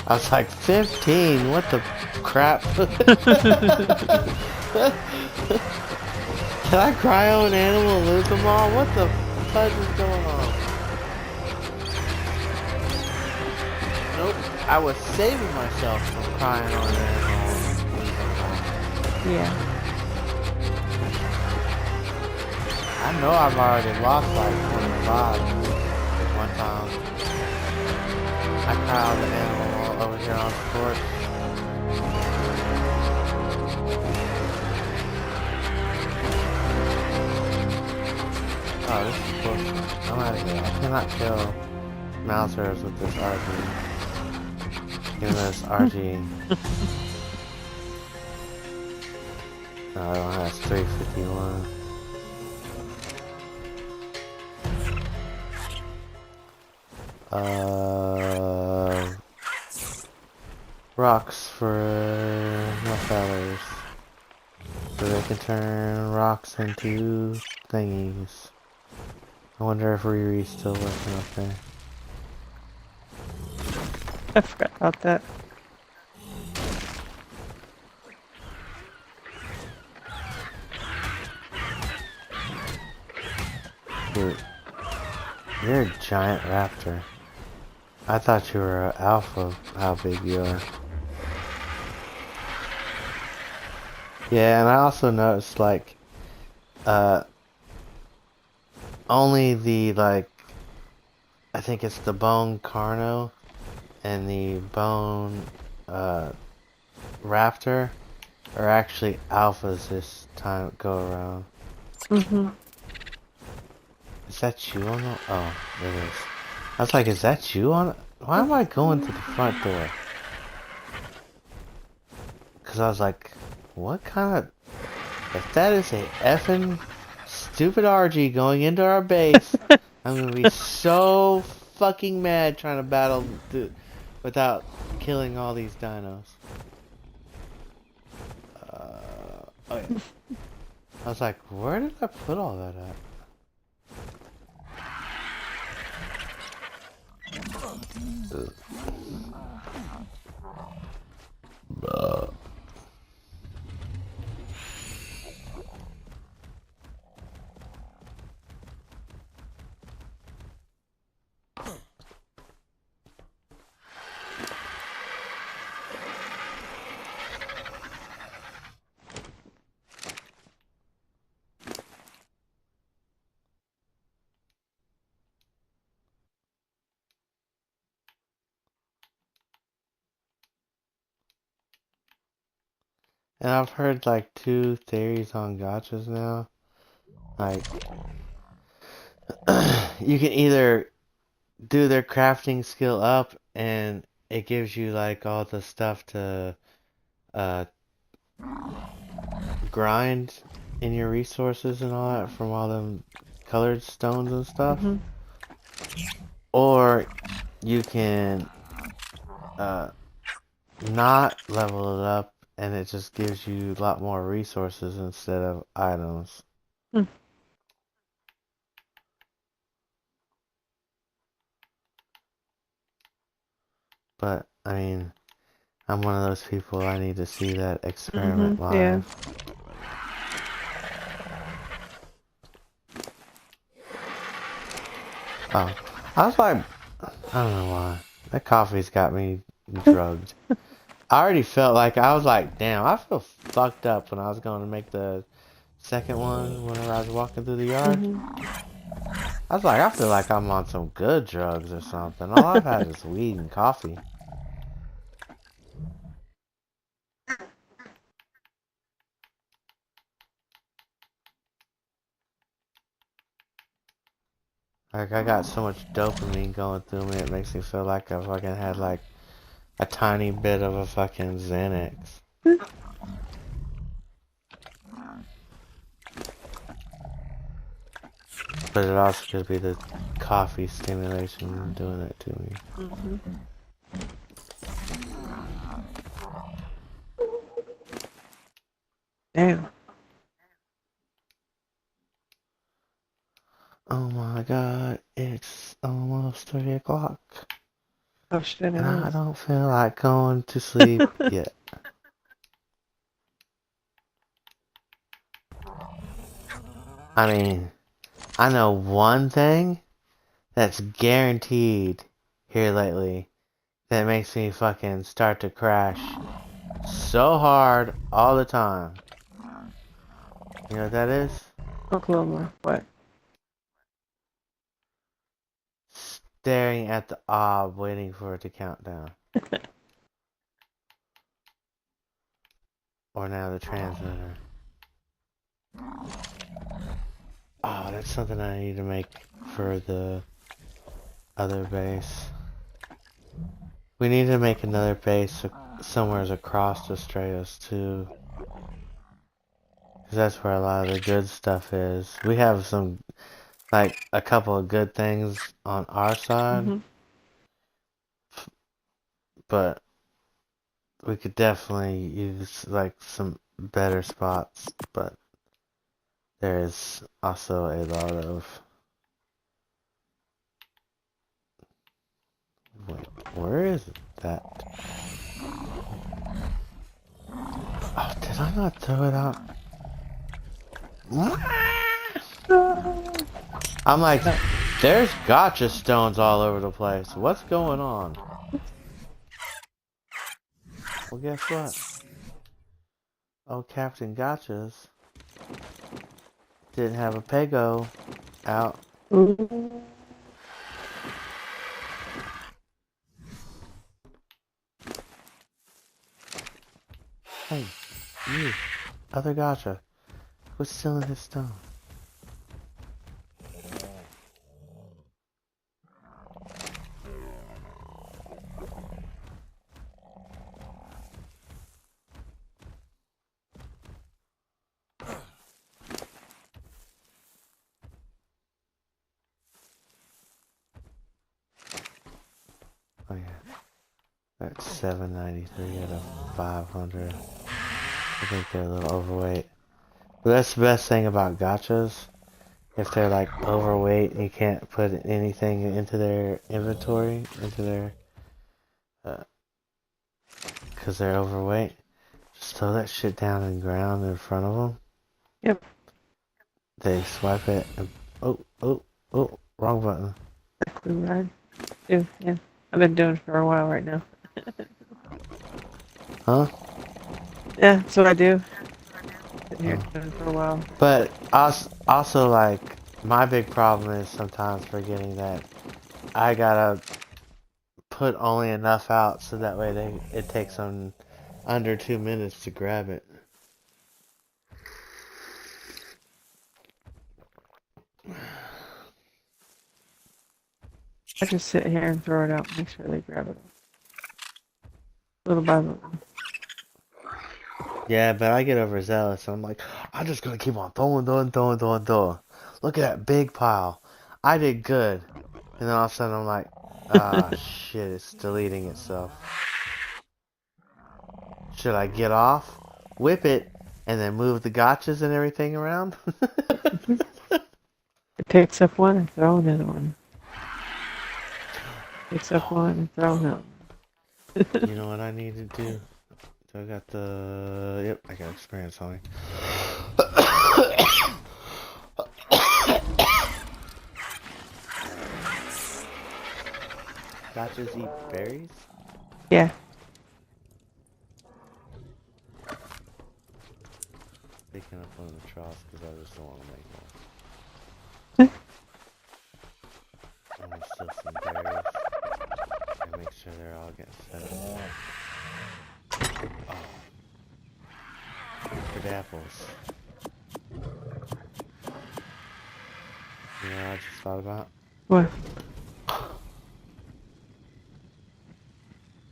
I was like, 15? What the crap? Can I cryo an animal and lose them all? What the fudge is going on? Nope. I was saving myself from crying on an animal and losing them all. Yeah. I know I've already lost like 25 one time. I cryoed the animal over here on sport. Oh, this is cool. I'm out of here. I cannot kill mousers with this RG. Give me this RG. No, I don't have 351. Rocks for my feathers. So they can turn rocks into thingies. I wonder if Riri's still working up there. I forgot about that. Dude, you're a giant raptor. I thought you were an alpha, how big you are. Yeah, and I also noticed, like, only the, like, I think it's the bone carno and the bone, raptor are actually alphas this time go around. Mm-hmm. Is that you on the... Oh, it is. I was like, is that you on... Why am I going to the front door? Because I was like, what kind of... If that is a effing stupid RG going into our base, I'm going to be so fucking mad trying to battle without killing all these dinos. Oh yeah. I was like, where did I put all that at? And I've heard like 2 theories on gachas now. Like, you can either do their crafting skill up and it gives you like all the stuff to grind in your resources and all that from all them colored stones and stuff. Mm-hmm. Or you can not level it up and it just gives you a lot more resources instead of items. Mm. But, I mean, I'm one of those people, I need to see that experiment live. Yeah. Oh, I was like, I don't know why. That coffee's got me drugged. I already felt like, I was like, damn, I feel fucked up when I was going to make the second one whenever I was walking through the yard. I was like, I feel like I'm on some good drugs or something. All I've had is weed and coffee. Like, I got so much dopamine going through me, it makes me feel like I fucking had like a tiny bit of a fucking Xanax. But it also could be the coffee stimulation doing that to me. Mm-hmm. Damn. Oh my god, it's almost 3 o'clock. Oh shit, it And I is. don't feel like going to sleep yet. I mean, I know one thing that's guaranteed here lately that makes me fucking start to crash so hard all the time. You know what that is? Oklahoma. What? Staring at the ob waiting for it to count down. Or now the transmitter. Oh, that's something I need to make for the other base. We need to make another base somewhere across Australia too. Because that's where a lot of the good stuff is. We have some, like, a couple of good things on our side. Mm-hmm. But we could definitely use, like, some better spots. But there is also a lot of... Wait, where is that? Oh, did I not throw it out? I'm like, there's gotcha stones all over the place. What's going on? Well, guess what? Oh, Captain Gotchas didn't have a Pego out. Ooh. Hey, you, other Gotcha, quit stealing his stone. Oh yeah, that's 793 out of 500. I think they're a little overweight. But that's the best thing about gotchas. If they're like overweight and you can't put anything into their inventory, into their, cause they're overweight, just throw that shit down in the ground in front of them. Yep. They swipe it and, oh, wrong button. Exactly right. Do, yeah. I've been doing it for a while right now. Huh? Yeah, that's what I do. Been here doing it for a while. But also, like, my big problem is sometimes forgetting that I gotta put only enough out so that way it takes them under 2 minutes to grab it. I just sit here and throw it out and make sure they grab it. Little by little. Yeah, but I get overzealous and I'm like, I'm just gonna keep on throwing. Look at that big pile. I did good. And then all of a sudden I'm like, ah, shit, it's deleting itself. Should I get off, whip it, and then move the gotchas and everything around? It picks up one and throw another one. Picks up one and throw another one. You know what I need to do? So I got the... Yep, I got experience on me. Gotchas eat berries? Yeah. Picking up one of the troughs because I just don't want to make more. I'm gonna steal some berries and make sure they're all getting set up. Oh. Good apples. You know what I just thought about? What?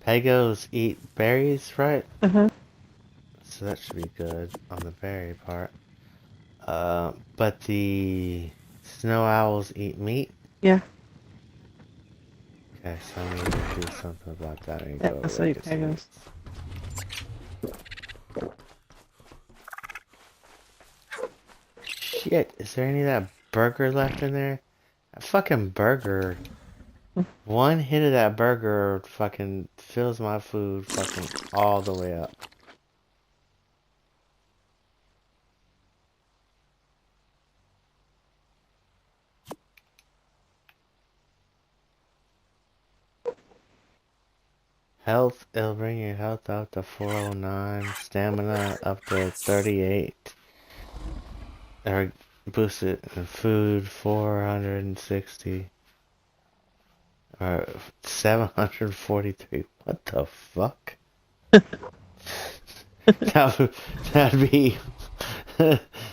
Pagos eat berries, right? Uh-huh. So that should be good on the berry part. But the Snow owls eat meat? Yeah. Okay, so I need to do something about that. I need to Yeah, go that's look like at some pagos. Shit, is there any of that burger left in there? That fucking burger. One hit of that burger fucking fills my food fucking all the way up. Health, it'll bring your health up to 409, stamina up to 38, or boost it, and food 460, or 743. What the fuck? That'd be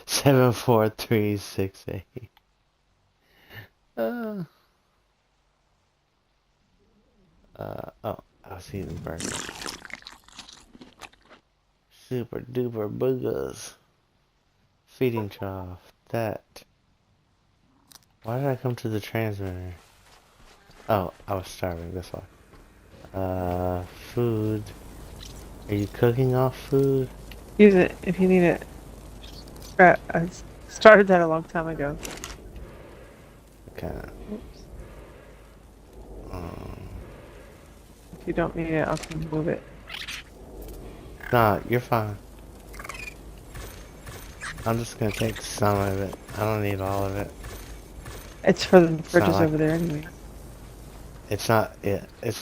74368. Oh, I was eating burger. Super duper boogers. Feeding trough. That. Why did I come to the transmitter? Oh, I was starving, that's why. Food. Are you cooking off food? Use it if you need it. I started that a long time ago. Okay. Oops. If you don't need it, I'll come move it. Nah, you're fine. I'm just gonna take some of it. I don't need all of it. It's for the fridges like, over there anyway. It's not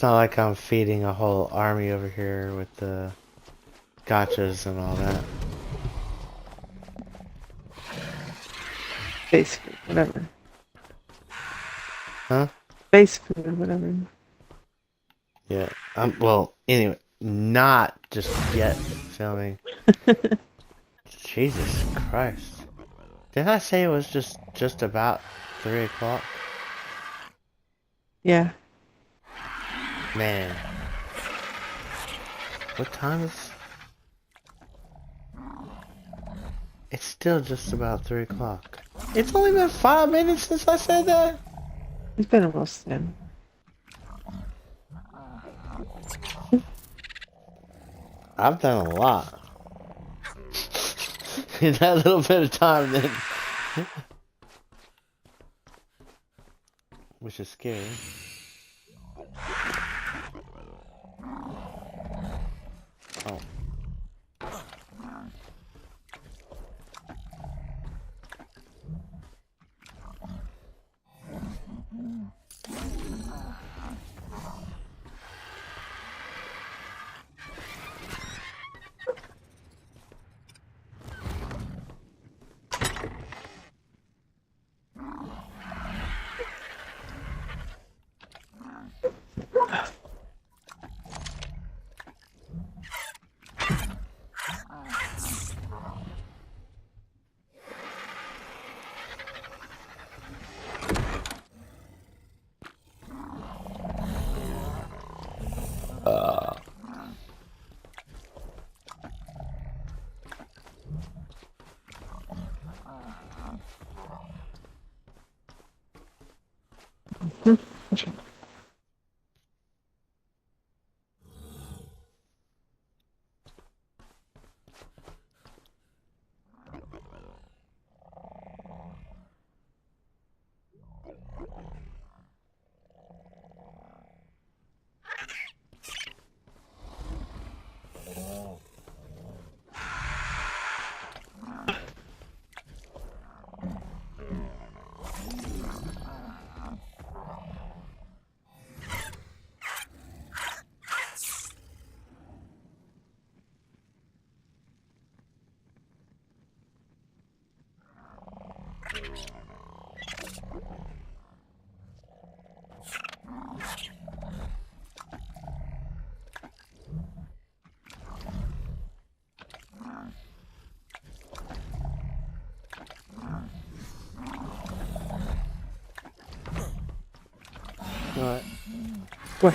like I'm feeding a whole army over here with the gotchas and all that. Base food, whatever. Huh? Base food or whatever. Yeah. Well, anyway, not just yet filming. Jesus Christ. Did I say it was just about 3 o'clock? Yeah. Man. What time is... It's still just about 3 o'clock. It's only been 5 minutes since I said that? It's been almost 10. I've done a lot. In that little bit of time then. Which is scary. Oh. What?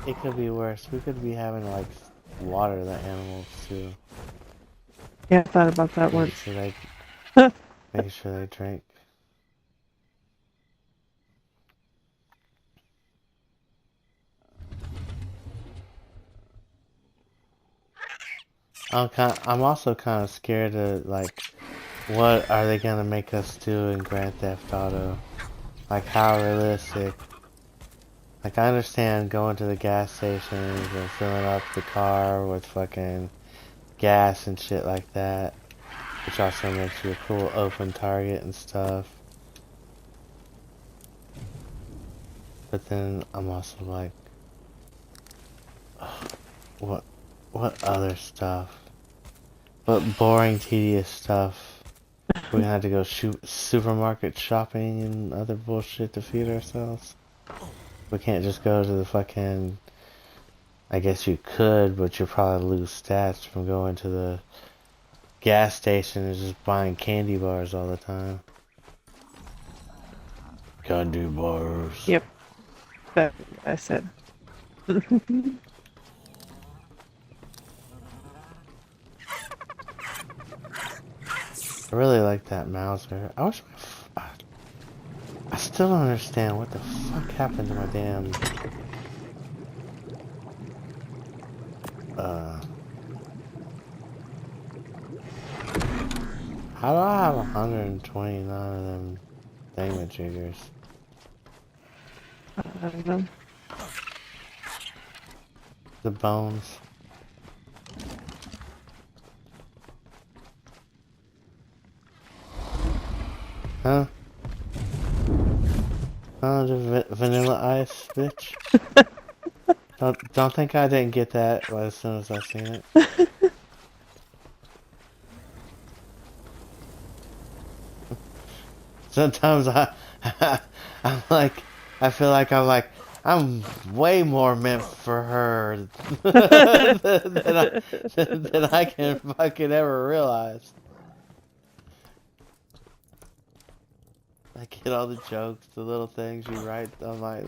It could be worse. We could be having to like water the animals too. Yeah, I thought about that once. Make sure they drink. I'm also kind of scared of, like, what are they gonna make us do in Grand Theft Auto? Like, how realistic? Like, I understand going to the gas stations and filling up the car with fucking gas and shit like that, which also makes you a cool open target and stuff. But then I'm also like, ugh, what other stuff? What boring, tedious stuff? We're gonna have to go supermarket shopping and other bullshit to feed ourselves. We can't just go to the fucking... I guess you could, but you'll probably lose stats from going to the gas station and just buying candy bars all the time. Candy bars. Yep. That I said. I really like that Mauser. I wish I still don't understand what the fuck happened to my damn... How do I have 129 of them thingamajiggers? I don't know. The bones. Huh? Oh, the vanilla ice, bitch. Don't think I didn't get that as soon as I seen it. Sometimes I'm like, I feel like I'm way more meant for her than I can fucking ever realize. I get all the jokes, the little things you write on my,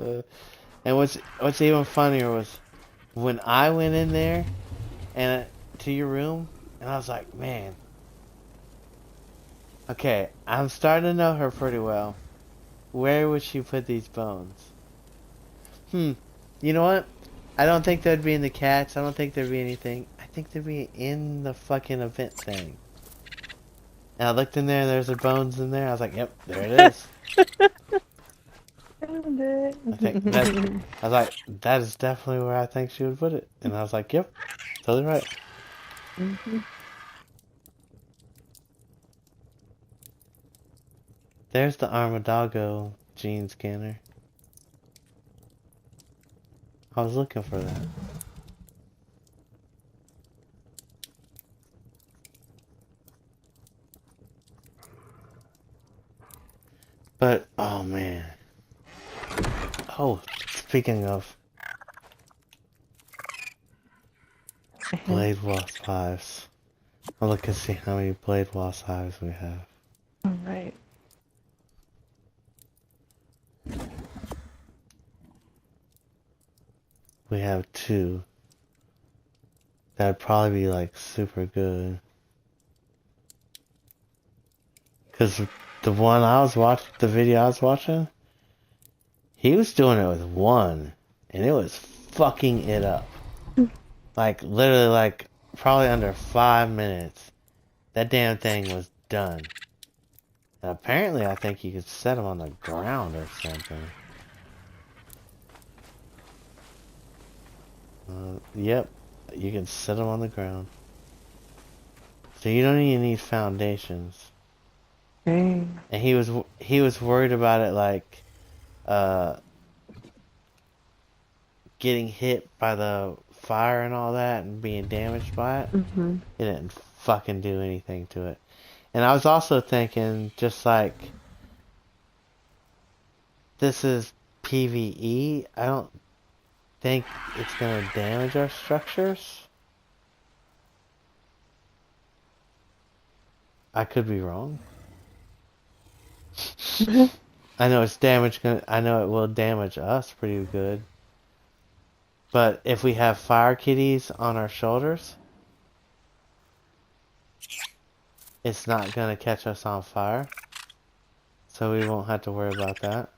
and what's even funnier was when I went in there and to your room, and I was like, man, okay, I'm starting to know her pretty well. Where would she put these bones? You know what? I don't think they'd be in the cats. I don't think there'd be anything. I think they'd be in the fucking event thing. And I looked in there, there's the bones in there. I was like, yep, there it is. Found it. I was like, that is definitely where I think she would put it. And I was like, yep, totally right. There's the Armadago gene scanner. I was looking for that. But, oh man. Oh, speaking of Blade Wasp hives. I'll look and see how many Blade Wasp hives we have. Alright. We have 2. That'd probably be like super good. Cause the one I was watching, the video I was watching, he was doing it with 1, and it was fucking it up. Like literally, like probably under 5 minutes, that damn thing was done. And apparently, I think you could set them on the ground or something. Yep, you can set them on the ground. So you don't even need foundations. Dang. And he was worried about it, like getting hit by the fire and all that and being damaged by it. It didn't fucking do anything to it. And I was also thinking, just like, this is PvE, I don't think it's gonna damage our structures. I could be wrong. I know I know it will damage us pretty good. But if we have fire kitties on our shoulders, it's not gonna catch us on fire. So we won't have to worry about that.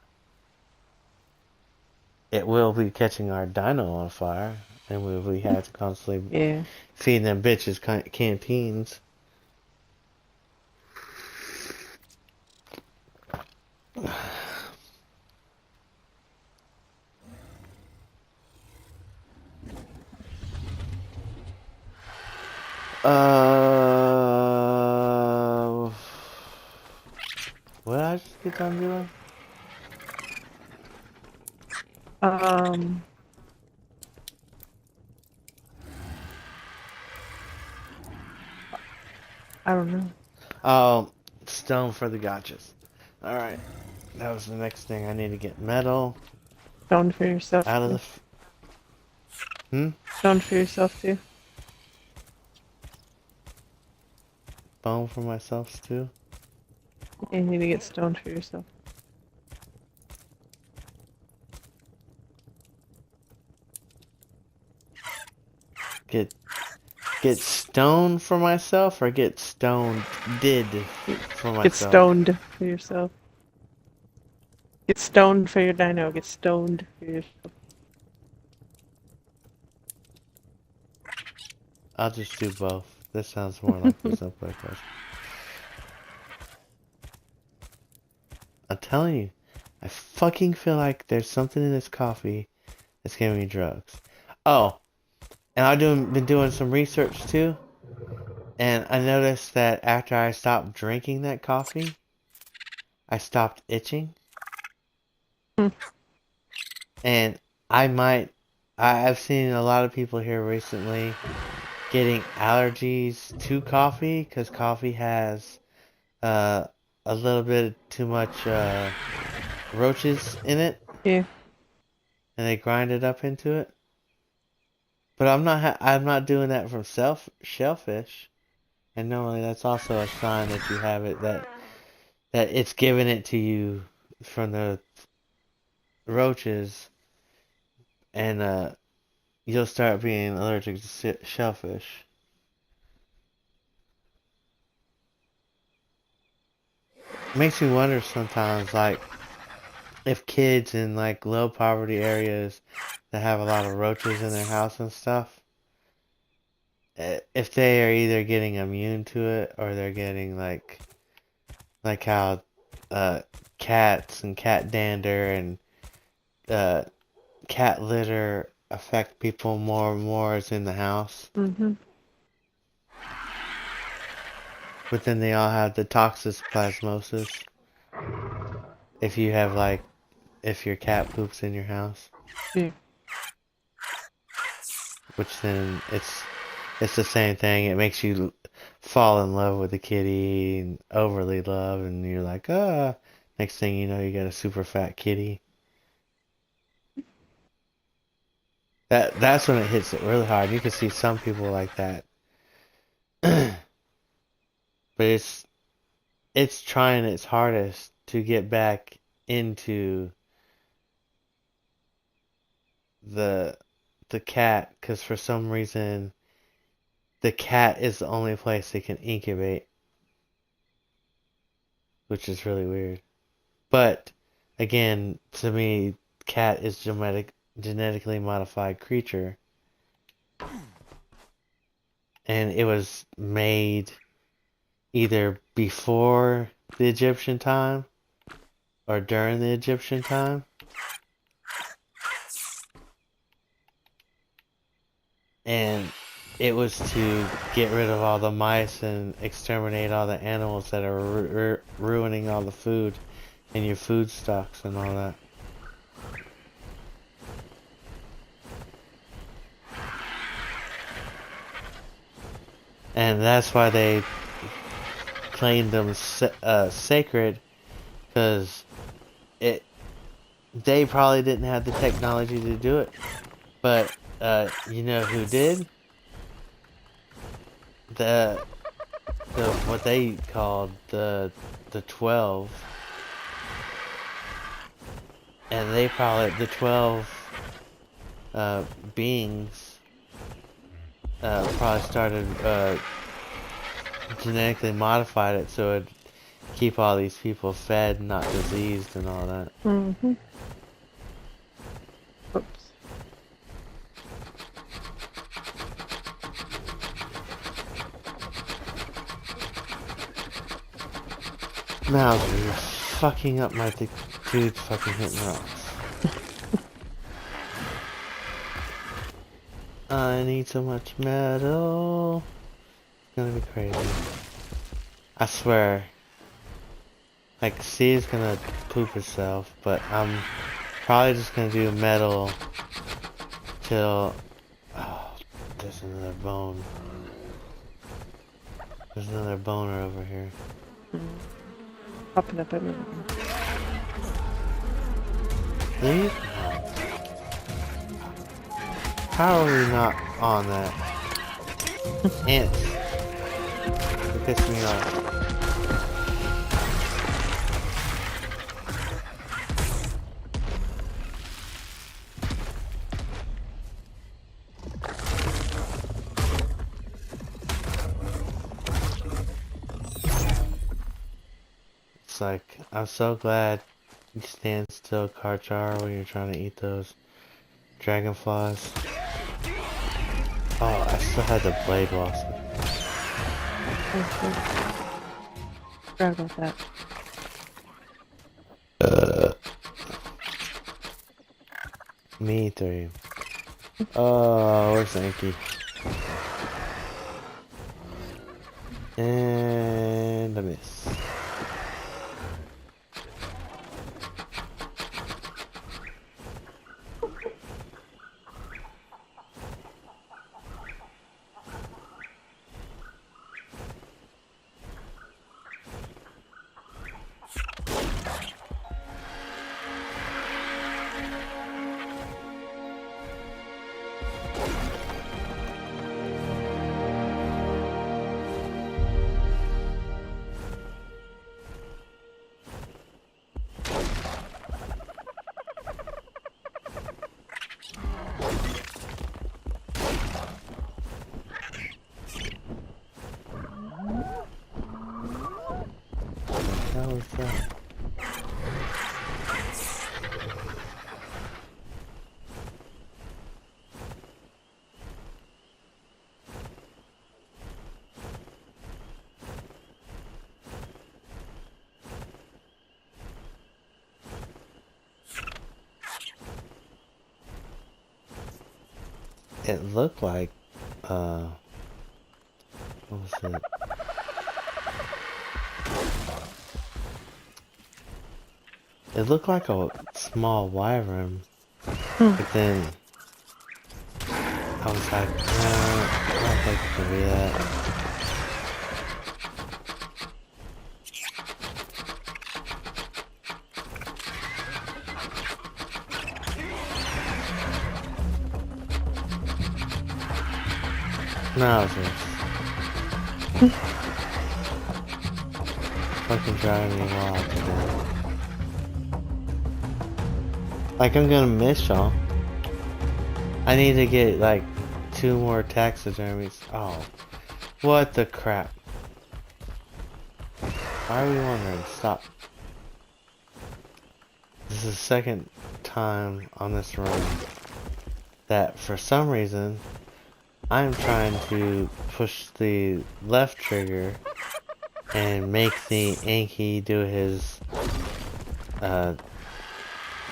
It will be catching our dino on fire, And we had to constantly Yeah. feed them bitches canteens. What did I just get done doing? I don't know. Stone for the gotchas. Alright. That was the next thing. I need to get metal Stone for yourself. out of Too. the... Stone for yourself too. Bone for myself too? You need to get stoned for yourself. Get stoned for myself or get stoned for myself? Get stoned for yourself. Get stoned for your dino. Get stoned for yourself. I'll just do both. This sounds more like the simpler question. I'm telling you, I fucking feel like there's something in this coffee that's giving me drugs. Oh, and I've been doing some research too, and I noticed that after I stopped drinking that coffee, I stopped itching. And I've seen a lot of people here recently getting allergies to coffee because coffee has a little bit too much roaches in it. Yeah. And they grind it up into it. But I'm not doing that from shellfish. And normally that's also a sign that you have it that it's giving it to you from the roaches, and you'll start being allergic to shellfish. Makes me wonder sometimes, like, if kids in like low poverty areas that have a lot of roaches in their house and stuff, if they are either getting immune to it or they're getting like how cats and cat dander and cat litter affect people more and more as in the house. Mm-hmm. But then they all have the toxoplasmosis. If you have if your cat poops in your house. Yeah. Which then it's the same thing. It makes you fall in love with the kitty and overly love, and you're like, next thing you know, you got a super fat kitty. That's when it hits it really hard. You can see some people like that. But it's trying its hardest to get back into the cat, because for some reason the cat is the only place they can incubate, which is really weird. But again, to me, cat is genetically modified creature, and it was made either before the Egyptian time or during the Egyptian time. And it was to get rid of all the mice and exterminate all the animals that are ruining all the food and your food stocks and all that. And that's why they claimed them sacred, because they probably didn't have the technology to do it. But you know who did? The what they called the 12, and they probably the 12 beings probably started genetically modified it so it'd keep all these people fed, not diseased, and all that. Mm-hmm. Oops. Mouser, you're fucking up my dude fucking hitting rocks. I need so much metal. It's gonna be crazy. I swear. Like, C is gonna poop herself, but I'm probably just gonna do metal till... Oh, there's another bone. There's another boner over here. Popping up everywhere. Leave? How are we not on that? Ants. They piss me off. It's like, I'm so glad you stand still, Karchar, when you're trying to eat those dragonflies. Oh, I still had the blade wasp. Forgot about that. Me three. Oh, where's Anki? And a miss. How is that? It looked like, what was it? It looked like a small wyvern, but then I was like, no, I don't think it could be that. No, it's just fucking driving me wild today. Like, I'm gonna miss y'all. I need to get, like, 2 more taxidermies. Oh, what the crap. Why are we wondering? Stop. This is the second time on this run that, for some reason, I'm trying to push the left trigger and make the Anki do his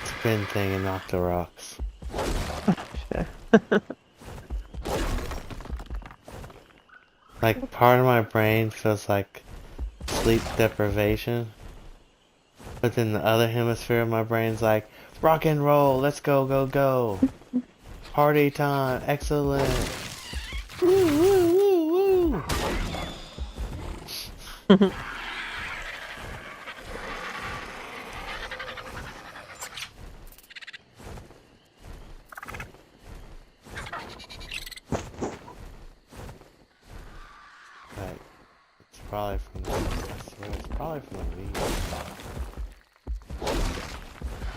spin thing and knock the rocks. Like, part of my brain feels like sleep deprivation, but then the other hemisphere of my brain's like, rock and roll, let's go, go, go. Party time, excellent. Woo, woo, woo, woo. It's probably from the, I swear it's probably from the weeds.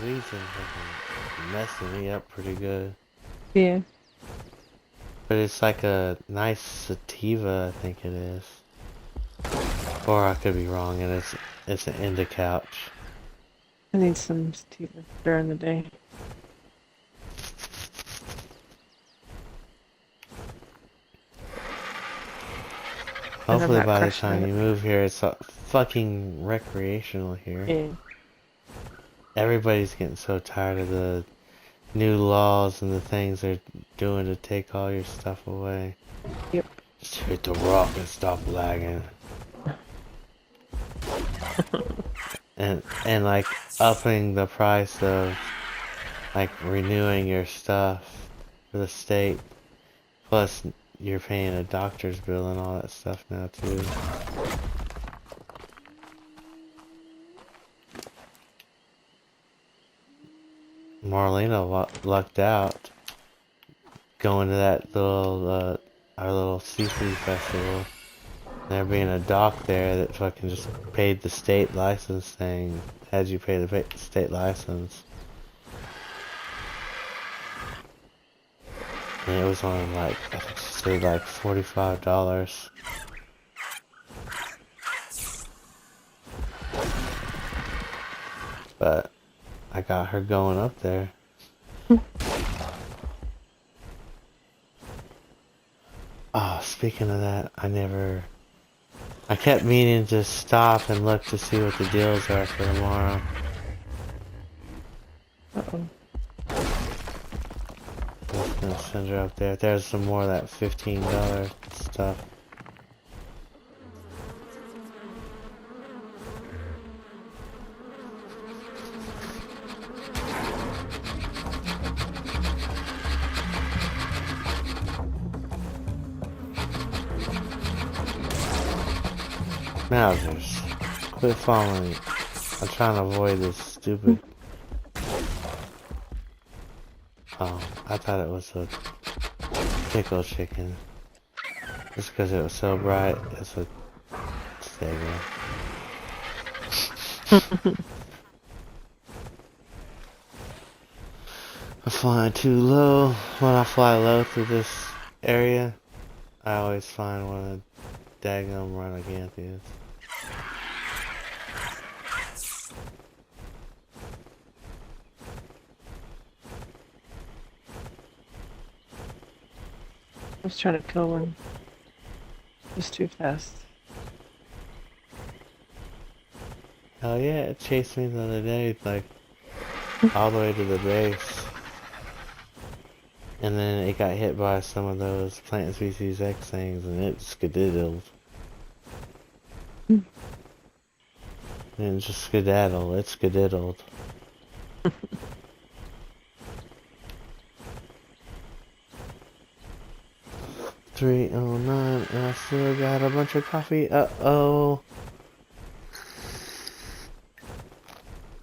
Weeds are fucking messing me up pretty good. Yeah. But it's like a nice sativa, I think it is. Or I could be wrong, and it's an indica couch. I need some sativa during the day. And I'm Hopefully not by the crushing time it. you move here, it's fucking recreational here. Yeah. Everybody's getting so tired of the new laws and the things they're doing to take all your stuff away. Yep. Just hit the rock and stop lagging. and like upping the price of like renewing your stuff for the state. Plus you're paying a doctor's bill and all that stuff now too. Marlena lucked out going to that little, our little seafood festival. There being a dock there that fucking just paid the state license thing. Had you pay the state license. And it was on like, I think she said like $45. But I got her going up there. Oh, speaking of that, I kept meaning to stop and look to see what the deals are for tomorrow. Uh-oh. I was gonna send her up there. There's some more of that $15 stuff. Mousers, quit following me. I'm trying to avoid this stupid... Oh, I thought it was a pickle chicken. Just because it was so bright, it's a stego. I'm flying too low. When I fly low through this area, I always find one of the daggum rhinoganthias. I was trying to kill one. Just too fast. Hell yeah, it chased me the other day, like, all the way to the base. And then it got hit by some of those plant species X things, and it skedaddled. It didn't just skedaddle, it skedaddled. 3:09, and I still got a bunch of coffee. Uh-oh.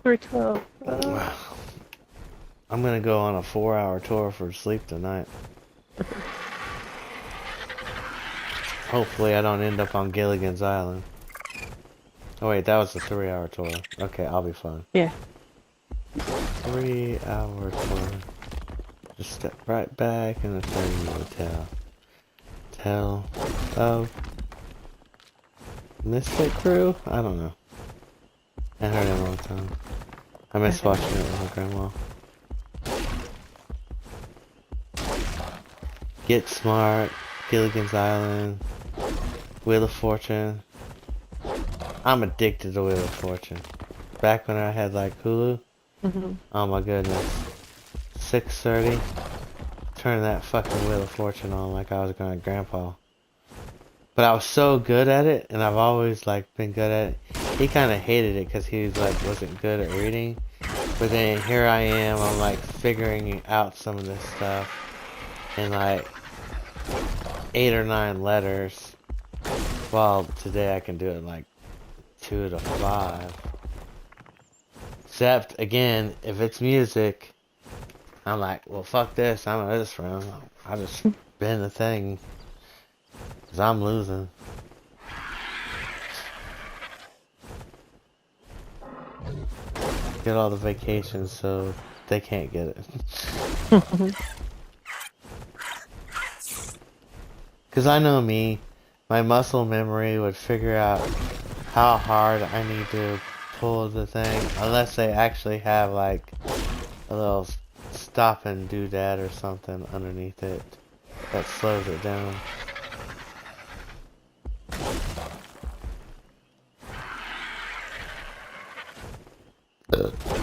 3:12. I'm gonna go on a 4-hour tour for sleep tonight. Hopefully I don't end up on Gilligan's Island. Oh wait, that was a 3-hour tour. Okay, I'll be fine. Yeah. 3-hour tour. Just step right back and return to the hotel. Of Mystic Crew? I don't know. I heard it a long time. I miss watching it with my grandma. Get Smart, Gilligan's Island, Wheel of Fortune. I'm addicted to Wheel of Fortune. Back when I had like Hulu. Oh my goodness. 6:30. Turn that fucking Wheel of Fortune on like I was going to Grandpa. But I was so good at it, and I've always like been good at it. He kind of hated it because he was like wasn't good at reading. But then here I am, I'm like figuring out some of this stuff in like 8 or 9 letters. Well, today I can do it in like 2 to 5. Except again, if it's music, I'm like, well, fuck this. I'm a this room. I just spin the thing. Cause I'm losing. Get all the vacations so they can't get it. Cause I know me. My muscle memory would figure out how hard I need to pull the thing. Unless they actually have like a little stop and doodad or something underneath it that slows it down.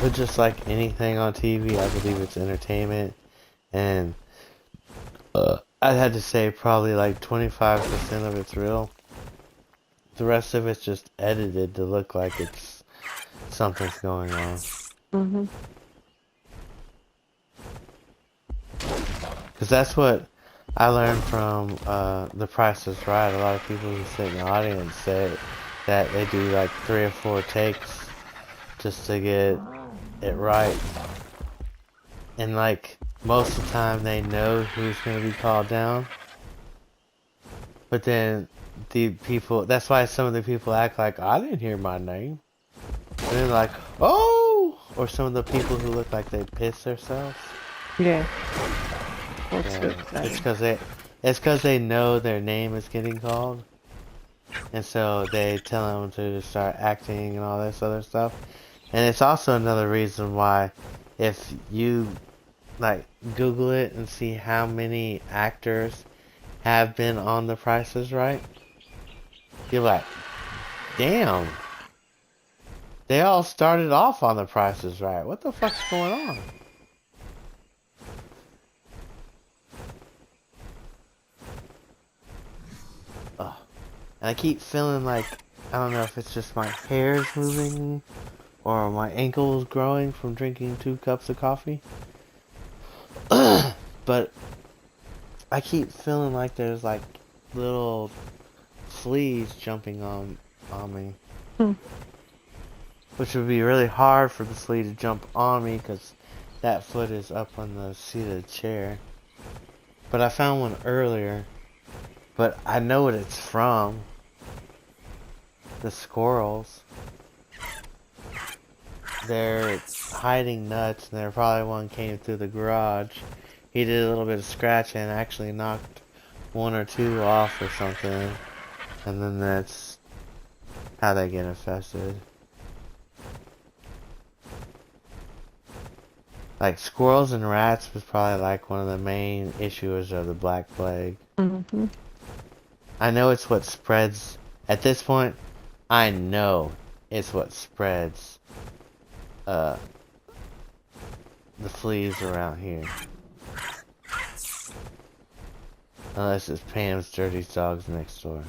But just like anything on TV, I believe it's entertainment. And I'd have to say probably like 25% of it's real. The rest of it's just edited to look like it's something's going on. Mm-hmm. Because that's what I learned from The Price is Right. A lot of people who sit in the audience say that they do like 3 or 4 takes just to get it right. And like most of the time they know who's going to be called down. But then the people, that's why some of the people act like, I didn't hear my name. And they're like, oh! Or some of the people who look like they piss themselves. Yeah. Yeah. It's because they know their name is getting called. And so they tell them to start acting and all this other stuff. And it's also another reason why if you like Google it and see how many actors have been on The Price is Right, you're like, damn. They all started off on The Price is Right. What the fuck's going on? Ugh. And I keep feeling like, I don't know if it's just my hair's moving or my ankle's growing from drinking 2 cups of coffee. But I keep feeling like there's like little fleas jumping on me. Which would be really hard for the flea to jump on me because that foot is up on the seat of the chair. But I found one earlier. But I know what it's from. The squirrels. They're hiding nuts, and there probably one came through the garage. He did a little bit of scratching and actually knocked 1 or 2 off or something. And then that's how they get infested. Like squirrels and rats was probably like one of the main issues of the Black Plague. Mm-hmm. I know it's what spreads, at this point, I know it's what spreads the fleas around here. Unless it's Pam's dirty dogs next door.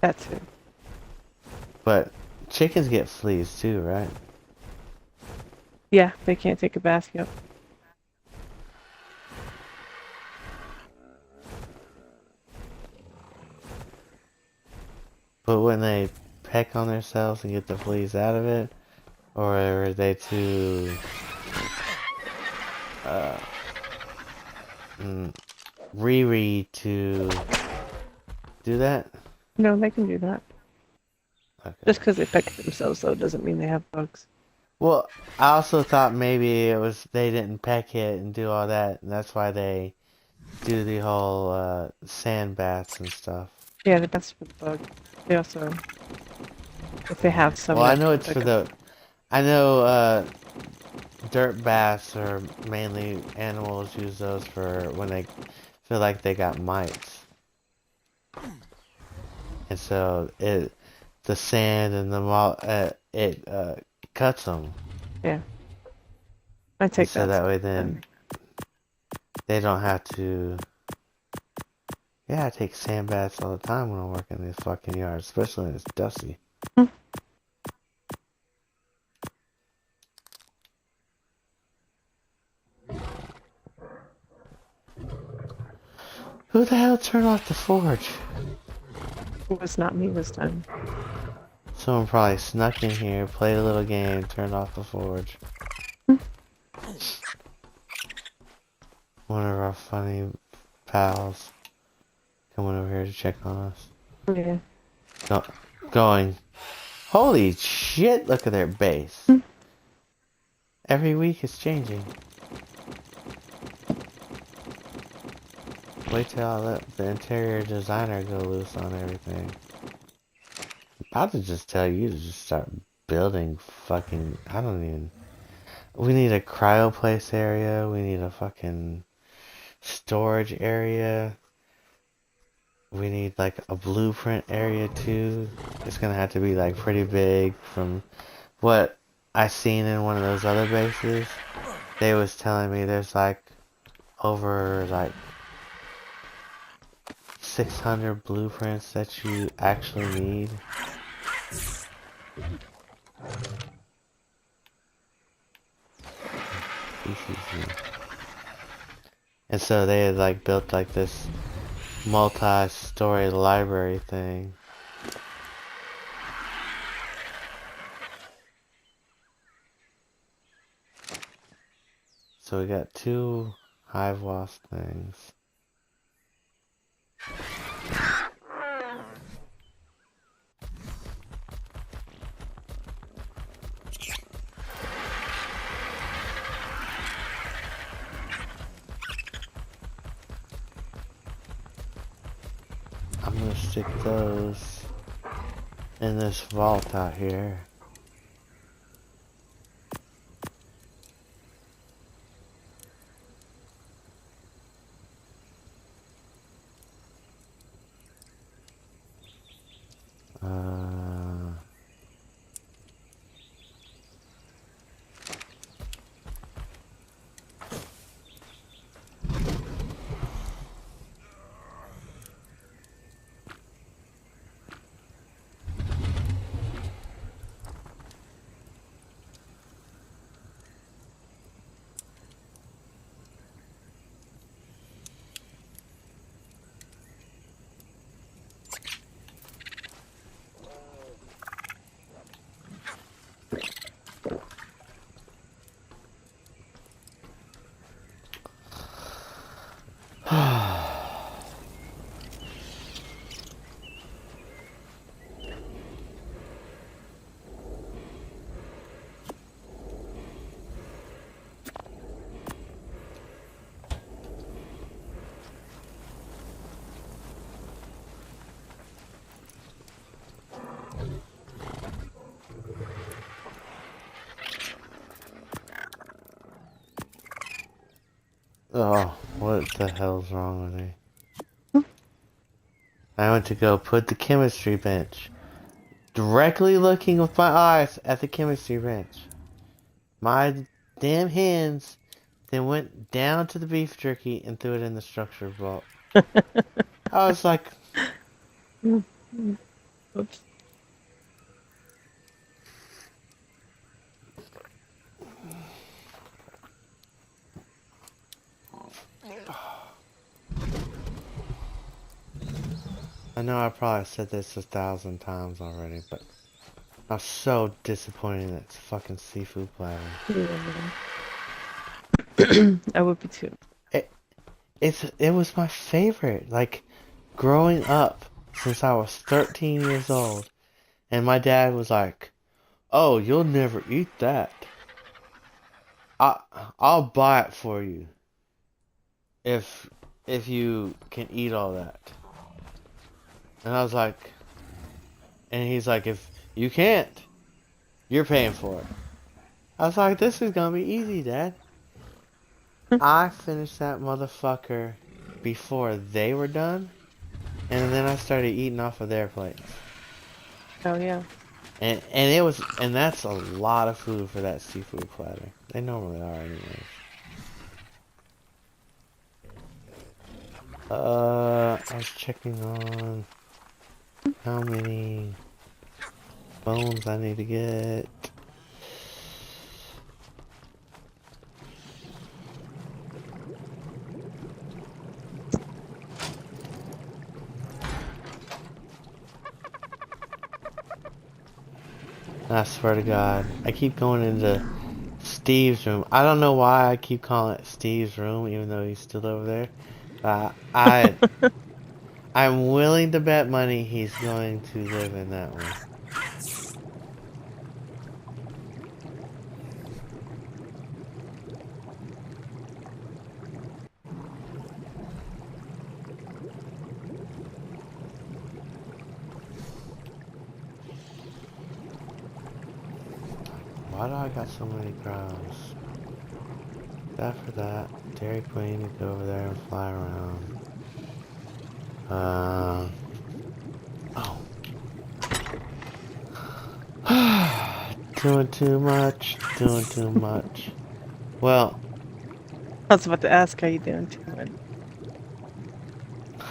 That too. But chickens get fleas too, right? Yeah, they can't take a bath, yep. But when they peck on themselves and get the fleas out of it, or are they too Riri to do that? No, they can do that. Okay. Just because they peck themselves, though, doesn't mean they have bugs. Well, I also thought maybe it was they didn't peck it and do all that, and that's why they do the whole sand baths and stuff. Yeah, that's for the bug. They also, if they have some. Well, I know it's for the. I know dirt baths are mainly animals use those for when they feel like they got mites, and so the sand and the it cuts them. Yeah. I take so that way then they don't have to. Yeah, I take sand baths all the time when I'm working in this fucking yard, especially when it's dusty. Who the hell turned off the forge? It was not me this time. Someone probably snuck in here, played a little game, turned off the forge. One of our funny pals coming over here to check on us. Yeah. Going, holy shit, look at their base. Every week it's changing. Wait till I let the interior designer go loose on everything. I'm about to just tell you to just start building fucking, I don't even, we need a cryo place area, we need a fucking storage area, we need like a blueprint area too. It's gonna have to be like pretty big from what I seen in one of those other bases, they was telling me there's like over like 600 blueprints that you actually need. And so they had like built like this multi-story library thing. So we got 2 hive wasp things. I'm gonna stick those in this vault out here. Oh, what the hell's wrong with me? I went to go put the chemistry bench. Directly looking with my eyes at the chemistry bench. My damn hands then went down to the beef jerky and threw it in the structure vault. I was like... Oops. I know I probably said this 1,000 times already, but I'm so disappointed in that fucking seafood platter. Yeah. I would be too. It was my favorite. Like, growing up since I was 13 years old, and my dad was like, "Oh, you'll never eat that. I'll buy it for you if you can eat all that." And I was like, and he's like, "If you can't, you're paying for it." I was like, "This is gonna be easy, Dad." I finished that motherfucker before they were done, and then I started eating off of their plates. Oh yeah. And it was, and that's a lot of food for that seafood platter. They normally are anyways. I was checking on how many bones I need to get. I swear to God, I keep going into Steve's room. I don't know why I keep calling it Steve's room, even though he's still over there. I'm willing to bet money he's going to live in that one. Why do I got so many crowns? That for that. Dairy Queen to go over there and fly around. Oh. Doing too much. Doing too much. Well, I was about to ask, are you doing too much?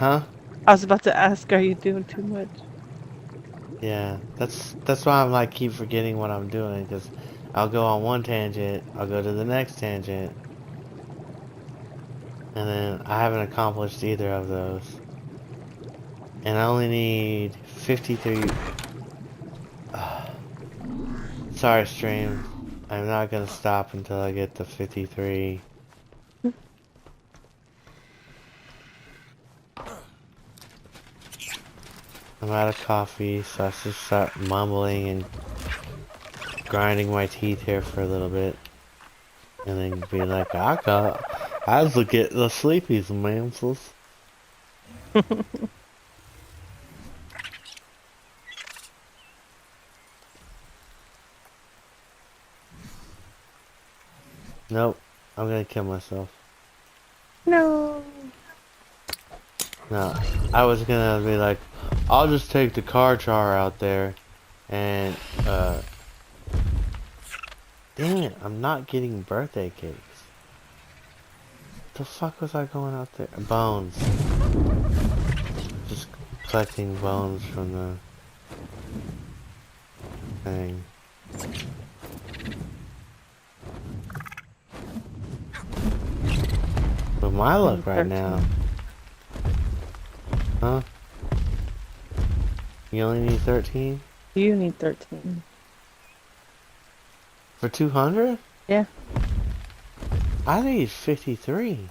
huh? I was about to ask, are you doing too much? Yeah, that's why I'm like keep forgetting what I'm doing, because I'll go on one tangent, I'll go to the next tangent, and then I haven't accomplished either of those. And I only need 53. Sorry, stream. I'm not gonna stop until I get to 53. I'm out of coffee, so I should start mumbling and grinding my teeth here for a little bit. And then be like, I was getting the sleepies, mamsels. Nope, I'm gonna kill myself. No. No, I was gonna be like, I'll just take the car char out there, and, dang it, I'm not getting birthday cakes. The fuck was I going out there? Bones. Just collecting bones from the thing. With my luck right now. Huh? You only need 13? You need 13. For 200? Yeah. I need 53.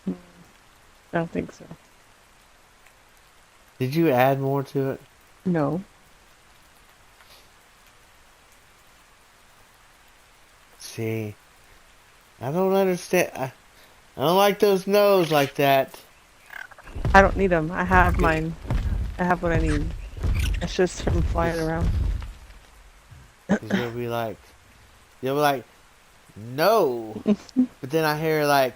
I don't think so. Did you add more to it? No. See, I don't understand. I don't like those no's like that. I don't need them. I have mine. I have what I need. It's just from flying around. 'Cause you'll be like, no. But then I hear like,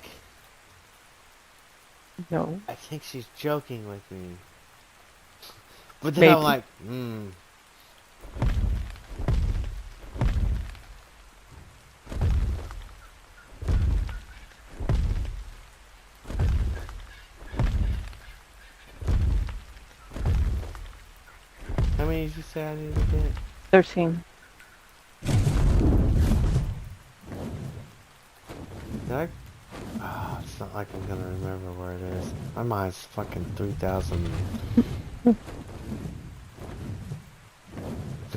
No. I think she's joking with me. But then Maybe. I'm like, How many did you say I needed to get? 13. Did I? Oh, it's not like I'm gonna remember where it is. My mind's fucking 3,000. The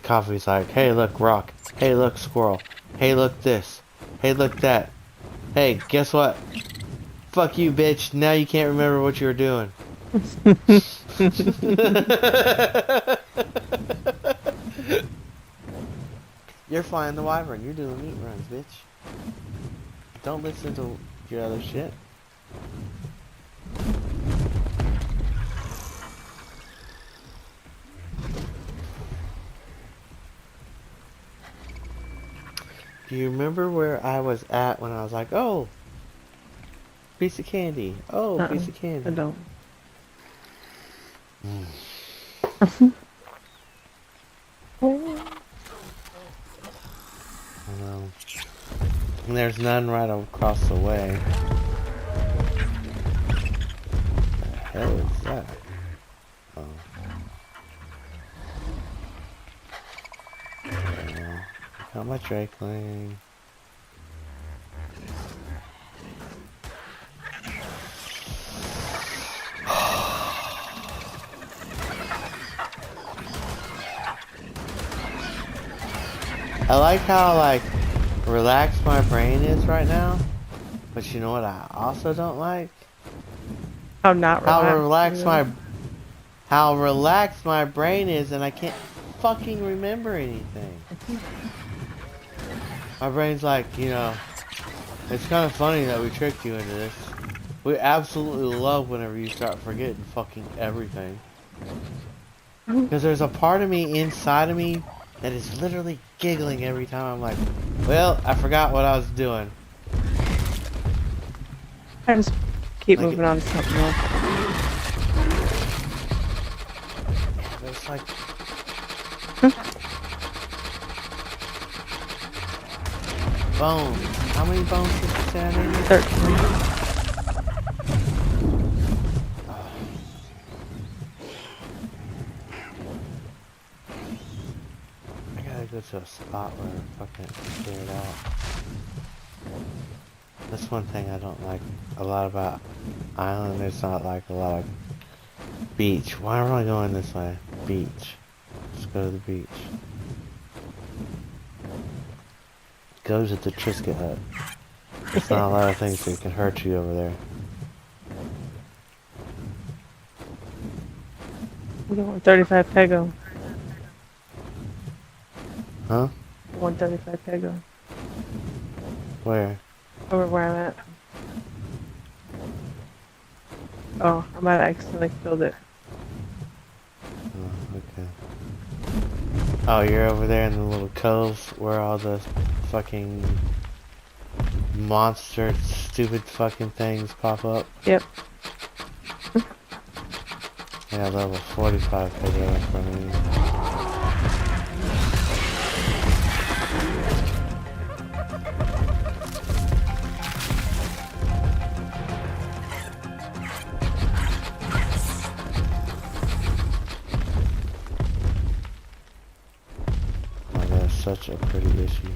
coffee's like, hey look rock, hey look squirrel, hey look this, hey look that. Hey, guess what? Fuck you, bitch. Now you can't remember what you were doing. You're flying the wyvern. You're doing meat runs, bitch. Don't listen to your other shit. Do you remember where I was at when I was like, oh, piece of candy. Oh, piece of candy. I don't. And there's none right across the way. What the hell is that? Oh. Got my Drakeling. I like how like relaxed my brain is right now, but you know what I also don't like? How not relaxed. How relaxed my brain is, and I can't fucking remember anything. My brain's like, you know, it's kind of funny that we tricked you into this. We absolutely love whenever you start forgetting fucking everything. Because there's a part of me inside of me that is literally giggling every time I'm like, well, I forgot what I was doing. I just keep moving on to something else. Like... Bones. How many bones did you say I needed? 13. I gotta go to a spot where I fucking clear it out. That's one thing I don't like a lot about Island. There's not like a lot of beach. Why am I going this way? Beach. Let's go to the beach. Go to the Trisket hut. There's not a lot of things that can hurt you over there. We got 135 Pego. Huh? 135 Pego. Where? Over where I'm at. Oh, I might have accidentally killed it. Oh, okay. Oh, you're over there in the little cove where all the fucking monster, stupid fucking things pop up? Yep. Yeah, level 45 video in front of me. Oh, that's such a pretty issue.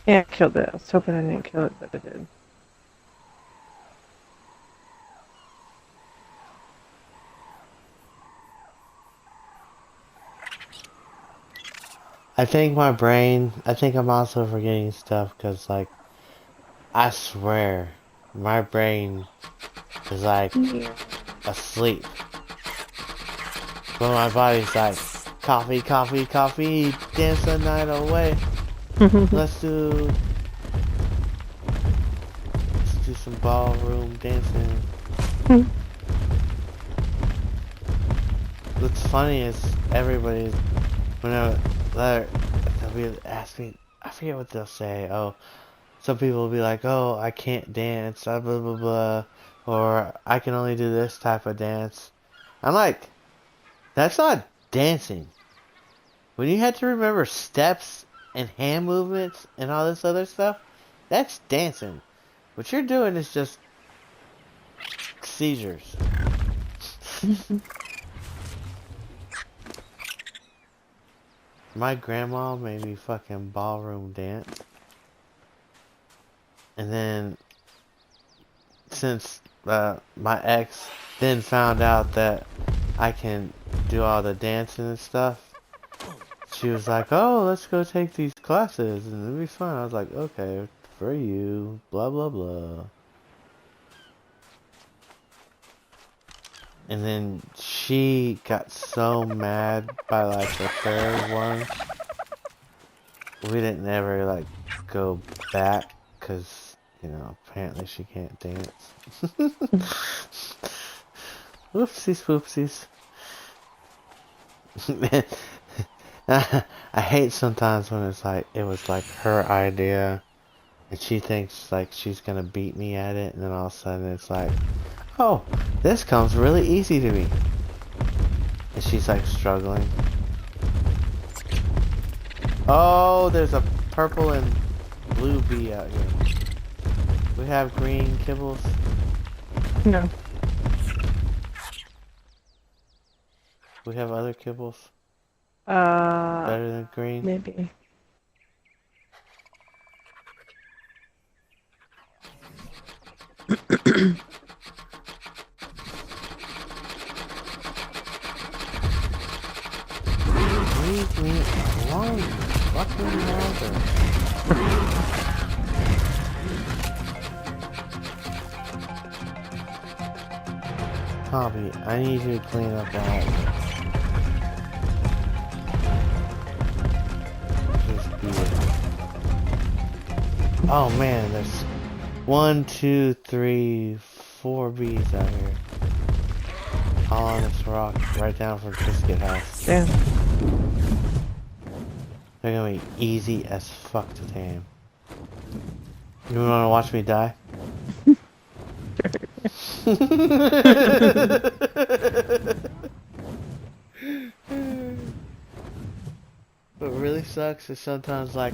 Yeah, I killed it. I was hoping I didn't kill it, but I did. I think my brain, I think I'm also forgetting stuff because, like, I swear, my brain is, like, asleep. But my body's like, coffee, coffee, coffee, dance the night away. Let's do some ballroom dancing. What's funny is everybody's, whenever they'll be asking, I forget what they'll say. Oh, some people will be like, oh, I can't dance, blah blah blah blah, or I can only do this type of dance. I'm like, that's not dancing. When you have to remember steps and hand movements and all this other stuff, that's dancing. What you're doing is just seizures. My grandma made me fucking ballroom dance. And then, since my ex then found out that I can do all the dancing and stuff, she was like, oh, let's go take these classes and it'll be fun. I was like, okay, for you, blah blah blah. And then she got so mad by like the third one, we didn't ever like go back because, you know, apparently she can't dance. Whoopsies whoopsies. I hate sometimes when it's like, it was like her idea and she thinks like she's gonna beat me at it, and then all of a sudden it's like, oh, this comes really easy to me. And she's like struggling. Oh, there's a purple and blue bee out here. We have green kibbles? No. We have other kibbles? Better than green? Maybe. Leave me alone, you fucking mother. Tommy, I need you to clean up that. Just beer. Oh man, there's 1, 2, 3, 4 bees out here. All on this rock, right down from Biscuit House. Damn. They're gonna be easy as fuck to tame. You wanna watch me die? What really sucks is sometimes, like,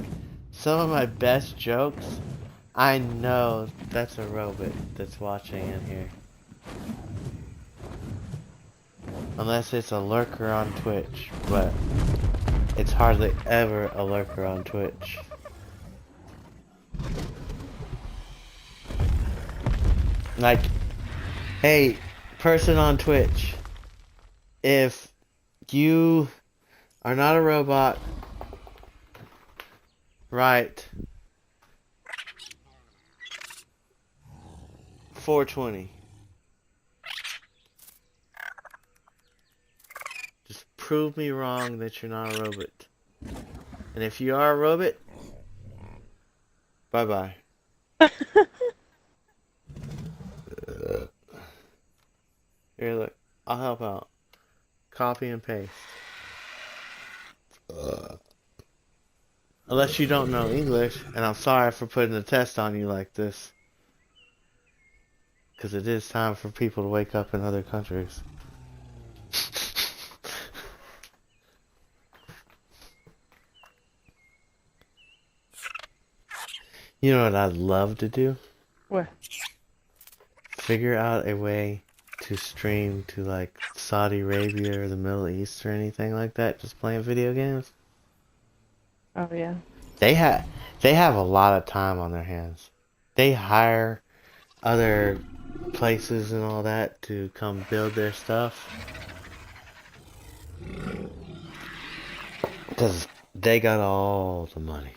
some of my best jokes, I know that's a robot that's watching in here. Unless it's a lurker on Twitch, but it's hardly ever a lurker on Twitch. Like, hey, person on Twitch, if you are not a robot, right, 420. Just prove me wrong that you're not a robot. And if you are a robot, bye-bye. Here, look. I'll help out. Copy and paste. Unless you don't know English, and I'm sorry for putting a test on you like this. Because it is time for people to wake up in other countries. You know what I'd love to do? What? Figure out a way to stream to like Saudi Arabia or the Middle East or anything like that, just playing video games. Oh yeah. They have a lot of time on their hands. They hire other places and all that to come build their stuff. Because they got all the money.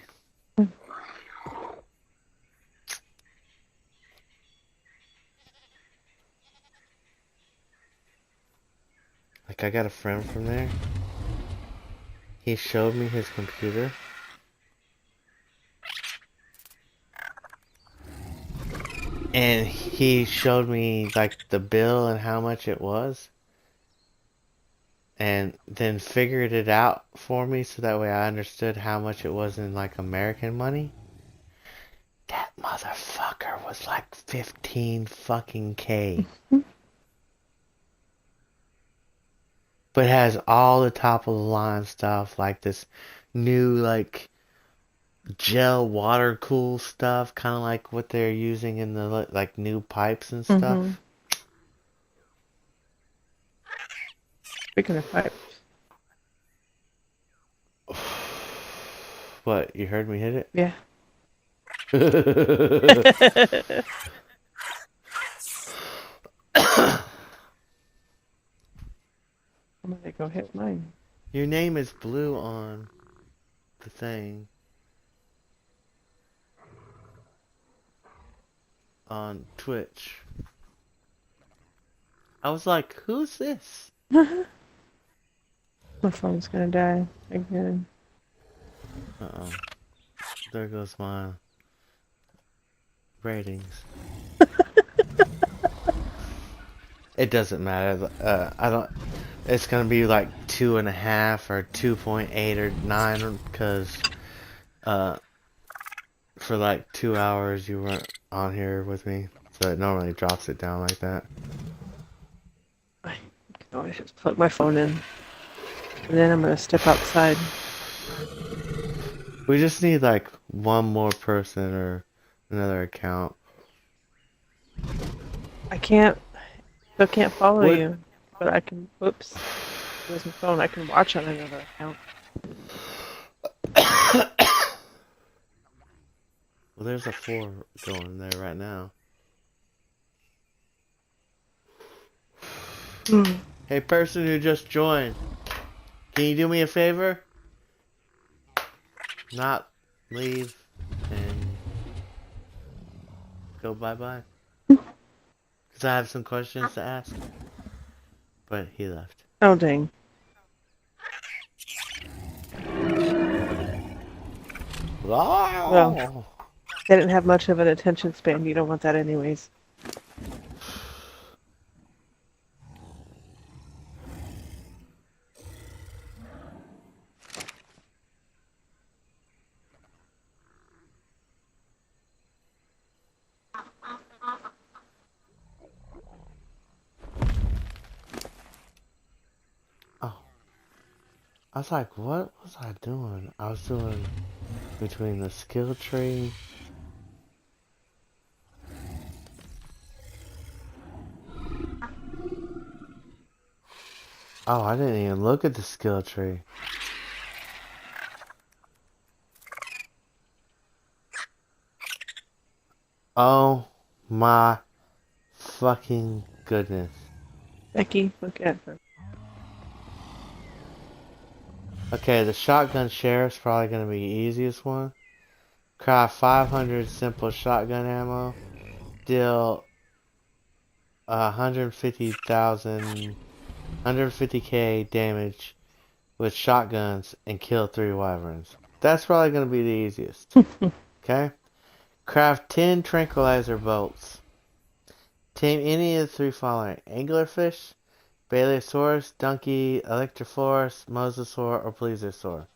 Like, I got a friend from there. He showed me his computer. And he showed me, like, the bill and how much it was. And then figured it out for me so that way I understood how much it was in, like, American money. That motherfucker was like 15 fucking K. But it has all the top of the line stuff, like this new, like, gel water cool stuff, kind of like what they're using in the, like, new pipes and stuff. Mm-hmm. Speaking of pipes. What, you heard me hit it? Yeah. I'm gonna go hit mine. Your name is blue on the thing. On Twitch. I was like, who's this? My phone's gonna die again. Uh-oh. There goes my ratings. It doesn't matter. I don't. It's gonna be like 2.5 or 2.8 or 9 because for like 2 hours you weren't on here with me, so it normally drops it down like that. I can always just plug my phone in, and then I'm gonna step outside. We just need like one more person or another account. I can't. Still can't follow What? you, but I can. Whoops. There's my phone. I can watch on another account. Well, there's a 4 going there right now. Hey, person who just joined, can you do me a favor? Not leave and go bye-bye. Because I have some questions to ask. but he left. Oh, dang. Well, they didn't have much of an attention span. You don't want that anyways. Oh. I was like, what was I doing? I was doing between the skill tree. Oh, I didn't even look at the skill tree. Oh my fucking goodness. Becky, look at her. Okay, the shotgun sheriff's probably gonna be the easiest one. Craft 500 simple shotgun ammo. Deal 150k damage with shotguns and kill 3 wyverns. That's probably gonna be the easiest. Okay? Craft 10 tranquilizer bolts. Tame any of the 3 following: anglerfish, Baleosaurus, donkey, electrophorus, mosasaur, or plesiosaur.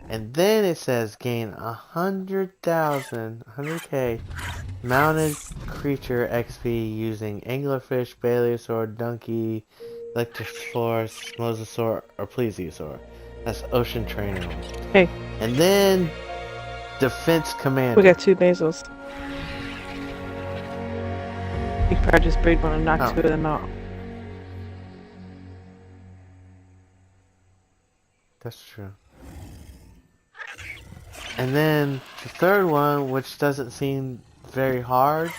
And then it says gain 100k mounted creature XP using anglerfish, Baleosaur, donkey, electrophorus, mosasaur, or plesiosaur. That's ocean training. Hey. And then defense commander. We got 2 basils. You could probably just breed one and knock 2 of them out. That's true. And then the third one, which doesn't seem very hard,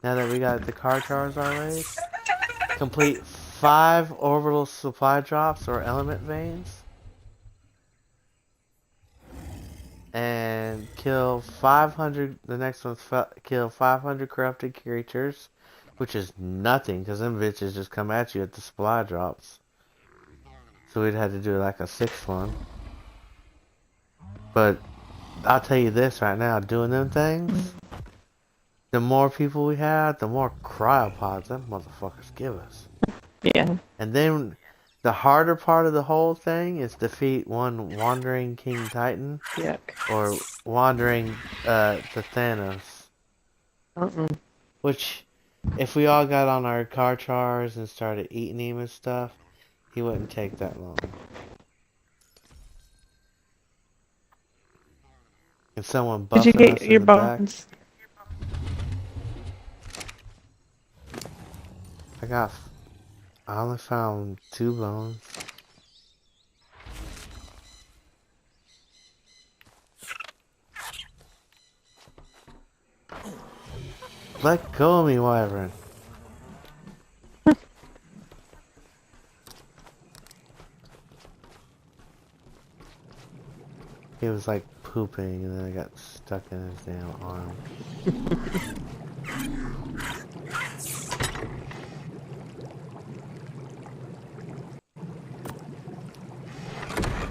now that we got the car charge already, complete 5 orbital supply drops or element veins, and kill 500. The next one's kill 500 corrupted creatures, which is nothing because them bitches just come at you at the supply drops. So we'd have to do like a 6th one. But I'll tell you this right now, doing them things, the more people we have, the more cryopods them motherfuckers give us. Yeah. And then the harder part of the whole thing is defeat one wandering King Titan. Yuck. Or wandering the Thanos. Which, if we all got on our car chars and started eating him and stuff, he wouldn't take that long. If someone buffing Did you get us in your the bones? back, I only found 2 bones. Let go of me, wyvern. He was like pooping and then I got stuck in his damn arm.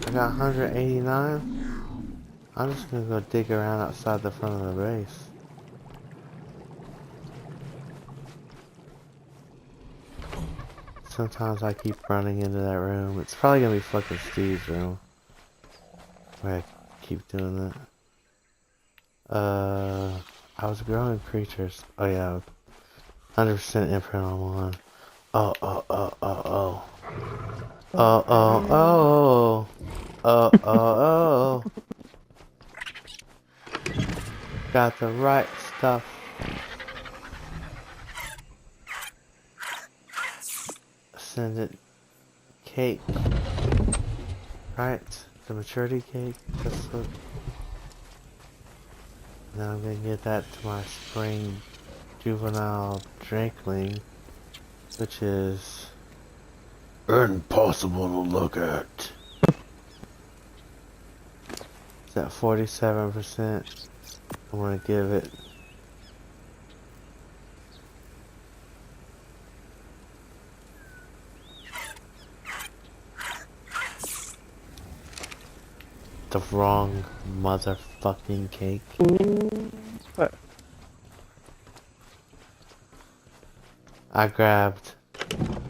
I got 189. I'm just gonna go dig around outside the front of the base. Sometimes I keep running into that room. It's probably gonna be fucking Steve's room. Where I keep doing that. I was growing creatures. Oh yeah, 100% imprint on one. Oh. Got the right stuff. Ascendant cake. Right, the maturity cake. That's what. Now I'm gonna get that to my spring juvenile drankling, which is impossible to look at. It's at 47%. I'm gonna give it. the wrong motherfucking cake. Ooh, what? I grabbed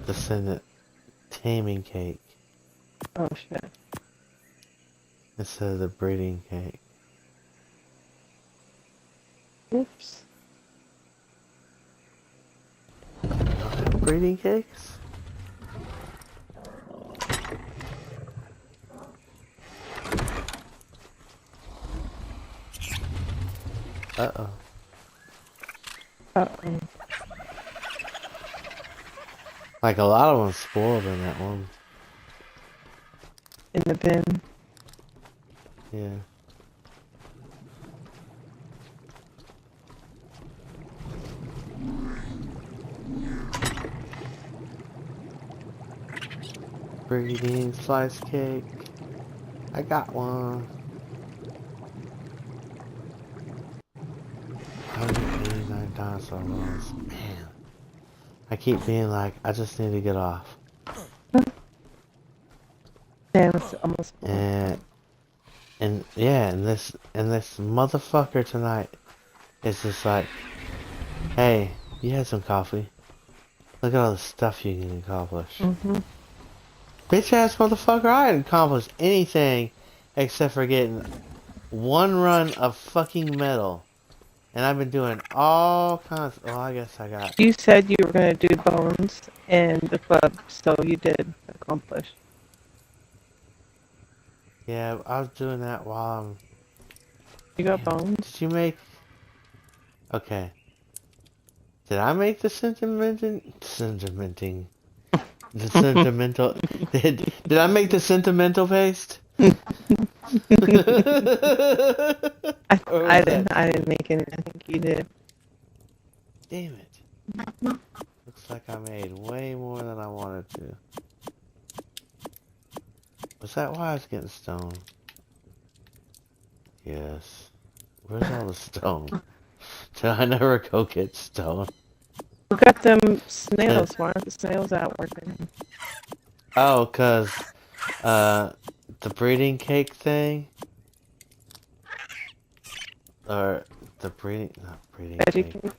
the taming cake Oh shit. instead of the breeding cake. Oops. Breeding cakes? Uh-oh. Uh-oh. Like a lot of them spoiled in that one. In the bin. Yeah. Breeding slice cake. I got one. 189 dinosaur rolls. Man. I keep being like, I just need to get off. Damn, it's almost full. And yeah, and this motherfucker tonight is just like, hey, you had some coffee. Look at all the stuff you can accomplish. Mm-hmm. Bitch ass motherfucker, I hadn't accomplished anything except for getting one run of fucking metal. And I've been doing all kinds. Oh, I guess I got. You said you were gonna do bones and the club, so you did accomplish. Yeah, I was doing that while I'm. You got Damn, bones? did you make? Okay. Did I make the sentimenting? The sentimental. Did I make the sentimental paste? I didn't make any. I think you did. Damn it. Looks like I made way more than I wanted to. Was that why I was getting stoned? Yes. Where's all the stone? Did I never go get stone? Look at them snails. Why aren't the snails out working? Oh, 'cause the breeding cake thing? Or not breeding Veggie cake. cake?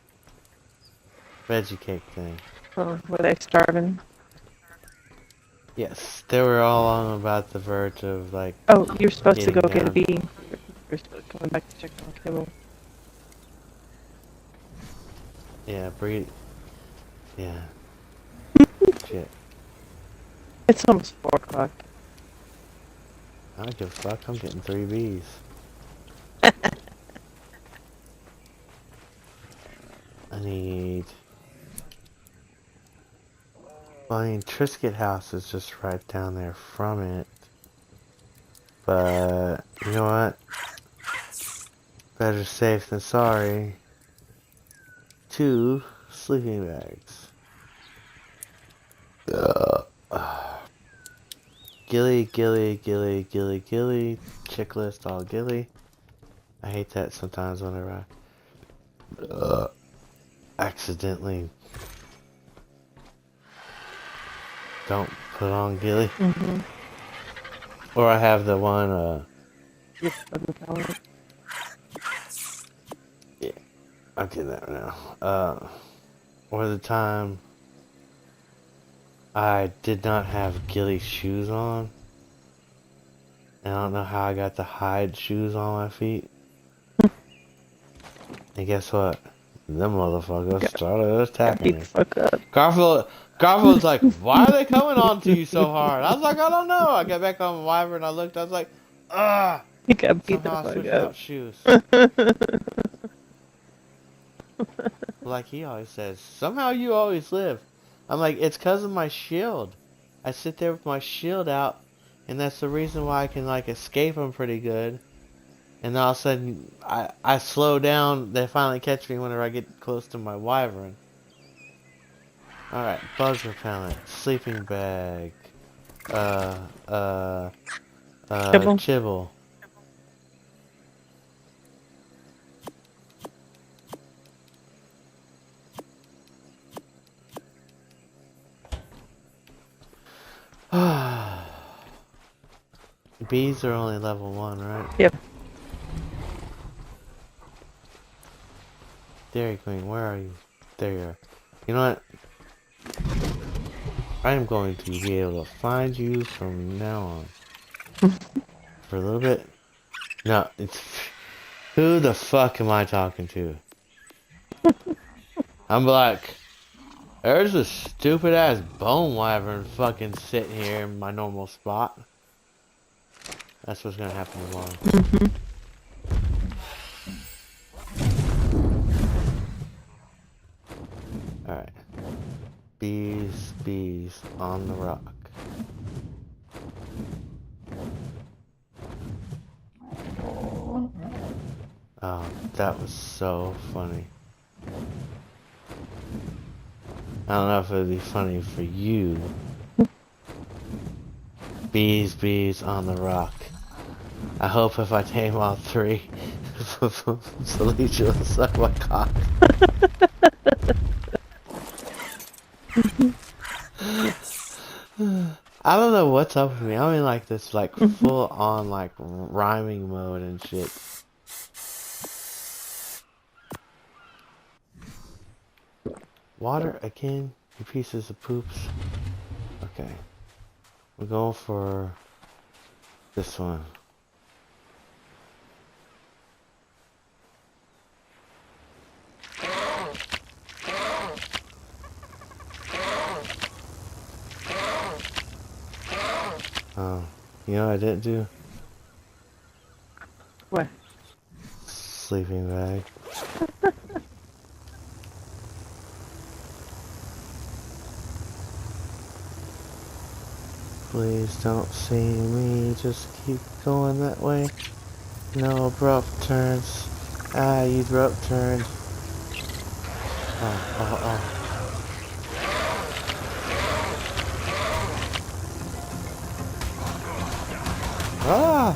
Veggie cake thing. Oh, were they starving? Yes, they were all on about the verge of like. Oh, you're supposed to go getting get a down. bee. You're coming back to check on kibble. Yeah, Yeah. Shit. It's almost 4 o'clock. I don't give a fuck. I'm getting 3 Bs. I need. Well, I mean, Trisket House is just right down there from it. But, you know what? Better safe than sorry. 2 sleeping bags. Gilly. Checklist all Gilly. I hate that sometimes whenever I accidentally don't put on Gilly. Mm-hmm. Or I have the one, Yes, doesn't count. yeah, I'm getting that now. Or the time I did not have Gilly shoes on. And I don't know how I got the hide shoes on my feet. And guess what? Them motherfuckers started attacking me. Fuck up. Garfield's like, why are they coming on to you so hard? I was like, I don't know. I got back on my Wyvern and I looked, I was like, ugh. You got beat the Somehow I fuck switched up. out shoes. Like he always says, somehow you always live. I'm like, it's because of my shield. I sit there with my shield out, and that's the reason why I can like escape them pretty good. And all of a sudden, I slow down. They finally catch me whenever I get close to my Wyvern. Alright, bug repellent, sleeping bag, chibble. bees are only level 1, right? Yep. Dairy Queen, where are you? There you are. You know what? I am going to be able to find you from now on. For a little bit. No, it's... Who the fuck am I talking to? I'm like... There's a stupid ass bone wyvern fucking sitting here in my normal spot. That's what's gonna happen tomorrow. Alright. Bees on the rock. Oh, that was so funny. I don't know if it would be funny for you. Bees on the rock. I hope if I tame all 3, Felicia will suck my cock. I don't know what's up with me. I'm in like this like full on like rhyming mode and shit. Water again, you pieces of poops. Okay. We're going for this one. Oh, you know what I didn't do? What? Sleeping bag. Please don't see me, just keep going that way. No abrupt turns. Ah, you abrupt turned. Oh. Ah!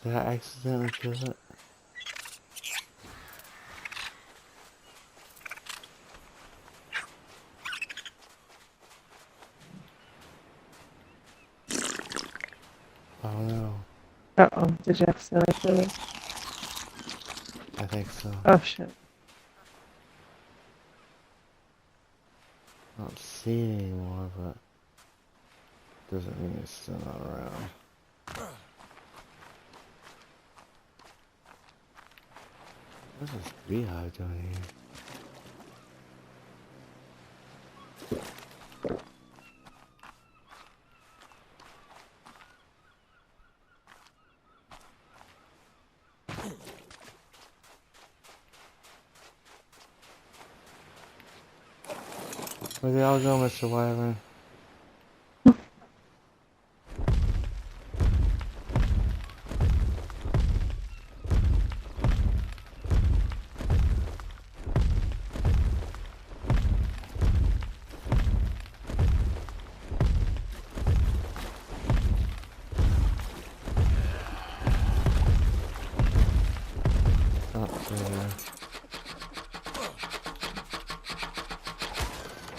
Did I accidentally kill it? Oh no. Uh-oh, did you accidentally kill it? I think so. Oh shit. I don't see it anymore, but doesn't mean it's still not around. What's this beehive doing here? Where'd they all go, Mr. Wyvern?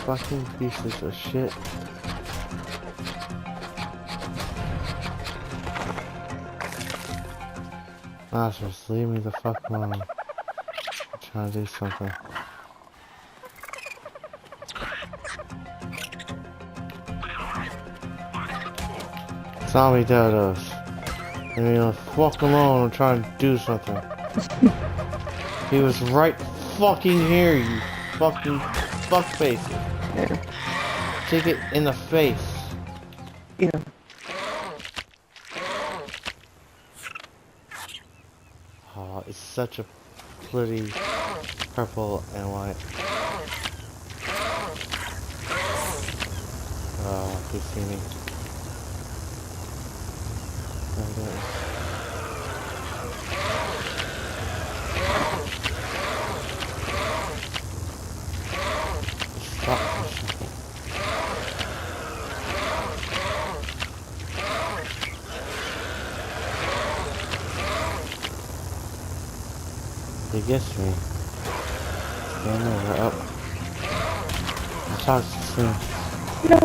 Fucking pieces of shit. Monsters, leave me the fuck alone. I'm trying to do something. Zombie dodos. Leave me the fuck alone, I'm trying to do something. He was right fucking here, you fucking fuckfaces. Take it in the face. Yeah. Oh, it's such a pretty purple and white. Oh, he's seen me. Okay. Stop. He gets me. Game over. Oh. I'll talk to you soon. No.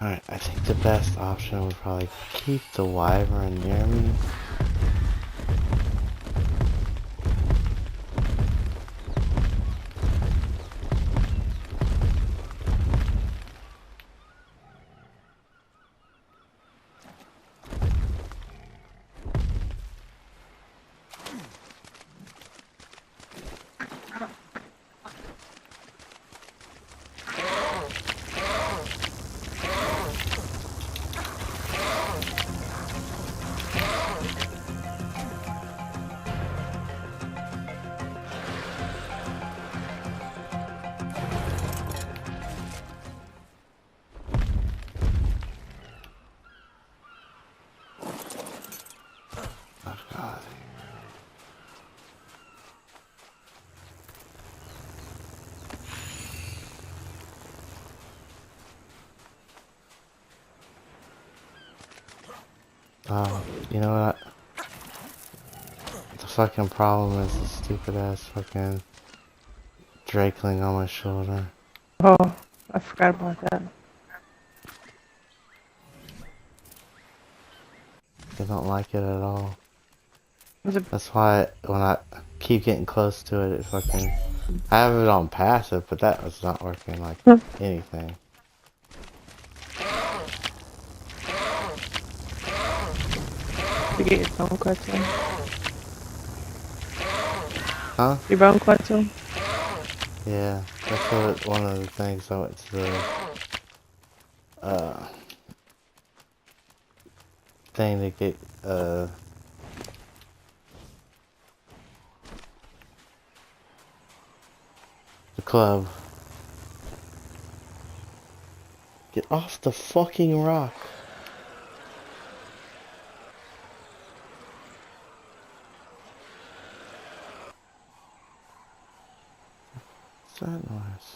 Alright, I think the best option would probably keep the wyvern near me. You know what? The fucking problem is the stupid ass fucking Drakeling on my shoulder. Oh, I forgot about that. I don't like it at all. Was it... That's why when I keep getting close to it, it fucking... I have it on passive, but that was not working like anything. To get your bone quetzal. Huh? Your bone quetzal? Yeah, that's what one of the things I went to the thing to get the club. Get off the fucking rock. What's that noise?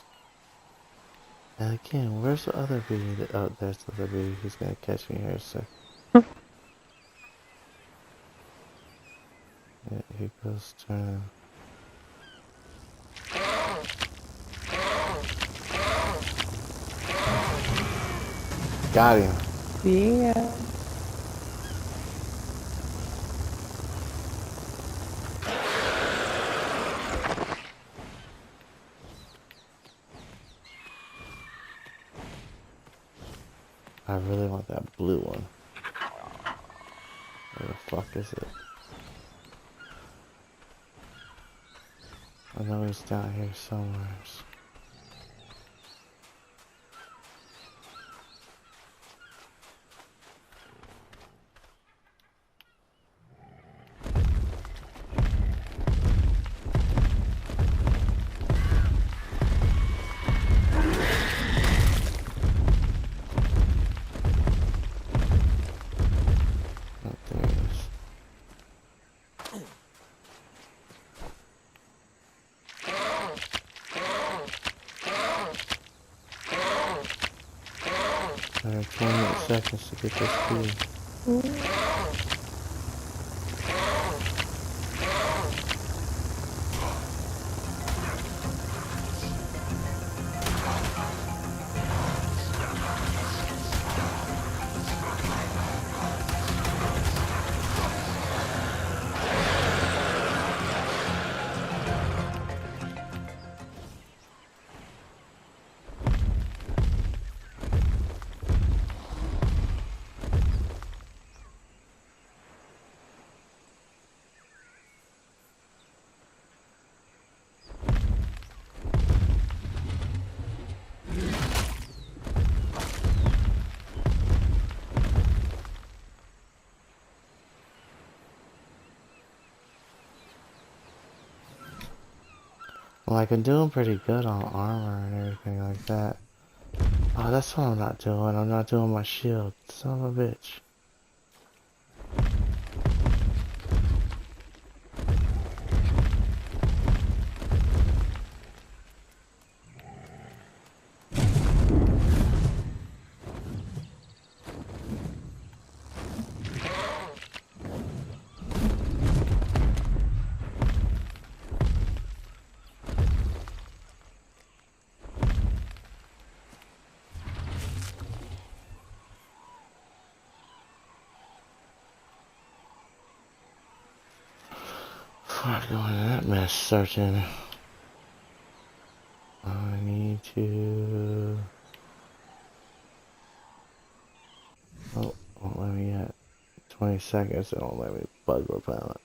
And again, where's the other bee? Oh, there's the other bee. He's gonna catch me here, so. Yeah, he goes turning. Got him. Yeah. I really want that blue one. Where the fuck is it? I know he's down here somewhere. I have 28 seconds to get this key. Like, I'm doing pretty good on armor and everything like that. Oh, that's what I'm not doing. I'm not doing my shield. Son of a bitch. Before I go into that mess searching, I need to... Oh, won't let me yet. 20 seconds, it won't let me bug repellent.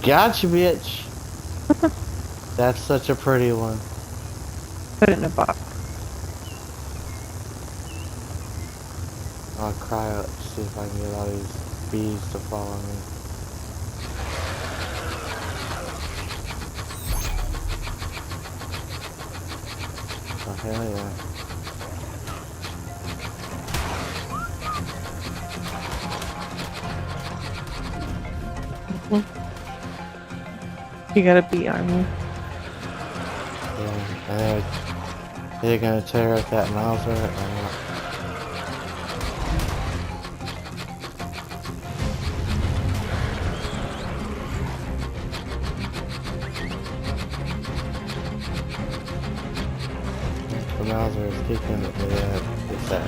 Gotcha, bitch! That's such a pretty one. Put it in a box. I'll cry up to see if I can get all these bees to follow me. Oh, hell yeah. You gotta be armor. Yeah, and they're gonna tear up that Mauser or not? The Mauser is kicking it with that. It's that.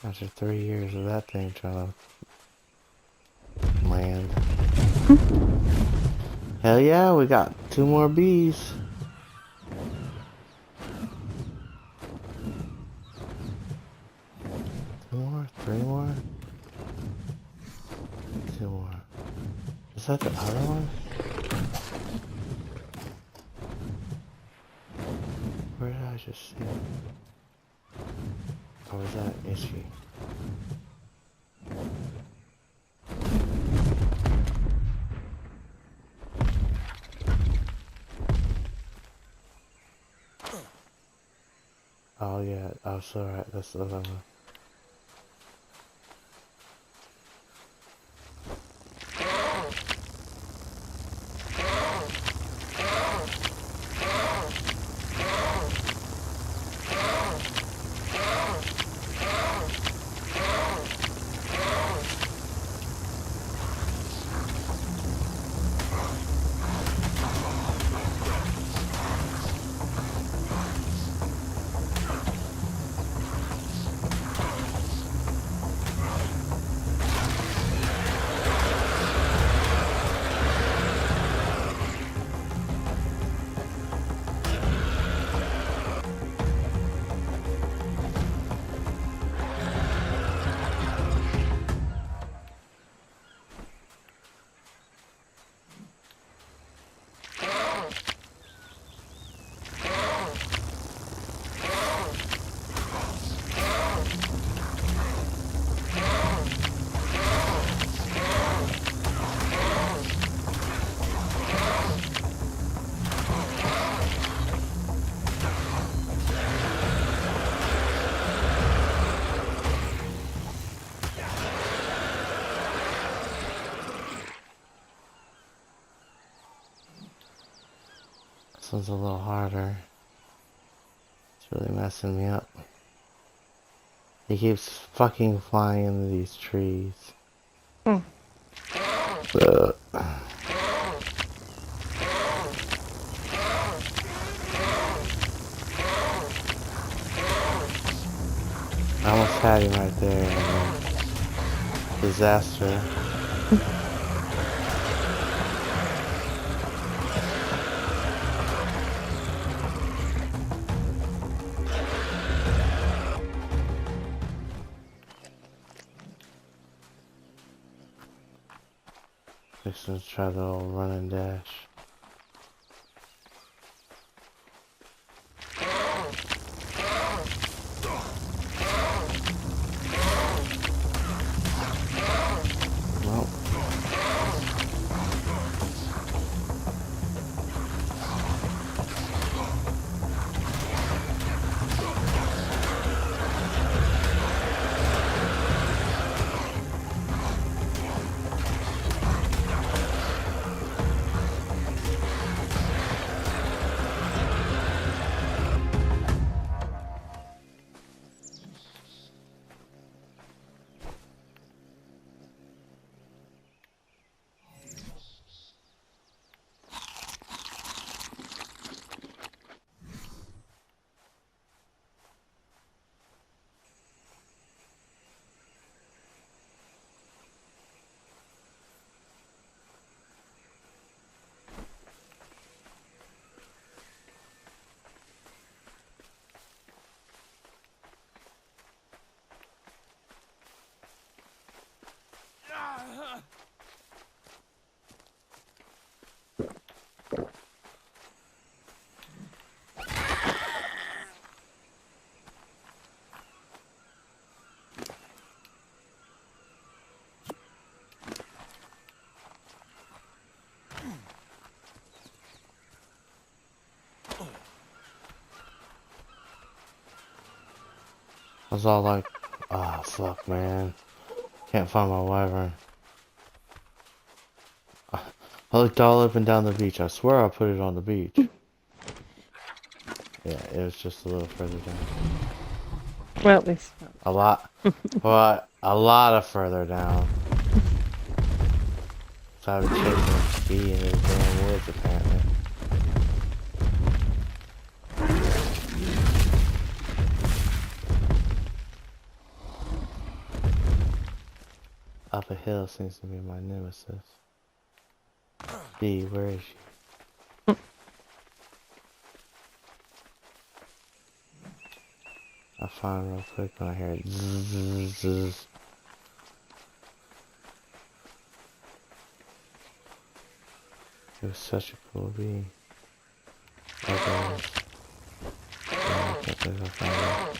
After 3 years of that thing trying to land. Hell yeah, we got 2 more bees. Two more? 3 more? 2 more. Is that the other one? Where did I just see it? Or was that Itchy? Oh yeah, oh sorry, that's the other one. This one's a little harder. really messing me up. He keeps fucking flying into these trees. Hmm. I almost had him right there. Disaster. Just to try the old run and dash. Nope. I was all like, oh fuck man. Can't find my wyvern. I looked all up and down the beach. I swear I put it on the beach. Yeah, it was just a little further down. Well, at least. A lot. But a lot of further down. So I was chasing bee in the damn woods apparently. Up a hill seems to be my nemesis. Bee, where is she? I'll find real quick when I hear it. Zzz, zzz. It was such a cool bee. Okay. Yeah, I can't believe I found it.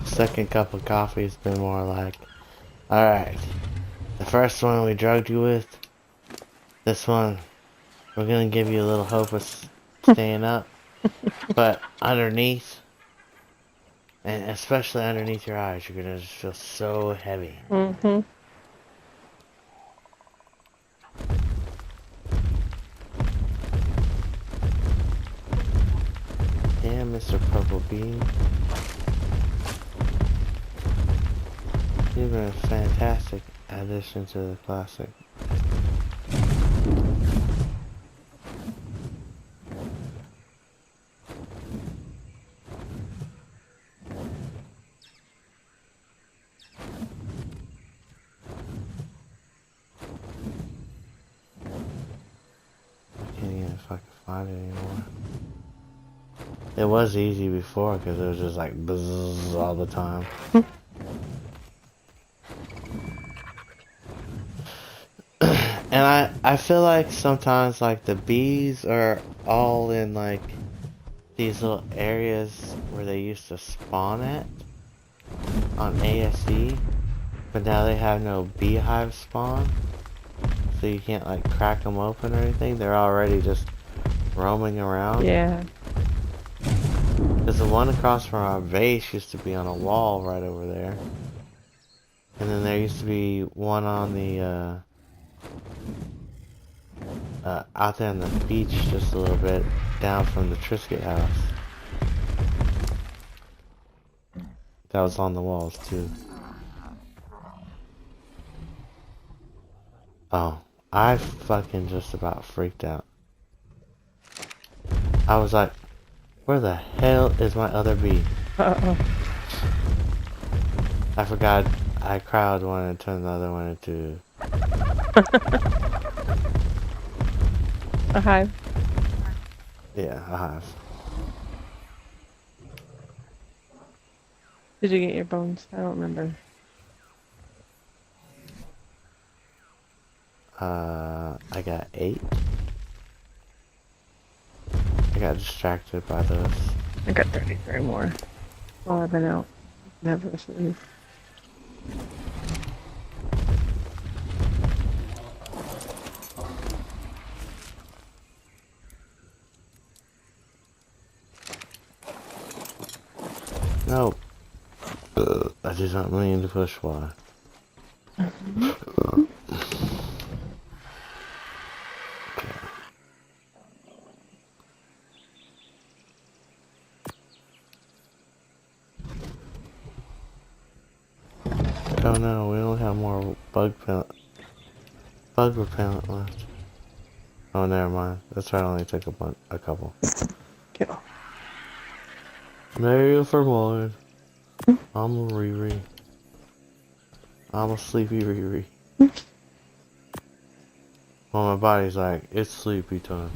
second cup of coffee has been more like, alright, the first one we drugged you with, this one, we're gonna give you a little hope of staying up, but underneath, and especially underneath your eyes, you're gonna just feel so heavy. Mm-hmm. Damn, Mr. Purple Bean. You've been a fantastic addition to the classic. I can't even fucking find it anymore. It was easy before because it was just like buzz all the time. And I feel like sometimes like the bees are all in like these little areas where they used to spawn at on ASE, but now they have no beehive spawn, so you can't like crack them open or anything. They're already just roaming around. Yeah. Because the one across from our base used to be on a wall right over there. And then there used to be one on the, out there on the beach just a little bit down from the Trisket house. That was on the walls too. Oh, I fucking just about freaked out. I was like, where the hell is my other bee? Uh-oh. I forgot I crowd one and turned the other one into... A hive. Yeah, a hive. Did you get your bones? I don't remember. I got 8. I got distracted by those. I got 33 more. While I've been out. Never sleep. Nope. I did not mean to push Y. Oh no, we only have more bug repellent left. Oh, never mind. That's right, I only took a couple. Get off. Mario for one. I'm a Riri. I'm a sleepy Riri. Well, my body's like, it's sleepy time.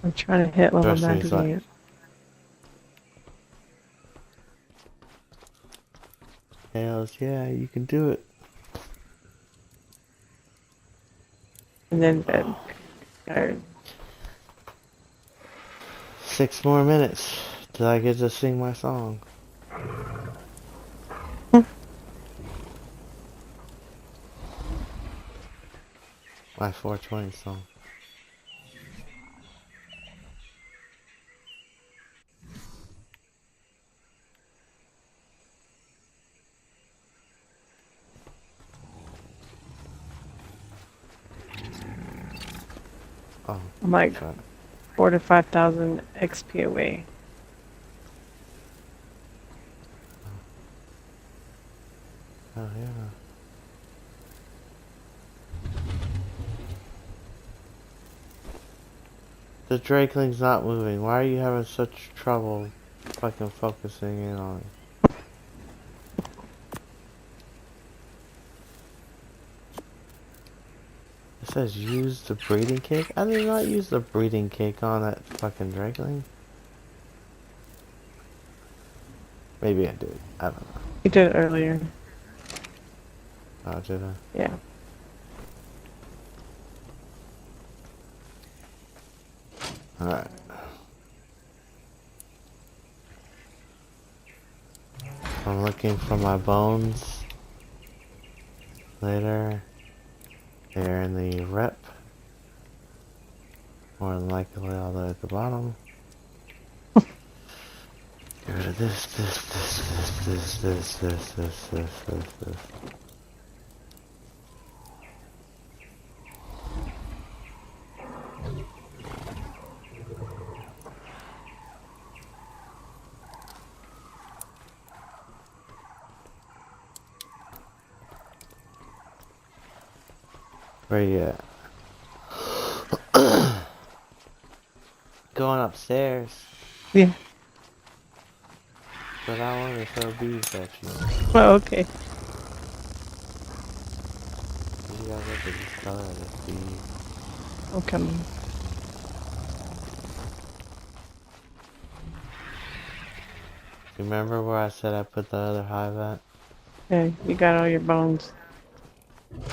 I'm trying to hit level Trust me, it's magazine. Hells yeah, you can do it. And then bed. Tired. 6 more minutes till I get to sing my song. My 420 song. Oh, I'm like 4,000 to 5,000 XP away. Oh yeah. The Drakeling's not moving. Why are you having such trouble fucking focusing in on it? It says use the breeding cake? I did not use the breeding cake on that fucking Drakeling. Maybe I did. I don't know. You did it earlier. Oh, did I? Yeah. Alright. I'm looking for my bones later. They're in the rep. More than likely all the way at the bottom. Get rid of this. Where you at? Going upstairs. Yeah. But I want to throw bees at you. Oh, okay. You gotta look at this color of this bee. I'm coming. Remember where I said I put the other hive at? Okay, you got all your bones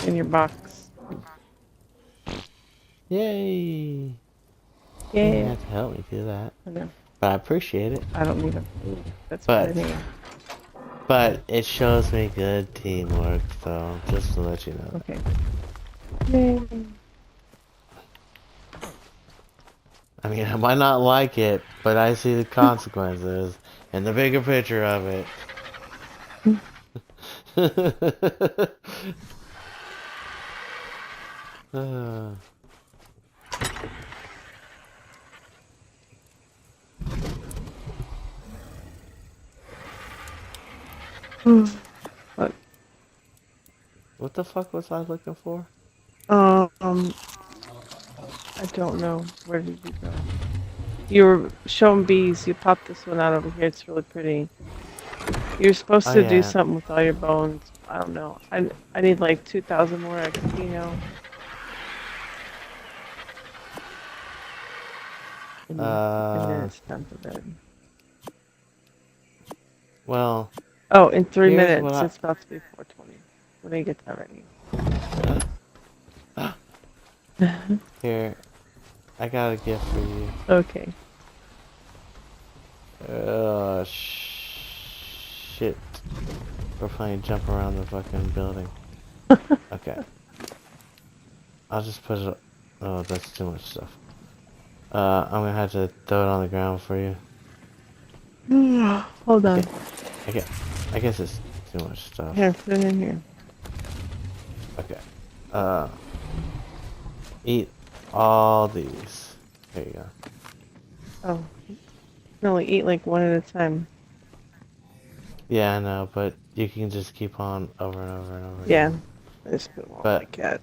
in your box. Yay! You Yeah. didn't have to help me do that. I know. But I appreciate it. I don't need a food. That's what I need. But it shows me good teamwork, so just to let you know. Okay. Yay. I mean, I might not like it, but I see the consequences and the bigger picture of it. What? What the fuck was I looking for? I don't know. Where did you go? You were showing bees. You popped this one out over here. It's really pretty. You're supposed to do something with all your bones. I don't know. I need like 2,000 more XP now. And then it's time for bed. Well. Oh, in 3 minutes. It's about to be 4:20. When do you get that ready? Here. I got a gift for you. Okay. Shit. We're playing jump around the fucking building. Okay. I'll just put it. Oh, that's too much stuff. I'm gonna have to throw it on the ground for you. Hold on. Okay. I guess it's too much stuff. Here, put it in here. Okay. Eat all these. There you go. Oh. You can only eat like one at a time. Yeah, I know, but you can just keep on over and over and over. Yeah. Again. I just put one like that.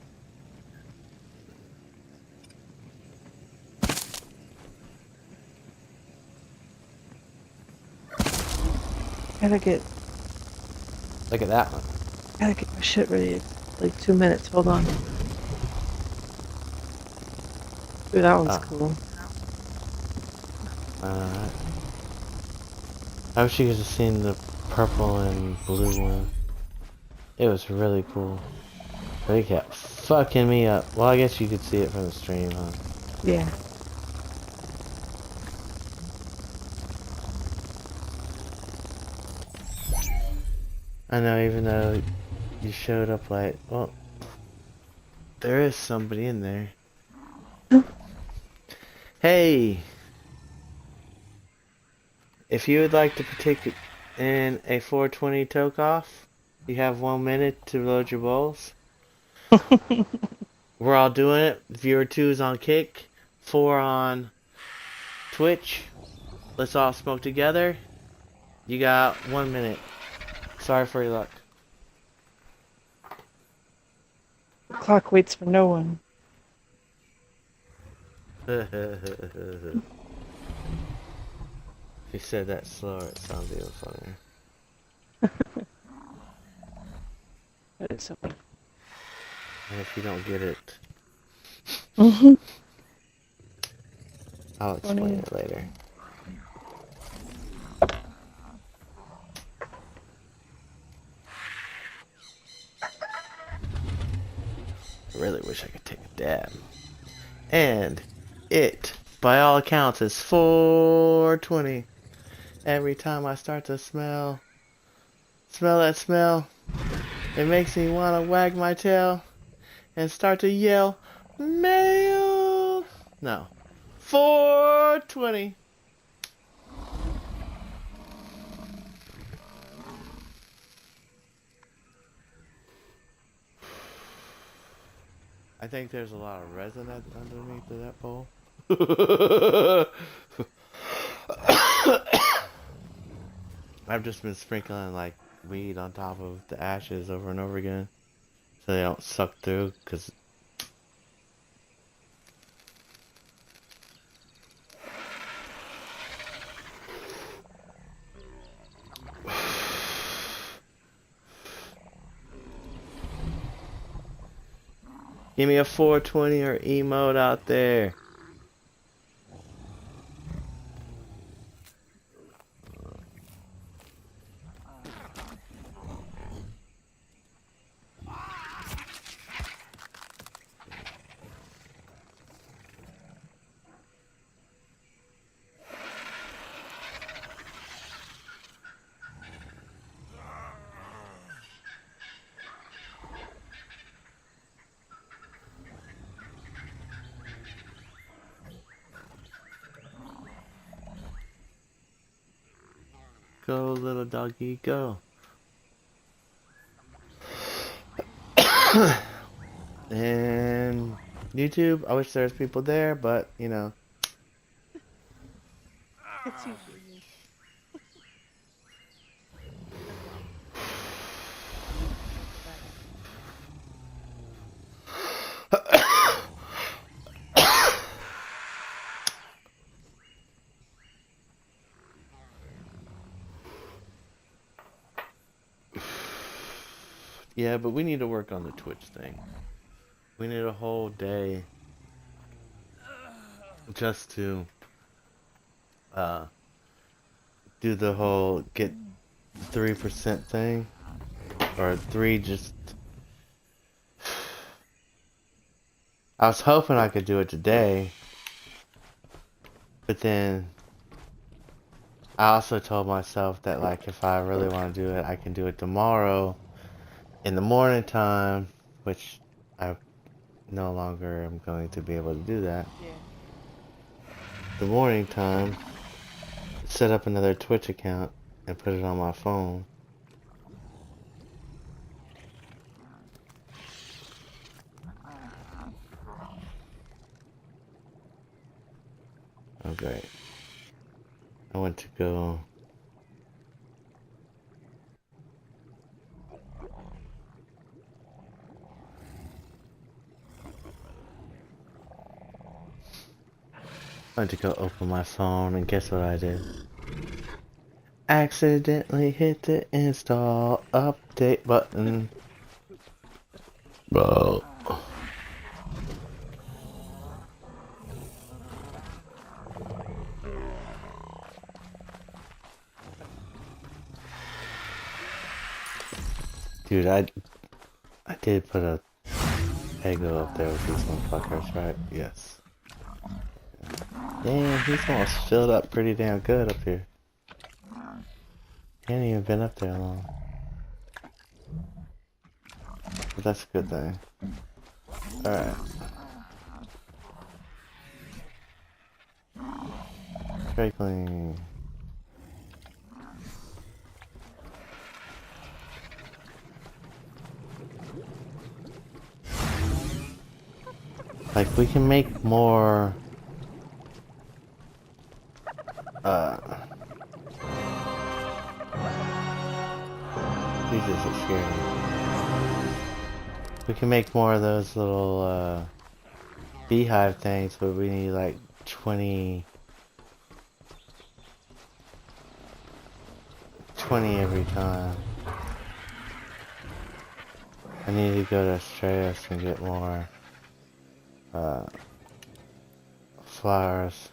Gotta get. Look at that one. Gotta get my shit ready. Like 2 minutes. Hold on. Ooh, that one's cool. Alright. I wish you could have seen the purple and blue one. It was really cool. They kept fucking me up. Well, I guess you could see it from the stream, huh? Yeah. I know, even though you showed up like, well, there is somebody in there. Hey! If you would like to partake in a 420 toke off, you have 1 minute to load your bowls. We're all doing it. Viewer 2 is on Kick, 4 on Twitch. Let's all smoke together. You got 1 minute. Sorry for your luck. The clock waits for no one. If you said that slower, it sounds even funnier. That is so funny. And if you don't get it, I'll explain it later. I really wish I could take a dab. And it, by all accounts, is 4:20. Every time I start to smell Smell that smell? It makes me want to wag my tail and start to yell, mail! No. 420. I think there's a lot of resin underneath of that bowl. I've just been sprinkling like weed on top of the ashes over and over again so they don't suck through, because give me a 420 or emote out there. Go, little doggy, go. And YouTube, I wish there was people there, but, you know. It's you. Yeah, but we need to work on the Twitch thing. We need a whole day just to do the whole get 3% thing, or 3 just. I was hoping I could do it today, but then I also told myself that, like, if I really want to do it, I can do it tomorrow in the morning time, which I no longer am going to be able to do that. Yeah. The morning time, set up another Twitch account and put it on my phone. Oh great. I went to go. I went to go open my phone, and guess what I did? Accidentally hit the install update button. Bro. Dude, I did put a Pego up there with these motherfuckers, right? Yes. Damn, he's almost filled up pretty damn good up here. He ain't even been up there long. But that's a good thing. Alright. Very clean. Like, we can make more Jesus, it scared me. We can make more of those little beehive things, but we need like 20 every time. I need to go to Australia and get more flowers.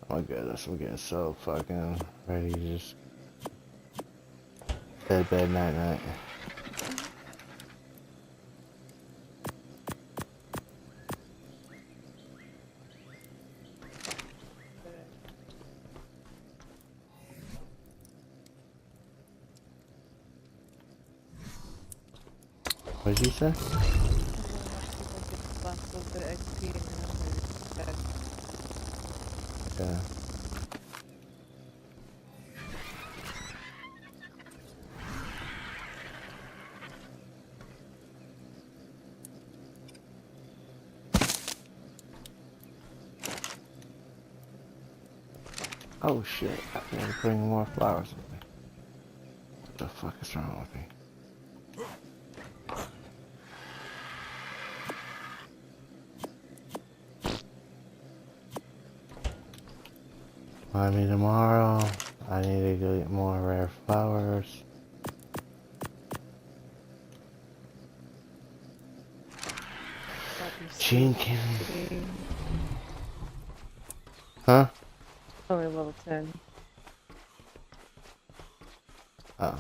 my goodness, I'm getting so fucking ready to just bed night night. What did you say? Yeah. Oh shit, I gotta bring more flowers with me. What the fuck is wrong with me? Remind me tomorrow, I need to go get more rare flowers. Gene can... Huh? Only level 10. Uh-oh.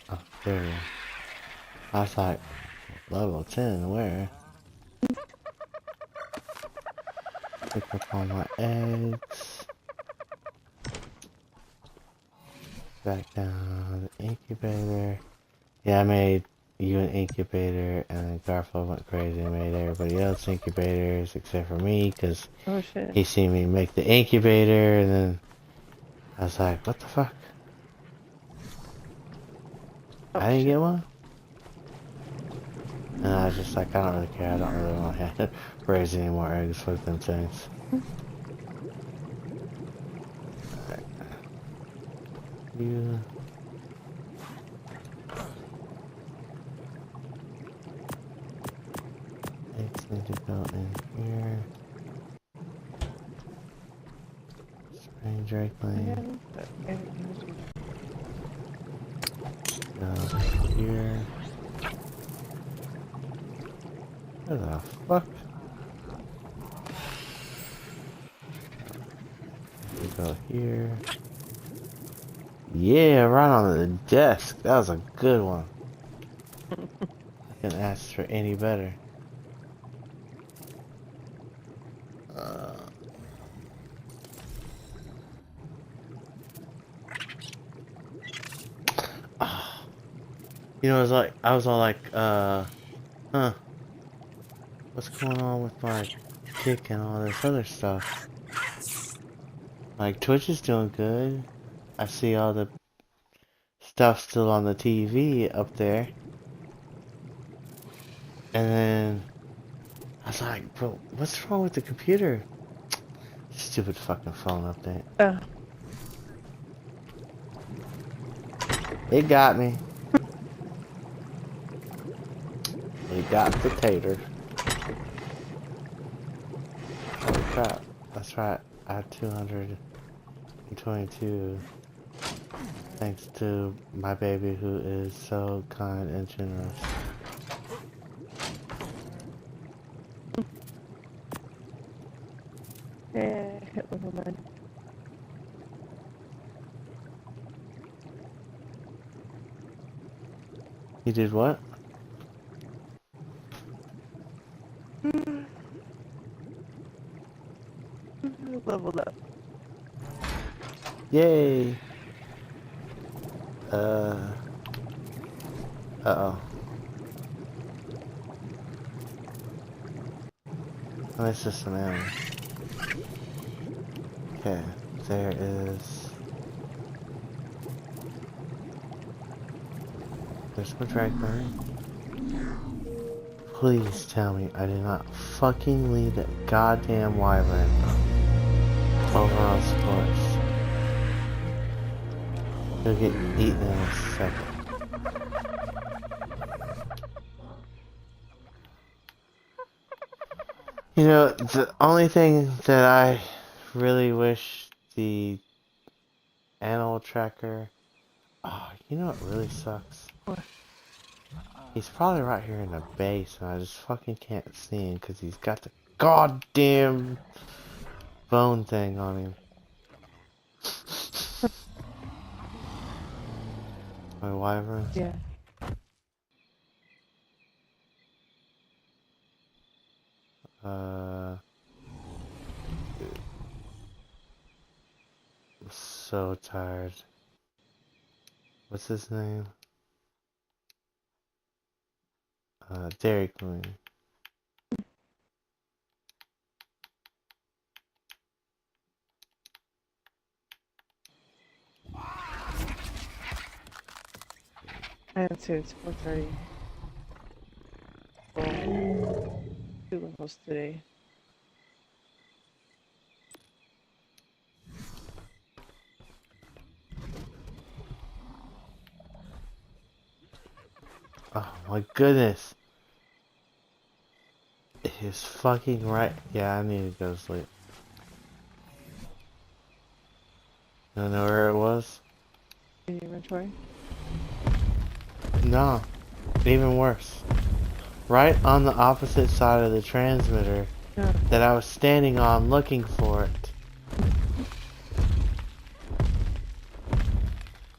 Oh, there we go. I was like, level 10, where? Pick up all my eggs. Back down the incubator. Yeah, I made you an incubator, and then Garfield went crazy and made everybody else incubators except for me, because he seen me make the incubator, and then I was like, what the fuck? I didn't get one? And I was just like, I don't really care, I don't really want to raise any more eggs with them things. Alright. You... Eggs need to go in here. Spring Drakeling. Go here. What the fuck? We go here. Yeah, right on the desk. That was a good one. I couldn't ask for any better. You know, it was like, I was all like, huh, what's going on with my kick and all this other stuff? Like, Twitch is doing good. I see all the stuff still on the TV up there. And then, I was like, bro, what's wrong with the computer? Stupid fucking phone update. It got me. It got the tater. Holy crap. That's right. I have 222. Thanks to my baby who is so kind and generous. Yeah, hit level 9. You did what? Leveled up. Yay! Uh-oh. Oh, it's just some animal. Okay, there is... There's my Dragberry. Please tell me I did not fucking leave that goddamn wyvern over on sports. He'll get eaten in a second. You know, the only thing that I really wish the animal tracker... Oh, you know what really sucks? What? He's probably right here in the base, and I just fucking can't see him because he's got the goddamn bone thing on him. My wyverns. Yeah. I'm so tired. What's his name? Dairy Queen. I answered it's 4:30. Well, 2 levels today. Oh my goodness. He's fucking right. Yeah, I need to go to sleep. You know where it was? In your inventory? No. Even worse. Right on the opposite side of the transmitter that I was standing on looking for it.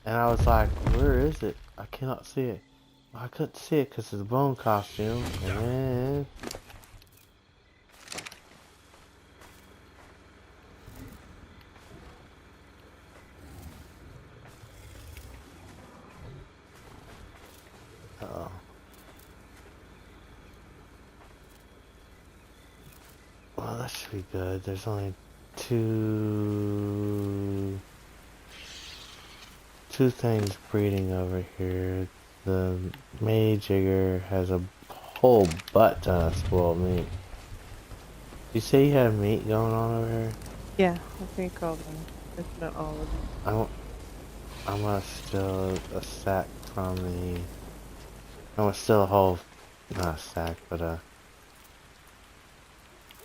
And I was like, where is it? I cannot see it. I couldn't see it because of the bone costume. And then... Uh-oh. Well, that should be good. There's only two things breeding over here. The Majigger has a whole butt ton of spoiled meat. You say you have meat going on over here? Yeah, I think all of them. If not all of them. I'm gonna steal a sack from the... I'm gonna steal a whole... Not a sack, but a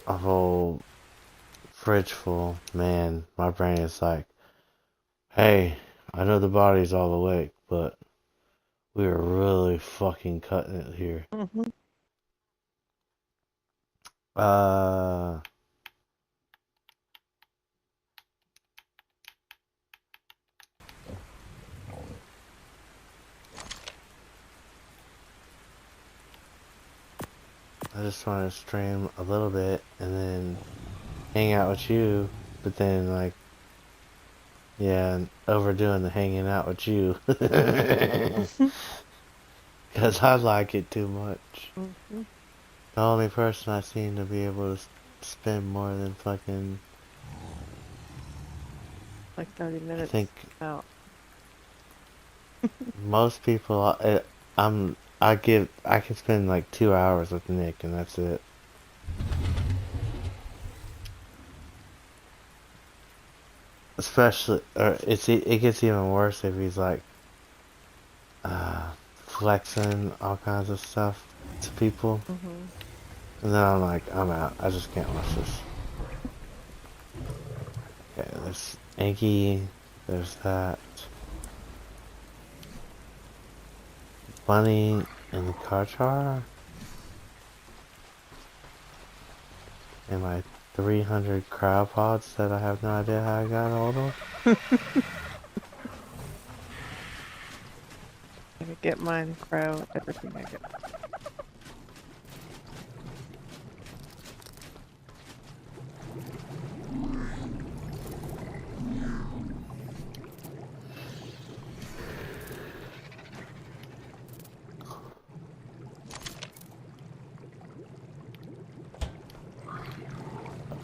whole fridge full. Man, my brain is like, hey, I know the body's all awake, but we are really fucking cutting it here. I just want to stream a little bit and then hang out with you, but then like, yeah, overdoing the hanging out with you. Because I like it too much. The only person I seem to be able to spend more than fucking... Like 30 minutes I think out. most people, I can spend like 2 hours with Nick and that's it. Especially, or it gets even worse if he's like, flexing all kinds of stuff to people. And then I'm like, I'm out. I just can't watch this. Okay, there's Anki, there's that. Bunny in the Karchar. And my 300 cryopods that I have no idea how I got hold of. I could get mine, cryo, everything I get.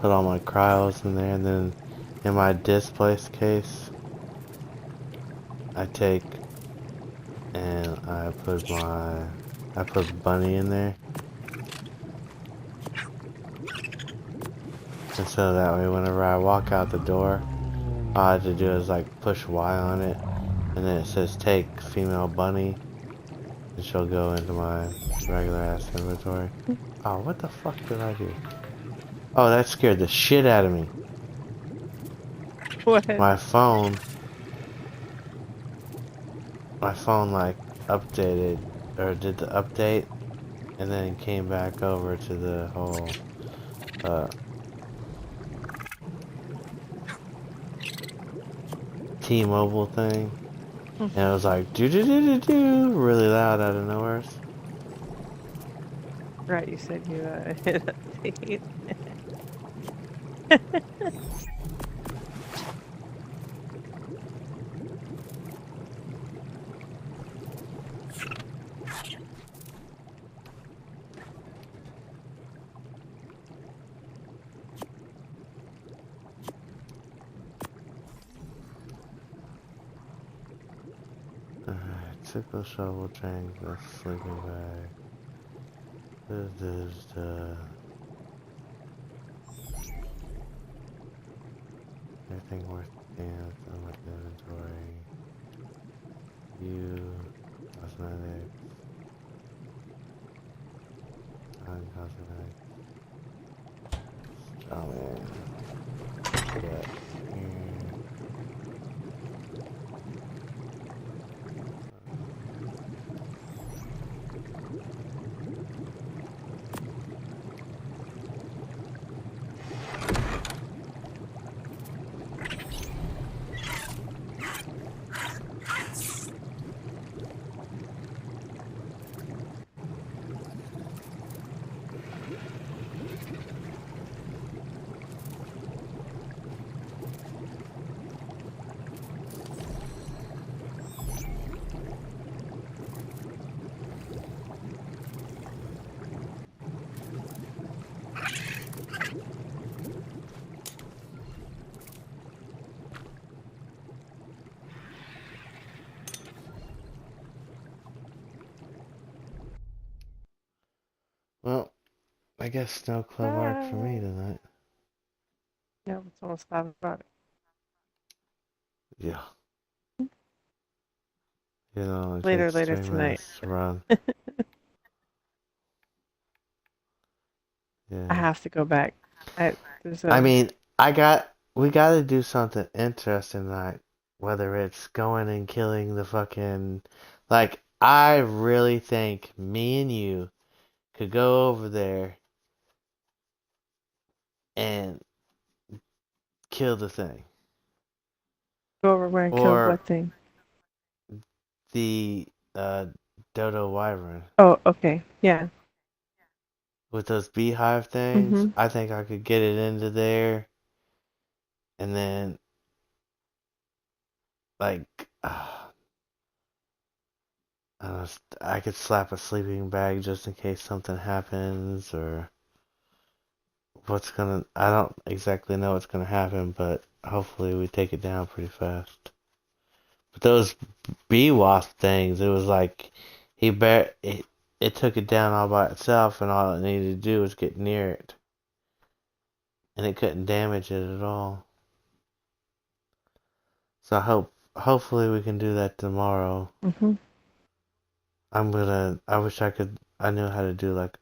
Put all my cryos in there, and then in my displaced case, I take and I put Bunny in there. And so that way whenever I walk out the door, all I have to do is like push Y on it, and then it says take female Bunny, and she'll go into my regular ass inventory. Oh, what the fuck did I do? Oh, that scared the shit out of me. What? My phone like updated or did the update, and then came back over to the whole T-Mobile thing, and it was like do do do do do really loud out of nowhere. Right, you said you hit update. Alright, sickle shovel tank, that's sleeping bag. There's the everything worth stamps on my inventory. You cosmetics, non-cosmetics, strawman. Get here. Well, I guess no club art for me tonight. No, it's almost 5 o'clock. Yeah. You know, it Later takes 3 tonight. minutes to run. Yeah. I have to go back. I mean, we gotta do something interesting tonight. Whether it's going and killing the fucking, like, I really think me and you could go over there and kill the thing. Go over where and kill Or what thing? the dodo wyvern. Oh, okay. Yeah. With those beehive things, Mhm. I think I could get it into there, and then, like, I could slap a sleeping bag just in case something happens, or I don't exactly know what's gonna happen, but hopefully we take it down pretty fast. But those bee wasp things, it was like, it took it down all by itself, and all it needed to do was get near it. And it couldn't damage it at all. So hopefully we can do that tomorrow. Mhm. I wish I knew how to do like